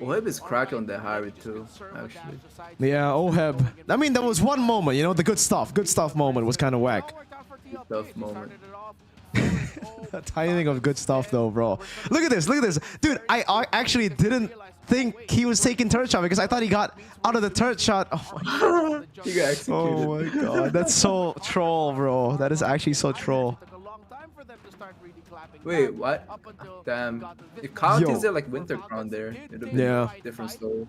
Oheb is cracked on the high too, actually. Yeah, Oheb. I mean, there was one moment, you know, the good stuff moment was kind of whack. Tough moment. Timing of good stuff, though, bro. Look at this, dude. I actually didn't think he was taking turret shot because I thought he got out of the turret shot. Oh my god. He got executed. Oh my god, that's so troll, bro. That is actually so troll. Wait, what? Damn. If Kyle is there like Winter Crown there, it would be a different story.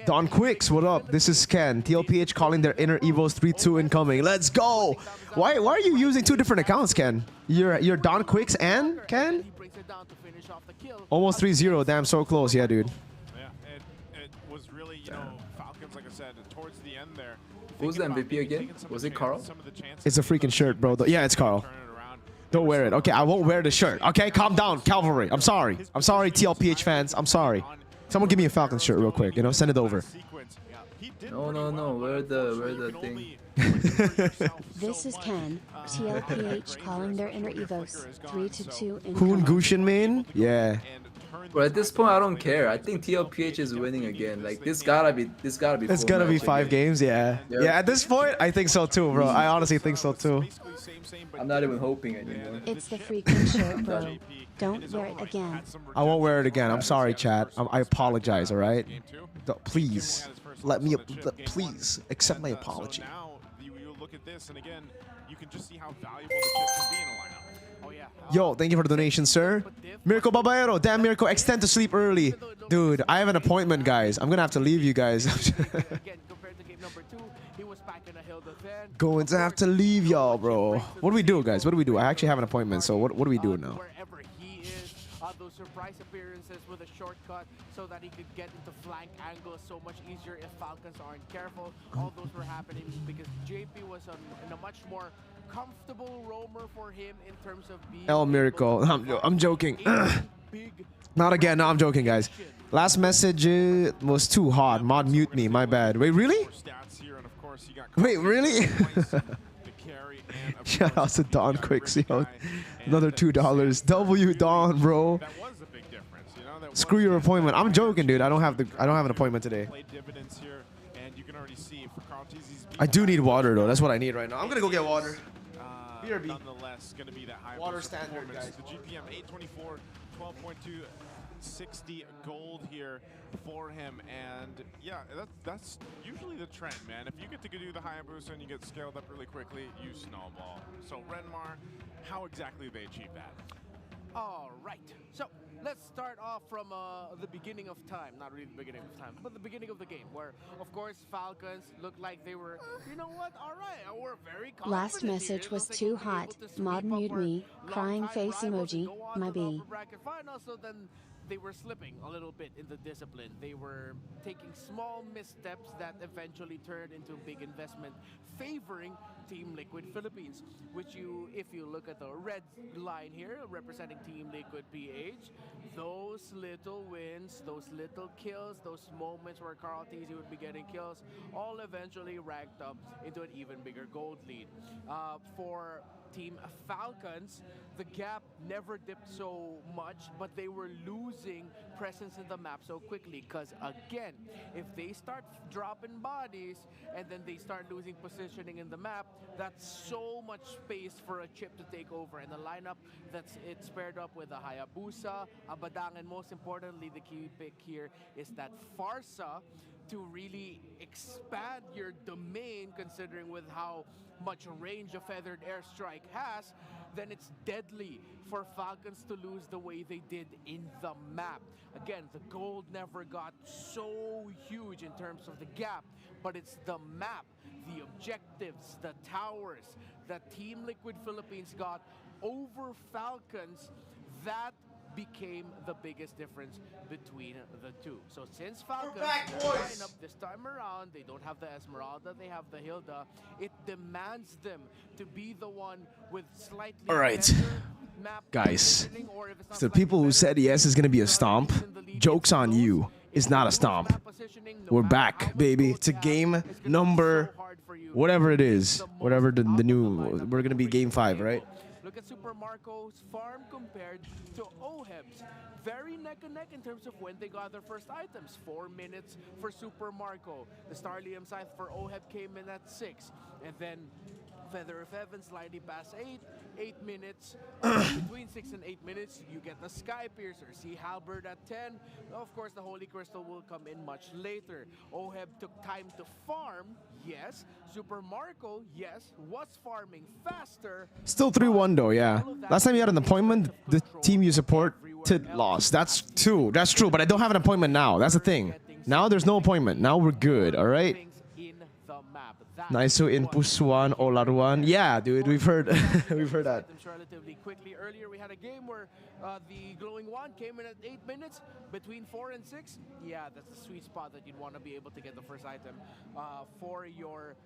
Don Quicks, what up? This is Ken. Tlph calling their inner Evos 3-2 incoming. Let's go! Why are you using two different accounts, Ken? You're Don Quicks and Ken? Almost 3-0. Damn, so close. Yeah, dude. Yeah, it was really, you know, Falcons, like I said, towards the end there. Who's the MVP again? Was it Carl? It's a freaking shirt, bro. Yeah, it's Carl. Don't wear it. Okay, I won't wear the shirt. Okay, calm down, Cavalry. I'm sorry. I'm sorry, TLPH fans. I'm sorry. Someone give me a Falcons shirt real quick, you know? Send it over. No. Where the thing? This is Ken. TLPH calling their inner Evos 3-2 in Hoon Gushin main? Yeah. But at this point, I don't care. I think TLPH is winning again. Like this gotta be. It's gotta be 5 games. Yeah. Yeah. At this point, I think so too, bro. I honestly think so too. I'm not even hoping anymore. It's the freaking shirt, bro. Don't wear it again. I won't wear it again. I'm sorry, chat. I apologize. All right. Please let me. Please accept my apology. You look at this, and again, you can just see how valuable the chip can be in a lineup. Yo, thank you for the donation, sir. Mirko Babayero. Damn, Mirko, extend to sleep early. Dude, I have an appointment, guys. I'm gonna have to leave you guys. Going to have to leave y'all, bro. What do we do, guys? What do we do? I actually have an appointment, so what do we do now? Those surprise appearances with a shortcut so that he could get into flank angles so much easier if Falcons aren't careful. All those were happening because JP was in a much more comfortable roamer for him in terms of being El Miracle. I'm joking. Not again. No, I'm joking, guys. Last message was too hot. Mod mute me. My bad. Wait, really? Wait, really? Shout out to Don Quicks, yo. Another $2. W Don, bro. Screw your appointment. I'm joking, dude. I don't have an appointment today. I do need water though. That's what I need right now. I'm gonna go get water. BRB. Nonetheless, gonna be that high water standard, guys. The GPM 824, 12.2, 60 gold here for him, and yeah, that's usually the trend, man. If you get to do the Hayabusa and you get scaled up really quickly, you snowball. So Renmar, how exactly do they achieve that? All right, so let's start off from the beginning of time. Not really the beginning of time, but the beginning of the game, where, of course, Falcons looked like they were, you know what, all right, we're very confident. Last message was too hot. Mod mute me. Crying face emoji. My B. So then they were slipping a little bit in the discipline. They were taking small missteps that eventually turned into a big investment, favoring Team Liquid Philippines, which if you look at the red line here, representing Team Liquid PH, those little wins, those little kills, those moments where Carl TZ would be getting kills, all eventually ranked up into an even bigger gold lead. For Team Falcons, the gap never dipped so much, but they were losing presence in the map so quickly, because again, if they start dropping bodies and then they start losing positioning in the map, that's so much space for a chip to take over. And the lineup it's paired up with a Hayabusa, a Badang, and most importantly, the key pick here is that Farsa to really expand your domain, considering with how much range a Feathered Airstrike has. then it's deadly for Falcons to lose the way they did in the map. Again, the gold never got so huge in terms of the gap, but it's the map, the objectives, the towers that Team Liquid Philippines got over Falcons that became the biggest difference between the two. So since Falcons line up this time around, they don't have the Esmeralda, they have the Hilda, it demands them to be the one with slightly Alright, better map guys, positioning, or if it's not the slightly people who said yes is gonna be a stomp, joke's on you. It's not a stomp. We're back, baby. It's a game number, whatever it is, whatever the new, we're gonna be game 5, right? Look at Super Marco's farm compared to OHEB's. Very neck and neck in terms of when they got their first items. 4 minutes for Super Marco. The Starlium Scythe for OHEB came in at 6. And then Feather of Heaven slightly past 8. 8 minutes. Between 6 and 8 minutes, you get the Sky Piercer. Sea Halberd at 10. Of course, the Holy Crystal will come in much later. OHEB took time to farm, yes. Super Marco, yes, was farming faster. Still 3-1 though, yeah. Last time you had an appointment, the team you supported lost. That's true, but I don't have an appointment now. That's the thing. Now there's no appointment. Now we're good, alright? Naiso in Pusuan o Laruan. Yeah, dude, we've heard we've heard that. Relatively quickly. Earlier we had a game where the glowing one came in at 8 minutes between 4 and 6. Yeah, that's the sweet spot that you'd want to be able to get the first item for your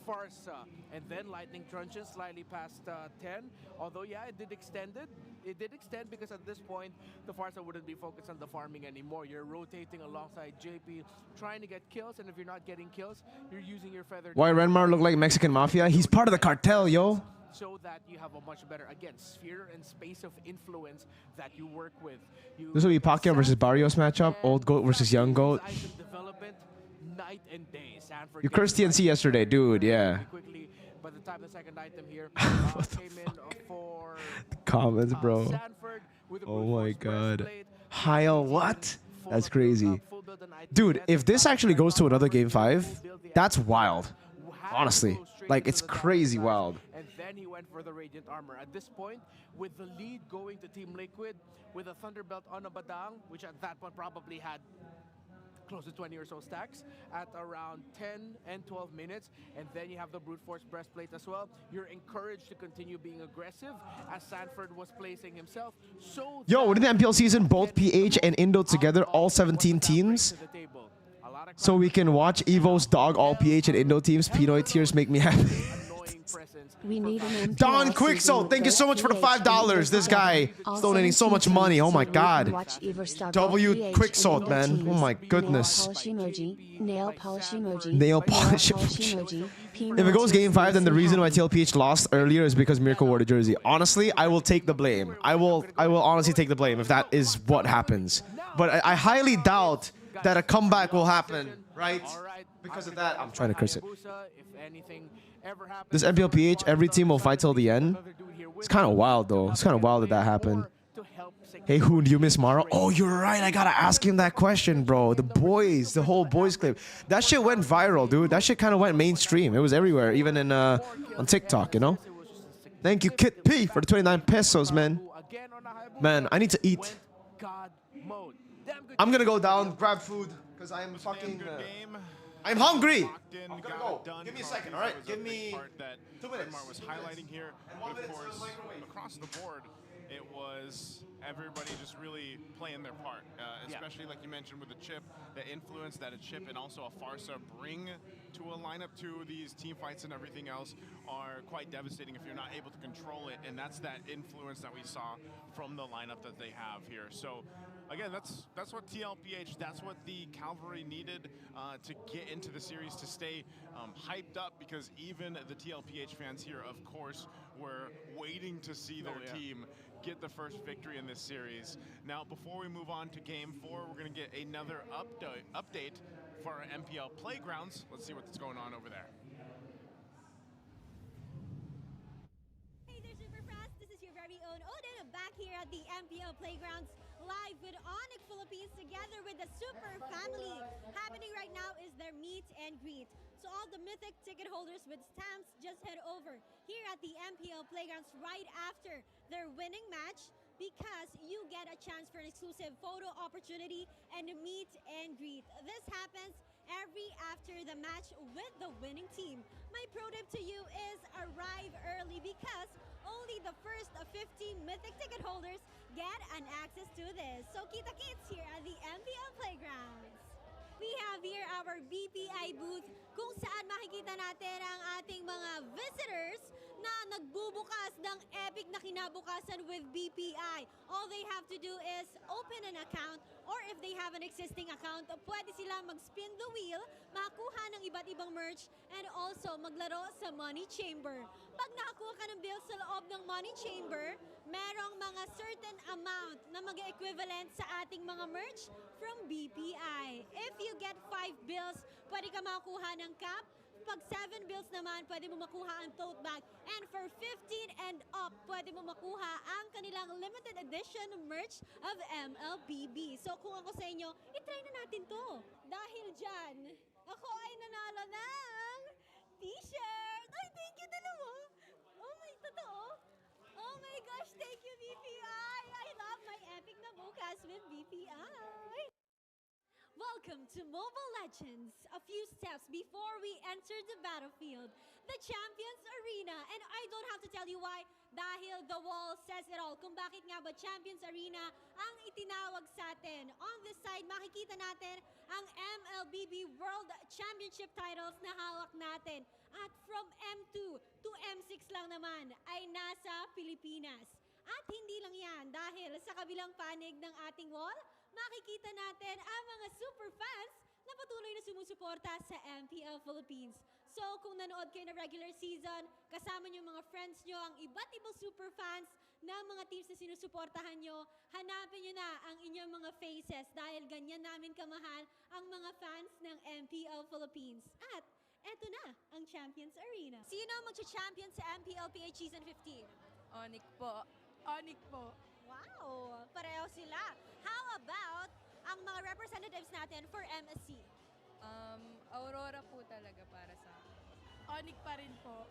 Farsa. And then Lightning Truncheon slightly past 10. Although, yeah, it did extend it. It did extend because at this point, the Farsa wouldn't be focused on the farming anymore. You're rotating alongside JP, trying to get kills, and if you're not getting kills, you're using your Feather. Why Renmar look like Mexican Mafia? He's part of the cartel, yo. So that you have a much better, again, sphere and space of influence that you work with. This will be Pacquiao versus Barrios matchup. Old GOAT versus young GOAT. Night and day. You cursed TNC yesterday, dude, yeah. Quickly, by the time the second item here came in for comments, bro. Oh my god. Heil, what? That's crazy. Dude, if this actually goes to another game 5, that's wild. Honestly. Like, it's crazy wild. And then he went for the Radiant Armor. At this point, with the lead going to Team Liquid, with a Thunderbelt on a Badang, which at that point probably had close to 20 or so stacks at around 10 and 12 minutes, and then you have the Brute Force Breastplate as well. You're encouraged to continue being aggressive as Sanford was placing himself. So yo, within the MPL season, both PH and Indo together, all 17 teams. So we can watch Evo's dog all PH and Indo teams. Pinoy tears make me happy. We need an Don Quicksoul, thank you so much for the $5. This guy is donating so much money. Oh my god. W Quicksoul, man. Oh my goodness. Nail polish emoji. Nail polish emoji. If it goes game 5, then the reason why Tlph lost earlier is because Mirko wore the jersey. Honestly, I will take the blame. I will honestly take the blame if that is what happens. But I highly doubt that a comeback will happen, right? Because of that, I'm trying to curse it. This MPLPH, every team will fight till the end. It's kind of wild, though. It's kind of wild that happened. Hey, who do you miss Maro? Oh, you're right. I gotta ask him that question, bro. The boys, the whole boys clip. That shit went viral, dude. That shit kind of went mainstream. It was everywhere, even in on TikTok, you know? Thank you, Kit P, for the 29 pesos, man. Man, I need to eat. I'm gonna go down, grab food, because I am fucking... I'm hungry. I'm gonna go. Give me a second, all right? Give me 2 minutes. Was highlighting here, but of course, across the board, it was everybody just really playing their part, especially like you mentioned with the chip, the influence that a chip and also a Farsa bring to a lineup to these team fights and everything else are quite devastating if you're not able to control it, and that's that influence that we saw from the lineup that they have here. So again, that's what TLPH, that's what the Cavalry needed to get into the series, to stay hyped up, because even the TLPH fans here, of course, were waiting to see their team get the first victory in this series. Now, before we move on to Game 4, we're going to get another update for our MPL Playgrounds. Let's see what's going on over there. Hey there, Super Fast. This is your very own Odin back here at the MPL Playgrounds. live with Onyx Philippines together with the Super Family. Happening right now is their meet and greet. So all the Mythic ticket holders with stamps just head over here at the MPL Playgrounds right after their winning match, because you get a chance for an exclusive photo opportunity and a meet and greet. This happens every after the match with the winning team. My pro tip to you is arrive early, because only the first 15 Mythic ticket holders get an access to this. So kita-kits here at the MPL Playgrounds. We have here our BPI booth kung saan makikita natin ang ating mga visitors na nagbubukas ng epic na kinabukasan with BPI. All they have to do is open an account, or if they have an existing account, pwede sila mag-spin the wheel, makakuha ng iba't ibang merch, and also maglaro sa money chamber. Pag nakakuha ka ng bill sa loob ng money chamber, merong mga certain amount na mag-equivalent sa ating mga merch from BPI. If you get 5 bills, pwede ka makakuha ng cap. Pag 7 bills naman, pwede mo makuha ang tote bag. And for 15 and up, pwede mo makuha ang kanilang limited edition merch of MLBB. So kung ako sa inyo, itry na natin to. Dahil dyan, ako ay nanalo ng t-shirt. Ay, thank you dalawa. Oh my, totoo. Oh my gosh, thank you BPI. I love my epic na bukas with BPI. Welcome to Mobile Legends. A few steps before we enter the battlefield, the Champions Arena. And I don't have to tell you why, dahil the wall says it all. Kung bakit nga ba Champions Arena ang itinawag sa atin. On this side, makikita natin ang MLBB World Championship titles na hawak natin. At from M2 to M6 lang naman ay nasa Pilipinas. At hindi lang yan, dahil sa kabilang panig ng ating wall, makikita natin ang mga super fans na patuloy na sumusuporta sa MPL Philippines. So kung nanood kayo na regular season, kasama nyo mga friends nyo, ang iba't ibang super fans na mga teams na sinusuportahan nyo, hanapin nyo na ang inyong mga faces, dahil ganyan namin kamahal ang mga fans ng MPL Philippines. At eto na ang Champions Arena. Sino ang magcha-champion sa MPL PH Season 15? Onyx po. Onyx po. Wow! Pareho sila. How about ang mga representatives natin for MSC? Aurora po talaga para sa akin. Onyx pa rin po.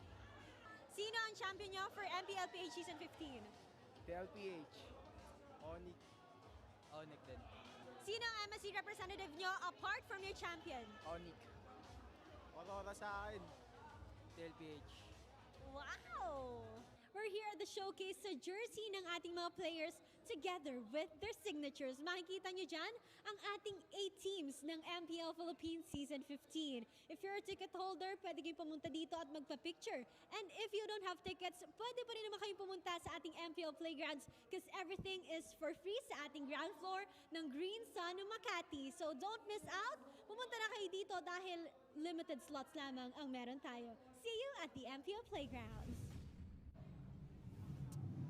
Sino ang champion nyo for MPL PH Season 15? Tlph. Onyx. Onyx din. Sino ang MSC representative nyo apart from your champion? Onyx. Aurora sa akin. Tlph. Wow! We're here at the showcase sa jersey ng ating mga players together with their signatures. Makikita nyo dyan ang ating 8 teams ng MPL Philippines Season 15. If you're a ticket holder, pwede kayong pumunta dito at magpa-picture. And if you don't have tickets, pwede pa rin naman kayong pumunta sa ating MPL Playgrounds, because everything is for free sa ating ground floor ng Green Sun Makati. So don't miss out. Pumunta na kayo dito dahil limited slots lamang ang meron tayo. See you at the MPL Playgrounds.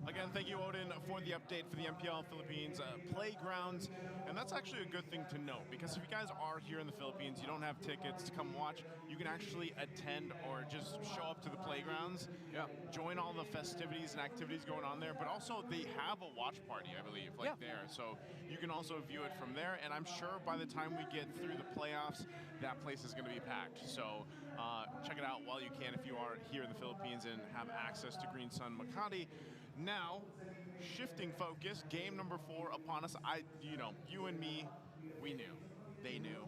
Again, thank you, Odin, for the update for the MPL Philippines Playgrounds. And that's actually a good thing to know, because if you guys are here in the Philippines, you don't have tickets to come watch, you can actually attend or just show up to the playgrounds, join all the festivities and activities going on there. But also, they have a watch party, I believe, there. So you can also view it from there. And I'm sure by the time we get through the playoffs, that place is going to be packed. So check it out while you can if you are here in the Philippines and have access to Green Sun Makati. Now, shifting focus, game number 4 upon us. You and me, we knew. They knew.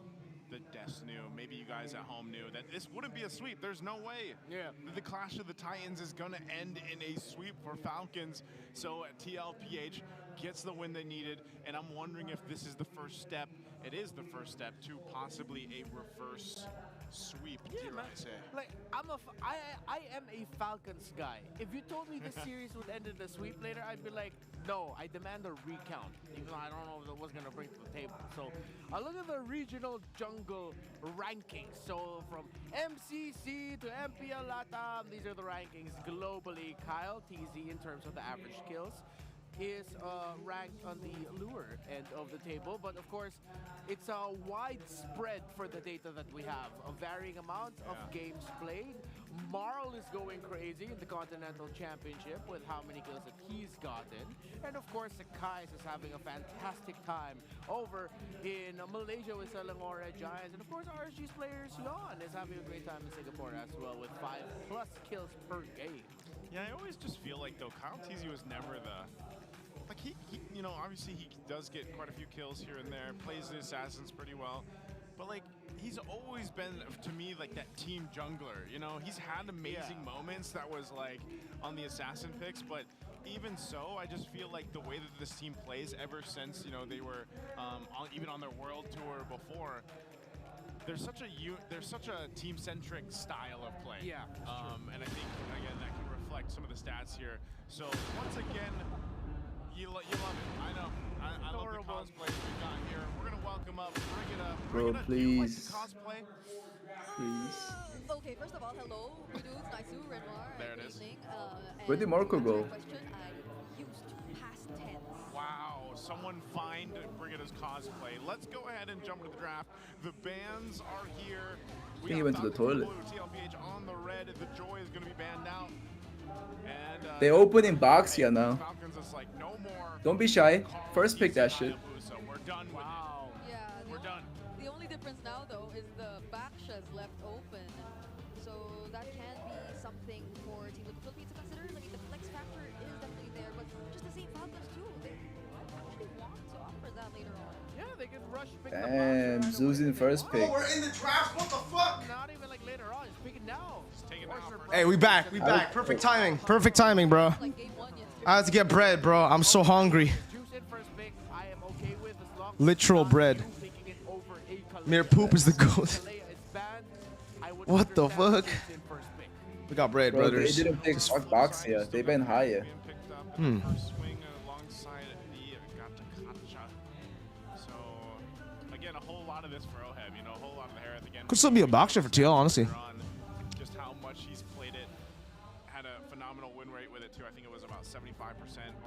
The Deaths knew. Maybe you guys at home knew that this wouldn't be a sweep. There's no way. Yeah. The Clash of the Titans is going to end in a sweep for Falcons. So Tlph gets the win they needed, and I'm wondering if this is the first step. It is the first step to possibly a reverse sweep, dare I say. Like, I am a Falcons guy. If you told me the series would end in a sweep later, I'd be like, no, I demand a recount, even though I don't know what it was going to bring to the table. So I look at the regional jungle rankings. So from MCC to MPL Latam, these are the rankings globally. Kyle, TZ in terms of the average kills. is ranked on the lower end of the table, but of course, it's widespread for the data that we have. A varying amount of games played. Marl is going crazy in the Continental Championship with how many kills that he's gotten. And of course, Kais is having a fantastic time over in Malaysia with Selangor Giants. And of course, RSG's player Sion is having a great time in Singapore as well with 5+ kills per game. Yeah, I always just feel like, though, Kyle TZ was never the... Like, he, you know, obviously he does get quite a few kills here and there, plays the Assassins pretty well. But, like, he's always been, to me, like that team jungler. You know, he's had amazing moments that was, like, on the Assassin picks, but even so, I just feel like the way that this team plays ever since, you know, they were even on their world tour before, there's such a team-centric style of play. Yeah. And I think, again, that can reflect some of the stats here. So, once again, you love it. I know. I love the cosplays we've got here. We're going to welcome up, bring it up. Bro, please. Cosplay? Please. Okay, first of all, hello, Dudes, Naisu, Renoir, there it is. Where did Marco go? Question, I used past tense. Wow, someone find Brigida's cosplay. Let's go ahead and jump into the draft. The bands are here. I think he went to the toilet. Tlph on the red. The Joy is going to be banned out. And, They open in Boxia now. Falcons is like, no more. Don't be shy. First pick that shit. We're done with it. Yeah, we're done. The only difference now, though, is the Baksha's left open. So that can be something for Team of the Philippines to consider. Like, the flex factor is definitely there, but just the same Falcons, too. They actually want to offer that later on. Yeah, they can rush pick Damn, Zeus in first pick. We're in the draft. What the fuck? Not even like later on. Just pick it now. Just take it now. Hey, we back. We back. Perfect timing. Perfect timing, bro. I have to get bread, bro. I'm so hungry. Literal bread. Mere poop is the goat. What the fuck? We got bread, Bro, brothers. they didn't pick Boxia. They've been higher. Swing alongside So again, a whole lot of this for Oheb. You know, a whole lot of the Harith again. Could still be a boxer for TL, honestly. Just how much he's played it. Had a phenomenal win rate with it too. I think it was about 75%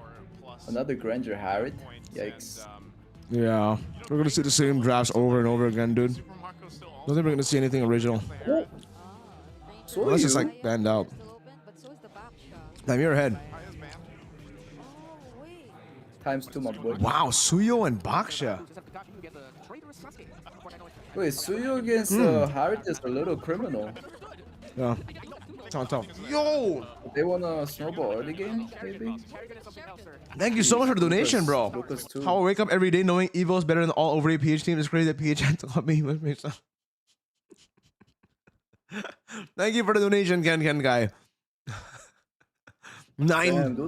or plus. Another Granger Harrod. Yikes. Yeah, we're gonna see the same drafts over and over again, dude. Don't think we're gonna see anything original. Unless it's like banned out. Damn, you're ahead. ×2, my boy. Wow, Suyo and Baksha. Wait, Suyo against Harrod is a little criminal. Yeah. Tough. Yo! They want a snowball early game, maybe? Thank you so much for the donation, bro. How I wake up every day knowing Evo is better than all over a PH team. It's crazy that PH had to cut me with me. Thank you for the donation, Ken guy. $9.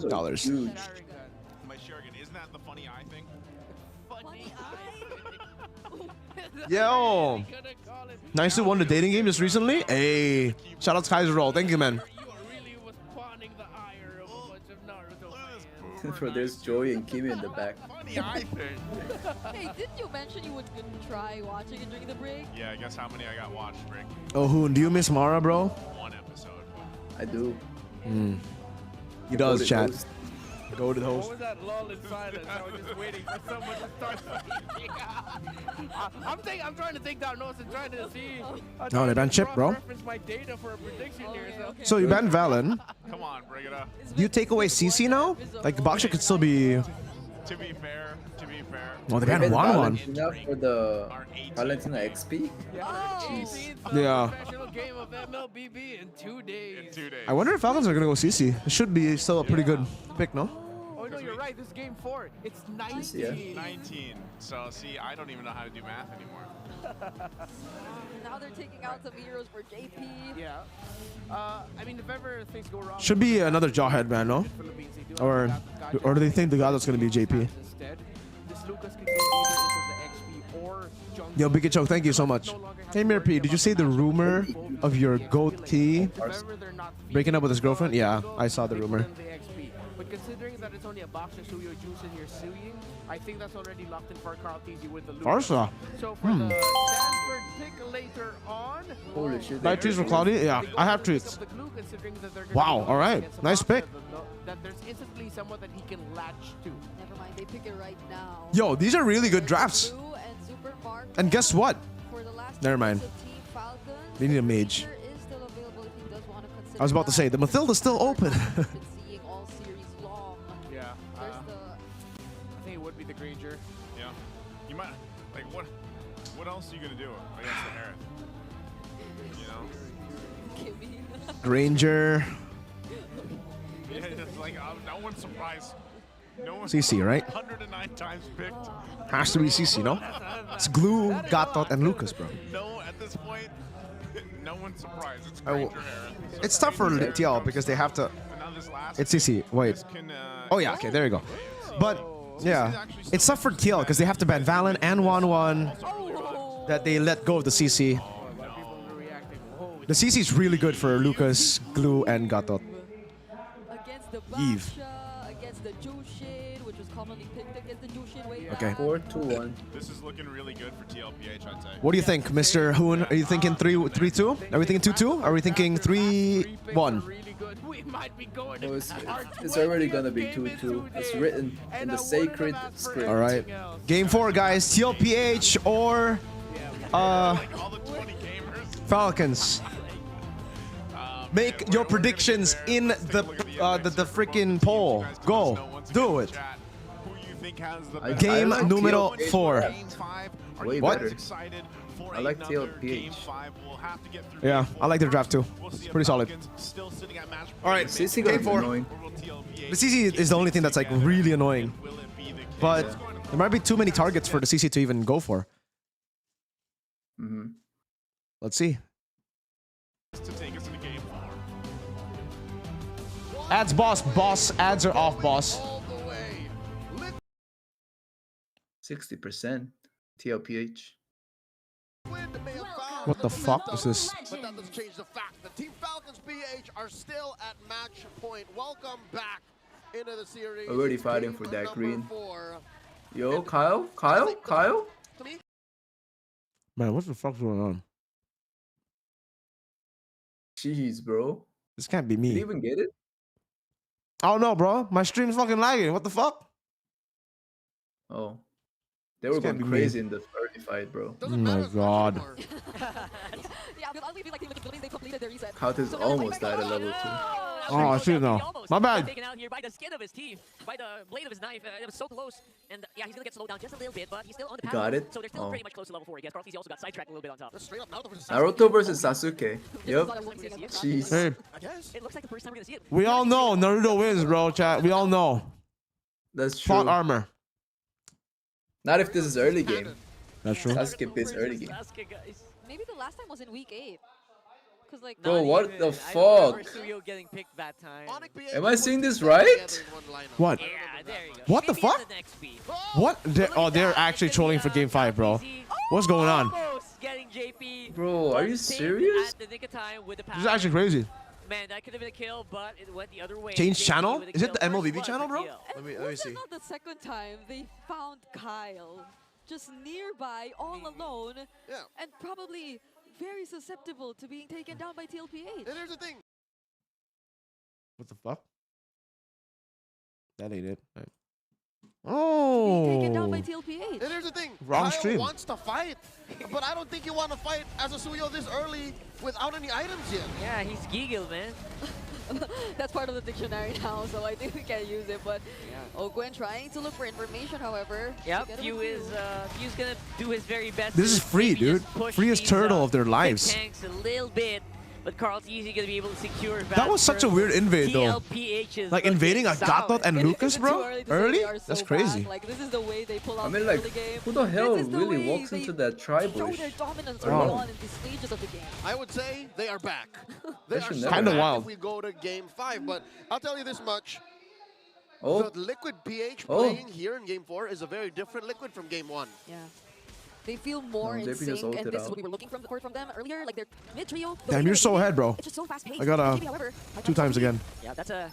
My Shuriken, isn't that the funny eye thing? Funny Yo! Nice to won the dating game just recently. Hey, shout out to Kaiser Roll. Thank you, man. For there's Joey and Kimi in the back. Hey, didn't you mention you would try watching it during the break? Yeah, guess how many I got watched, Rick? Oh, who? Do you miss Mara, bro? One episode. I do. He does, chat. Go to the host. What was that lull in silence? I was just waiting for someone to start speaking. I'm trying to take down notes and trying to see. No, they banned Chip, bro. My data for a prediction here, So you banned Valen. Come on, bring it up. Do you take away CC now? Like, Baksha could still be... To be fair. Oh, they banned One. Enough for the Valentina XP? Jeez. Yeah. Professional game of MLBB in 2 days. I wonder if Falcons are gonna go CC. It should be still a pretty good pick, no? Oh no, you're right. This is game 4. It's 19. Yeah. 19. So see, I don't even know how to do math anymore. Now they're taking out some heroes for JP. Yeah. I mean, if ever things go wrong. Should be another Jawhead, man, no? Or do they think the guy that's gonna be JP? Instead, this Lucas can go either into the XP or jungle. Yo, Big Choke, thank you so much. Hey, Mir P, did you say the rumor of your goat T breaking up with his girlfriend? Yeah, I saw the rumor. considering that it's only a box of Suyo juice and you're suing, I think that's already locked in for Carl Tizzy with the Lucas. Farsa. So for the Stanford pick later on, Holy shit. My treats were cloudy? Yeah, I have treats. Wow, alright. Nice pick. That there's instantly someone that he can latch to. Never mind, they pick it right now. Yo, these are really good drafts. Blue and Super Mark And guess what? for the last Never mind. Team Falcons. We need a mage. Is still available if he does want to consider I was about to say, the Mathilda's still open. been seeing all series long. Yeah. There's the I think it would be the Granger. Yeah. You might like what else are you gonna do against the Hereth? You know? Kimmy. Granger. Yeah, it's like no one's surprised. No one. CC, right? 109 times picked. Has to be CC, no? It's Glue, Gatot, and Lucas, bro. No, at this point, no one's surprised. It's I will- Granger Hereth. It's tough for TL because they have to. It's CC. Wait. Oh yeah. Okay. There you go. But yeah, it's tough for TL because they have to ban Valen and 1-1. That they let go of the CC. The CC is really good for Lucas, Glue, and Gatot. against the Eve. Basha, against the Jushin, which was commonly picked against the Jushin way Okay. back. 4-2-1. This is looking really good for TLPH, I'd say. What do you think, Mr. Hoon? Are you thinking 3-2? Are we thinking 2-2? Are we thinking 3-1? Oh, it's already gonna be 2-2. It's written in the sacred script. All right. Game 4, guys. TLPH or Falcons. Make your predictions in the freaking poll. Go. Do it. Game numero 4. Way What? better. I like TLPH. Yeah, I like their draft too. It's pretty solid. All right, CC game got 4. annoying. The CC is the only thing that's like really annoying. But there might be too many targets for the CC to even go for. Let's see. Ads boss, ads are off, boss. 60% TLPH. What the fuck is this? But that doesn't change the fact that Team Falcons BH are still at match point. Welcome back into the series. Already fighting for that Number green. 4. Yo, Kyle? Man, what the fuck's going on? Jeez, bro. This can't be Did you me. even get it? Oh no, bro. My stream's fucking lagging. What the fuck? Oh. They were can't going be me. crazy in the early fight, bro. Oh my god. Yeah, because honestly, like, the Philippines, they completed their reset. Countess almost died at level 2. Oh, I see it now. My bad. Taken out here by the skin of his teeth, by the blade of his knife. It was so close, and yeah, he's gonna get slowed down just a little bit, but he's still on the path. Got it? So they're still Oh. pretty much close to level 4. I guess Carl Tizzy also got sidetracked a little bit on top. Naruto versus Sasuke. Yep. Jeez. Hey, It looks like the first time we're gonna see it. we all know Naruto wins, bro, chat. We all know. That's true. Plot armor. Not if this is early game. That's true. Sasuke plays early game. Maybe the last time was in week 8. Because like, Bro, what the I remember fuck? Suyo getting picked that time. Am I seeing this right? What? Yeah, there you go. What the Maybe in fuck? the next beat. What? They're actually trolling for game 5, bro. What's going on? Almost getting JP. Bro, are you but saved serious? At the nick of time with the This is power. actually crazy. Man, that could have been a kill, but it went the other way. Change JP channel? with a Is it kill. the First MLBB was channel, a bro? kill. Let me was see. it not the second time they found Kyle just nearby, all alone, and probably very susceptible to being taken down by TLPH? And here's the thing. What the fuck? That ain't it. Right. Oh. Taken down by TLPH. And here's the thing. Wrong Kyle stream. wants to fight, but I don't think you want to fight as a Suyo this early without any items yet. Yeah, he's Giggle, man. That's part of the dictionary now, so I think we can use it. But Ogwen trying to look for information, however. Yep, together Few with is Few's gonna do his very best. This to is free, maybe dude. just push Free as these, turtle of their big lives. tanks a little bit, but Carl's easy gonna be able to secure. That was such a weird invade, though. TLPH is Like looking invading a sour. Gatot and Lucas, bro? Early? They are so That's crazy. bad. Like, this is the way they pull out I mean, the like, early game. who the hell This is the really way walks they into that tri show bush? their dominance Oh. early on in the stages of the game. I would say they are back. They They are should so never Kinda back wild. if we go to game 5, but I'll tell you this much. Oh, The liquid PH Oh. playing here in game 4 is a very different liquid from game 1. Yeah. They feel more No, in JP just sync, ulted and this is out. what we were looking for from them earlier. Like, their mid-trio. Damn, you're so ahead, bro. It's just so fast-paced. I got JP, however, 2 times again. Yeah, that's a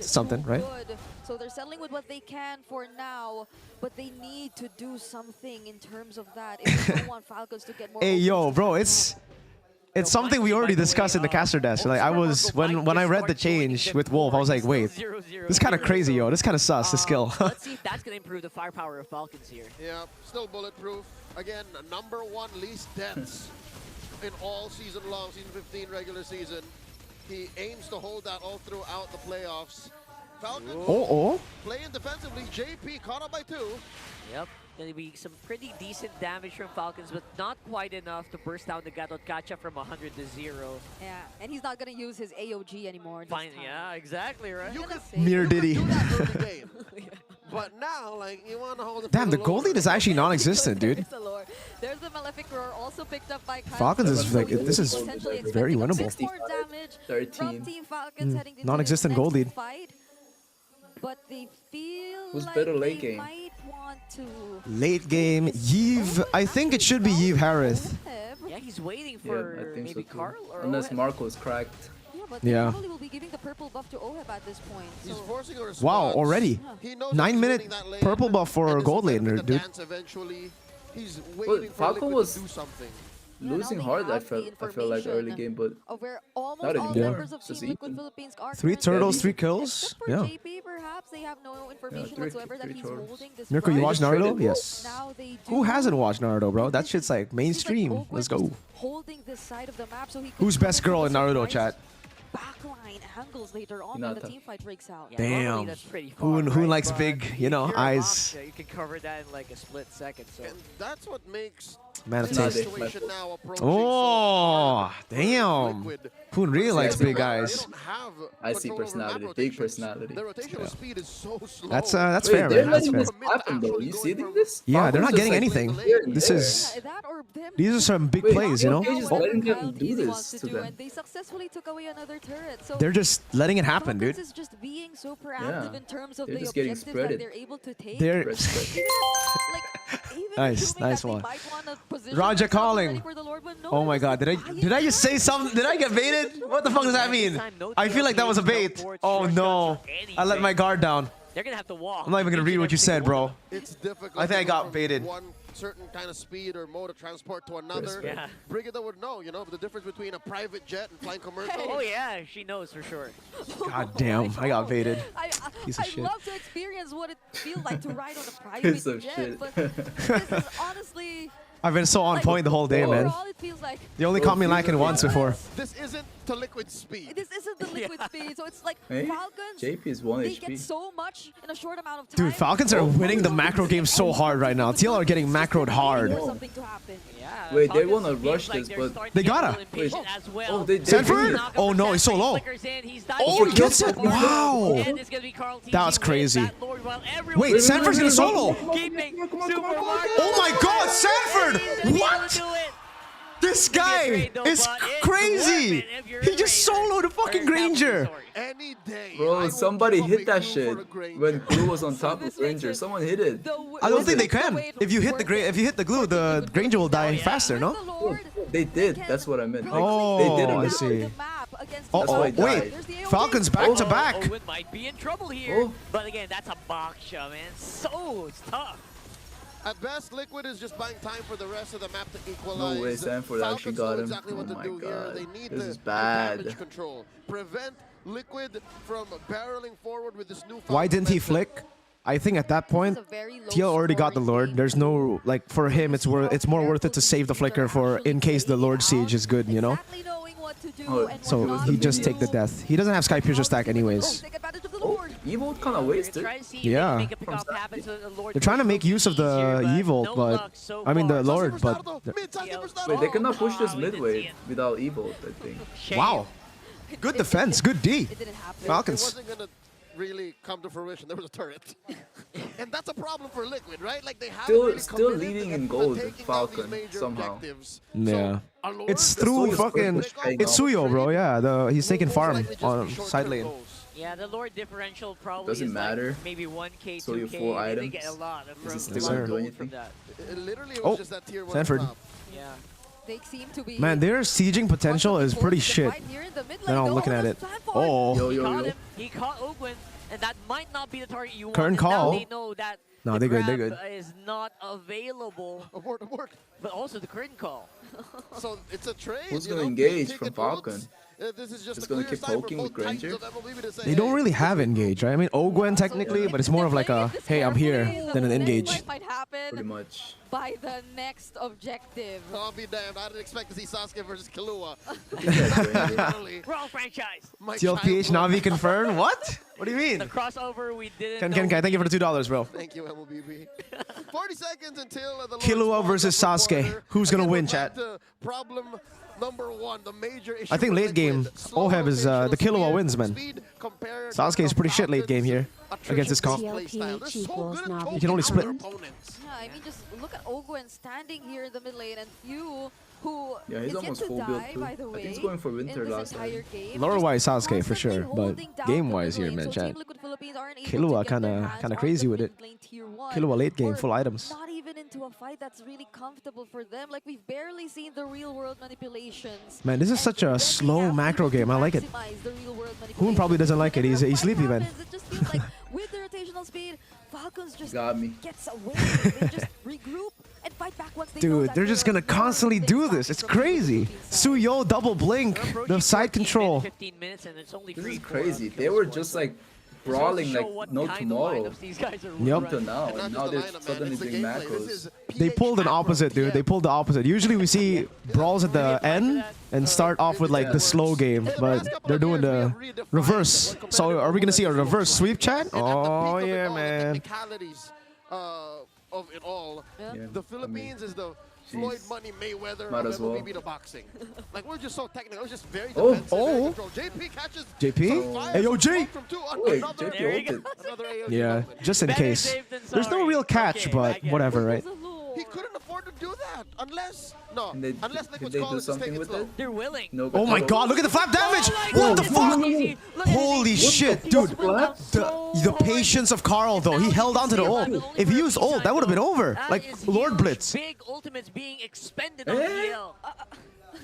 something, right? Good So they're settling with what they can for now, but they need to do something in terms of that if they don't want Falcons to get more. Hey, yo, bro, it's something we already discussed in the caster desk. Like I was when I read the change with Wolf, I was like, wait, this is kind of crazy, yo. This kind of sus. The skill. Let's see if that's gonna improve the firepower of Falcons here. Yeah, still bulletproof. Again, #1 least deaths in all season long, season 15 regular season. He aims to hold that all throughout the playoffs. Falcons playing defensively. JP caught up by 2. Yep, gonna be some pretty decent damage from Falcons, but not quite enough to burst down the Gatot Kacha from 100 to 0. Yeah, and he's not gonna use his AOG anymore. This time. Yeah, exactly right. Mere Diddy. But now, like, you want to hold it. Damn, the gold lead is actually non-existent, dude. There's the Malefic Roar also picked up by Falcons is like, this is very winnable. 13 Falcons heading into Non-existent gold lead. fight, but they feel Who's like better late they game? might want to. Late game, Yves. I think it should be Yves Harith. Yeah, he's waiting for I think maybe so too. Carl or Unless Oheb. Marco's cracked. But Yeah. they probably will be giving the purple buff to Oheb at this point. He's forcing a response. Wow, already. 9-minute purple buff for gold laner, dude. Eventually, he's Well, waiting for Falcon Liquid was to do something. losing hard. I felt like early game, but where almost not all anymore. members of It's just Team Liquid even. Philippines are 3 turtles, 3 kills. Except for Yeah. JP, perhaps they have no information three- whatsoever that three he's turtles. holding this. Mirko, you watch just traded Naruto? Wolf. Yes. Now they do. Who hasn't watched Naruto, bro? That shit's like mainstream. Let's go. Holding this side of the map so he can Who's best girl in Naruto, surprise chat? backline angles later on when the Hinata. team fight breaks out. Yeah, normally Damn. that's pretty Who far, who right? likes But big, you know, if you're a eyes? Moksha, you can cover that in like a split second. So And that's what makes Man of this taste. situation now approaching Oh, damn. Poon really likes big They eyes. don't have I see control over personality, map big rotations. personality. Their rotational speed is so slow. That's Wait, fair, they're man. That's letting fair. this happen though. You see this? Yeah, they're not Falcons getting just, like, anything. here and This there. is That or them these are some big Wait, plays, you know. Cage is Oh, letting them Wild do Easy this wants to do, them. and they successfully took away another turret. So they're just letting it happen, dude. Falcons is just being so proactive Yeah. in terms of They're the just getting objectives that spreaded. they're able to take. They're Even Nice, assuming nice that one. they might wanna position Roger themselves calling. already for the Lord, but no, Oh my god, did I just say something? Did I get baited? What the fuck does that mean? I feel like that was a bait. Oh no. I let my guard down. they're gonna have to walk. I'm not even gonna read what you said, bro. It's difficult. I think I to go got from baited. One certain kind of speed or mode of transport to another. Yeah. Brigida would know, you know, the difference between a private jet and flying commercial. Oh yeah, she knows for sure. God damn, I got baited. Piece of I'd shit. love to experience what it feels like to ride on a Piece private of jet, shit. but this is honestly I've been so on point the whole day, man. overall it feels like You only caught me lacking once before. This isn't to liquid speed. this isn't the liquid speed, so it's like Hey, Falcons. JP is 1 They get HP. so much in a short amount of time. Dude, Falcons are winning the macro game so hard right now. TL are getting macroed hard. For something to happen. Yeah, Wait, they Falcons wanna feels rush like this, they're but starting They to get a gotta. little impatient as well. Oh, they Sanford? did. Oh no, he's so low. Flickers in, he's done Oh, he it. gets it. Wow. And it's gonna be Carl TG That was with crazy. that Lord while everyone Wait, Sanford's gonna is solo. keeping super Mark. Oh my god, Sanford! What? This guy is crazy! He just soloed a fucking Granger! Any day. Bro, somebody hit that shit when glue was on top of Granger. Someone hit it. I don't think they can. If you hit the glue, the Granger will die faster, no? Oh, they did. That's what I meant. Like, Oh, they did I it. see. That's why he Wait, died. Falcons back to back. Owen might be in trouble here. Oh. But again, that's a Baksha, man. So it's tough. At best, Liquid is just buying time for the rest of the map to equalize. No way, Sanford Falcons actually know got him. exactly what Oh to my do here. god. They need This the is bad. damage control. Prevent Liquid from barreling forward with this new. Why didn't he flick? I think at that point, TL already got the Lord. There's no, like, for him, it's more worth it to save the flicker for in case the Lord Siege is good, you know? Oh, So he just take the death. He doesn't have Sky Piercer stack anyways. Oh, Evo kind of wasted. Yeah. They're trying to make use of the Evolt, but I mean the Lord, but Wait, they cannot push this midway without Evo, I think. wow, good defense, good D. It Falcons. wasn't gonna really come to fruition. There was a turret, and that's a problem for Liquid, right? Like they have Still leading in gold, Falcon somehow. Yeah, it's through fucking, it's Suyo, bro. Yeah, he's taking farm on side lane. Yeah, the Lord differential probably Doesn't is matter. like maybe 1k, So you 2k. full They items. get a lot of Is it from, still a lot gonna of do gold anything? from that. It literally was Oh, just that tier 1 Sanford. top. Yeah. They seem to be Man, their sieging potential is pretty shit. right here in the mid Now lane. I'm looking at it. Oh, He caught him. He caught Ogwin. And that might not be the target you want. Current And call. Now they know that No, the they're good, they're grab good. is not available. Abort, abort. But also the current call. So it's a trade. Who's you going to know, engage big from ticket votes. Falcon? This is just Just a gonna clear keep sign for poking both with Granger? titans of MLBB to say, They don't really have engage, right? I mean, Ogwen technically, but it's more of like a, hey, I'm here, then an engage. Might happen Pretty much. by the next objective. I'll be damned. I didn't expect to see Sasuke versus Killua. Wrong franchise. Tlph Navi confirmed? What? What do you mean? The crossover we didn't Ken, know. thank you for the $2, bro. Thank you, MLBB. 40 seconds until the Killua versus Sasuke. Who's gonna win, chat? Problem number one, the major issue I think late game, Oheb is the Killua wins, man. Sasuke is pretty shit late game here against this comp. Tlph equals Navi. You can only split. Yeah, I mean, just look at Ogwen standing here in the mid lane, and Few, who Yeah, he's is yet almost to full build die, too. by the I way, think he's going for winter in this last entire time. game. Lore-wise Sasuke for Constantly sure, but holding down game-wise the here, mid man, lane. chat. Team Liquid Philippines aren't able Killua to get their kinda hands kinda on crazy the with it. mid lane tier 1, Killua late game, or full items. not even into a fight that's really comfortable for them. Like, we've barely seen the real-world manipulations. Man, this is such a slow macro game. I like it. Maximize the real-world Hoon probably doesn't like it. He's sleepy, man. It just feels like with the rotational speed, Falcons just Got me. gets away. They just regroup and fight back once they know Dude, that they're just gonna constantly do this. It's crazy. Suyo double blink, the side control. 15 minutes and it's only This free is for crazy. us. They were just like brawling show like what no kind of tomorrow lineups these guys are Yep. until now. And not And just now the they're lineup, man, suddenly it's the doing gameplay. This macros. is They pulled an opposite, dude. They pulled the opposite. Usually we see brawls at the end and start off with like the slow game, but they're doing the reverse. So are we gonna see a reverse sweep, chat? Oh yeah, man. Technicalities of it all. Yeah. The Philippines is the Floyd Money Mayweather Might of as well. MLBB to boxing. Like, we're just so technical. It's just very Oh. defensive, very controlled. JP catches JP? some fire, Hey, yo, some J! smoke from two. Wait, Another JP There you ulted. another AOG Yeah, moment. just in Better case. safe than There's no sorry. real catch, Okay, but I get it. whatever, right? He couldn't afford to do that unless Can they, unless can Liquid's they call do is just take something it with slow. it? They're willing. No. Oh my god, look at the flap damage! Oh What the my fuck? God, easy. Look at it, Holy easy. shit, He dude. just went down so The hard. patience of Carl, though. He held on to the ult. If he used ult, that would have been over. That Like, is Lord huge. Blitz. Big ultimates being expended on Eh? DL.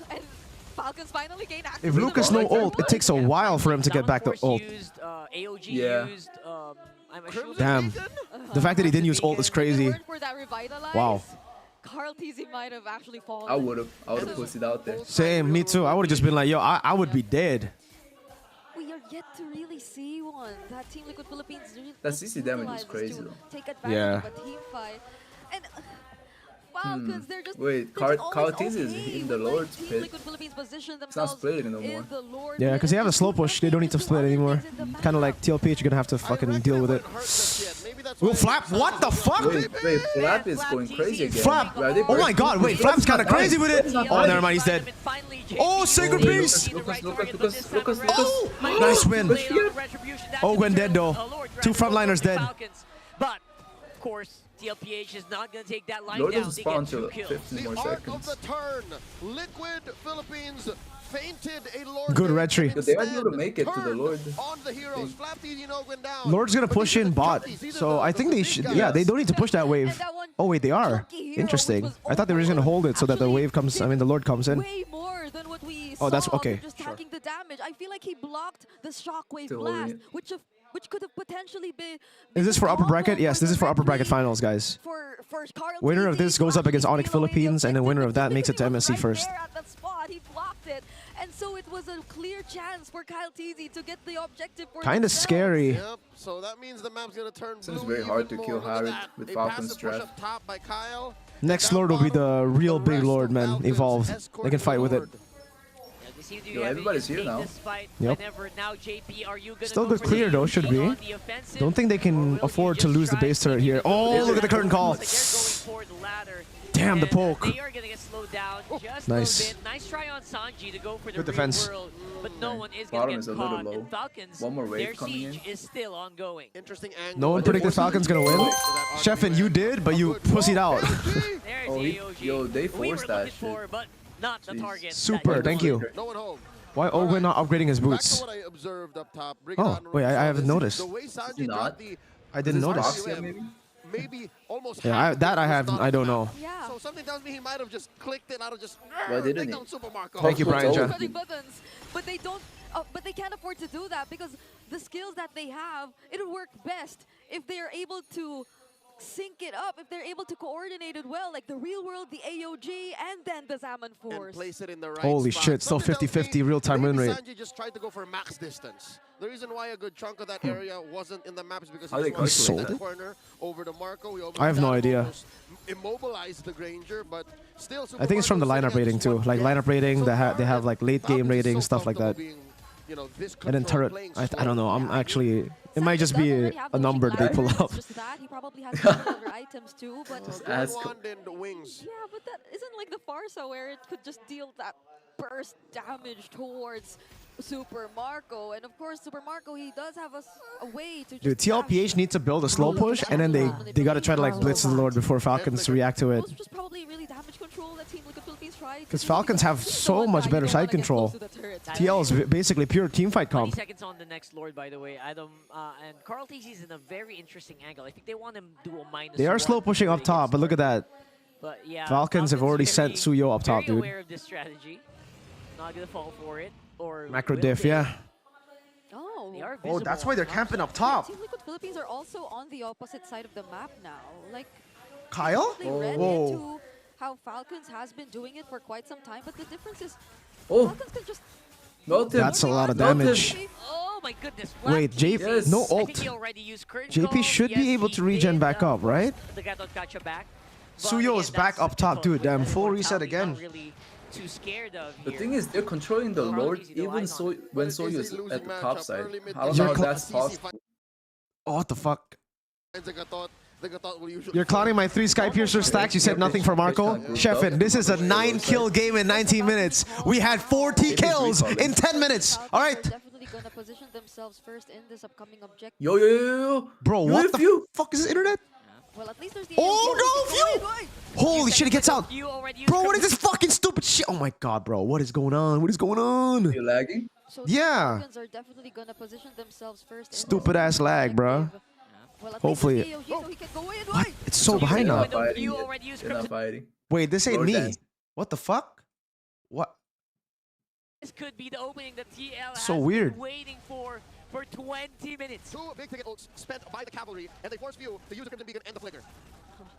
And Falcons finally gain access. If to the Lucas ball. no ult, it takes a while for him to get back to Downforce ult. used, AOG Yeah. used, I'm sure Damn. The fact that he didn't use ult is If it crazy. weren't for that revitalize, Wow. Carl TZ might have actually fallen. I would have pushed it out there. Same, me too. I would have just been like, yo, I would be dead. We are yet to really see one. That Team Liquid Philippines really That CC damage is utilizes crazy to though. take advantage Yeah. of a team fight. And Falcons, they're just Wait, they're just Carl always TZ is okay in with the letting Lord's Team pit. Liquid Philippines position It's not themselves split no in more. the Lord Yeah, pit because they have a and slow just push. They don't need to do split other anymore. things in the Kind of like TLPH, you're gonna have to fucking deal with it. Will Flap, what the fuck? Wait, Flap is going crazy again. Flap! Are they Oh my god, wait, Flap's kind of crazy with it. Oh, never mind, he's dead. Oh, sacred beast! Lucas. Oh, nice win. Oh, Gwen dead though. Two frontliners dead. But, of course, TLPH is not going to take that line Lord down. doesn't They spawn get 2 till kills. 15 more The arc of seconds. the turn. Liquid Philippines fainted a Lord. Good red tree. But they might be able to make it to the Lord. On the heroes. Flap TZ no went down. Lord's gonna push in bot, so I think they should. Yeah, they don't need to push that wave. Oh wait, they are. Interesting. I thought they were just gonna hold it so that the wave comes. I mean, the Lord comes in. way more than what we Oh, that's saw okay. Just taking the damage. I feel like he blocked the shockwave Still blast, holding which could have potentially been. Is this for upper bracket? Yes, this is for upper bracket finals, guys. For Carl Winner of TZ this goes up against to Onyx actually Philippines, and the winner of that makes it to he was MSC right first. there at that spot, he blocked it, and so it was a clear chance for Kyle TZ to get the objective for Kind of themselves. scary. Yep. So that means the map's gonna turn Seems blue very hard even to kill more. Look at Harrod that. with A Falcon's passive push draft. up top by Kyle. Next Lord will be the real big Lord, man. Evolved. They can fight with it. Yo, everybody's here now. Yep. Now, JP, are you gonna Still go good for clear the though, should be. on the offensive? Don't think they can afford to lose the base turret here. Oh, look at the curtain call. Damn, the poke. They are gonna get slowed down just Nice. a little bit. Nice try on Sanji to go for the Good real defense. world, but no one is Bottom gonna is get a little caught. low. And Falcons, One more wave their coming siege in. is still ongoing. Interesting angle. No one predicted Falcons gonna win. Sheffin, you did, but you pussied out. There's Oh, the AOG. yo, they we were forced that looking for, shit. but not the target. Super, thank you. No one home. Why Owen not upgrading his Back boots? to what I observed up top. Oh, wait, I haven't noticed. The way Sanji Not? dropped the I didn't notice. Boxia, maybe? almost Yeah, half that I was have. not I don't found. know. Yeah. So something tells me he might have just clicked it out of just Why didn't take he? down Super Marco. Thank you, Brian John. Pressing buttons, but they don't. But they can't afford to do that because the skills that they have, it would work best if they are able to sync it up, if they're able to coordinate it well, like the real world, the AOG, and then the Zaman Force. And place it in the right Holy spot. shit, still 50-50 real-time win rate. Sanji just tried to go for max distance. The reason why a good chunk of that area wasn't in the map is because He sold the it? corner over to Marco. I have no idea. Immobilized the Granger, but still. I think it's from the lineup rating too. Like lineup rating, they have like late game rating, stuff like that. And then turret, I don't know. I'm actually, it might just be a number they pull up. Just that, he probably has other items too, but wings. Yeah, but that isn't like the Farsa where it could just deal that burst damage towards Super Marco. And of course, Super Marco, he does have a way to Dude, Tlph needs to build a slow push, and then they gotta try to like blitz the Lord before Falcons react to it. Just probably really damage control that Team Liquid Philippines tried. Because Falcons have so much better side control. TL is basically pure teamfight 20 comp. seconds on the next Lord, by the way. Adam and Carl TC is in a very interesting angle. I think they want to do a minus. They are slow pushing up top, but look at that. But yeah, Falcons have already sent Suyo up top, very dude. aware of this strategy. Not gonna fall for it. Or Macro will diff, they? yeah. Oh, that's why they're camping up top. Team Liquid Philippines are also on the opposite side of the map now. Like, Kyle? they read Whoa. into how Falcons has been doing it for quite some time, but the difference is Oh. Falcons can just That's a lot of damage. Oh my goodness. Wait, JP, no I think ult. he already used current JP call. should be Yes, able he to regen did. back up, right? The guy don't catch you back. Suyo is back up top, dude. Damn, full reset again. Really too scared of The here. thing is, they're controlling the Lord even so when Soyu is at the top side. I don't know how that's possible. Oh, what the fuck? They thought we usually You're clowning my 3 Sky Piercer stacks. You said nothing for Marco? Sheffin, this is a 9-kill game in 19 minutes. We had 40 kills in 10 minutes. All right. definitely going to position themselves first in this upcoming objective. Yo. Bro, what the fuck is this internet? Well, at least there's the Oh, no, Few! Holy shit, it gets out. Bro, what is this fucking stupid shit? Oh my god, bro. What is going on? What is going on? You lagging? So Yeah. Falcons are definitely going to position themselves first. Stupid ass lag, bro. Well, at Hopefully. least so he can go in. What? It's so behind now. They're not fighting. Wait, this ain't Lord me. dance. What the fuck? What? This could be the opening that TL So has weird. been waiting for 20 minutes. 2 big ticket ults spent by the cavalry, and they force Few to use the Crimson Beacon and the Flicker.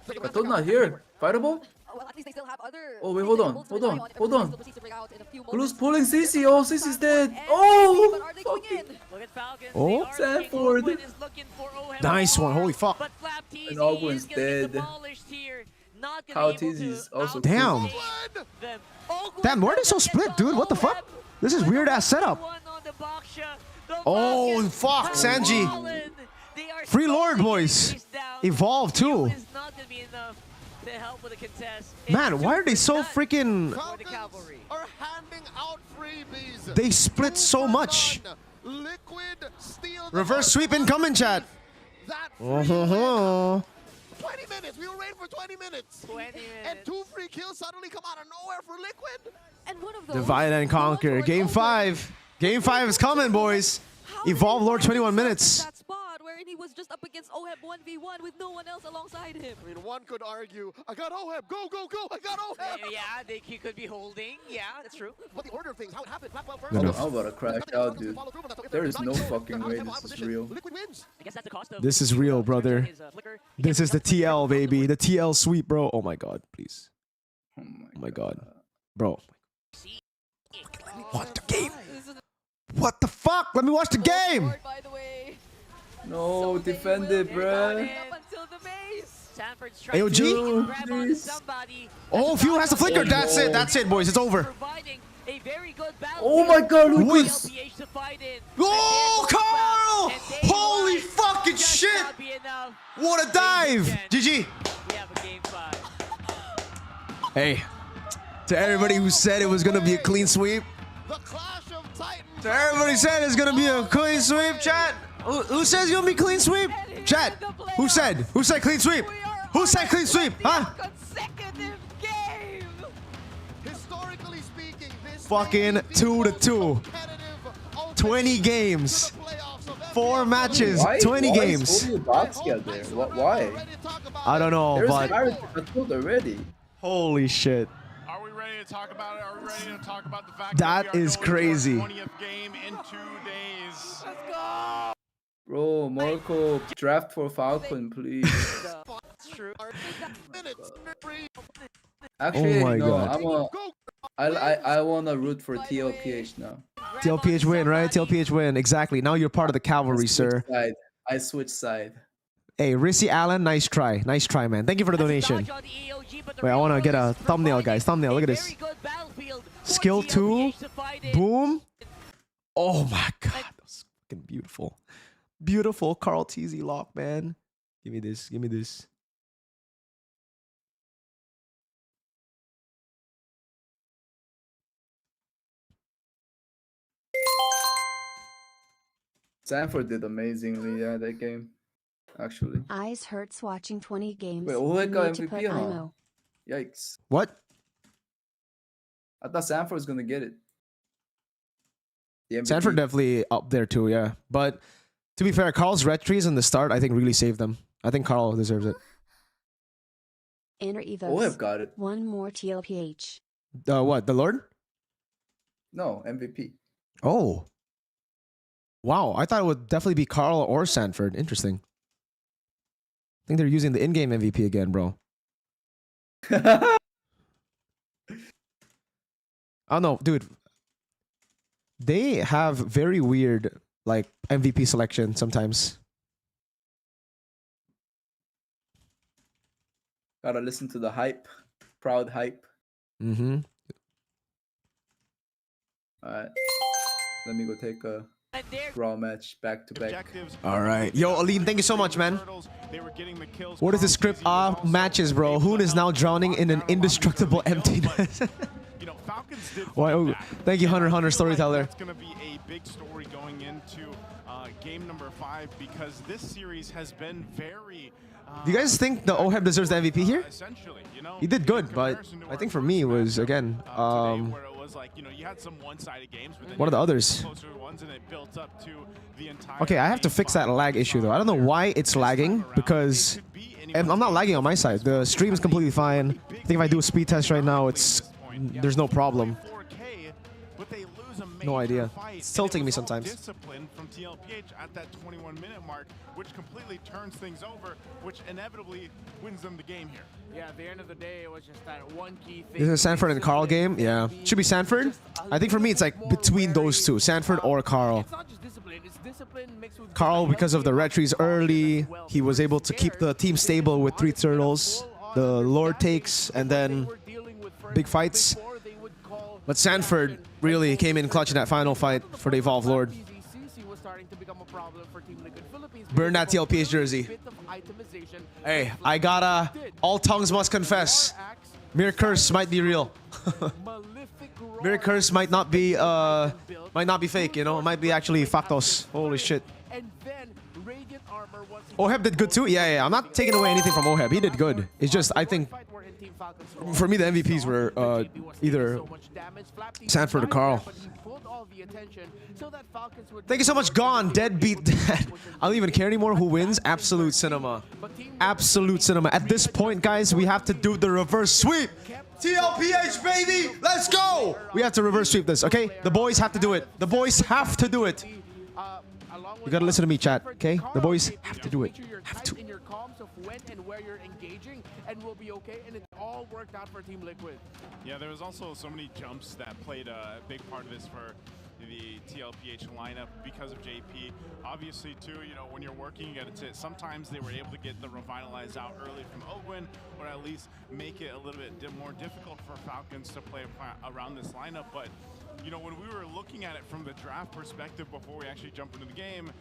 But they're not here. Fightable? Well, at least they still have other. Oh, wait, hold on. Who's pulling CC? Oh, CC's dead. Oh! Look at Falcons. Oh, Sanford. Nice one. Holy fuck. And Ogwen's dead. How TZ is also Damn. Damn, why are they so split, dude? What the fuck? This is weird ass setup. Oh, fuck, Sanji. Free Lord, boys. Evolve, too. Man, why are they so freaking... Are handing out freebies. They split so much. Liquid steal. Reverse sweep incoming, chat. That 20 minutes. We were waiting for 20 minutes. 20 minutes. And 2 free kills suddenly come out of nowhere for Liquid. And one of those. Divide and conquer. Game 5. Game 5 is coming, boys. Evolve Lord 21 minutes. That spot wherein he was just up against OHEB 1v1 with no one else alongside him. I mean, one could argue, I got OHEB, go, go, go, I got OHEB. Yeah, he could be holding. Yeah, that's true. But the order of things, how it happened, Black Belt first. I'm about to crash out, dude. There is no fucking way this is real. I guess that's the cost of This is real, brother. This is the TL, baby. The TL sweep, bro. Oh my god, please. Oh my god. Bro. Let me watch the game. What the fuck? Let me watch the game. No, defend it, bruh. AOG? Oh, Fuel has the flicker. That's it. That's it, boys. It's over. Oh my god, Lucas. Oh, Carl! Holy fucking shit! What a dive! GG. Hey, to everybody who said it was gonna be a clean sweep. To everybody said it's gonna be a clean sweep, chat. Who says it's gonna be clean sweep? Chat. Who said? Who said clean sweep? Who said clean sweep? Huh? Historically speaking, this Fucking 2-2. 20 games. 4 matches. 20 games. Why? I don't know, There's but Pirates already. holy shit. Are we ready to talk about it? Are we ready to talk about the fact that is crazy. 20th game in 2 days? Let's go! Bro, Mirko, draft for Falcon, please. Actually, Oh my no, God. I wanna root for Tlph now. Tlph win, right? Tlph win. Exactly. Now you're part of the cavalry, sir. I switch side. Hey, Rissy Allen, nice try. Nice try, man. Thank you for the donation. Wait, I want to get a thumbnail, guys. Thumbnail. Look at this. Skill 2. Boom. Oh my God. That's fucking beautiful. Beautiful Carl TZ lock, man. Give me this. Give me this. Sanford did amazingly, yeah, that game. Actually. Eyes hurts watching 20 games. Wait, You got need to put MVP, huh? IMO. Yikes. What? I thought Sanford was gonna get it. The MVP. Sanford definitely up there too, yeah. But to be fair, Carl's red trees in the start, I think, really saved them. I think Carl deserves it. Inner Evos. OHEB got it. One more Tlph. What? The Lord? No, MVP. Oh. Wow. I thought it would definitely be Carl or Sanford. Interesting. I think they're using the in-game MVP again, bro. Oh no, dude. They have very weird like MVP selection sometimes. Gotta listen to the hype. Proud hype. Mm-hmm. Alright. Let me go take a Raw match back to back. All right. Yo, Aline, thank you so much, man. What is the script of matches, bro? Hoon is now drowning in an indestructible emptiness. Why? Oh, thank you, Hunter Storyteller. It's going to be a big story going into game number 5 because this series has been very... Do you guys think the OHEB deserves the MVP here? Essentially, you know, He did good, but I think for me it was, again, where it was like, you know, you had some one-sided games, but then one of the others. closer ones and it built up to the entire Okay, I have to fix that lag issue, though. I don't know why it's lagging, because I'm not lagging on my side. The stream is completely fine. I think if I do a speed test right now, there's no problem. No idea. It's tilting me sometimes. Discipline from Tlph at that 21-minute mark, which completely turns things over, which inevitably wins them the game here. Yeah, at the end of the day, it was just that one key thing. This is a Sanford and Carl game? Yeah. Should be Sanford? I think for me, it's like between those two, Sanford or Carl. It's not just discipline, it's discipline mixed with Carl, because of the red trees early, he was able to keep the team stable with 3 turtles, the Lord takes, and then big fights. But Sanford really came in clutch in that final fight for the Evolve Lord. Burn that Tlph jersey. Hey, I gotta... All tongues must confess. Mirko'S might be real. Mirko'S might not be fake, you know? It might be actually factos. Holy shit. OHEB did good too? Yeah. I'm not taking away anything from OHEB. He did good. It's just, I think, for me, the MVPs were either Sanford or Carl. Thank you so much, Gone. Deadbeat Dead. I don't even care anymore who wins. Absolute cinema. Absolute cinema. At this point, guys, we have to do the reverse sweep. Tlph, baby! Let's go! We have to reverse sweep this, okay? The boys have to do it. The boys have to do it. You gotta listen to me, chat, okay? The boys have to do it. Have to. In your comms of when and where you're engaging, and we'll be okay. And it all worked out for Team Liquid. Yeah, there was also so many jumps that played a big part of this for the Tlph lineup because of JP. Obviously, too, you know, when you're working against it, sometimes they were able to get the Revitalize out early from Ogwin, or at least make it a little bit more difficult for Falcons to play around this lineup. But you know, when we were looking at it from the draft perspective before we actually jumped into the game,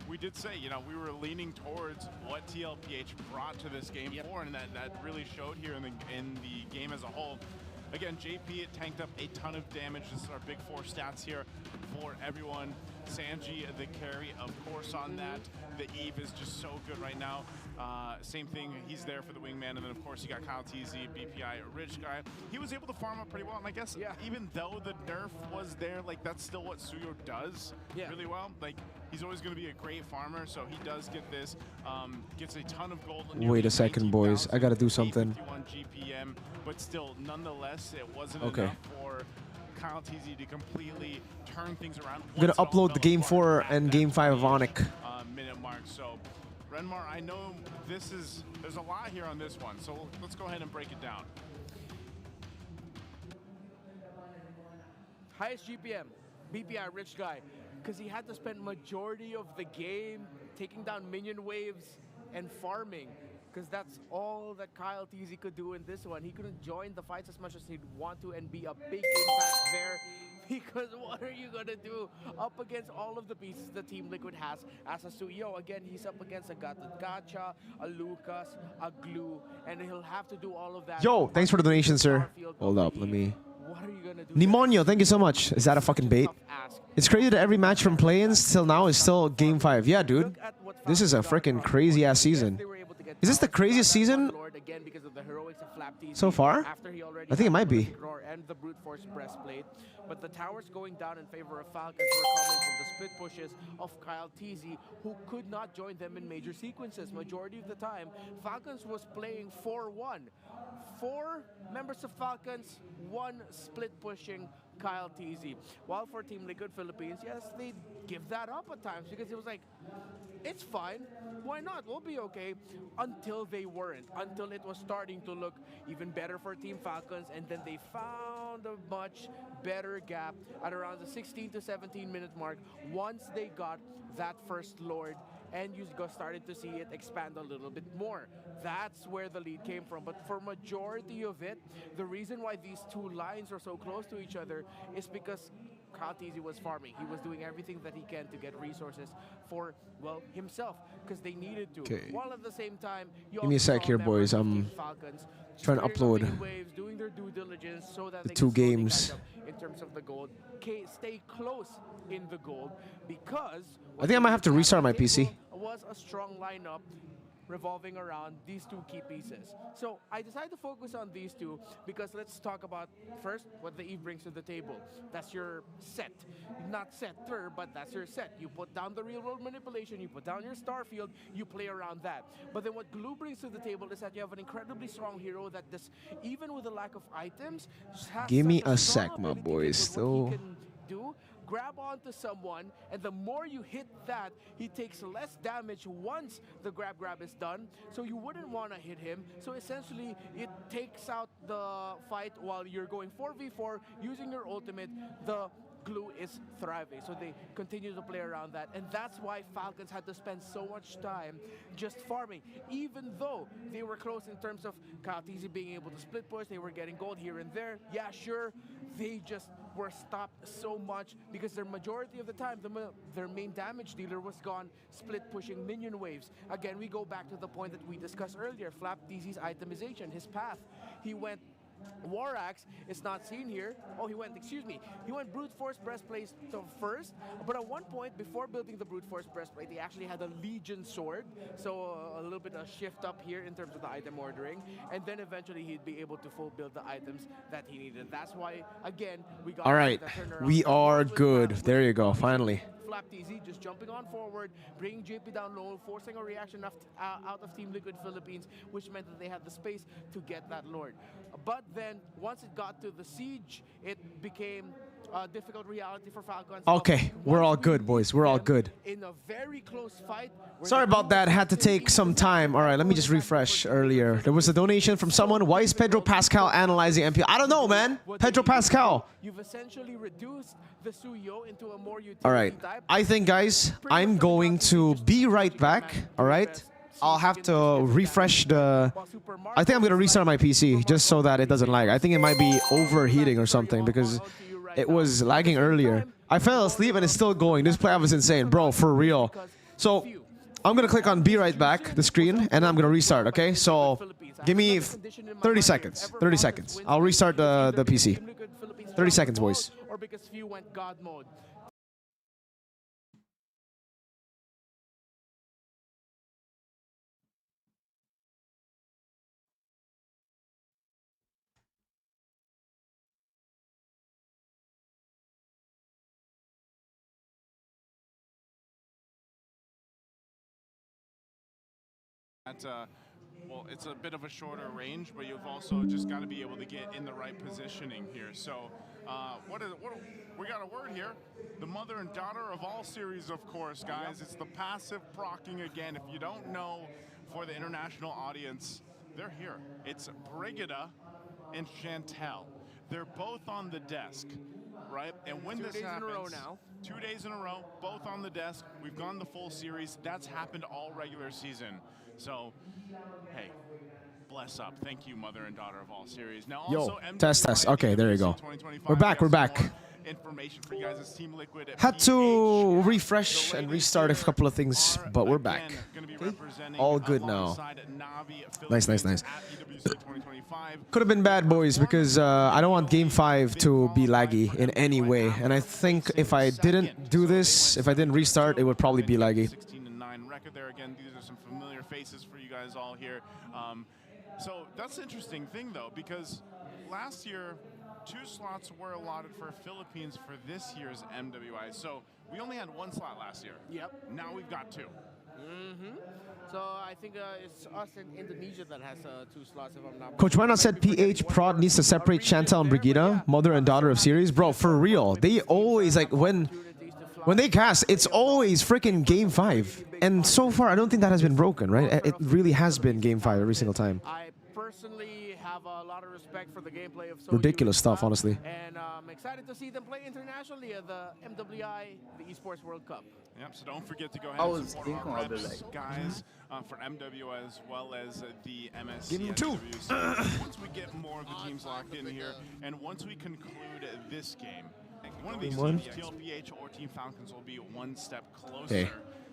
we did say, you know, we were leaning towards what Tlph brought to this game for, and that really showed here in the game as a whole. Again, JP tanked up a ton of damage. This is our big 4 stats here for everyone. Sanji, the carry, of course, on that. The Eve is just so good right now. Same thing, he's there for the wingman, and then of course you got Kyle TZ, BPI, a rich guy. He was able to farm up pretty well, and I guess even though the nerf was there, like that's still what Suyo does really well. Like he's always going to be a great farmer, so he does get this. Gets a ton of gold. Wait a second, boys. I gotta do something. GPM, but but still, nonetheless, it wasn't Okay. enough for Tlph to completely turn things around. I'm gonna upload the Game 4 and Game 5 of Onyx. Minute mark. So, Renmar, I know there's a lot here on this one, so let's go ahead and break it down. Highest GPM, BPI, Rich Guy, because he had to spend majority of the game taking down minion waves and farming, because that's all that Tlph could do in this one. He couldn't join the fights as much as he'd want to and be a big impact there, because what are you gonna do up against all of the pieces the Team Liquid has as a Suyo? Again, he's up against a Gacha, a Lucas, a Glue, and he'll have to do all of that. Yo, thanks for the donation, sir. Hold up, let me... What are you gonna do? Nimonio, thank you so much. Is that a fucking bait? It's crazy that every match from play-ins till now is still Game 5. Yeah, dude. This is a freaking crazy-ass season. Is this the craziest season so far? I think it might be. And the brute force breastplate, but the towers going down in favor of Falcons were coming from the split pushes of Tlph, who could not join them in major sequences. Majority of the time, Falcons was playing 4-1. 4 members of Falcons, 1 split pushing Tlph. While for Team Liquid Philippines, yes, they give that up at times because it was like, it's fine, why not? We'll be okay. Until they weren't, until it was starting to look even better for Team Falcons, and then they found a much better gap at around the 16 to 17 minute mark once they got that first Lord, and you started to see it expand a little bit more. That's where the lead came from. But for majority of it, the reason why these two lines are so close to each other is because Tlph was farming. He was doing everything that he can to get resources for, well, himself, because they needed to. Okay. While at the same time, you Give me a also sec saw here, members boys. of I'm Team Falcons trying to clearing upload up waves, doing their due diligence so that the they 2 can slowly games. catch up in terms of the gold, stay close in the gold, because I think I might have to restart my PC. was a strong lineup revolving around these 2 key pieces. So I decided to focus on these 2 because let's talk about first what the Eve brings to the table. That's your set. Not setter, but that's your set. You put down the real world manipulation, you put down your star field, you play around that. But then what Glue brings to the table is that you have an incredibly strong hero that this, even with the lack of items, has Give me such a strong sec, my ability boys. with what Still... he can do. Grab onto someone, and the more you hit that, he takes less damage once the grab is done, so you wouldn't want to hit him. So essentially, it takes out the fight while you're going 4v4 using your ultimate. The Glue is thriving, so they continue to play around that, and that's why Falcons had to spend so much time just farming, even though they were close in terms of Tlph being able to split push. They were getting gold here and there. Yeah, sure, they just were stopped so much because their majority of the time, their main damage dealer was gone split pushing minion waves. Again, we go back to the point that we discussed earlier, Tlp's itemization, his path. He went War Axe is not seen here. Oh, he went Brute Force Breastplate first, but at one point, before building the Brute Force Breastplate, he actually had a Legion Sword, so a little bit of shift up here in terms of the item ordering, and then eventually he'd be able to full build the items that he needed. That's why, again, we got Alright, that turnaround. we are good. There you go, finally. Tlph just jumping on forward, bringing JP down low, forcing a reaction out of Team Liquid Philippines, which meant that they had the space to get that Lord. But then, once it got to the siege, it became a difficult reality for Falcons. Okay, we're all good, boys. We're all good. In a very close fight. Sorry about that. Had to take some time. All right, let me just refresh earlier. There was a donation from someone. Why is Pedro Pascal analyzing MP? I don't know, man. Pedro Pascal. You've essentially reduced the Suyo into a more utility All right. type. I think, guys, I'm going to be right back. All right. I'll have to refresh the... I think I'm going to restart my PC just so that it doesn't lag. I think it might be overheating or something because it was lagging earlier. I fell asleep and it's still going. This playoff is insane, bro, for real. So I'm going to click on be right back, the screen, and I'm going to restart, okay? So give me 30 seconds. 30 seconds. I'll restart the PC. 30 seconds, boys. Or because few went God mode. well, it's a bit of a shorter range, but you've also just got to be able to get in the right positioning here. So, we got a word here. The mother and daughter of all series, of course, guys. It's the passive procking again. If you don't know, for the international audience, they're here. It's Brigida and Chantel. They're both on the desk, right? And when this happens, 2 days in a row now. 2 days in a row, both on the desk. We've gone the full series. That's happened all regular season. So, hey, bless up. Thank you, mother and daughter of all series. Now, also, Test. Okay, there you go. We're back. Information for you guys as Team Liquid. Had to refresh and restart a couple of things, but we're back. Okay. All good now. Nice. Could have been bad, boys, because I don't want Game 5 to be laggy in any way. And I think if I didn't do this, if I didn't restart, it would probably be laggy. 16-9 record there again. These are some familiar faces for you guys all here. So that's an interesting thing, though, because last year, 2 slots were allotted for Philippines for this year's MWI. So we only had 1 slot last year. Yep. Now we've got 2. So I think it's us in Indonesia that has 2 slots, if I'm not Coach Wena said PH Prod needs to separate Chantel and Brigida, mother and daughter of series. Bro, for real. They always, like, when they cast, it's always freaking Game 5. And so far, I don't think that has been broken, right? It really has been Game 5 every single time. I personally have a lot of respect for the gameplay of Ridiculous stuff, honestly. And I'm excited to see them play internationally at the MWI, the Esports World Cup. Yep, so don't forget to go ahead and support our reps, guys, for MWI as well as the MSC. Give him 2. Once we get more of the teams locked in here, and once we conclude this game, one of these teams, Tlph or Team Falcons, will be 1 step closer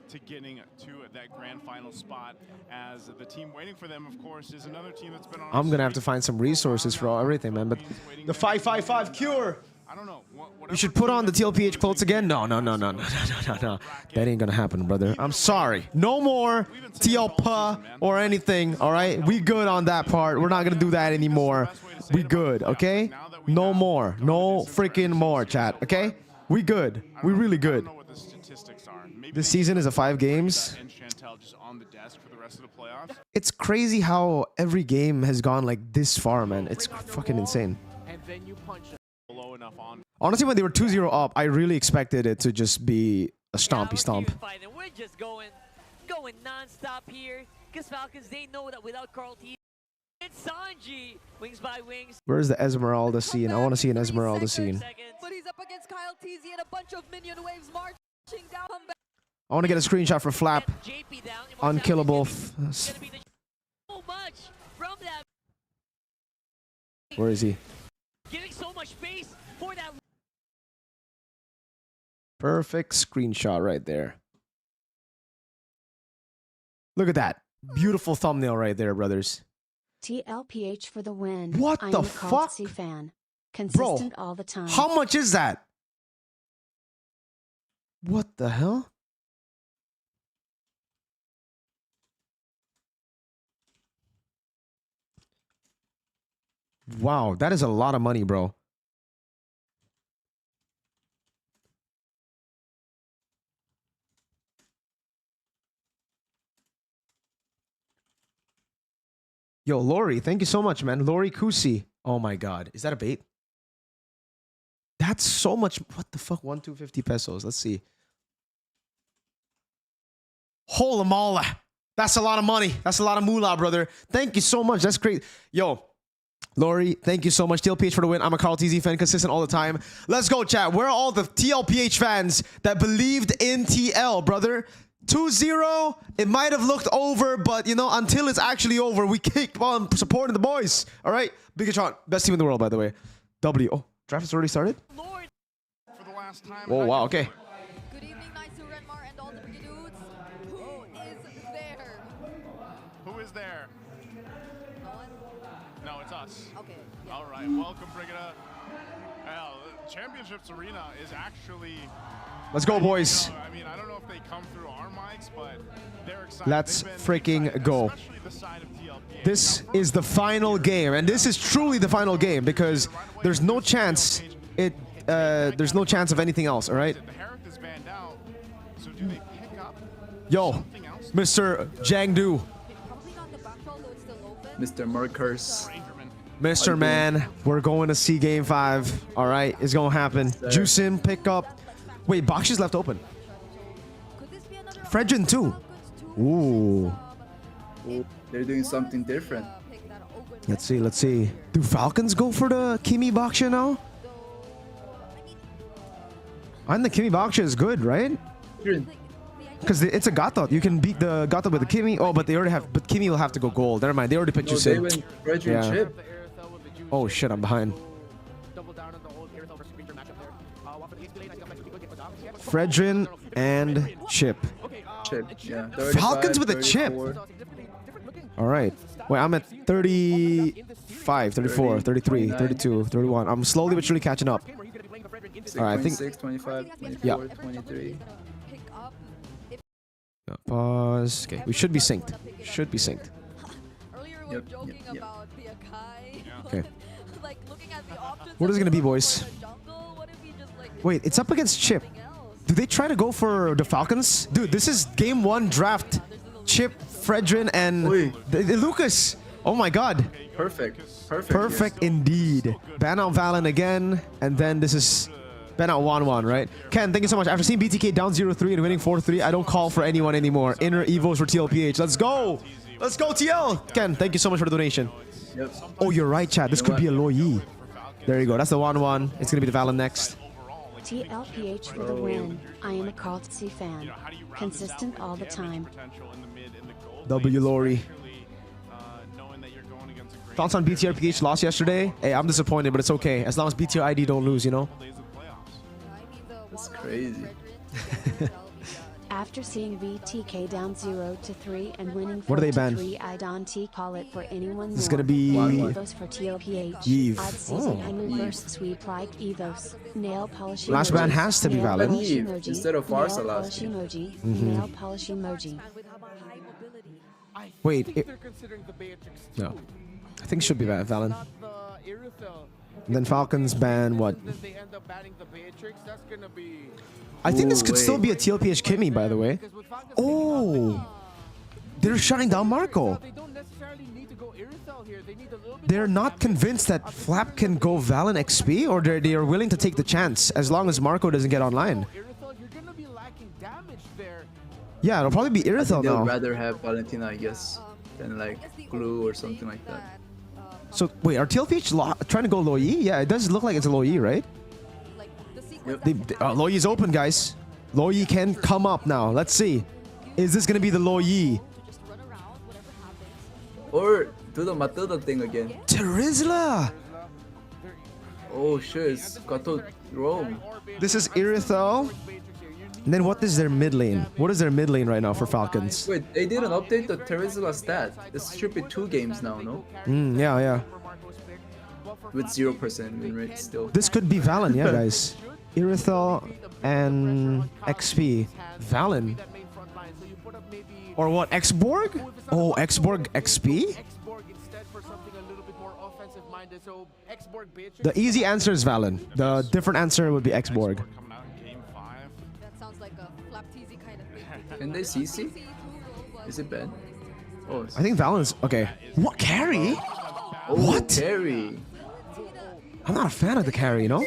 to getting to that grand final spot, as the team waiting for them, of course, is another team that's been on. I'm gonna have to find some reresources for everything, man. But the 555 cure. I don't know. You should put on the Tlph quotes again. No. That ain't gonna happen, brother. I'm sorry. No more Tlph or anything. All right, we good on that part. We're not gonna do that anymore. We good, okay? No more. No freaking more, chat. Okay? We good. We really good. This season is a 5 games. It's crazy how every game has gone like this far, man. It's fucking insane. And then you punch Honestly, when they were 2-0 up, I really expected it to just be a stompy stomp. And we're just going non-stop here, because Falcons, they know that without Carl T, it's Sanji, wings by wings. Where's the Esmeralda scene? I want to see an Esmeralda scene. But he's up against Kyle TZ and a bunch of minion waves marching down. I want to get a screenshot for Flap. Unkillable. Where is he? Giving so much space for that. Perfect screenshot right there. Look at that. Beautiful thumbnail right there, brothers. Tlph for the win. What I'm the a fuck? fan. Consistent all the time. How much is that? What the hell? Wow, that is a lot of money, bro. Yo, Lori, thank you so much, man. Lori Kusi. Oh my God. Is that a bait? That's so much. What the fuck? 1,250 pesos. Let's see. Hola mola. That's a lot of money. That's a lot of moolah, brother. Thank you so much. That's great. Yo, Lori, thank you so much. Tlph for the win. I'm a Carl TZ fan, consistent all the time. Let's go, chat. Where are all the Tlph fans that believed in TL, brother? 2-0, it might have looked over, but, you know, until it's actually over, we keep on supporting the boys. All right? Bigatron, best team in the world, by the way. W. Oh, draft has already started? For the last time. Oh, wow, okay. Good evening, nice to Renmar and all the Brigadudes. Who is there? Who is there? No one? No, it's us. Okay. Yeah. All right, welcome, Brigida. Well, Championships Arena is actually... Let's go, boys. I mean, I don't know if they come through our mics, but they're excited. Let's freaking go. This is the final game, and this is truly the final game because there's no chance there's no chance of anything else, all right? Yo, Mr. Jangdu. Mr. Mirko'S. Mr. Man, we're going to see Game 5. All right, it's going to happen. Juice in, pick up. Wait, Box is left open. Fredrin too. Ooh. They're doing something different. Let's see, let's see. Do Falcons go for the Kimi Baksha now? And the Kimi Baksha is good, right? Because it's a Gatot. You can beat the Gatot with the Kimi. Oh, but they already have. But Kimi will have to go gold. Never mind. They already put you in. Chip. Oh shit, I'm behind. Fredrin and Chip. Yeah. Falcons with a chip. All right. Wait, I'm at 35, 34, 33, 32, 31. I'm slowly but surely catching up. All right, I think 26, 25, 24, yeah. 23. Pause. Okay, we should be synced. Should be synced. Yep. Okay. What is it gonna be, boys? Wait, it's up against Chip. Do they try to go for the Falcons? Dude, this is game 1 draft. Chip, Fredrin, and Lucas. Oh my god. Perfect. Perfect indeed. Ban out Valen again, and then this is ban out 1-1, right? Ken, thank you so much. After seeing BTK down 0-3 and winning 4-3, I don't call for anyone anymore. Inner Evos for Tlph. Let's go. Let's go, TL. Ken, thank you so much for the donation. Yep. Oh, you're right, chat. This could be a Lo Yi. There you go. That's the 1-1. It's going to be the Valen next. TLPH for the win. I am a Tlph fan. Consistent all the time. W Lori. Thoughts on BTRPH lost yesterday? Hey, I'm disappointed, but it's okay. As long as BTRID don't lose, you know? That's crazy. After seeing VTK down 0-3 and winning What are they banned? 4-3, I don't call it for anyone. This is gonna be Evos for TLPH. Eve. Odd season and reverse sweep like Evos. Nail polish emoji. Last ban has to be valid. Emoji. Instead of Farsa nail last polish emoji. Mhm. Nail polish emoji. Wait. They're considering the Beatrix No. I think it should be Valen. And then Falcons ban what? They end up banning the Beatrix. That's gonna be. I think this could still be a TLPH Kimi, by the way. Oh! They're shutting down Marco. They're not convinced that Flap can go Valen XP, or they are willing to take the chance as long as Marco doesn't get online. Yeah, it'll probably be Irithel They'll now. rather have Valentina, I guess, than like Glue or something like that. So, wait, are TLPH trying to go Lo Yi? Yeah, it does look like it's a Lo Yi, right? Lo Yi's open, guys. Lo Yi can come up now. Let's see. Is this going to be the Lo Yi? Or do the Matilda thing again. Terizla! Oh shit, it's got to roam. This is Irithel. And then what is their mid lane? What is their mid lane right now for Falcons? Wait, they didn't update the Terizla stat. This should be 2 games now, no? Yeah. With 0% win rate still. This could be Valen, yeah, guys. Irithel and XP. Valen. Or what? Xborg? Oh, Xborg XP? The easy answer is Valen. The different answer would be Xborg. Can they CC? Is it bad? Oh, I think Valen's okay. What carry? Oh, What? Carry. I'm not a fan of the carry, you know?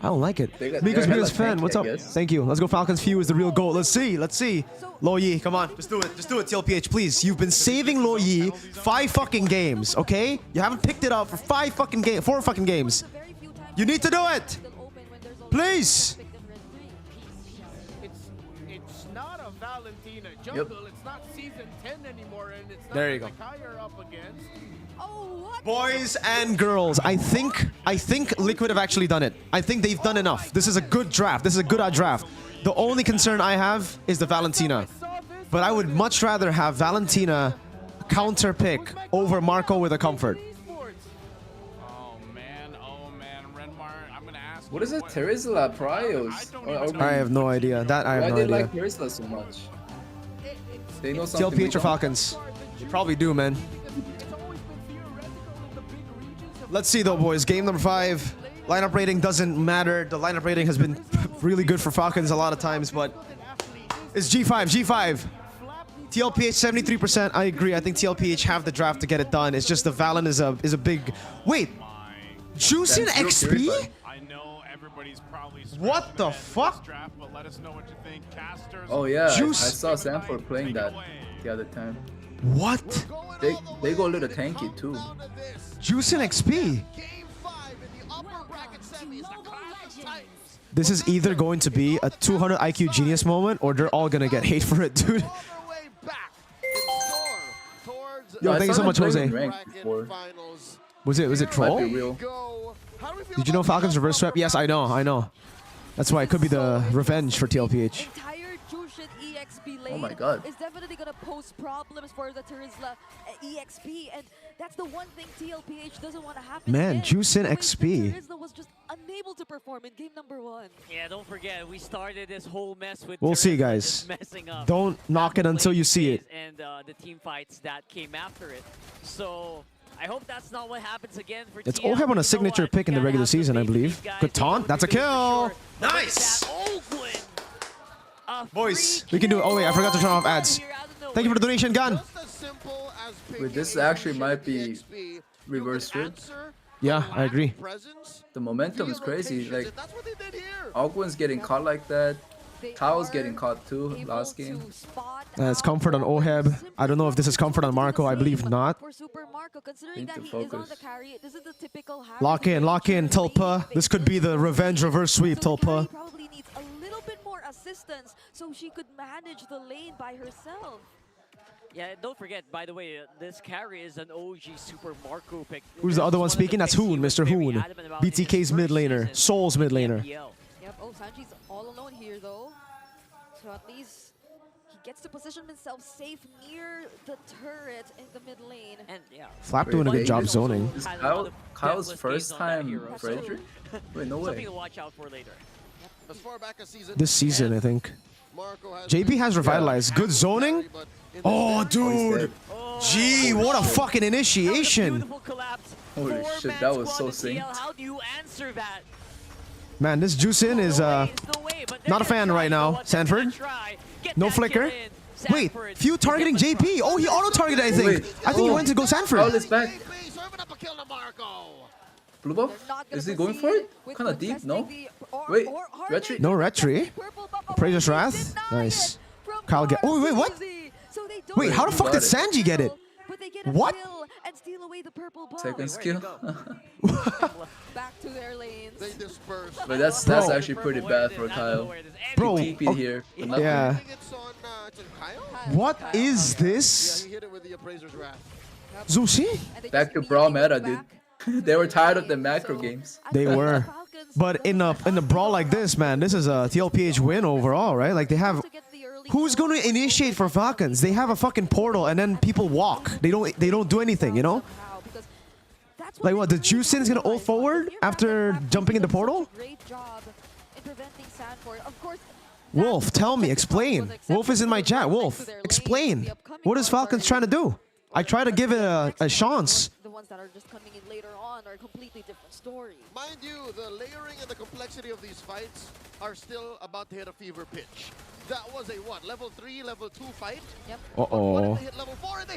I don't like it. Miko's biggest fan. What's up? Thank you. Let's go. Falcons Few is the real goal. Let's see. Lo Yi, come on. Just do it, TLPH, please. You've been saving Lo Yi 5 fucking games, okay? You haven't picked it up for 4 fucking games. You need to do it. Please. It's not a Valentina jungle. It's not season 10 anymore, and it's not There you go. Higher up against. Boys and girls, I think Liquid have actually done it. I think they've done enough. This is a good draft. This is a good draft. The only concern I have is the Valentina. But I would much rather have Valentina counter pick over Marco with a comfort. What is it? Terizla Prios? I have no idea. That I have no Why idea. they like Terizla so much? They know something. TLPH or Falcons? They probably do, man. Let's see though, boys. Game number 5. Lineup rating doesn't matter. The lineup rating has been really good for Falcons a lot of times, but it's G5. TLPH 73%. I agree. I think TLPH have the draft to get it done. It's just the Valen is a big. Wait, Juice in XP? I know everybody's probably What the fuck? Draft, but let us know what you think. Casters. Oh yeah, I Juice. saw Sanford playing that the other time. What? They go a little tanky too. Juice in XP. This is either going to be a 200 IQ genius moment, or they're all gonna get hate for it, dude. Yo, thank you so much, Jose. Was it troll? Did you know Falcons reverse swept? Yes, I know. That's why it could be the revenge for TLPH. Oh my god. Is definitely gonna pose problems for the Terizla EXP, and that's the one thing TLPH doesn't want to happen. Man, again. Juice in The way XP. Terizla was just unable to perform in game number 1. Yeah, don't forget, we started this whole mess with We'll see, Terizla guys. just messing up. Don't knock it until you see it. And the team fights that came after it. So I hope that's not what happens again for It's TL. Oheb on a signature pick in the regular season, I believe. Good taunt. That's a kill. Nice. Boys, we can do it. Oh wait, I forgot to turn off ads. Thank you for the donation, Gun. Wait, this actually might be reverse sweep. Yeah, I agree. The momentum is crazy. Like, Ogwen's getting caught like that. Tao's getting caught too last game. It's comfort on Oheb. I don't know if this is comfort on Marco. I believe not. Need to focus. Lock in, Tlph. This could be the revenge reverse sweep, Tlph. Probably needs a little bit more assistance so she could manage the lane by herself. Yeah, don't forget, by the way, this carry is an OG Super Marco pick. Who's the other one speaking? That's Hoon, Mr. Hoon. BTK's mid laner, Soul's mid laner. Yep, oh, Sanji's all alone here though. So at least he gets to position himself safe near the turret in the mid lane. And yeah. Flap doing a good job zoning. Is Kyle's first time Frederick? Wait, no way. Something to watch out for later. As far back as This season, I think. JP has revitalized. Good zoning. Oh, dude. Gee, what a fucking initiation. Holy shit, that was so synced. How do you answer that? Man, this Juice in is not a fan right now. Sanford. No flicker. Wait, few targeting JP. Oh, he auto-targeted, I think. Wait, I think he went to go Sanford. Paul is back. Blue buff? Is he going for it? Kind of deep, no? Wait, retreat? No retry. Appraiser's Wrath. Nice. Kyle get. Oh, wait, what? Wait, how the fuck did Sanji get it? What? Second skill? Back to their lanes. They disperse. But that's actually pretty bad for Kyle. Bro, He TP'd here. for nothing. Yeah. What is Yeah, this? he hit it with the Appraiser's Wrath. Zushi? Back to brawl meta, dude. They were tired of the macro games. They were. But in a brawl like this, man, this is a TLPH win overall, right? Like they have. Who's going to initiate for Falcons? They have a fucking portal and then people walk. They don't do anything, you know? Like what? The Juicin is gonna ult forward after jumping in the portal? Wolf, tell me, explain. Wolf is in my chat. Wolf, explain. What is Falcons trying to do? I try to give it a chance. The ones that are just coming in later on are a completely different story. Mind you, the layering and the complexity of these fights are still about to hit a fever pitch. That was a what? Level 3, level 2 fight? Yep. Uh-oh.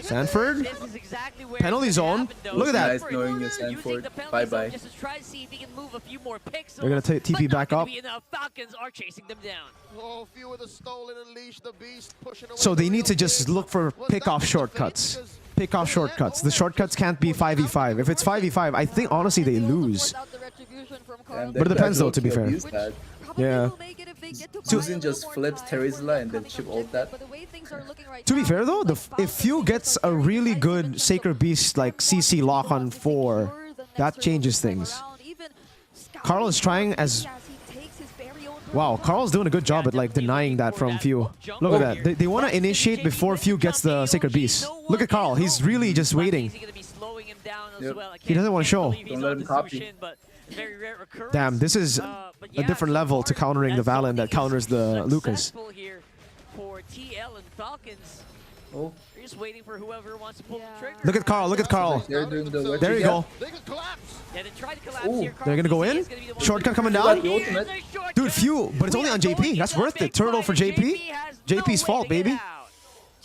Sanford? This is exactly where Penalty zone. Look at that. Nice knowing you, Sanford. Bye-bye. Just to try to see if he can move a few more pixels. They're gonna TP back up. Falcons are chasing them down. Oh, few with the stolen unleash the beast pushing away. So they need to just look for pick-off shortcuts. Pick-off shortcuts. The shortcuts can't be 5v5. If it's 5v5, I think honestly they lose. But it depends though, to be fair. Yeah. Susan just flips Terizla and then chip ult that. To be fair though, if Few gets a really good Sacred Beast like CC lock on 4, that changes things. Carl is trying as... Wow, Carl's doing a good job at like denying that from Few. Look at that. They want to initiate before Few gets the Sacred Beast. Look at Carl. He's really just waiting. Yep. He doesn't want to show. Don't let him copy. Damn, this is a different level to countering the Valen that counters the Lucas. For TL and Falcons. Oh. You're just waiting for whoever wants to pull the trigger. Look at Carl, look at Carl. They're doing the There you go. Yeah, they tried to collapse Ooh. here. They're gonna go in. Shortcut coming down. Dude, Few, but it's only on JP. That's worth it. Turtle for JP. JP's fault, baby.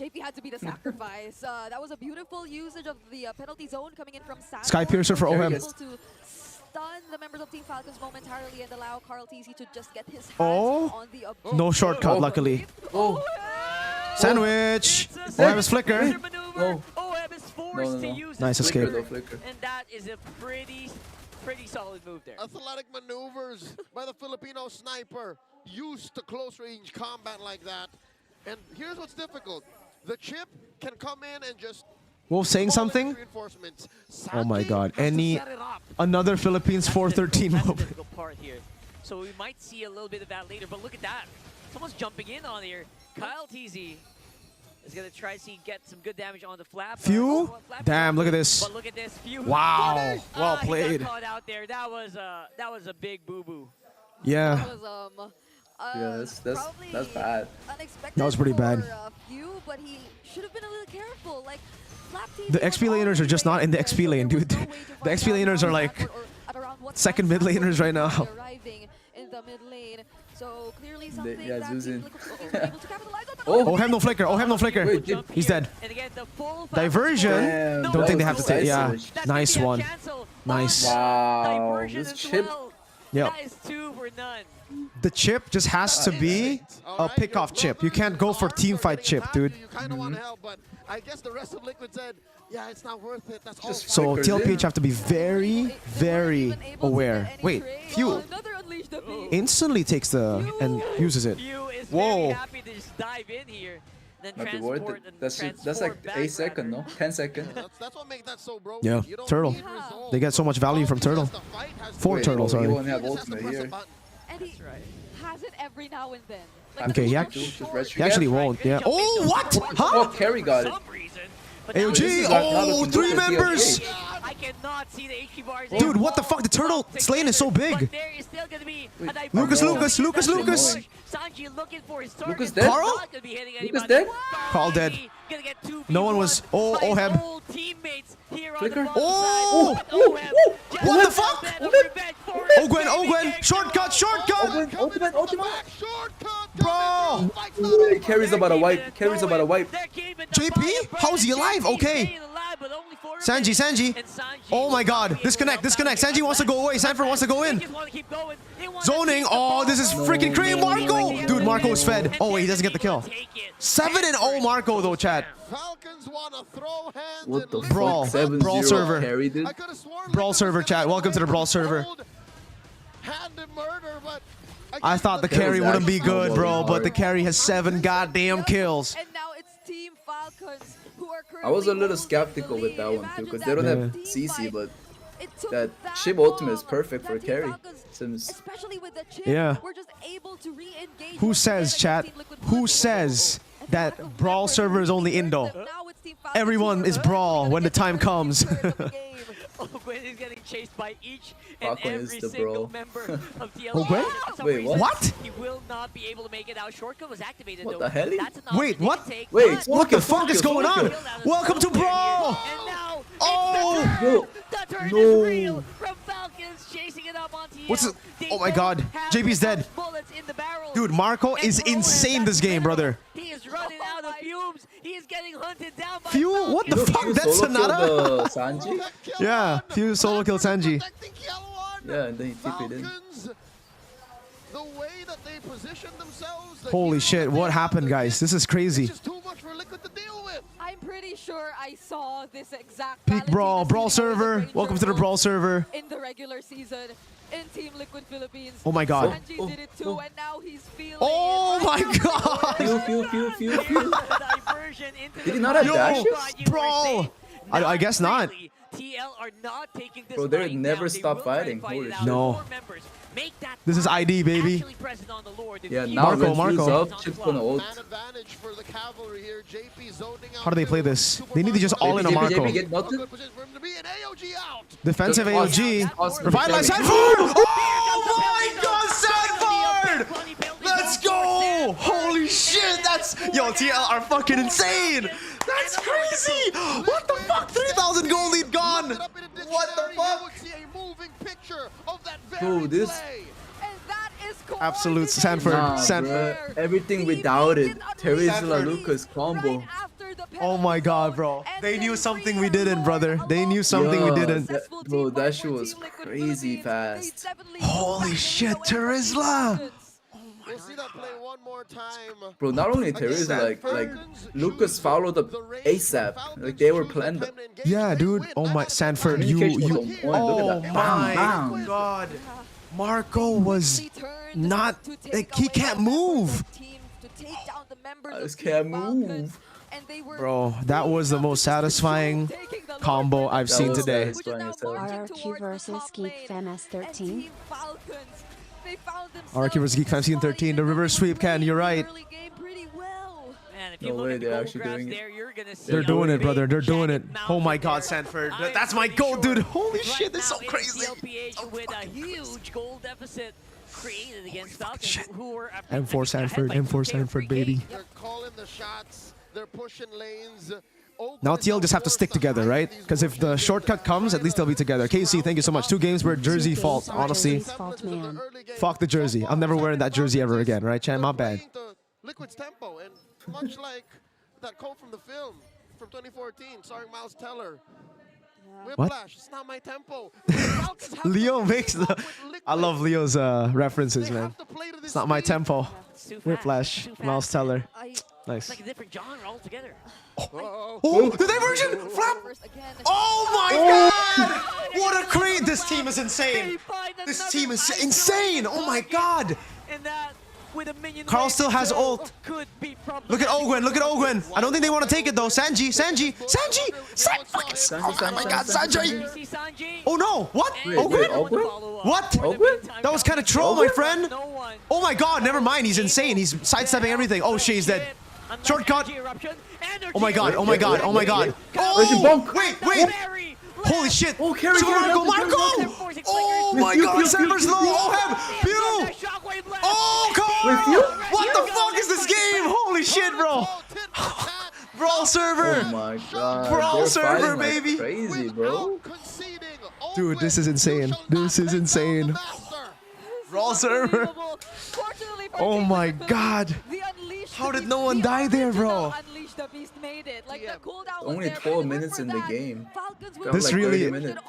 JP had to be the sacrifice. That was a beautiful usage of the penalty zone coming in from Sandor. Sky Piercer for OM. Able to stun the members of Team Falcons momentarily and allow Carl TC to just get his hands on the objective. No shortcut, luckily. Sandwich. OM is flicker. OM is forced to use Nice escape. And that is a pretty solid move there. Athletic maneuvers by the Filipino sniper, used to close-range combat like that. And here's what's difficult. The chip can come in and just... Wolf saying something? Oh my god. Another Philippines 413 moment. Difficult part here. So we might see a little bit of that later, but look at that. Someone's jumping in on here. Kyle TZ is going to try to get some good damage on the flap. Few? Damn, look at this. But look at this. Few. Wow. Well He played. got caught out there. That was a big boo-boo. Yeah. That was, that's bad. That was pretty bad. Few, but he should have been a little careful. Like, The XP laners are just not in the XP lane, dude. The XP laners are like second mid laners right now. Arriving in the mid lane. So clearly something Yeah, that Zuzin. Oh, have no flicker. Oh, have no flicker. He's dead. Diversion. Don't think they have to take. Yeah. Nice one. Nice. Wow. This chip. Yeah. That is 2 for none. The chip just has to be a pick-off chip. You can't go for team fight chip, dude. You kind of want to help, but I guess the rest of Liquid said, yeah, it's not worth it. That's all. So Tlph have to be very, very aware. Wait, Few instantly takes the and uses it. Whoa. Happy to just dive in here. Then Might be worth it. That's like 8 seconds, no? 10 seconds. That's what makes that so broken. Yeah, Turtle. They get so much value from Turtle. 4 Turtles, sorry. He won't have ultimate here. And he has it every now and then. Okay, he actually won't. Yeah. Oh, what? Huh? Oh, Carry got it. AOG! Oh, 3 members! I cannot see the HP bars. Dude, what the fuck? The turtle lane is so big. There is still gonna be a Lucas. Sanji looking for his target. Lucas dead? Carl? Lucas dead? Carl dead. No one was. Oh, Oheb. Flicker. Oh! What the fuck? Ogwen. Shortcut. Ultimate. Bro! Carry's about a wipe. JP? How's he alive? Okay. Sanji. Oh my god. Disconnect. Sanji wants to go away. Sanford wants to go in. Zoning. Oh, this is freaking crazy. Marco! Dude, Marco is fed. Oh, wait, he doesn't get the kill. 7-0 Marco, though, chat. What the Brawl. fuck? 7-0 Brawl server. Carry, dude. Brawl server, chat. Welcome to the Brawl server. I thought the carry wouldn't be good, bro, but the carry has 7 goddamn kills. And now it's Team Falcons who are I was a little skeptical with that one too, because they don't have CC, but that chip ultimate is perfect for carry. Especially with the chip, Yeah. we're just able to re-engage. Who says, chat? Who says that Brawl server is only Indo? Everyone is Brawl when the time comes. Ogwen is getting chased by each and Falcon is every the single bro. member of TLC. Ogwen? For some Wait, reason, what? He will not be able to make it out. Shortcut was activated What though. the hell? That's an option Wait, they what? can take, Wait, but What the fuck is going on? Welcome to Brawl! And now Oh! the turn is real from Falcons chasing it up on TL. What's it? They Oh my don't god. have JP's dead. enough bullets in the barrel. Dude, Marco is insane this game, brother. He is running out of fumes. He is getting hunted down by Few? What the fuck? That's Sonata? Sanji? Yeah, Few solo killed Sanji. Yeah, and then he TP'd in. The way that they position themselves. Holy shit, what happened, guys? This is crazy. Too much for Liquid to deal with. I'm pretty sure I saw this exact Peak Brawl, Brawl server. Welcome to the Brawl server. in the regular season in Team Liquid Philippines. Oh my god. Sanji did it too, and now he's feeling Oh it. my god. Few. Diversion into Did he the not have Yo, dashes? Brawl. I guess not. TL are not taking this Bro, they lying never down. They stop will try to fighting. fight Holy it out. shit. No. Four members. Make that This is ID, baby. actually present on the Lord. Yeah, Few now Marco, when Few's Marco. up, Chip's gonna ult. Man advantage for the cavalry here. JP zoning out. How do they play this? They need to just all in a Marco. JP get nothing? Good position for him to be an AOG out. Defensive Just AOG. us Revitalize Sanford. Sanford! Oh my god, Sanford! Let's go! Holy shit, that's... Yo, TL are fucking insane! That's crazy! What the fuck? 3,000 gold lead gone! What the fuck? Bro, this... Absolute Sanford. Nah, Sanford. bruh. Everything without it. Teresa Sanford. Lucas combo. Oh my god, bro. They knew something we didn't, brother. They knew something we didn't. Bro, that shit was crazy fast. Holy shit, Terizla! We'll see that play one more time. Bro, not only Teresa, like Lucas followed up ASAP. Like they were planned. Yeah, dude. Oh my, Sanford, you. Oh my god. Marco was not. Like, he can't move. I just can't move. Bro, that was the most satisfying combo I've seen today. RRQ versus Geek Fam S13. RRQ versus Geek Fam Season 13. The reverse sweep, Ken. You're right. Man, if No you look way, at the they're goal actually graphs doing it. there, you're gonna see They're doing a it, brother. They're big doing it. jagged Oh my mountain god, there. Sanford. I'm That's my pretty goal, sure dude. Holy right shit, that's so now it is crazy. Tlph with a huge goal deficit created against Falcons, who were M4 Sanford. M4 Sanford, baby. They're calling the shots. They're pushing lanes. Now TL just have to stick together, right? Because if the shortcut comes, at least they'll be together. KC, thank you so much. 2 games where jersey fault, honestly. Fuck the jersey. I'm never wearing that jersey ever again, right, Chan? My bad. Liquid's tempo, and much like that quote from the film from 2014, starring Miles Teller. Whiplash, it's not my tempo. Leo makes the... I love Leo's references, man. It's not my tempo. Whiplash, Miles Teller. Nice. It's like a different genre altogether. Oh, the diversion! Flap! Oh my god! What a creed! This team is insane! This team is insane! Oh my god! And that, with a minion Carl still has ult. Look at Ogwen, look at Ogwen. I don't think they want to take it though. Sanji! Oh my god, Sanji! Oh no! What? Ogwen? What? That was kind of troll, my friend. Oh my god, never mind. He's insane. He's sidestepping everything. Oh shit, he's dead. Shortcut. Oh my god, oh my god, oh my god. Oh, wait. Holy shit. Oh, carry, Marco! Oh my god, Semper's low. Oh, have Pew! Oh, Carl! What the fuck is this game? Holy shit, bro. Brawl server. Oh my god. Brawl server, like baby. Crazy, bro. Dude, this is insane. This is insane. Brawl server. Oh my god. How did no one die there, bro? Only 12 minutes in the game. This like really 30 minutes.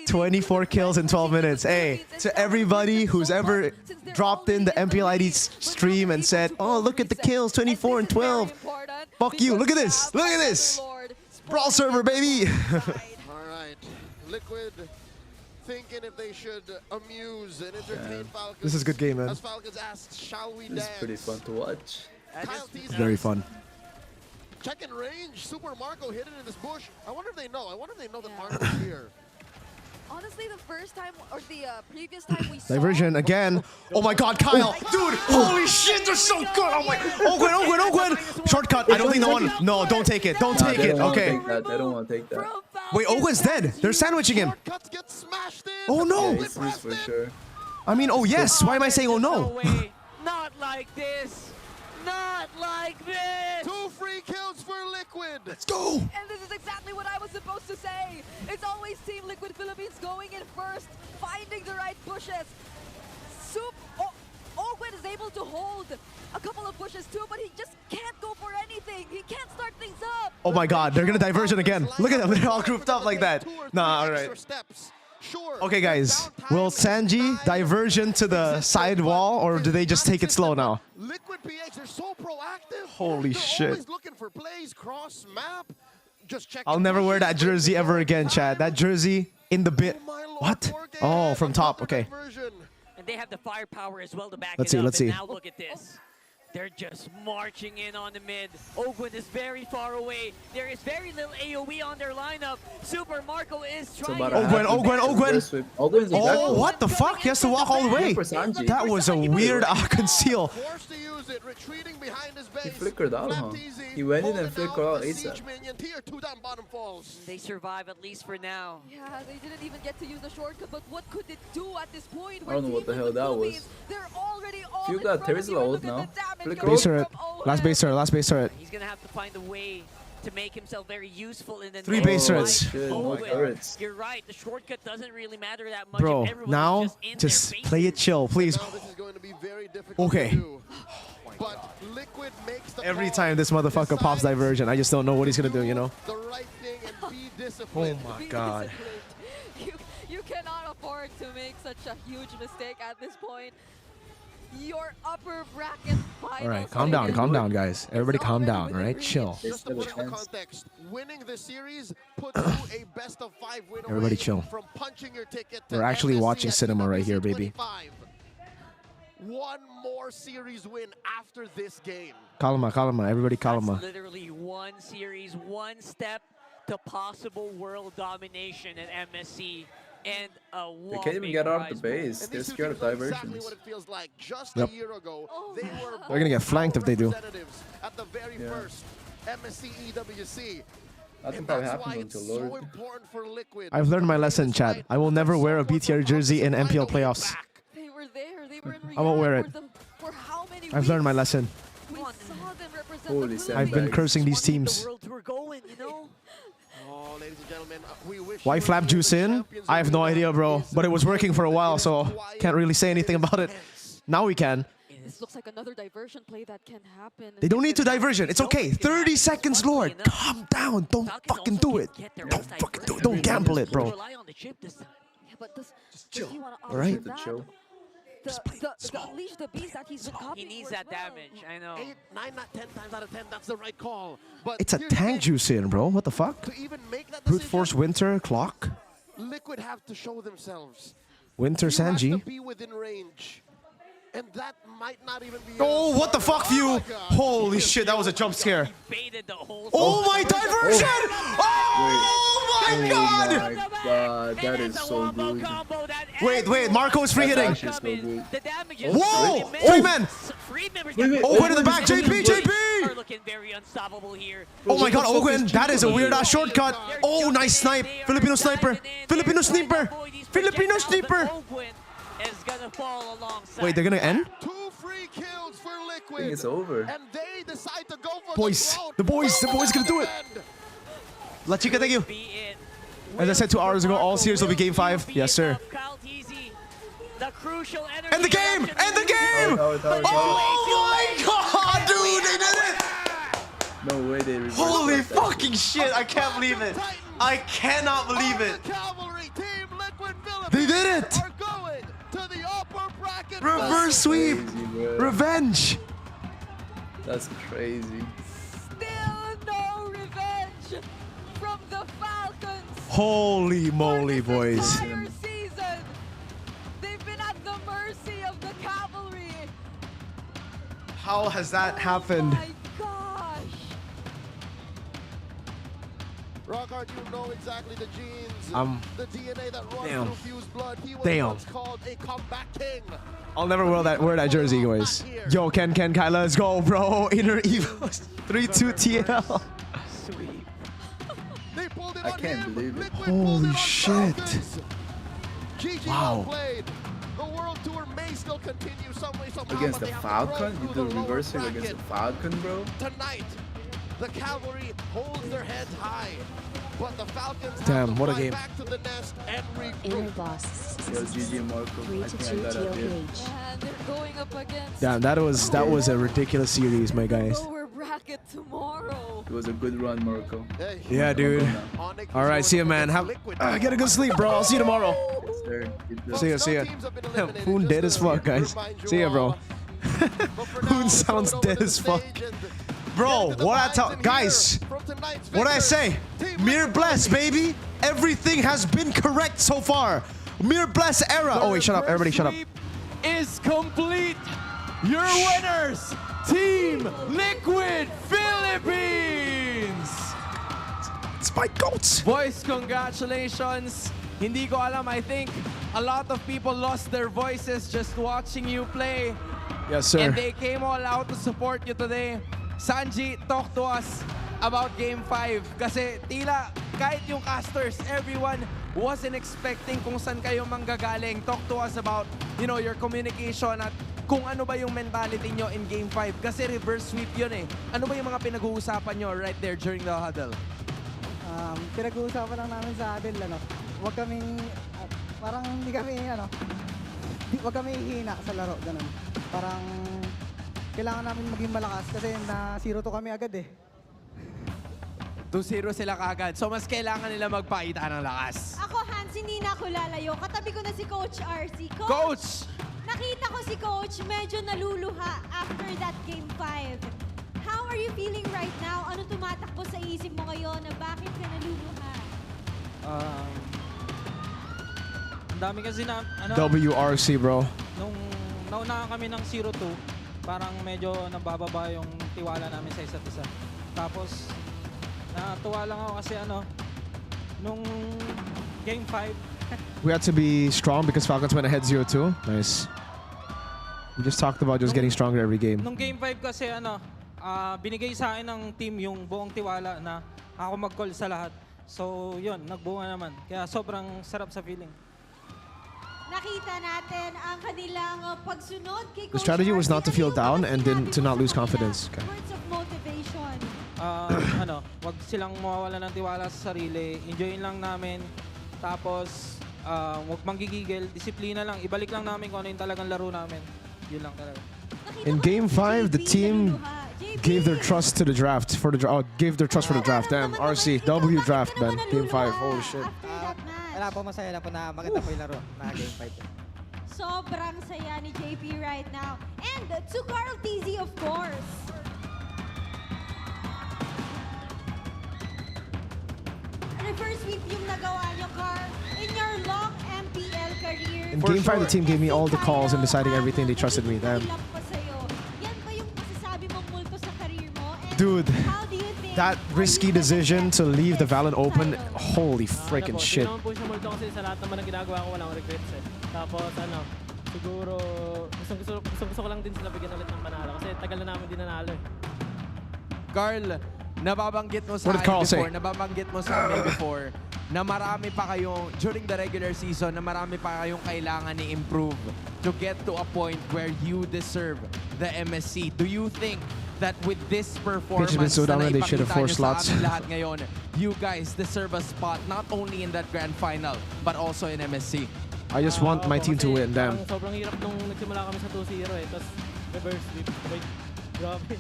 24 kills in 12 minutes. Hey, to everybody who's ever dropped in the MPLID stream and said, oh, look at the kills, 24 and 12. Fuck you. Look at this. Look at this. Brawl server, baby. All right. Liquid thinking if they should amuse and entertain Falcons. This is a good game, man. As Falcons asked, shall we This is dance? pretty fun to watch. Very fun. Checking range. Super Marco hidden in this bush. I wonder if they know. That Marco's here. Honestly, the first time or the previous time we saw Diversion again. Oh my god, Kyle. Dude, holy shit, they're so good. Oh my. Ogwen. Shortcut. I don't think no one. No, don't take it. Don't take it. Okay. They don't want to take that. Wait, Ogwen's dead. They're sandwiching him. Oh no. Yeah, it's for sure. I mean, oh yes. Why am I saying oh no? Not like this. Not like this. 2 free kills for Liquid. Let's go. And this is exactly what I was supposed to say. It's always Team Liquid Philippines going in first, finding the right bushes. Ogwen is able to hold a couple of bushes too, but he just can't go for anything. He can't start things up. Oh my god, they're gonna diversion again. Look at them. They're all grouped up like that. Nah, alright. Okay, guys. Will Sanji diversion to the side wall, or do they just take it slow now? Liquid PH, they're so proactive. Holy shit. Always looking for plays, cross map. Just check. I'll never wear that jersey ever again, Chad. That jersey in the bit. What? Oh, from top. Okay. And they have the firepower as well to back Let's it see, up. let's And see. now look at this. They're just marching in on the mid. Ogwen is very far away. There is very little AoE on their lineup. Super Marco is trying to... Ogwen. Oh, what the fuck? He has to walk all the way. That was a weird conceal. He flickered out, huh? He went in and flickered out ASAP. They survive at least for now. Yeah, they didn't even get to use the shortcut, but what could it do at this point? I don't know what the hell that was. They're already all You got Terizla ult now. Base turret. Last base turret. Last base turret. He's gonna have to find a way to make himself very useful in the 3 base turrets. You're right. The shortcut doesn't really matter that much. Bro, now just play it chill, please. Okay. Liquid makes the Every call, time this motherfucker pops diversion, I just don't know what he's gonna do, you know? the right thing and be disciplined. Oh my god. You cannot afford to make such a huge mistake at this point. Your upper bracket finals. All right, calm down, guys. Everybody calm down, all right? Chill. Just to put it in context, winning the series puts you a best of 5 win Everybody away chill. from punching your ticket to We're actually MSC watching at cinema right here, baby. 25. One more series win after this game. Kalma. Everybody calma. That's literally one series, one step to possible world domination at MSC. And a They can't even get out of the base. They're scared of diversions. Exactly what it feels like. Just Yep. a year ago, they were They're gonna get flanked if they do. representatives at the very first MSC EWC. Nothing And probably that's why happened it's until so Lord. important for Liquid. I've learned my lesson, Chad. I will never wear a BTR jersey in MPL playoffs. They were there. They were in I won't wear it. for how many I've learned my lesson. we saw them represent Holy the blue sandbags. I've been cursing these teams. World tour going, you know? Oh, ladies and gentlemen, we wish Why flap juice in? I have no idea, bro. But it was working for a while, so can't really say anything about it. Now we can. This looks like another diversion play that can happen. They don't need to diversion. It's okay. 30 seconds, Lord. Calm down. Don't fucking do it. Don't fucking do it. Don't gamble it, bro. Yeah, but this, chill. You wanna All right? observe that? Chill. The Unleash the Beast that he's been copying. He needs for that as well. damage, I know. 8, 9, not 10 times out of 10, that's the right call. But It's a here's the tank thing. juice in, bro. What the fuck? To even make that Brute decision, Force Winter Clock. Liquid have to show themselves. Winter You have to Sanji. be within range. And that might not even be. Oh, what the fuck, view? Holy shit, that was a jump scare. Oh my diversion! Oh my god! Oh my god, that is so good. Wait, Marco is free hitting. That's actually so good. Whoa! Three men! Open to the back, JP! Are looking very unstoppable here. Oh my god, Owen, that is a weird ass shortcut. Oh, nice snipe. Filipino sniper. Filipino sniper. Filipino sniper. Is gonna fall alongside. Wait, they're gonna end? 2 free kills for Liquid. I think it's over. And they decide to go for Boys, the boys gonna do it. La Chica, thank you. As I said 2 hours ago, all series will be game 5. Yes, sir. The crucial energy. End the game! End the game! Oh my god, dude, they did it! No way they reversed Holy that. fucking shit, I can't believe it. I cannot believe it. Cavalry team Liquid Philippines They did it! are going to the upper bracket. Reverse sweep! Crazy, bro. Revenge! That's crazy. Still no revenge from the Falcons. Holy moly, boys. Entire season, they've been at the mercy of the cavalry. How has that happened? My gosh. Rockhard, you know exactly the genes, the DNA that runs Damn. through Fuse blood. He was Damn. once called a comeback king. I'll never wear that jersey, boys. Yo, Ken, Kai, let's go, bro. Inner Evo 3-2 TL. Sweep. They pulled it I on can't him. believe it. Liquid Holy pulled it on shit. Falcons. GG Wow. well played. The world tour may still continue some way, somehow, Against but the they have to Falcon? crawl You through do the lower reversing against bracket. the Falcon, bro? Tonight, the cavalry holds their heads high, but the Falcons Damn, have to what a fly game. back to the nest and Inner regroup. boss. Yo, GG Marco. I 3-2 think I got up here. Tlph. And they're going up against Damn, that was a ridiculous series, my guys. lower bracket tomorrow. It was a good run, Marco. Hey, Yeah, dude. All right, see ya, man. Get a good sleep, bro. I'll see you tomorrow. Yes, sir. Good job. See ya. Hoon dead as fuck, guys. See ya, bro. Hoon sounds dead as fuck. Bro, what I tell guys, what I say? Mere bless, baby. Everything has been correct so far. Mere bless era. Oh wait, shut up. Everybody shut up. Is complete. Your winners, Team Liquid Philippines. It's my goats. Boys, congratulations. Hindi ko alam, I think a lot of people lost their voices just watching you play. Yes, sir. And they came all out to support you today. Sanji, talk to us about Game 5. Kasi tila kahit yung casters, everyone wasn't expecting kung saan kayo manggagaling. Talk to us about, you know, your communication at kung ano ba yung mentality nyo in Game 5. Kasi reverse sweep yun eh. Ano ba yung mga pinag-uusapan nyo right there during the huddle? Pinag-uusapan lang namin sa huddle, huwag kaming, parang hindi kami, huwag kami hihina sa laro, ganun. Parang kailangan namin maging malakas kasi na 0-2 kami agad eh. 2-0 sila kagad. So mas kailangan nila magpakita ng lakas. Ako, Hans, hindi na ako lalayo. Katabi ko na si Coach RC. Coach! Nakita ko si Coach medyo naluluha after that Game 5. How are you feeling right now? Ano tumatakbo sa isip mo ngayon na bakit ka naluluha? Ang dami kasi na, WRC, bro. Nung naunahan kami ng 0-2, parang medyo nabababa yung tiwala namin sa isa't isa. Tapos, natuwa lang ako kasi nung Game 5, We had to be strong because Falcons went ahead 0-2. Nice. We just talked about just getting stronger every game. nung Game 5 kasi binigay sa akin ng team yung buong tiwala na ako mag-call sa lahat. So, yun, nagbunga naman. Kaya sobrang sarap sa feeling. Nakita natin ang kanilang pagsunod kay The Coach strategy was RC. not to feel down and then to not lose confidence. Okay. Words of motivation. Wag silang mawawala ng tiwala sa sarili. Enjoyin lang namin. Tapos, wag manggigigil. Disiplina lang. Ibalik lang namin kung ano yung talagang laro namin. Yun lang talaga. In Game 5, the team gave their trust to the draft. Gave their trust for the draft. Damn, RC, W draft, man. Game 5, holy shit. Wala po, masaya lang po na maganda po yung laro na Game 5. Sobrang saya ni JP right now. And to Carl TZ, of course. Reverse sweep yung nagawa niyo, Carl, in your long MPL career. In Game 5, the team gave me all the calls and deciding everything. They trusted me. Damn. Yan ba yung masasabi mong multo sa career mo? And Dude, how do you think that risky decision to leave the Valent open, holy freaking shit. Hindi naman po siya multo kasi sa lahat naman na ginagawa ko walang regrets eh. Tapos siguro gusto ko lang din sila bigyan ulit ng panalo kasi tagal na namin din nanalo eh. Carl, nababanggit mo sa amin before na marami pa kayong, during the regular season, na marami pa kayong kailangan i-improve to get to a point where you deserve the MSC. Do you think that with this performance na naipakita nyo sa amin lahat ngayon, you guys deserve a spot not only in that grand final, but also in MSC? I just want my team to win, damn. Sobrang hirap nung nagsimula kami sa 2-0 eh. Tapos reverse sweep. Wait, grabe.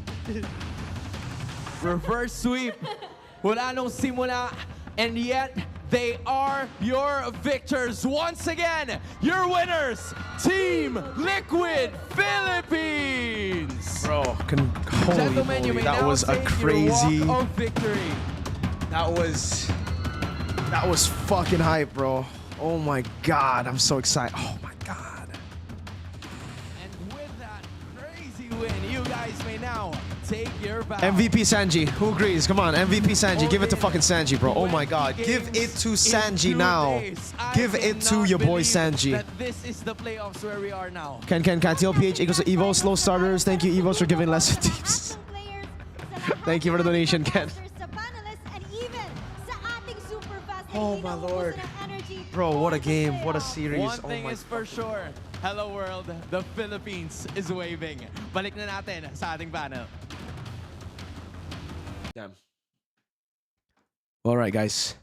Reverse sweep. Wala nung simula. And yet, they are your victors. Once again, your winners, Team Liquid Philippines. Bro, holy moly, that was a crazy walk of victory. That was fucking hype, bro. Oh my god, I'm so excited. Oh my god. And with that crazy win, you guys may now take your bow. MVP Sanji, who agrees? Come on, MVP Sanji, give it to fucking Sanji, bro. Oh my god, give it to Sanji now. Give it to your boy Sanji. This is the playoffs where we are now. Ken, Tlph equals to Evo, slow starters. Thank you, Evos, for giving lesser teams. Thank you for the donation, Ken. Oh my lord. Bro, what a game, what a series. One thing is for sure, hello world, the Philippines is waving. Balik na natin sa ating panel. Damn. All right, guys.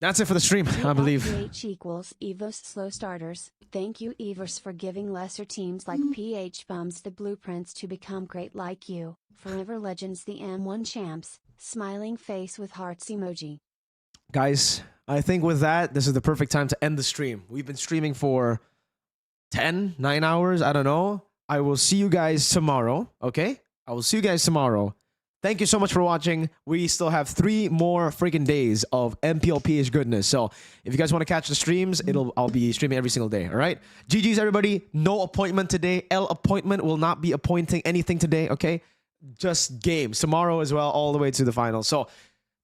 That's it for the stream, I believe. PH equals Evos slow starters. Thank you, Evos, for giving lesser teams like PH Bums the blueprints to become great like you. Forever legends, the M1 champs. Smiling face with hearts emoji. Guys, I think with that, this is the perfect time to end the stream. We've been streaming for 9 hours, I don't know. I will see you guys tomorrow, okay? I will see you guys tomorrow. Thank you so much for watching. We still have 3 more freaking days of MPLP-ish goodness. So if you guys want to catch the streams, I'll be streaming every single day, all right? GG's, everybody. No appointment today. L appointment will not be appointing anything today, okay? Just games tomorrow as well, all the way to the final. So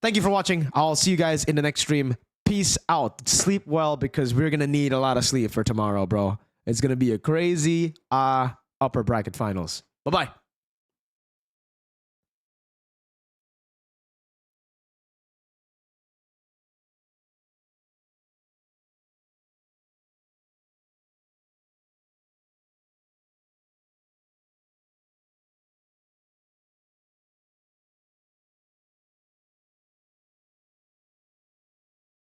thank you for watching. I'll see you guys in the next stream. Peace out. Sleep well because we're going to need a lot of sleep for tomorrow, bro. It's going to be a crazy upper bracket finals. Bye-bye.